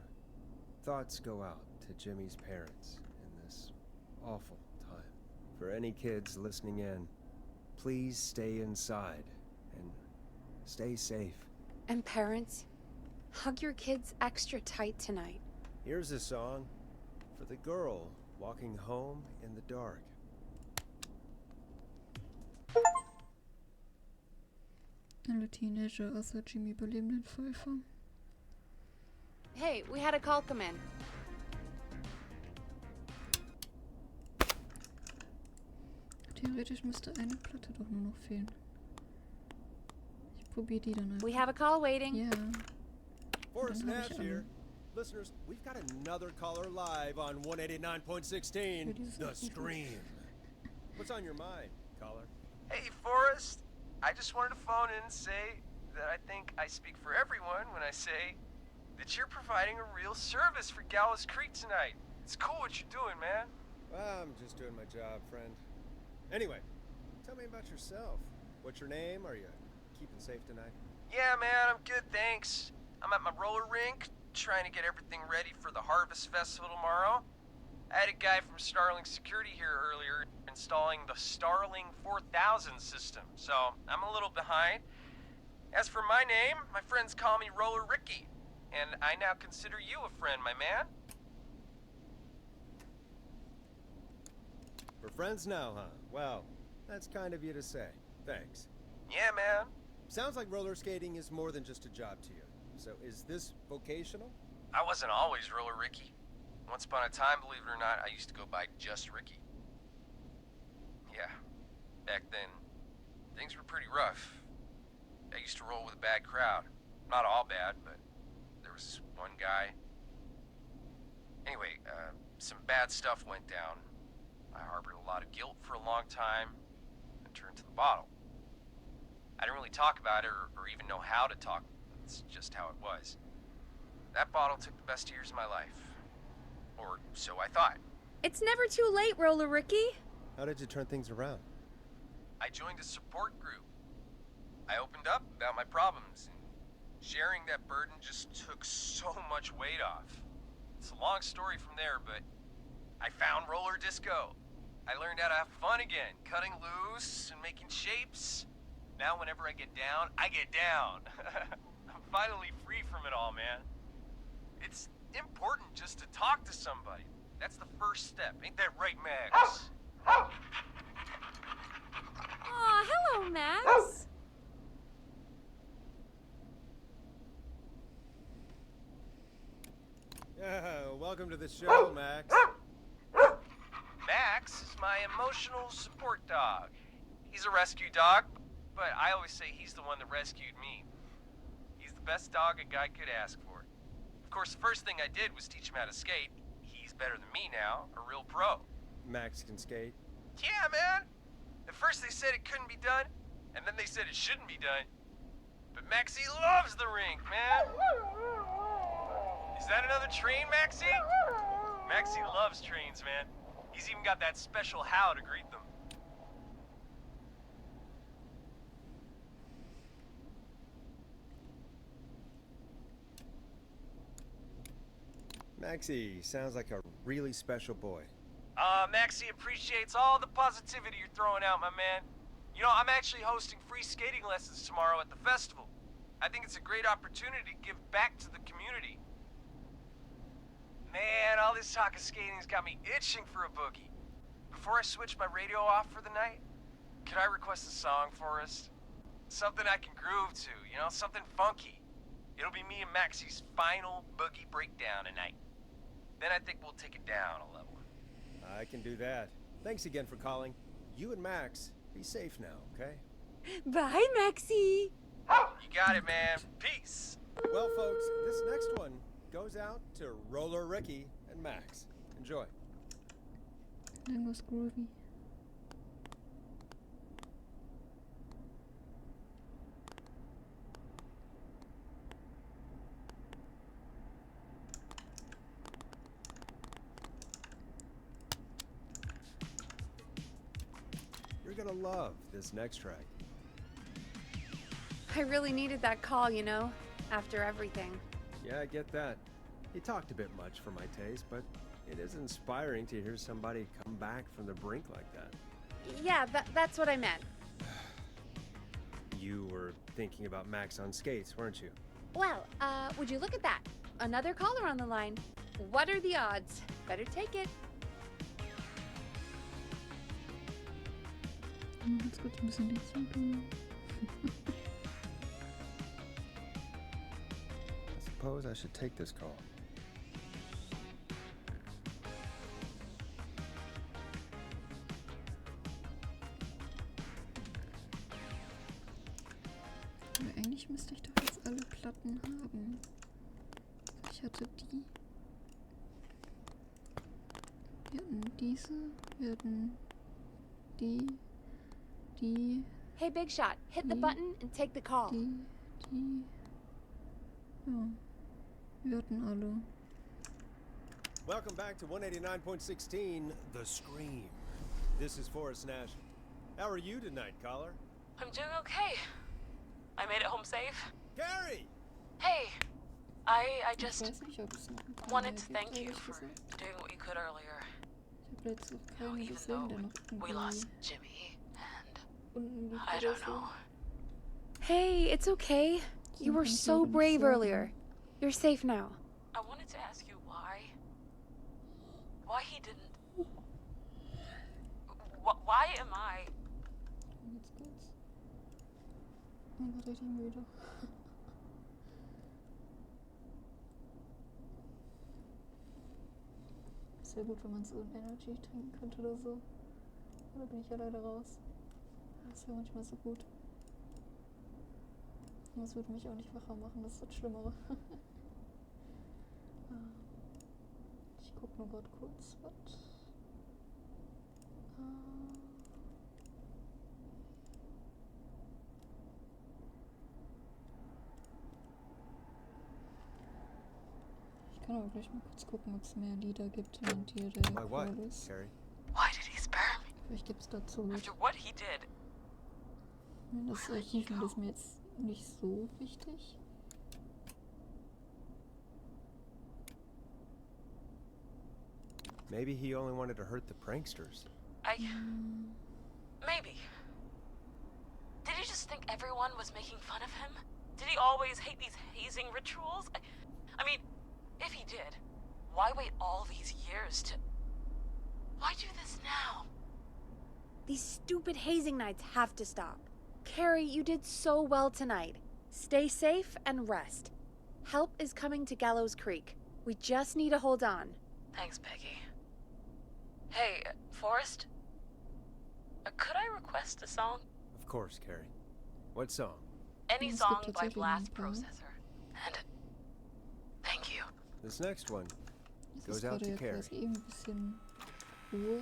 thoughts go out to Jimmy's parents in this awful time. For any kids listening in, please stay inside and stay safe. And parents, hug your kids extra tight tonight. Here's a song for the girl walking home in the dark. Alle Teenager außer Jimmy überleben den Pfeifer. Hey, we had a call come in. Theoretisch müsste eine Platte doch nur noch fehlen. Ich probiere die dann einfach. We have a call waiting. Ja. Forrest Dann hab Nash ich alle. here. Listeners, we've got another caller live on 189.16, The Scream. What's on your mind, caller? Hey, Forrest. I just wanted to phone in and say that I think I speak for everyone when I say that you're providing a real service for Gallows Creek tonight. It's cool what you're doing, man. Well, I'm just doing my job, friend. Anyway, tell me about yourself. What's your name? Are you keeping safe tonight? Yeah, man, I'm good, thanks. I'm at my roller rink, trying to get everything ready for the Harvest Festival tomorrow. I had a guy from Starling Security here earlier installing the Starling 4000 system, so I'm a little behind. As for my name, my friends call me Roller Ricky, and I now consider you a friend, my man. We're friends now, huh? Well, that's kind of you to say. Thanks. Yeah, man. Sounds like roller skating is more than just a job to you. So is this vocational? I wasn't always Roller Ricky. Once upon a time, believe it or not, I used to go by just Ricky. Yeah, back then, things were pretty rough. I used to roll with a bad crowd. Not all bad, but there was one guy. Anyway, some bad stuff went down. I harbored a lot of guilt for a long time and turned to the bottle. I didn't really talk about it or even know how to talk. It's just how it was. That bottle took the best years of my life. Or so I thought. It's never too late, Roller Ricky. How did you turn things around? I joined a support group. I opened up about my problems, and sharing that burden just took so much weight off. It's a long story from there, but I found roller disco. I learned how to have fun again, cutting loose and making shapes. Now whenever I get down, I get down. I'm finally free from it all, man. It's important just to talk to somebody. That's the first step. Ain't that right, Max? Aw, hello, Max. Yeah, welcome to the show, Max. Max is my emotional support dog. He's a rescue dog, but I always say he's the one that rescued me. He's the best dog a guy could ask for. Of course, the first thing I did was teach him how to skate. He's better than me now, a real pro. Max can skate. Yeah, man. At first they said it couldn't be done, and then they said it shouldn't be done. But Maxie loves the rink, man. Is that another train, Maxie? Maxie loves trains, man. He's even got that special how to greet them. Maxie sounds like a really special boy. Maxie appreciates all the positivity you're throwing out, my man. You know, I'm actually hosting free skating lessons tomorrow at the festival. I think it's a great opportunity to give back to the community. Man, all this talk of skating's got me itching for a boogie. Before I switch my radio off for the night, could I request a song, Forrest? Something I can groove to, you know, something funky. It'll be me and Maxie's final boogie breakdown tonight. Then I think we'll take it down a level. I can do that. Thanks again for calling. you and Max, be safe now, okay? Bye, Maxie. You got it, man. Peace. Well, folks, this next one goes out to Roller Ricky and Max. Enjoy. That was groovy. You're gonna love this next track. I really needed that call, you know, after everything. Yeah, I get that. He talked a bit much for my taste, but it is inspiring to hear somebody come back from the brink like that. Yeah, that's what I meant. You were thinking about Max on skates, weren't you? Well, would you look at that? Another caller on the line. What are the odds? Better take it. Jetzt kurz ein bisschen die Züge. I suppose I should take this call. Aber eigentlich müsste ich doch jetzt alle Platten haben. Ich hatte die. Wir hatten diese. Wir hatten die. Die. Hey, Big Shot, hit the button and take the call. Die. Ja. Wir hatten alle. Welcome back to 189.16, The Scream. This is Forrest Nash. How are you tonight, caller? I'm doing okay. I made it home safe. Gary! Hey, I just Ich weiß nicht, ob es noch ein paar wanted mehr to gibt, thank you ehrlich for gesagt. doing what you could earlier. Ich habe jetzt auch keinen Even gesehen, der though noch we lost irgendwie Jimmy and unten liegt I oder don't so. know. Hey, it's okay. You were so brave earlier. You're safe now. I wanted to ask you why he didn't. Why am I? Jetzt geht's. Ich bin richtig müde. Ist ja gut, wenn man so ein Energy trinken könnte oder so. Aber da bin ich ja leider raus. Das ist ja manchmal so gut. Das würde mich auch nicht wacher machen, das ist das Schlimmere. Ich guck nur gerade kurz, was. Ich kann aber gleich mal kurz gucken, ob es mehr Lieder gibt, während hier der My what, Call ist. Carrie? Why did he spare me? Vielleicht gibt es dazu. After what he did. Das Archiv ist mir jetzt nicht so wichtig. Maybe he only wanted to hurt the pranksters. Maybe. Did he just think everyone was making fun of him? Did he always hate these hazing rituals? I mean, if he did, why wait all these years to... Why do this now? These stupid hazing nights have to stop. Carrie, you did so well tonight. Stay safe and rest. Help is coming to Gallows Creek. We just need to hold on. Thanks, Peggy. Hey, Forrest? Could I request a song? Of course, Carrie. What song? Any Es gibt song by tatsächlich Blast ein paar. Processor. And thank you. This next one Es goes ist out gerade to ja Carrie. quasi eben ein bisschen Ruhe.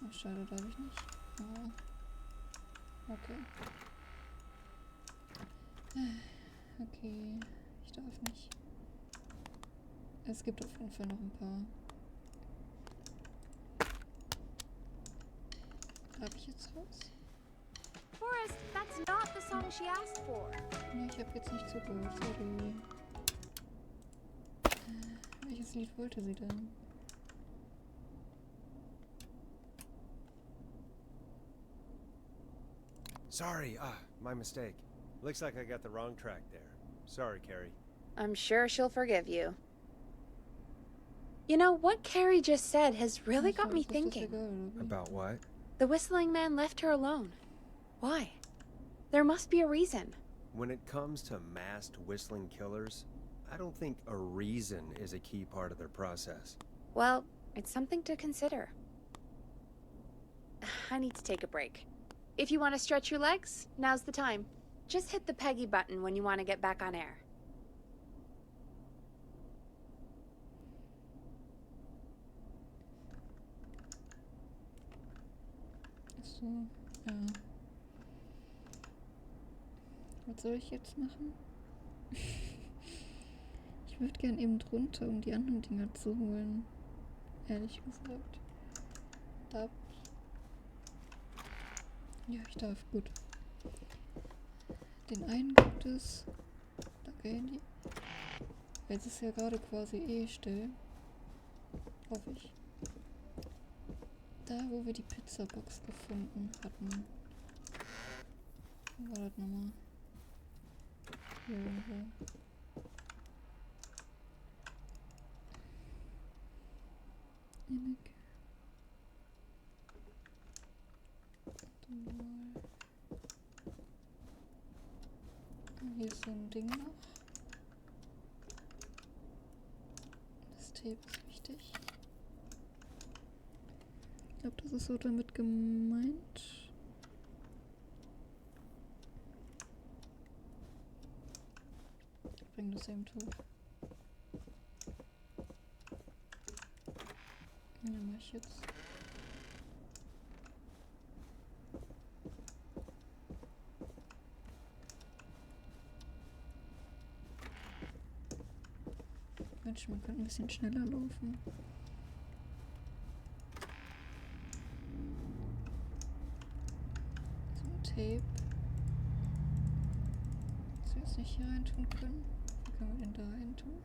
Ach, schade, darf ich nicht. Oh. Okay. Okay, ich darf nicht. Es gibt auf jeden Fall noch ein paar. Habe ich jetzt raus? Forrest, that's not the song she asked for. Ne, ich habe jetzt nicht zugehört, sorry. Welches Lied wollte sie denn? Sorry, my mistake. Looks like I got the wrong track there. Sorry, Carrie. I'm sure she'll forgive you. You know, what Carrie just said has really got me thinking. About what? The whistling man left her alone. Why? There must be a reason. When it comes to masked whistling killers, I don't think a reason is a key part of their process. Well, it's something to consider. I need to take a break. If you want to stretch your legs, now's the time. Just hit the Peggy button when you want to get back on air. So, ja. Was soll ich jetzt machen? Ich würde gern eben drunter, um die anderen Dinger zu holen. Ehrlich gesagt. Darf. Ja, ich darf. Gut. Den einen gibt es. Danke, Handy. Jetzt ist ja gerade quasi eh still. Hoffe ich. Da, wo wir die Pizzabox gefunden hatten. Wo war das nochmal? Hier irgendwo. Hier ist so ein Ding noch. Das Tape ist wichtig. Ich glaube, das ist so damit gemeint. Ich bring das eben zu. Ja, mach ich jetzt. Mensch, man könnte ein bisschen schneller laufen. So ein Tape. Das wir jetzt nicht hier rein tun können. Wie kann man denn da rein tun?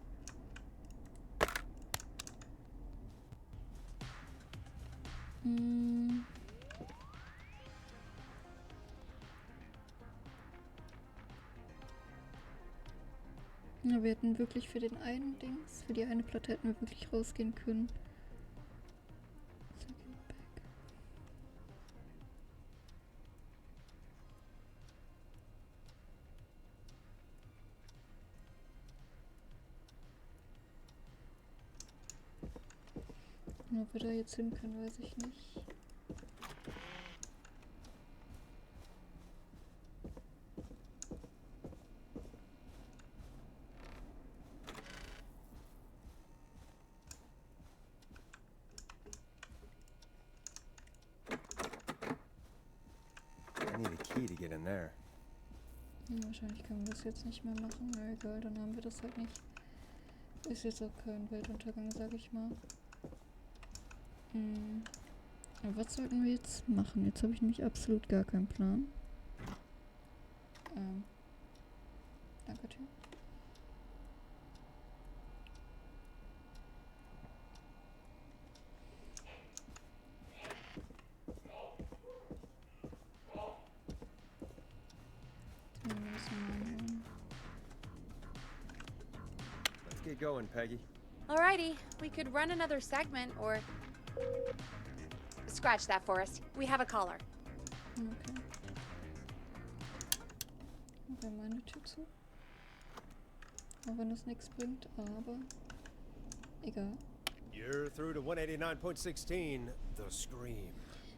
Ja, wir hätten wirklich für den einen Dings, für die eine Platte hätten wir wirklich rausgehen können. Ob wir da jetzt hin können, weiß ich nicht. I need a key to get in there. Ja, wahrscheinlich können wir das jetzt nicht mehr machen. Na egal, dann haben wir das halt nicht. Ist jetzt auch kein Weltuntergang, sag ich mal. Aber was sollten wir jetzt machen? Jetzt habe ich nämlich absolut gar keinen Plan. Danke, Tür. Let's get going, Peggy. Alrighty, we could run another segment or... Scratch that, Forrest. We have a caller. Okay. Okay, meine Tür zu. Auch wenn das nichts bringt, aber egal. You're through to 189.16, The Scream.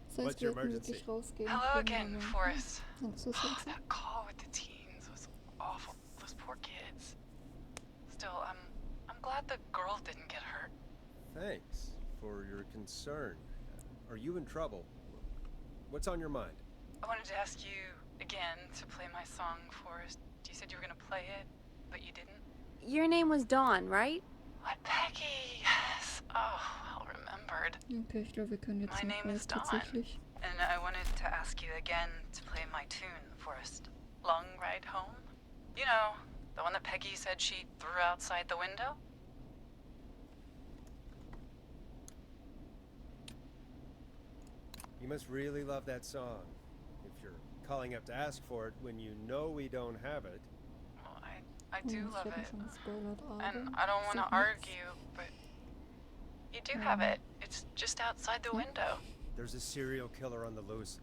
Das heißt, What's your wir hätten emergency? wirklich rausgehen Hello können, again, aber- Forrest. Oh, so sexy. That call with the teens was awful. Those poor kids. Still, I'm glad the girl didn't get hurt. Thanks for your concern. Are you in trouble? What's on your mind? I wanted to ask you again to play my song, Forrest. You said you were gonna play it, but you didn't. Your name was Dawn, right? What, Peggy? Yes. Oh, well remembered. Okay, ich glaube, wir können jetzt My noch name raus, is Dawn. tatsächlich. And I wanted to ask you again to play my tune, Forrest. Long Ride Home? You know, the one that Peggy said she threw outside the window? You must really love that song. If you're calling up to ask for it when you know we don't have it. Well, I do Ich love werde it. schon gespoilert, aber... And I don't want to sag nichts. argue, but you do have it. It's just outside the window. There's a serial killer on the loose.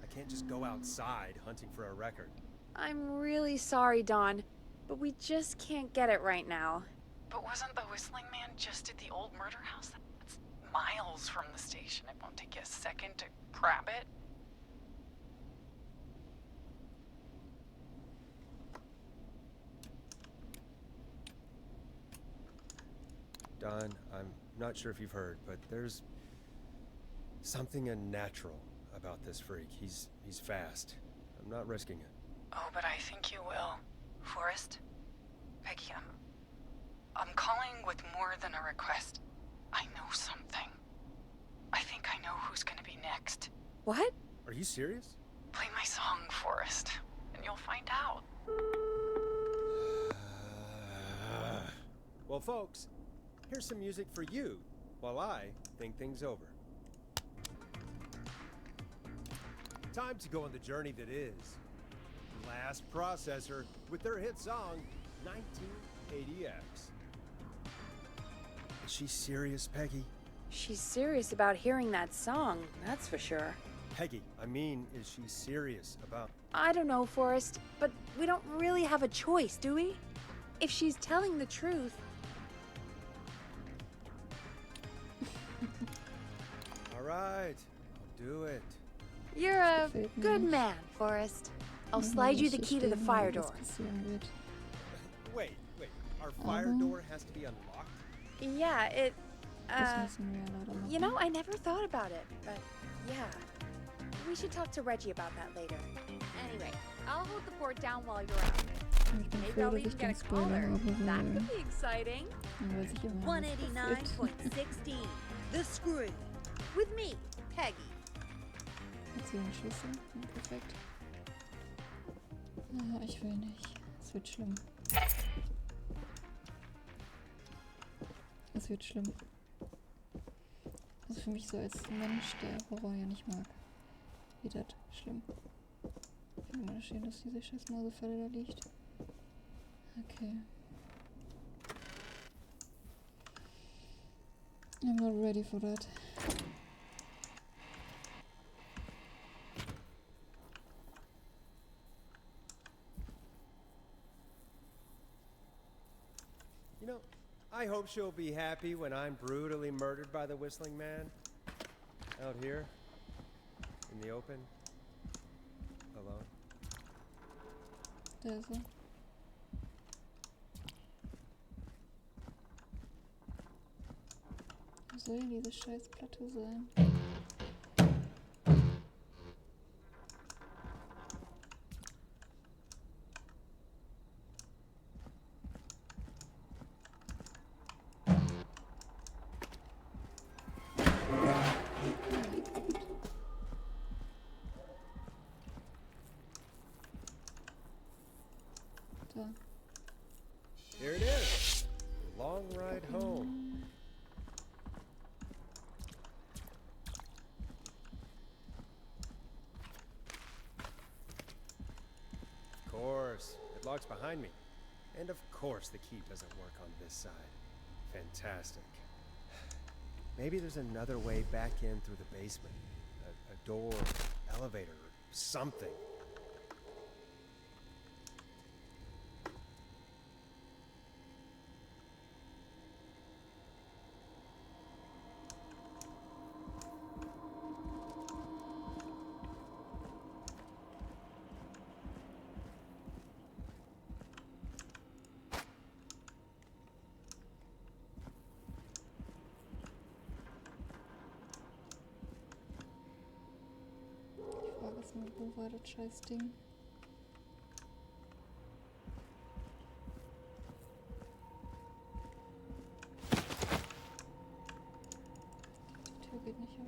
I can't just go outside hunting for a record. I'm really sorry, Dawn, but we just can't get it right now. But wasn't the Whistling Man just at the old murder house? That's miles from the station. It won't take you a second to grab it. Don, I'm not sure if you've heard, but there's something unnatural about this freak. He's fast. I'm not risking it. Oh, but I think you will. Forrest? Peggy, I'm calling with more than a request. I know something. I think I know who's gonna be next. What? Are you serious? Play my song, Forrest, and you'll find out. Well, folks, here's some music for you while I think things over. Time to go on the journey that is Last Processor with their hit song 1980X. Is she serious, Peggy? She's serious about hearing that song, that's for sure. Peggy, I mean, is she serious about... I don't know, Forrest, but we don't really have a choice, do we? If she's telling the truth... All right, I'll do it. You're a good man, Forrest. I'll slide you the key to the fire door. Wait, our fire door has to be unlocked? Yeah, you know, I never thought about it, but yeah. We should talk to Reggie about that later. Anyway, I'll hold the fort down while you're out. Maybe I'll even get a caller. That could be exciting. 189.16, The Screw. With me, Peggy. Hat sie einen Schlüssel? Ja, perfekt. Ah, ich will nicht. Es wird schlimm. Es wird schlimm. Also für mich so als Mensch, der Horror ja nicht mag, wird das schlimm. Ich finde immer schön, dass diese scheiß Mausefalle da liegt. Okay. I'm not ready for that. You know, I hope she'll be happy when I'm brutally murdered by the Whistling Man. Out here, in the open, alone. Da ist er. Wo soll denn diese scheiß Platte sein? Here it is. Long ride home. Of course, it locks behind me. And of course the key doesn't work on this side. Fantastic. Maybe there's another way back in through the basement. A door, elevator, or something. Wo war das scheiß Ding? Die Tür geht nicht auf.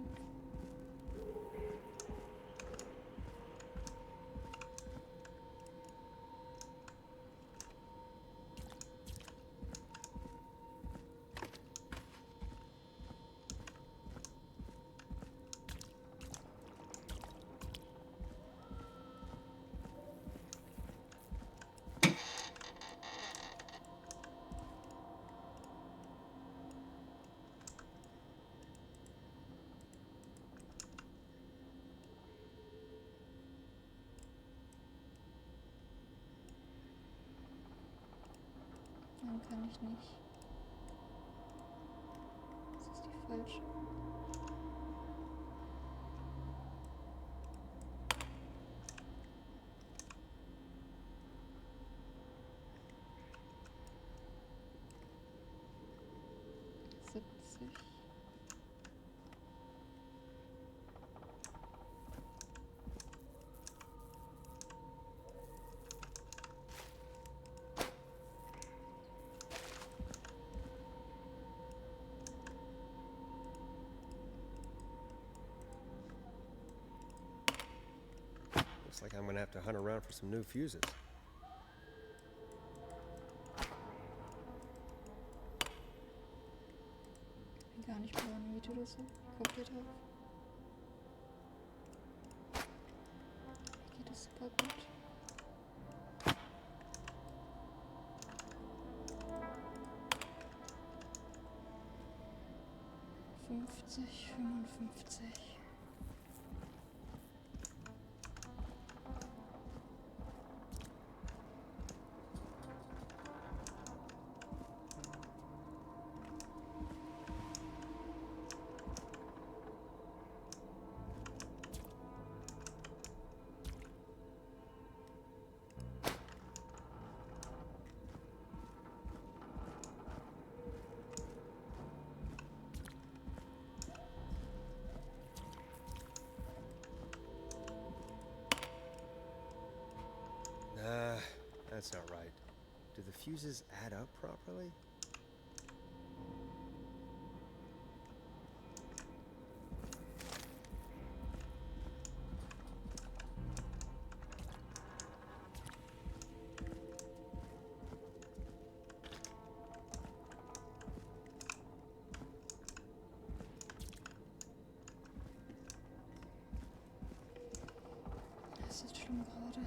Nein, kann ich nicht. Das ist die falsche. Looks like I'm gonna have to hunt around for some new fuses. Gar nicht paranoid oder so. Kommt ihr drauf? Mir geht es super gut. »50, 55. Nah, that's not right. Do the fuses add up properly? Das ist schlimm gerade.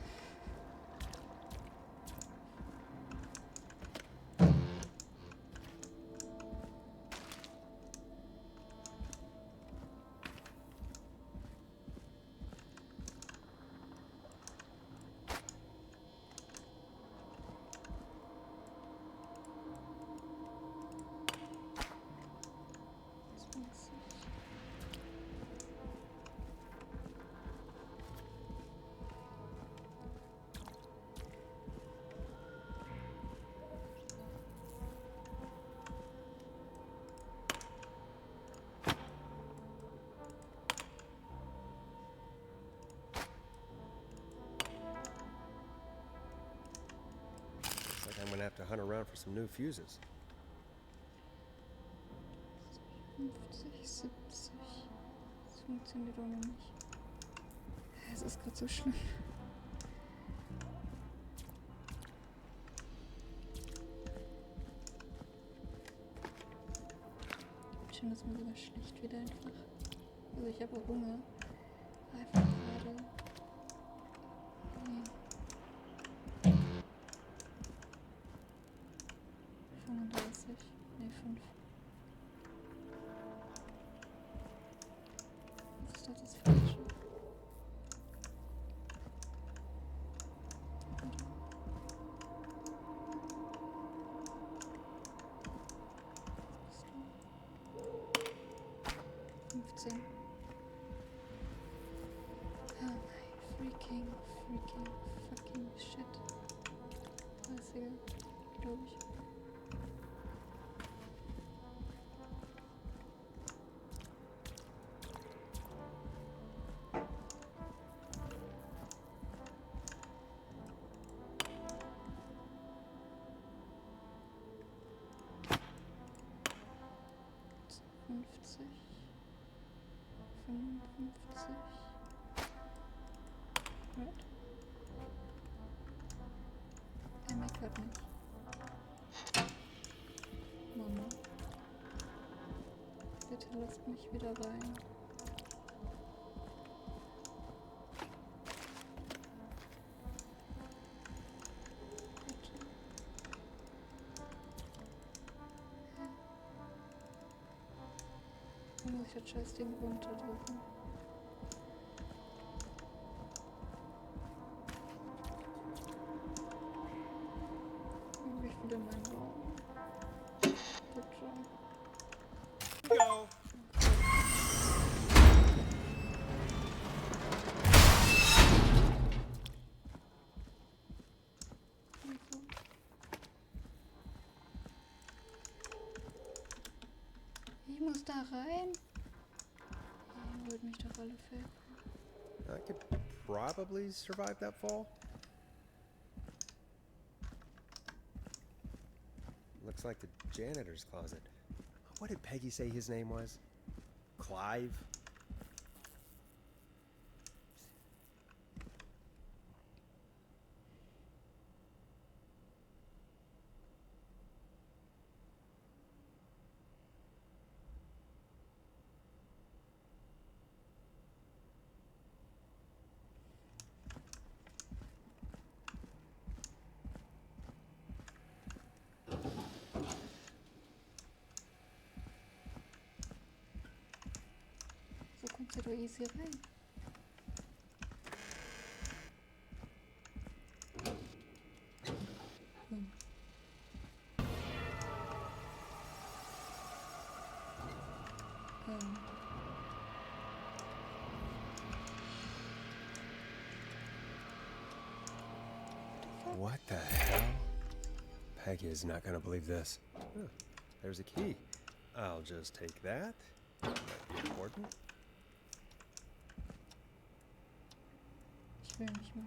I'm gonna have to hunt around for some new fuses. 50, 70. Das funktioniert auch noch nicht. Es ist gerade so schlimm. Schön, dass mir sogar schlecht wieder einfach. Also ich habe auch Hunger. Einfach gerade. Nee. 35. Nee, 5. Was ist das Falsche? Oh my freaking fucking shit. Das ist egal, glaube ich. Right. Er meckert nicht. Mama. Bitte lasst mich wieder rein. Bitte. Dann muss ich das Scheißding runterdrücken. Wieder mein Raum. Good job. Go. muss da rein. Ihr wollt mich doch alle filmen. I could probably survive that fall. Looks like the janitor's closet. What did Peggy say his name was? Clive? So kommst du doch easy rein. What the hell? Peggy is not gonna believe this. Huh, there's a key. I'll just take that. Might be important. Ich will nicht mehr.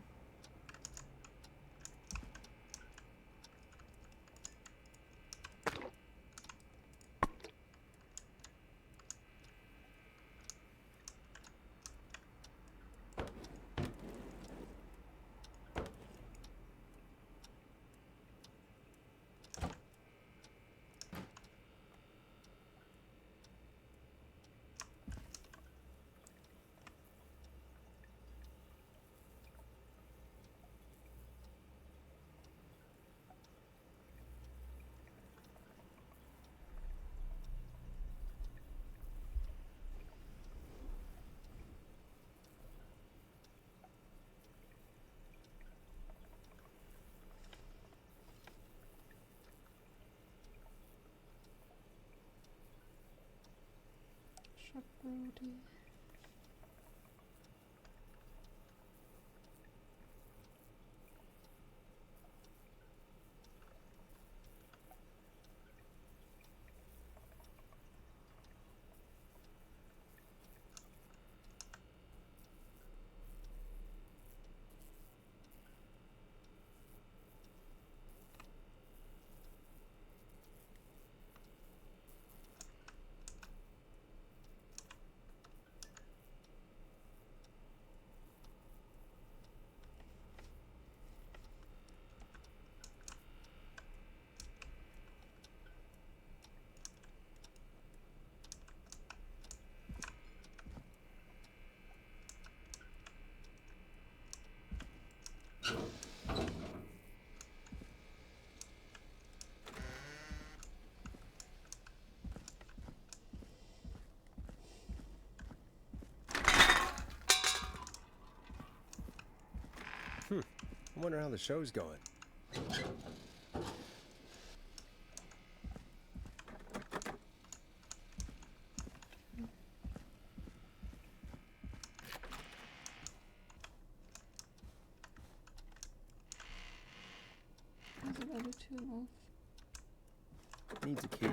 Rudy. I wonder how the show's going. Also alle Türen auf. Needs a key.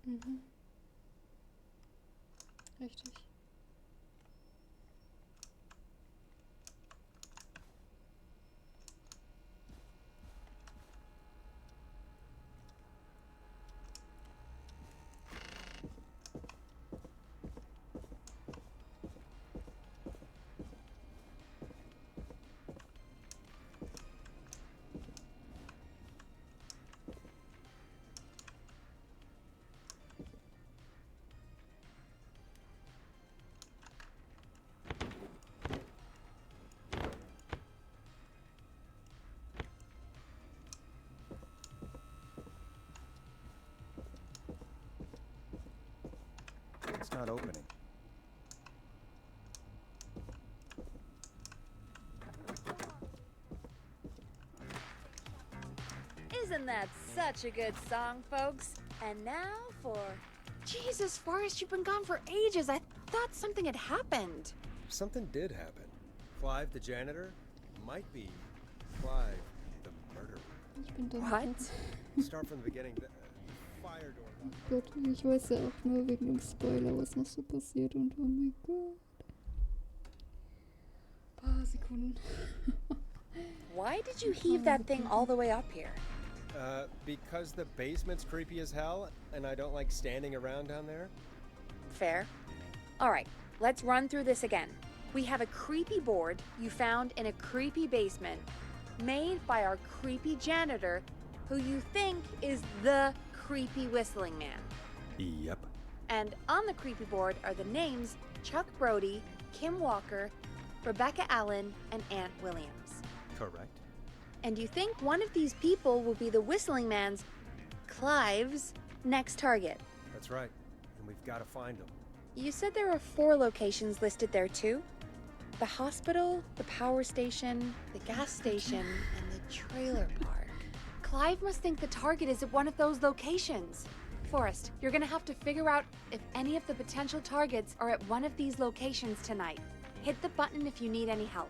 Mhm. Richtig. not opening. Isn't that such a good song, folks? And now for... Jesus, Forrest, you've been gone for ages. I thought something had happened. Something did happen. Clive, the janitor, might be Clive, the murderer. Ich bin da. What? Start from the beginning. The fire door. Oh Gott, ich weiß ja auch nur wegen dem Spoiler, was noch so passiert und oh mein Gott. Paar Sekunden. Why did you heave that thing all the way up here? Because the basement's creepy as hell, and I don't like standing around down there. Fair. All right, let's run through this again. We have a creepy board you found in a creepy basement, made by our creepy janitor, who you think is the creepy whistling man. Yep. And on the creepy board are the names Chuck Brody, Kim Walker, Rebecca Allen, and Aunt Williams. Correct. And you think one of these people will be the whistling man's, Clive's, next target. That's right. And we've got to find him. You said there were 4 locations listed there too? The hospital, the power station, the gas station, and the trailer park. Clive must think the target is at one of those locations. Forrest, you're gonna have to figure out if any of the potential targets are at one of these locations tonight. Hit the button if you need any help.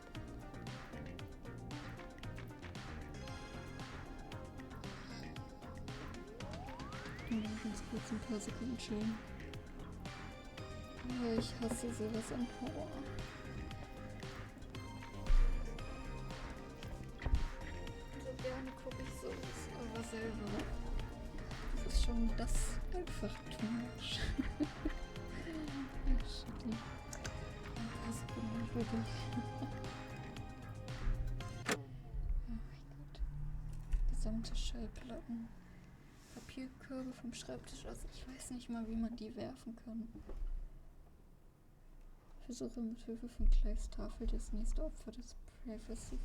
Ganz kurz ein paar Sekunden chillen. Aber ich hasse sowas an Horror. So gerne gucke ich sowas, aber selber. Das ist schon das einfach too much. Shitty. Ein paar Sekunden wirklich. Oh mein Gott. Gesamte Schallplatten. Papierkörbe vom Schreibtisch aus. Ich weiß nicht mal, wie man die werfen kann. Versuche mit Hilfe von Clives Tafel das nächste Opfer des Privacy.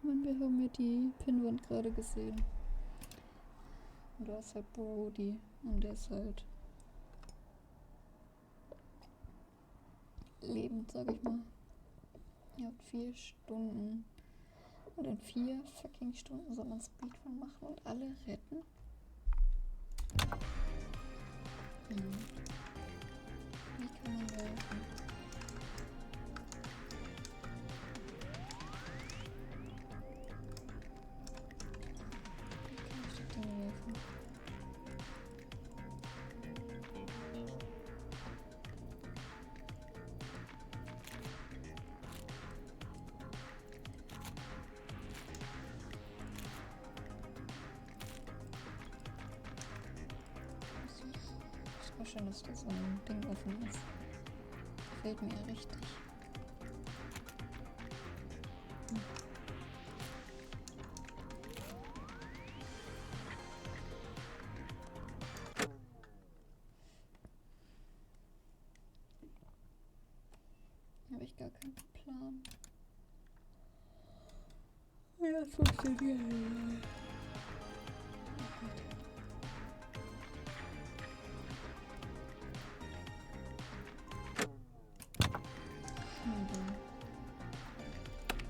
Und wir haben ja die Pinnwand gerade gesehen. Und da ist halt Brody. Und der ist halt lebend, sag ich mal. Ihr habt 4 Stunden. Und in 4 fucking Stunden soll man Speedrun machen und alle retten. Wie kann man helfen? Wie kann ich den Dingen helfen? Ich war schön, dass da so ein Ding offen ist. Gefällt mir ja richtig. Habe ich gar keinen Plan. Ja, das funktioniert.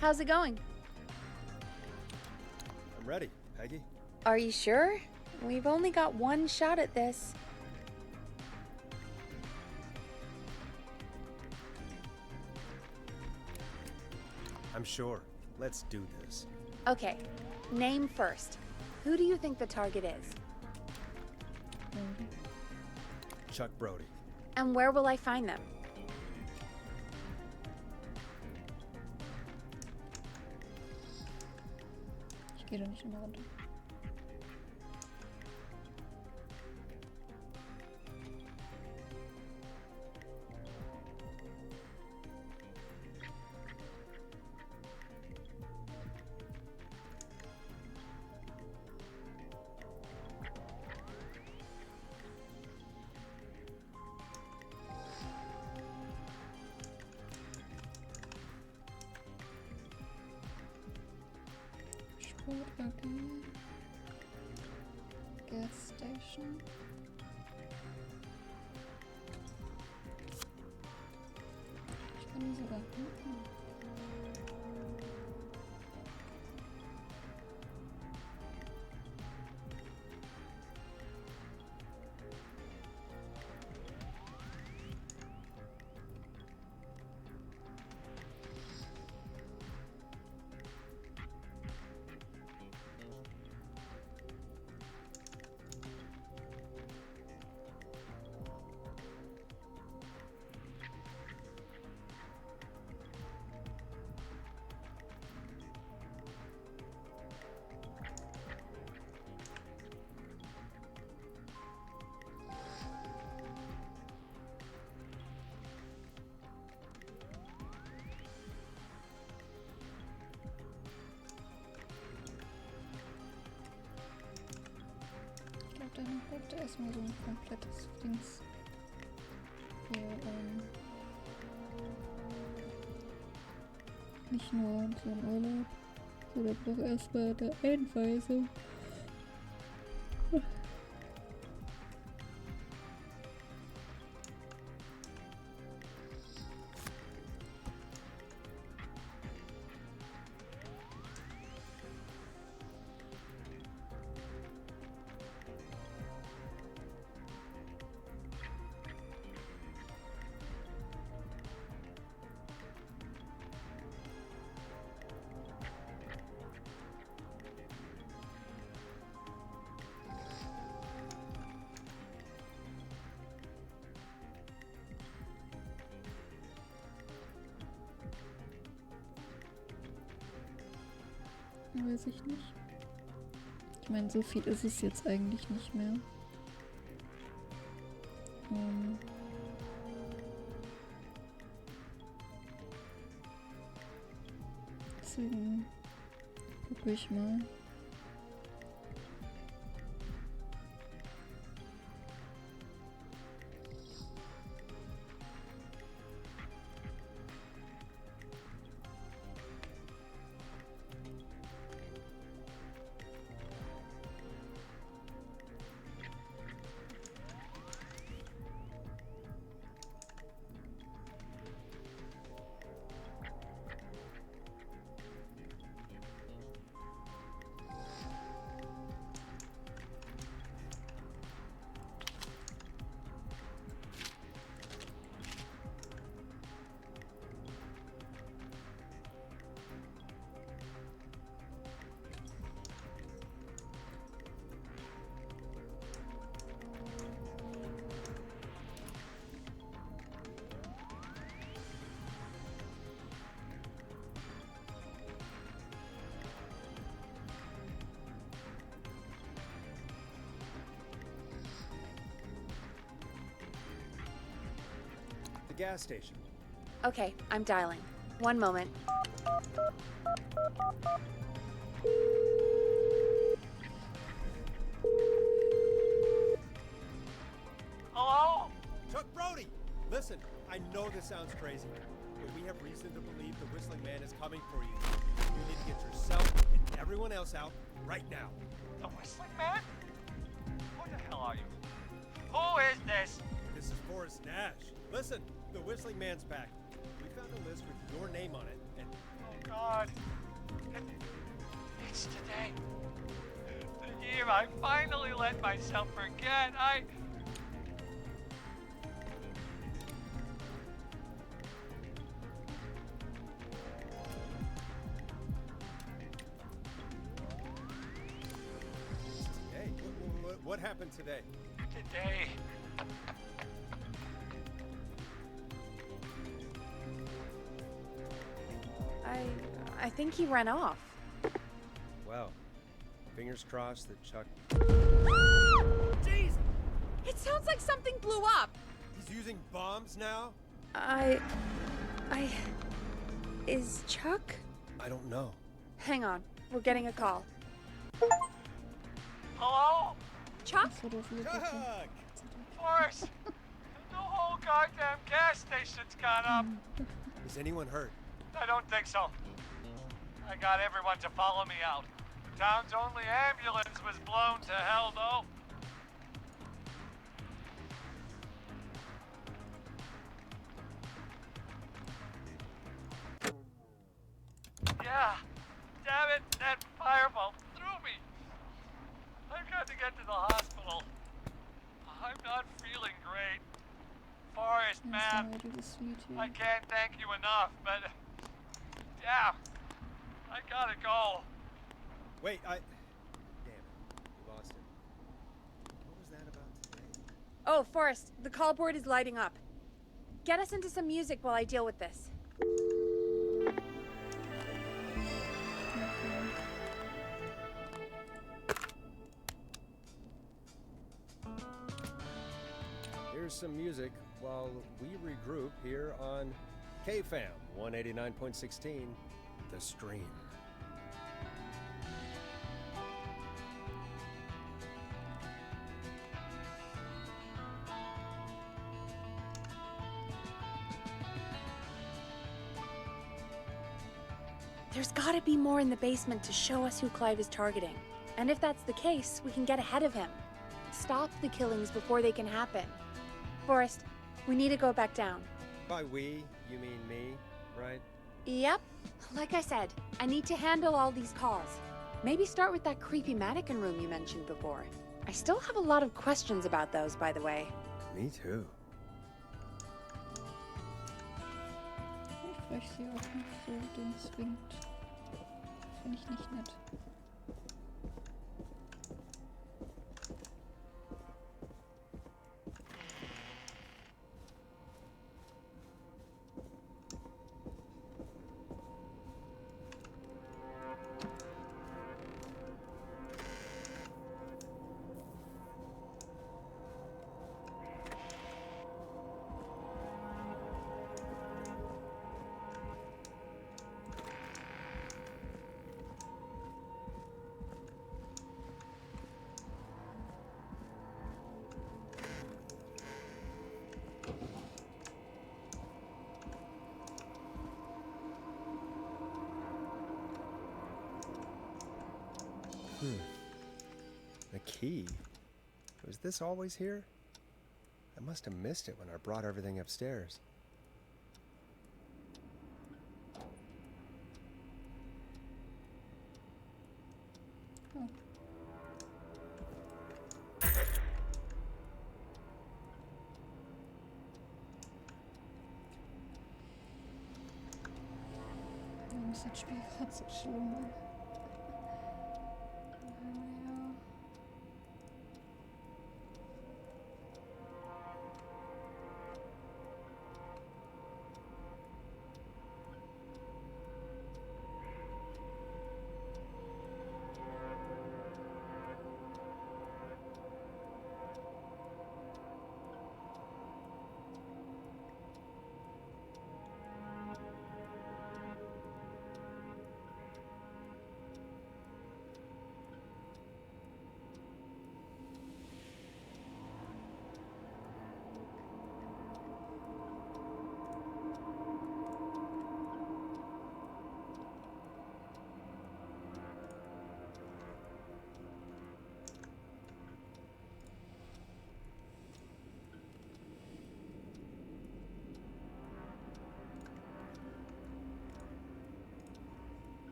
How's it going? I'm ready, Peggy. Are you sure? We've only got one shot at this. I'm sure. Let's do this. Okay, name first. Who do you think the target is? Chuck Brody. And where will I find them? Geh doch nicht immer runter. Okay. Gas station. Ich kann sogar hinten. Dann braucht er erstmal so ein komplettes Dings. Hier, nicht nur so ein Urlaub, sondern braucht erstmal eine Einweisung. Weiß ich nicht. Ich meine, so viel ist es jetzt eigentlich nicht mehr. Deswegen gucke ich mal. The gas station. Okay, I'm dialing. One moment. Hello? Chuck Brody! Listen, I know this sounds crazy, but we have reason to believe the Whistling Man is coming for you. You need to get yourself and everyone else out right now. The Whistling Man? Who the hell are you? Who is this? This is Forrest Nash. Listen, the Whistling Man's back. We found a list with your name on it, and... Oh, God. It's today. The year I finally let myself forget. Hey, what happened today? Today... I think he ran off. Well, Fingers crossed that Chuck... Jeez! It sounds like something blew up! He's using bombs now? Is Chuck? I don't know. Hang on, we're getting a call. Hello? Chuck? Chuck! Forrest! The whole goddamn gas station's gone up. Is anyone hurt? I don't think so. I got everyone to follow me out. The town's only ambulance was blown to hell, though. Yeah. Damn it, that fireball threw me. I've got to get to the hospital. I'm not feeling great. Forrest, man, I can't thank you enough, but... yeah, I gotta go. Wait, Damn it. We lost him. What was that about today? Oh, Forrest, the call board is lighting up. Get us into some music while I deal with this. Here's some music while we regroup here on KFAM 189.16, The Stream. There's gotta be more in the basement to show us who Clive is targeting. And if that's the case, we can get ahead of him. Stop the killings before they can happen. Forrest, we need to go back down. By we, you mean me, right? Yep. Like I said, I need to handle all these calls. Maybe start with that creepy mannequin room you mentioned before. I still have a lot of questions about those, by the way. Me too. Ich sie auch nicht so den zwingt. Finde ich nicht nett. The key? Was this always here? I must have missed it when I brought everything upstairs. Oh. Das Spiel hat so schlimm.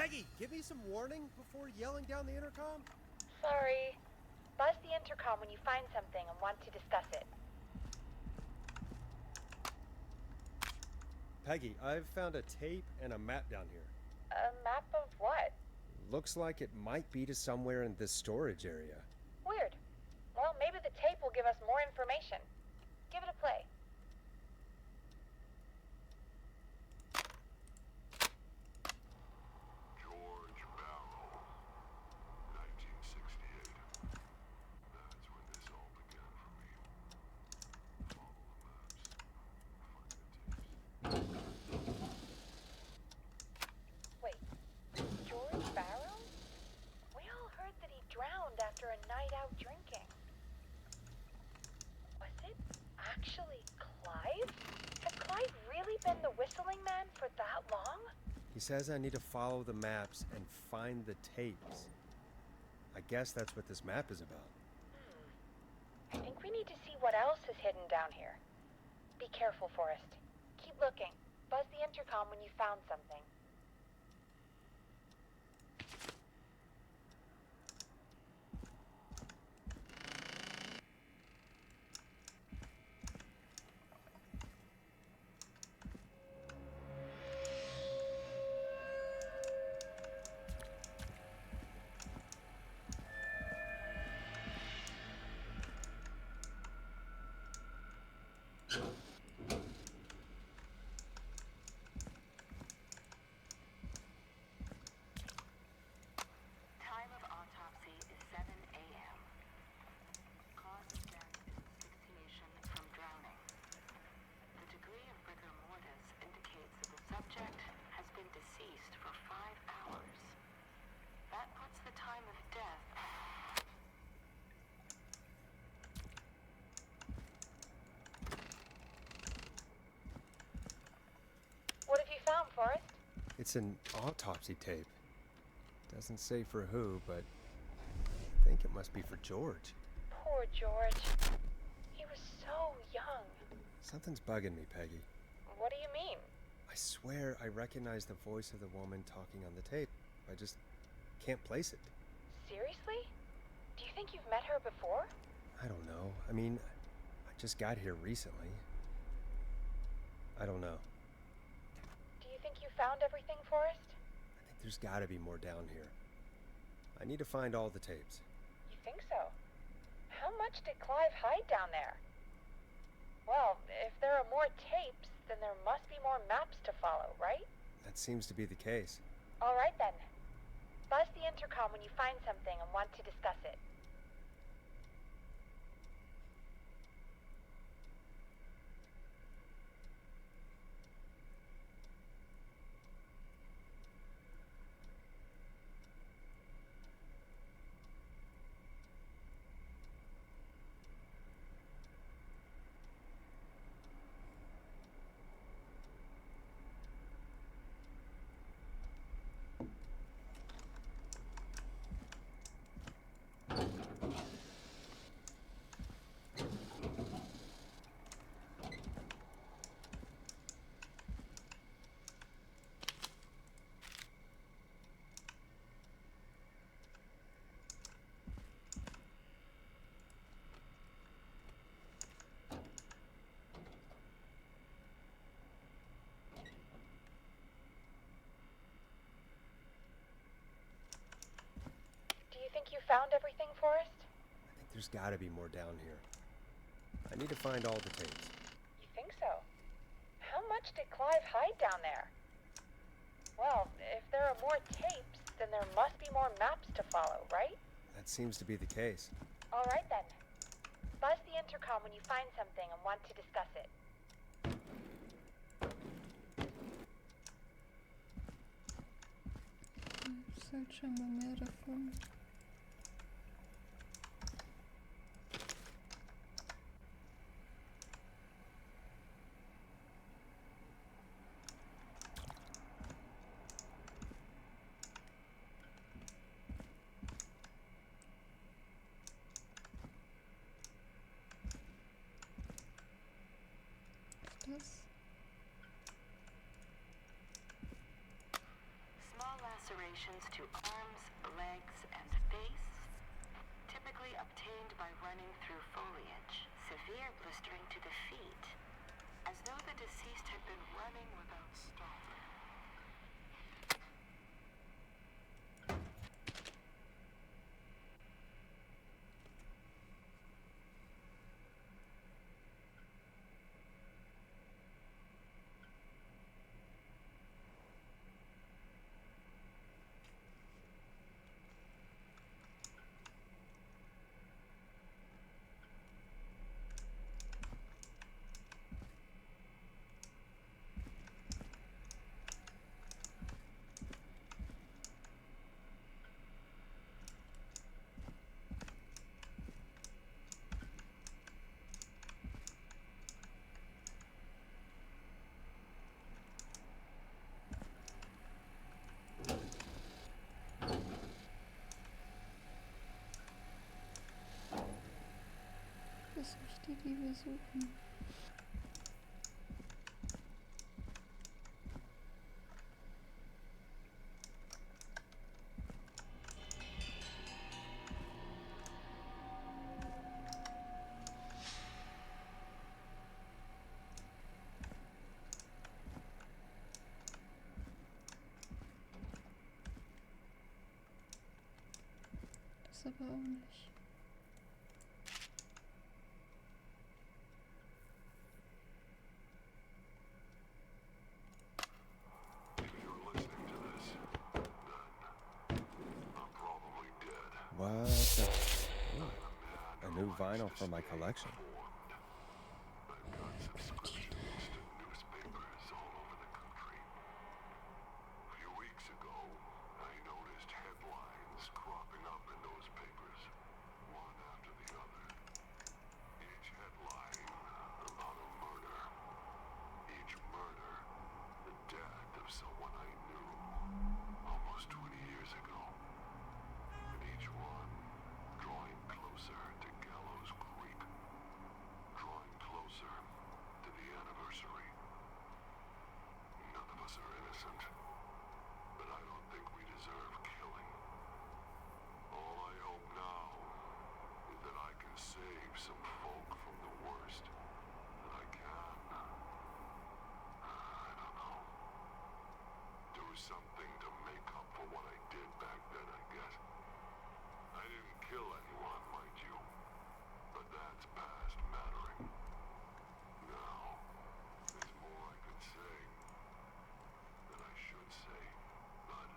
Peggy, give me some warning before yelling down the intercom. Sorry. Buzz the intercom when you find something and want to discuss it. Peggy, I've found a tape and a map down here. A map of what? Looks like it might be to somewhere in this storage area. Weird. Well, maybe the tape will give us more information. Give it a play. George Barrow, 1968. That's when this all began for me. Follow the maps. Find the tapes. Wait, George Barrow? We all heard that he drowned after a night out drinking. Was it actually Clive? Had Clive really been the whistling man for that long? He says I need to follow the maps and find the tapes. I guess that's what this map is about. I think we need to see what else is hidden down here. Be careful, Forrest. Keep looking. Buzz the intercom when you found something. Time of autopsy is 7 a.m. Cause of death is asphyxiation from drowning. The degree of rigor mortis indicates that the subject has been deceased for 5 hours. That puts the time of death. What have you found, Forrest? It's an autopsy tape. Doesn't say for who, but I think it must be for George. Poor George. He was so young. Something's bugging me, Peggy. What do you mean? I swear I recognize the voice of the woman talking on the tape. I just can't place it. Seriously? Do you think you've met her before? I don't know. I mean, I just got here recently. I don't know. Do you think you found everything, Forrest? I think there's gotta be more down here. I need to find all the tapes. You think so? How much did Clive hide down there? Well, if there are more tapes, then there must be more maps to follow, right? That seems to be the case. All right then. Buzz the intercom when you find something and want to discuss it. Do you think you found everything, Forrest? I think there's gotta be more down here. I need to find all the tapes. You think so? How much did Clive hide down there? Well, if there are more tapes, then there must be more maps to follow, right? That seems to be the case. All right then. Buzz the intercom when you find something and want to discuss it. Sollte schon mal mehr davon. Das. Small lacerations to arms, legs, and face, typically obtained by running through foliage. Severe blistering to the feet, as though the deceased had been running without stopping. Das ist nicht die, die wir suchen. Das aber auch nicht. What the? Ooh, a new vinyl for my collection. Something to make up for what I did back then, I guess. I didn't kill anyone, mind you, but that's past mattering. Now, there's more I could say than I should say, but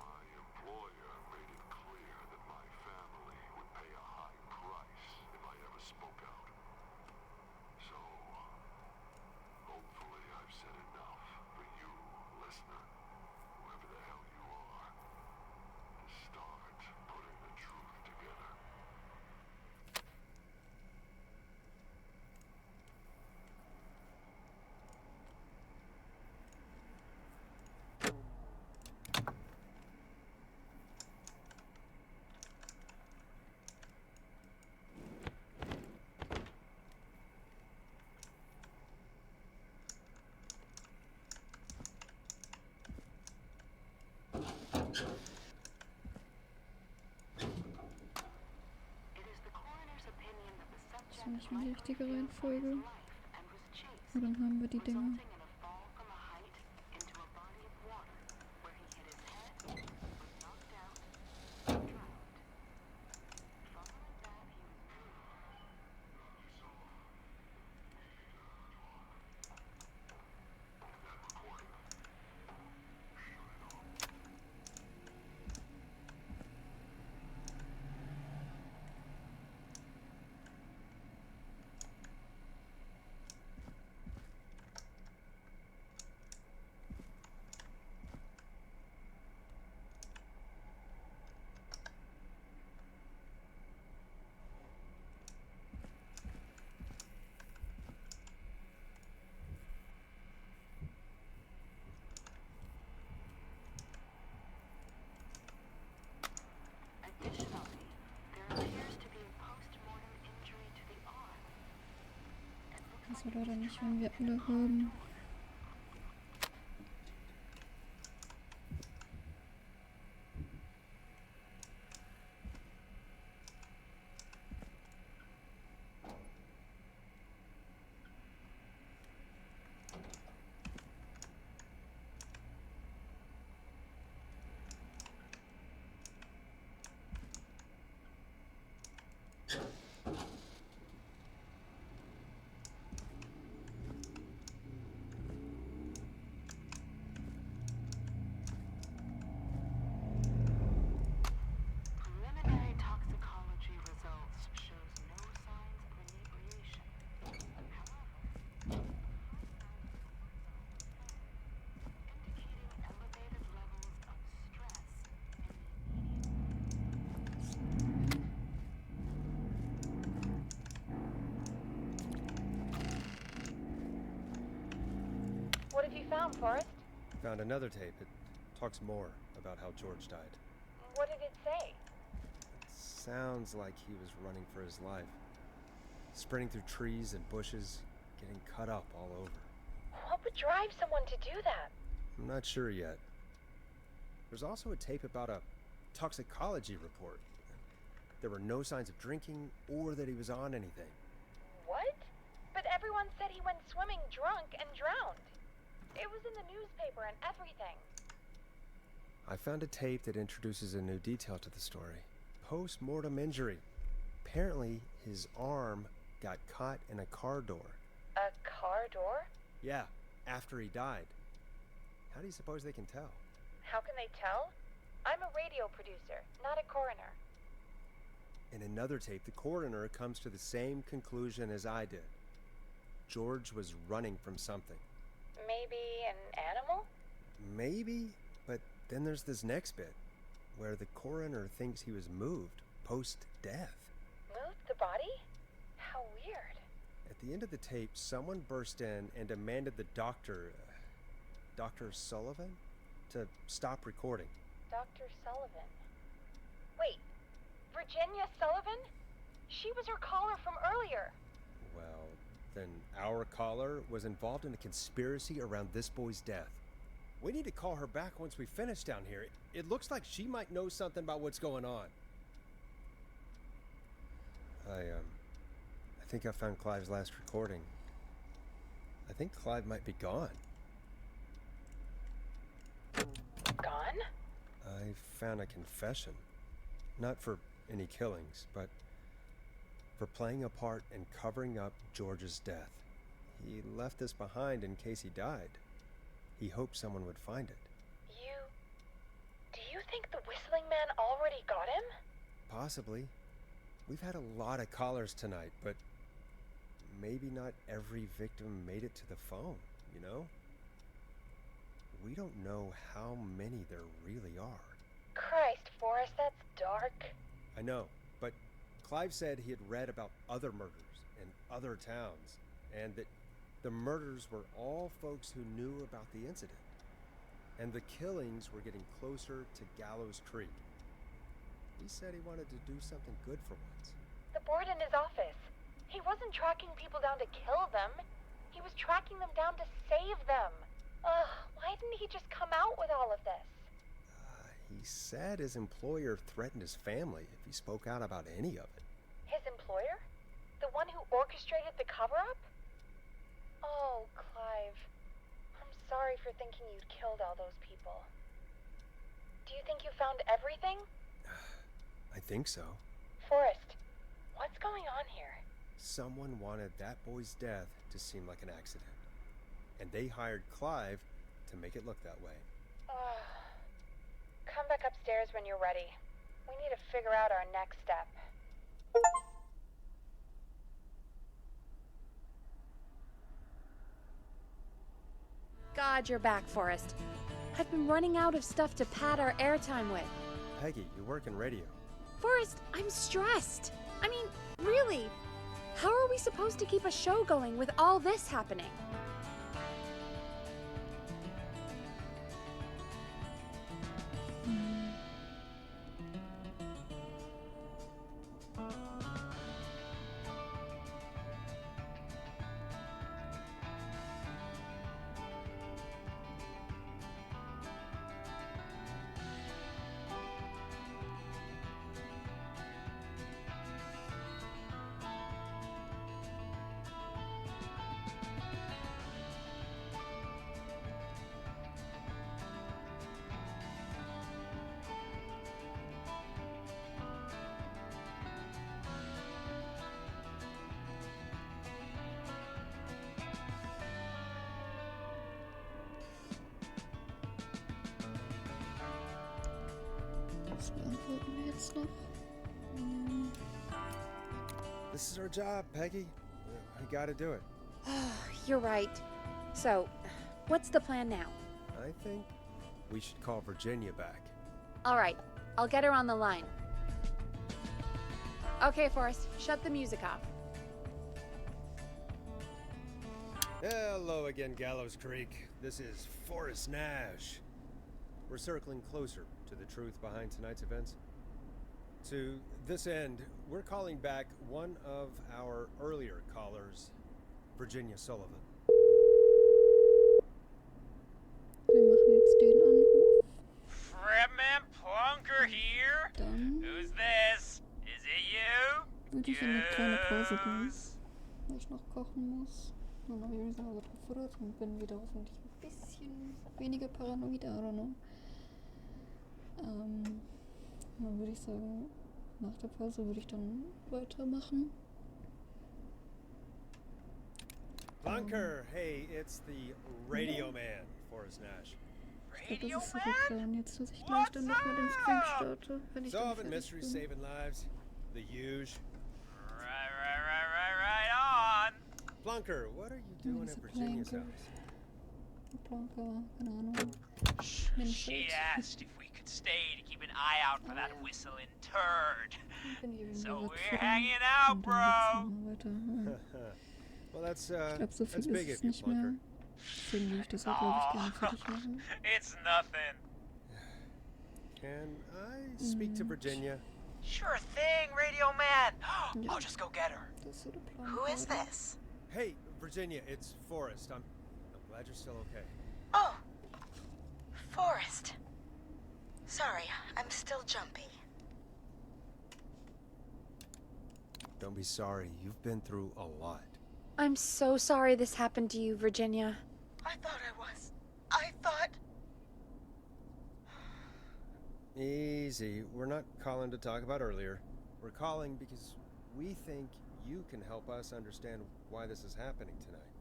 my employer made it clear that my family would pay a high price if I ever spoke out. So, hopefully I've said enough for you, listener, whoever the hell you are, to start putting the truth together. Das ist nicht mehr die richtige Reihenfolge. Und dann haben wir die Dinger. Das oder nicht, wenn wir alle haben. What have you found, Forrest? Found another tape. It talks more about how George died. What did it say? It sounds like he was running for his life. Sprinting through trees and bushes, getting cut up all over. What would drive someone to do that? I'm not sure yet. There's also a tape about a toxicology report. There were no signs of drinking or that he was on anything. What? But everyone said he went swimming drunk and drowned. It was in the newspaper and everything. I found a tape that introduces a new detail to the story. Post-mortem injury. Apparently, his arm got caught in a car door. A car door? Yeah, after he died. How do you suppose they can tell? How can they tell? I'm a radio producer, not a coroner. In another tape, the coroner comes to the same conclusion as I did. George was running from something. Maybe an animal? Maybe, but then there's this next bit, where the coroner thinks he was moved post-death. Moved the body? How weird. At the end of the tape, someone burst in and demanded the doctor, Dr. Sullivan, to stop recording. Dr. Sullivan. Wait, Virginia Sullivan? She was her caller from earlier. Well, then our caller was involved in a conspiracy around this boy's death. We need to call her back once we finish down here. It looks like she might know something about what's going on. I think I found Clive's last recording. I think Clive might be gone. Gone? I found a confession. Not for any killings, but for playing a part in covering up George's death. He left this behind in case he died. He hoped someone would find it. Do you think the whistling man already got him? Possibly. We've had a lot of callers tonight, but maybe not every victim made it to the phone, you know? We don't know how many there really are. Christ, Forrest, that's dark. I know, but Clive said he had read about other murders in other towns, and that the murders were all folks who knew about the incident. And the killings were getting closer to Gallows Creek. He said he wanted to do something good for once. The board in his office. He wasn't tracking people down to kill them. He was tracking them down to save them. Why didn't he just come out with all of this? He said his employer threatened his family if he spoke out about any of it. His employer? The one who orchestrated the cover-up? Oh, Clive. I'm sorry for thinking you'd killed all those people. Do you think you found everything? I think so. Forrest, what's going on here? Someone wanted that boy's death to seem like an accident. And they hired Clive to make it look that way. Come back upstairs when you're ready. We need to figure out our next step. God, you're back, Forrest. I've been running out of stuff to pad our airtime with. Peggy, you work in radio. Forrest, I'm stressed. I mean, really, how are we supposed to keep a show going with all this happening? Was beantworten wir jetzt noch? This is our job, Peggy. We gotta do it. You're right. So, what's the plan now? I think we should call Virginia back. All right, I'll get her on the line. Okay, Forrest, shut the music off. Hello again, Gallows Creek. This is Forrest Nash. We're circling closer to the truth behind tonight's events. To this end, we're calling back one of our earlier callers, Virginia Sullivan. Wir machen jetzt den Anruf. Fredman Plunker here? Dann Who's this? Is it you? würde ich in eine kleine Pause gehen, weil ich noch kochen muss. Und noch irgendwie sauber gefuttert und bin wieder hoffentlich ein bisschen weniger paranoid, I don't know. Dann würde ich sagen, nach der Pause würde ich dann weitermachen. Plunker, hey, it's the Radio Man, Forrest Nash. Ich glaube, das ist so der Plan jetzt, dass ich gleich dann nochmal den Stream starte, wenn ich dann Solving fertig mysteries, bin. saving lives. The huge. Right on. Plunker, what are you doing at Virginia's house? Plunker, keine Ahnung. She asked if we could stay to keep an eye out for that whistling turd. So we're hanging out, bro. Well, that's Ich glaube, so that's viel big ist es of you, nicht mehr. Plunker. Deswegen will ich das auch, glaube ich, gerne fertig machen. It's nothing. Can I speak to Virginia? Sure thing, Radio Man. I'll just go get her. Who is this? Hey, Virginia, it's Forrest. I'm glad you're still okay. Oh, Forrest. Sorry, I'm still jumpy. Don't be sorry. You've been through a lot. I'm so sorry this happened to you, Virginia. I thought I was. I thought... Easy. We're not calling to talk about earlier. We're calling because we think you can help us understand why this is happening tonight.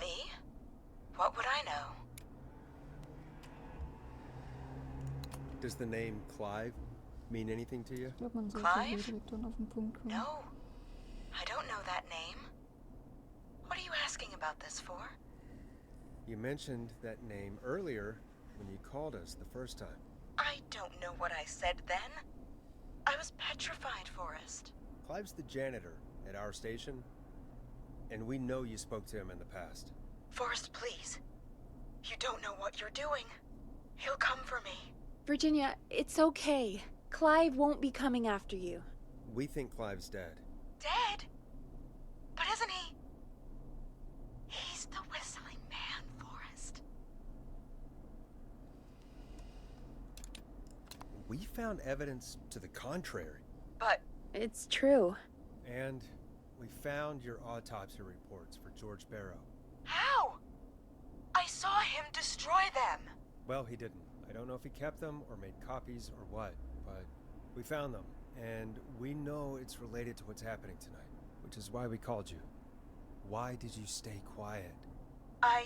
Me? What would I know? Does the name Clive mean anything to you? Ich glaube, man sollte Clive? direkt dann auf den Punkt kommen. No. I don't know that name. What are you asking about this for? You mentioned that name earlier when you called us the first time. I don't know what I said then. I was petrified, Forrest. Clive's the janitor at our station, and we know you spoke to him in the past. Forrest, please. You don't know what you're doing. He'll come for me. Virginia, it's okay. Clive won't be coming after you. We think Clive's dead. Dead? But isn't he? He's the whistling man, Forrest. We found evidence to the contrary. But... It's true. And we found your autopsy reports for George Barrow. How? I saw him destroy them. Well, he didn't. I don't know if he kept them or made copies or what, but we found them, and we know it's related to what's happening tonight, which is why we called you. Why did you stay quiet? All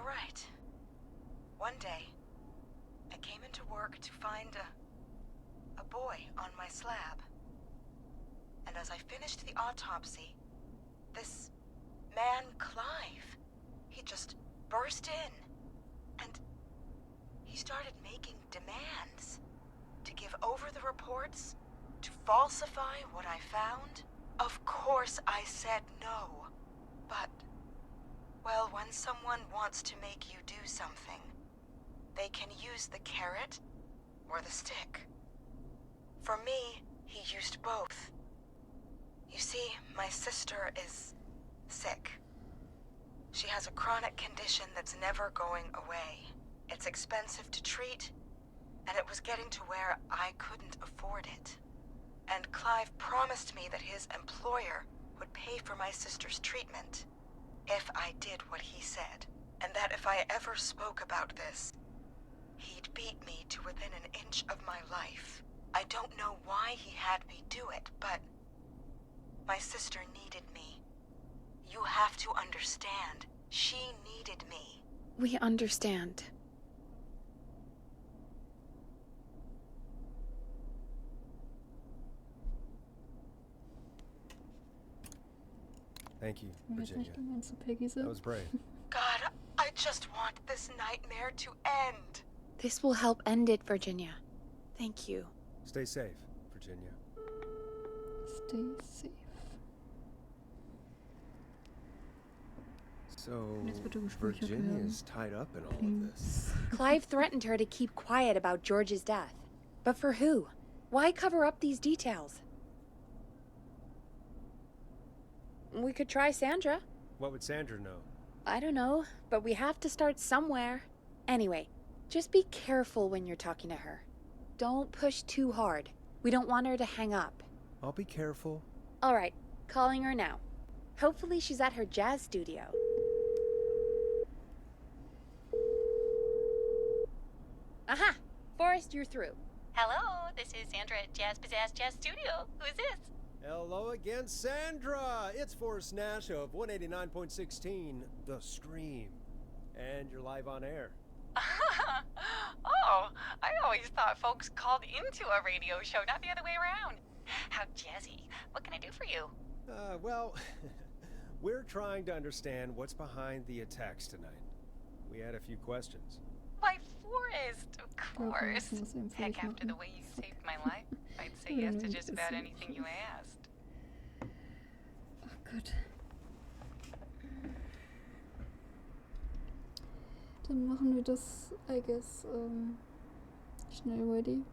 right. One day, I came into work to find a boy on my slab. And as I finished the autopsy, this man, Clive, he just burst in. And he started making demands to give over the reports, to falsify what I found. Of course I said no. But, well, when someone wants to make you do something, they can use the carrot or the stick. For me, he used both. You see, my sister is sick. She has a chronic condition that's never going away. It's expensive to treat, and it was getting to where I couldn't afford it. And Clive promised me that his employer would pay for my sister's treatment if I did what he said, and that if I ever spoke about this, he'd beat me to within an inch of my life. I don't know why he had me do it, but my sister needed me. You have to understand, she needed me. We understand. Thank you, Wenn jetzt Virginia. nicht gemeint zu Peggy sind. That was brave. God, I just want this nightmare to end. This will help end it, Virginia. Thank you. Stay safe, Virginia. Stay safe. So, Jetzt wird er gespeichert Virginia werden. is tied up in all of this. Clive threatened her to keep quiet about George's death. But for who? Why cover up these details? We could try Sandra. What would Sandra know? I don't know, but we have to start somewhere. Anyway, just be careful when you're talking to her. Don't push too hard. We don't want her to hang up. I'll be careful. All right, calling her now. Hopefully she's at her jazz studio. Aha! Forrest, you're through. Hello, this is Sandra at Jazz Pizzazz Jazz Studio. Who's this? Hello again, Sandra! It's Forrest Nash of 189.16, The Stream. And you're live on air. Oh, I always thought folks called into a radio show, not the other way around. How jazzy. What can I do for you? Well, we're trying to understand what's behind the attacks tonight. We had a few questions. Why, Forrest, of course. Heck, after the way you saved my life, I'd say yes to just about anything you asked. Oh Gott. Dann machen wir das, I guess, schnell ready.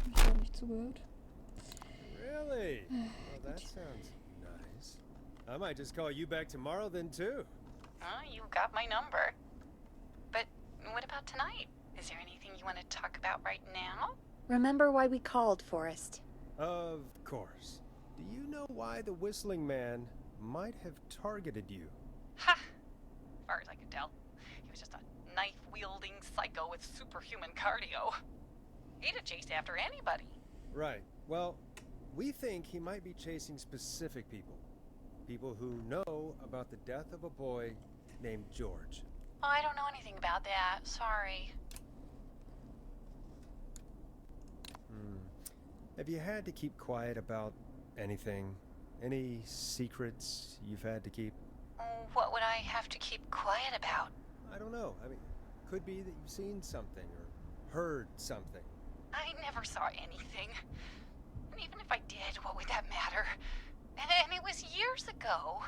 Ich habe nicht zugehört. Really? Well, that sounds nice. I might just call you back tomorrow then, too. You got my number. But what about tonight? Is there anything you want to talk about right now? Remember why we called, Forrest. Of course. Do you know why the Whistling Man might have targeted you? Ha! As far as I could tell, he was just a knife-wielding psycho with superhuman cardio. He'd have chased after anybody. Right. Well, we think he might be chasing specific people. People who know about the death of a boy named George. Oh, I don't know anything about that. Sorry. Have you had to keep quiet about anything? Any secrets you've had to keep? What would I have to keep quiet about? I don't know. I mean, could be that you've seen something or heard something. I never saw anything. And even if I did, what would that matter? And it was years ago.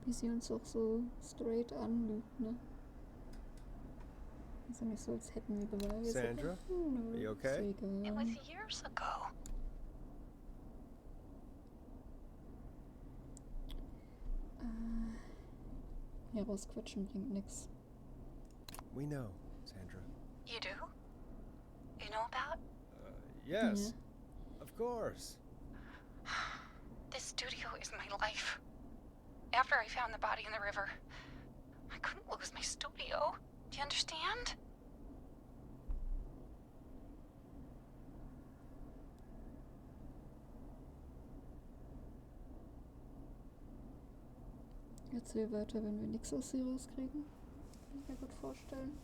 Wie sie uns auch so straight anlügt, ne? Ist ja nicht so, als hätten wir Beweise. Sandra, are you okay? It was years ago. Ja, rausquatschen bringt nix. We know, Sandra. You do? You know about? Yes. Of course. This studio is my life. After I found the body in the river, I couldn't lose my studio. Do you understand? Erzähl weiter, wenn wir nichts aus sie rauskriegen. Kann ich mir gut vorstellen.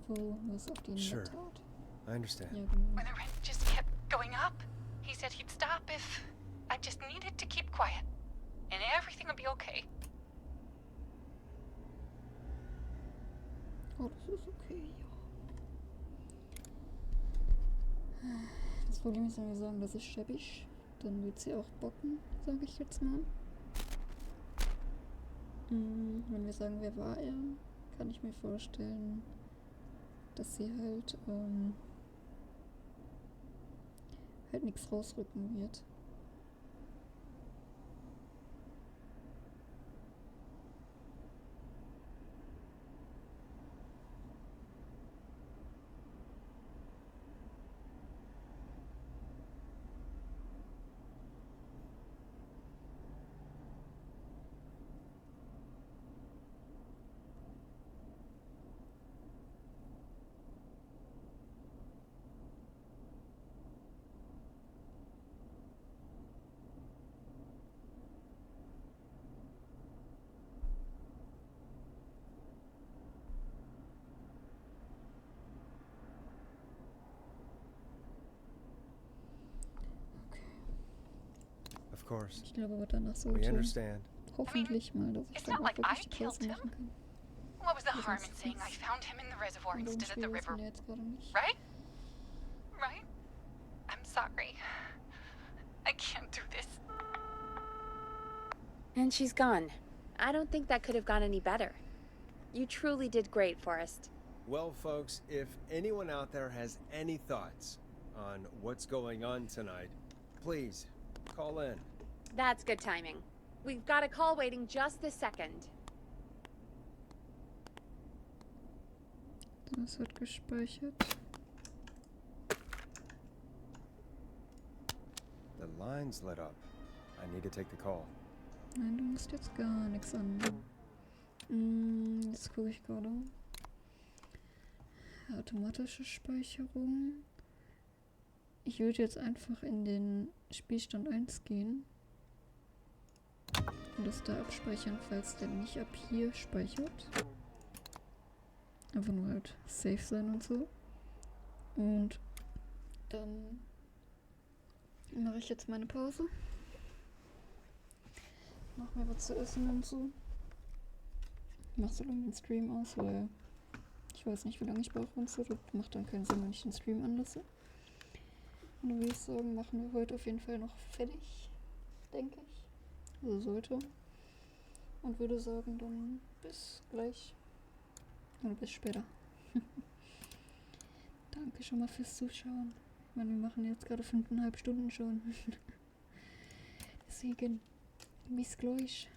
Obwohl, was auf die Sure. tat. I understand. Ja, genau. When the rent just kept going up, he said he'd stop if I just needed to keep quiet. And everything would be okay. Oh, das ist okay, ja. Das Problem ist, wenn wir sagen, das ist schäbig, dann wird sie auch bocken, sage ich jetzt mal. Wenn wir sagen, wer war er, kann ich mir vorstellen, dass sie halt nichts rausrücken wird. Of course. Ich glaube aber danach We sollte understand. hoffentlich mal, dass ich It's dann not auch like I wirklich die killed Pause him. machen kann. What was the Ja, harm sonst in saying I ist- found him in the reservoir Und instead at the spielen wir es river? mir jetzt gerade nicht. Right? Right? I'm sorry. I can't do this. And she's gone. I don't think that could have gone any better. You truly did great, Forrest. Well, folks, if anyone out there has any thoughts on what's going on tonight, please call in. That's good timing. We've got a call waiting just this second. Das wird gespeichert. The line's lit up. I need to take the call. Nein, du musst jetzt gar nichts an. Jetzt gucke ich gerade. Automatische Speicherung. Ich würde jetzt einfach in den Spielstand 1 gehen. Und das da abspeichern, falls der nicht ab hier speichert. Einfach nur halt safe sein und so. Und dann mache ich jetzt meine Pause. Mach mir was zu essen und so. Mach so lange den Stream aus, weil ich weiß nicht, wie lange ich brauche und so. Das macht dann keinen Sinn, wenn ich den Stream anlasse. Und dann würde ich sagen, machen wir heute auf jeden Fall noch fertig. Denke ich. Also sollte. Und würde sagen, dann bis gleich. Oder bis später. Danke schon mal fürs Zuschauen. Ich meine, wir machen jetzt gerade 5,5 Stunden schon. Deswegen, bis gleich.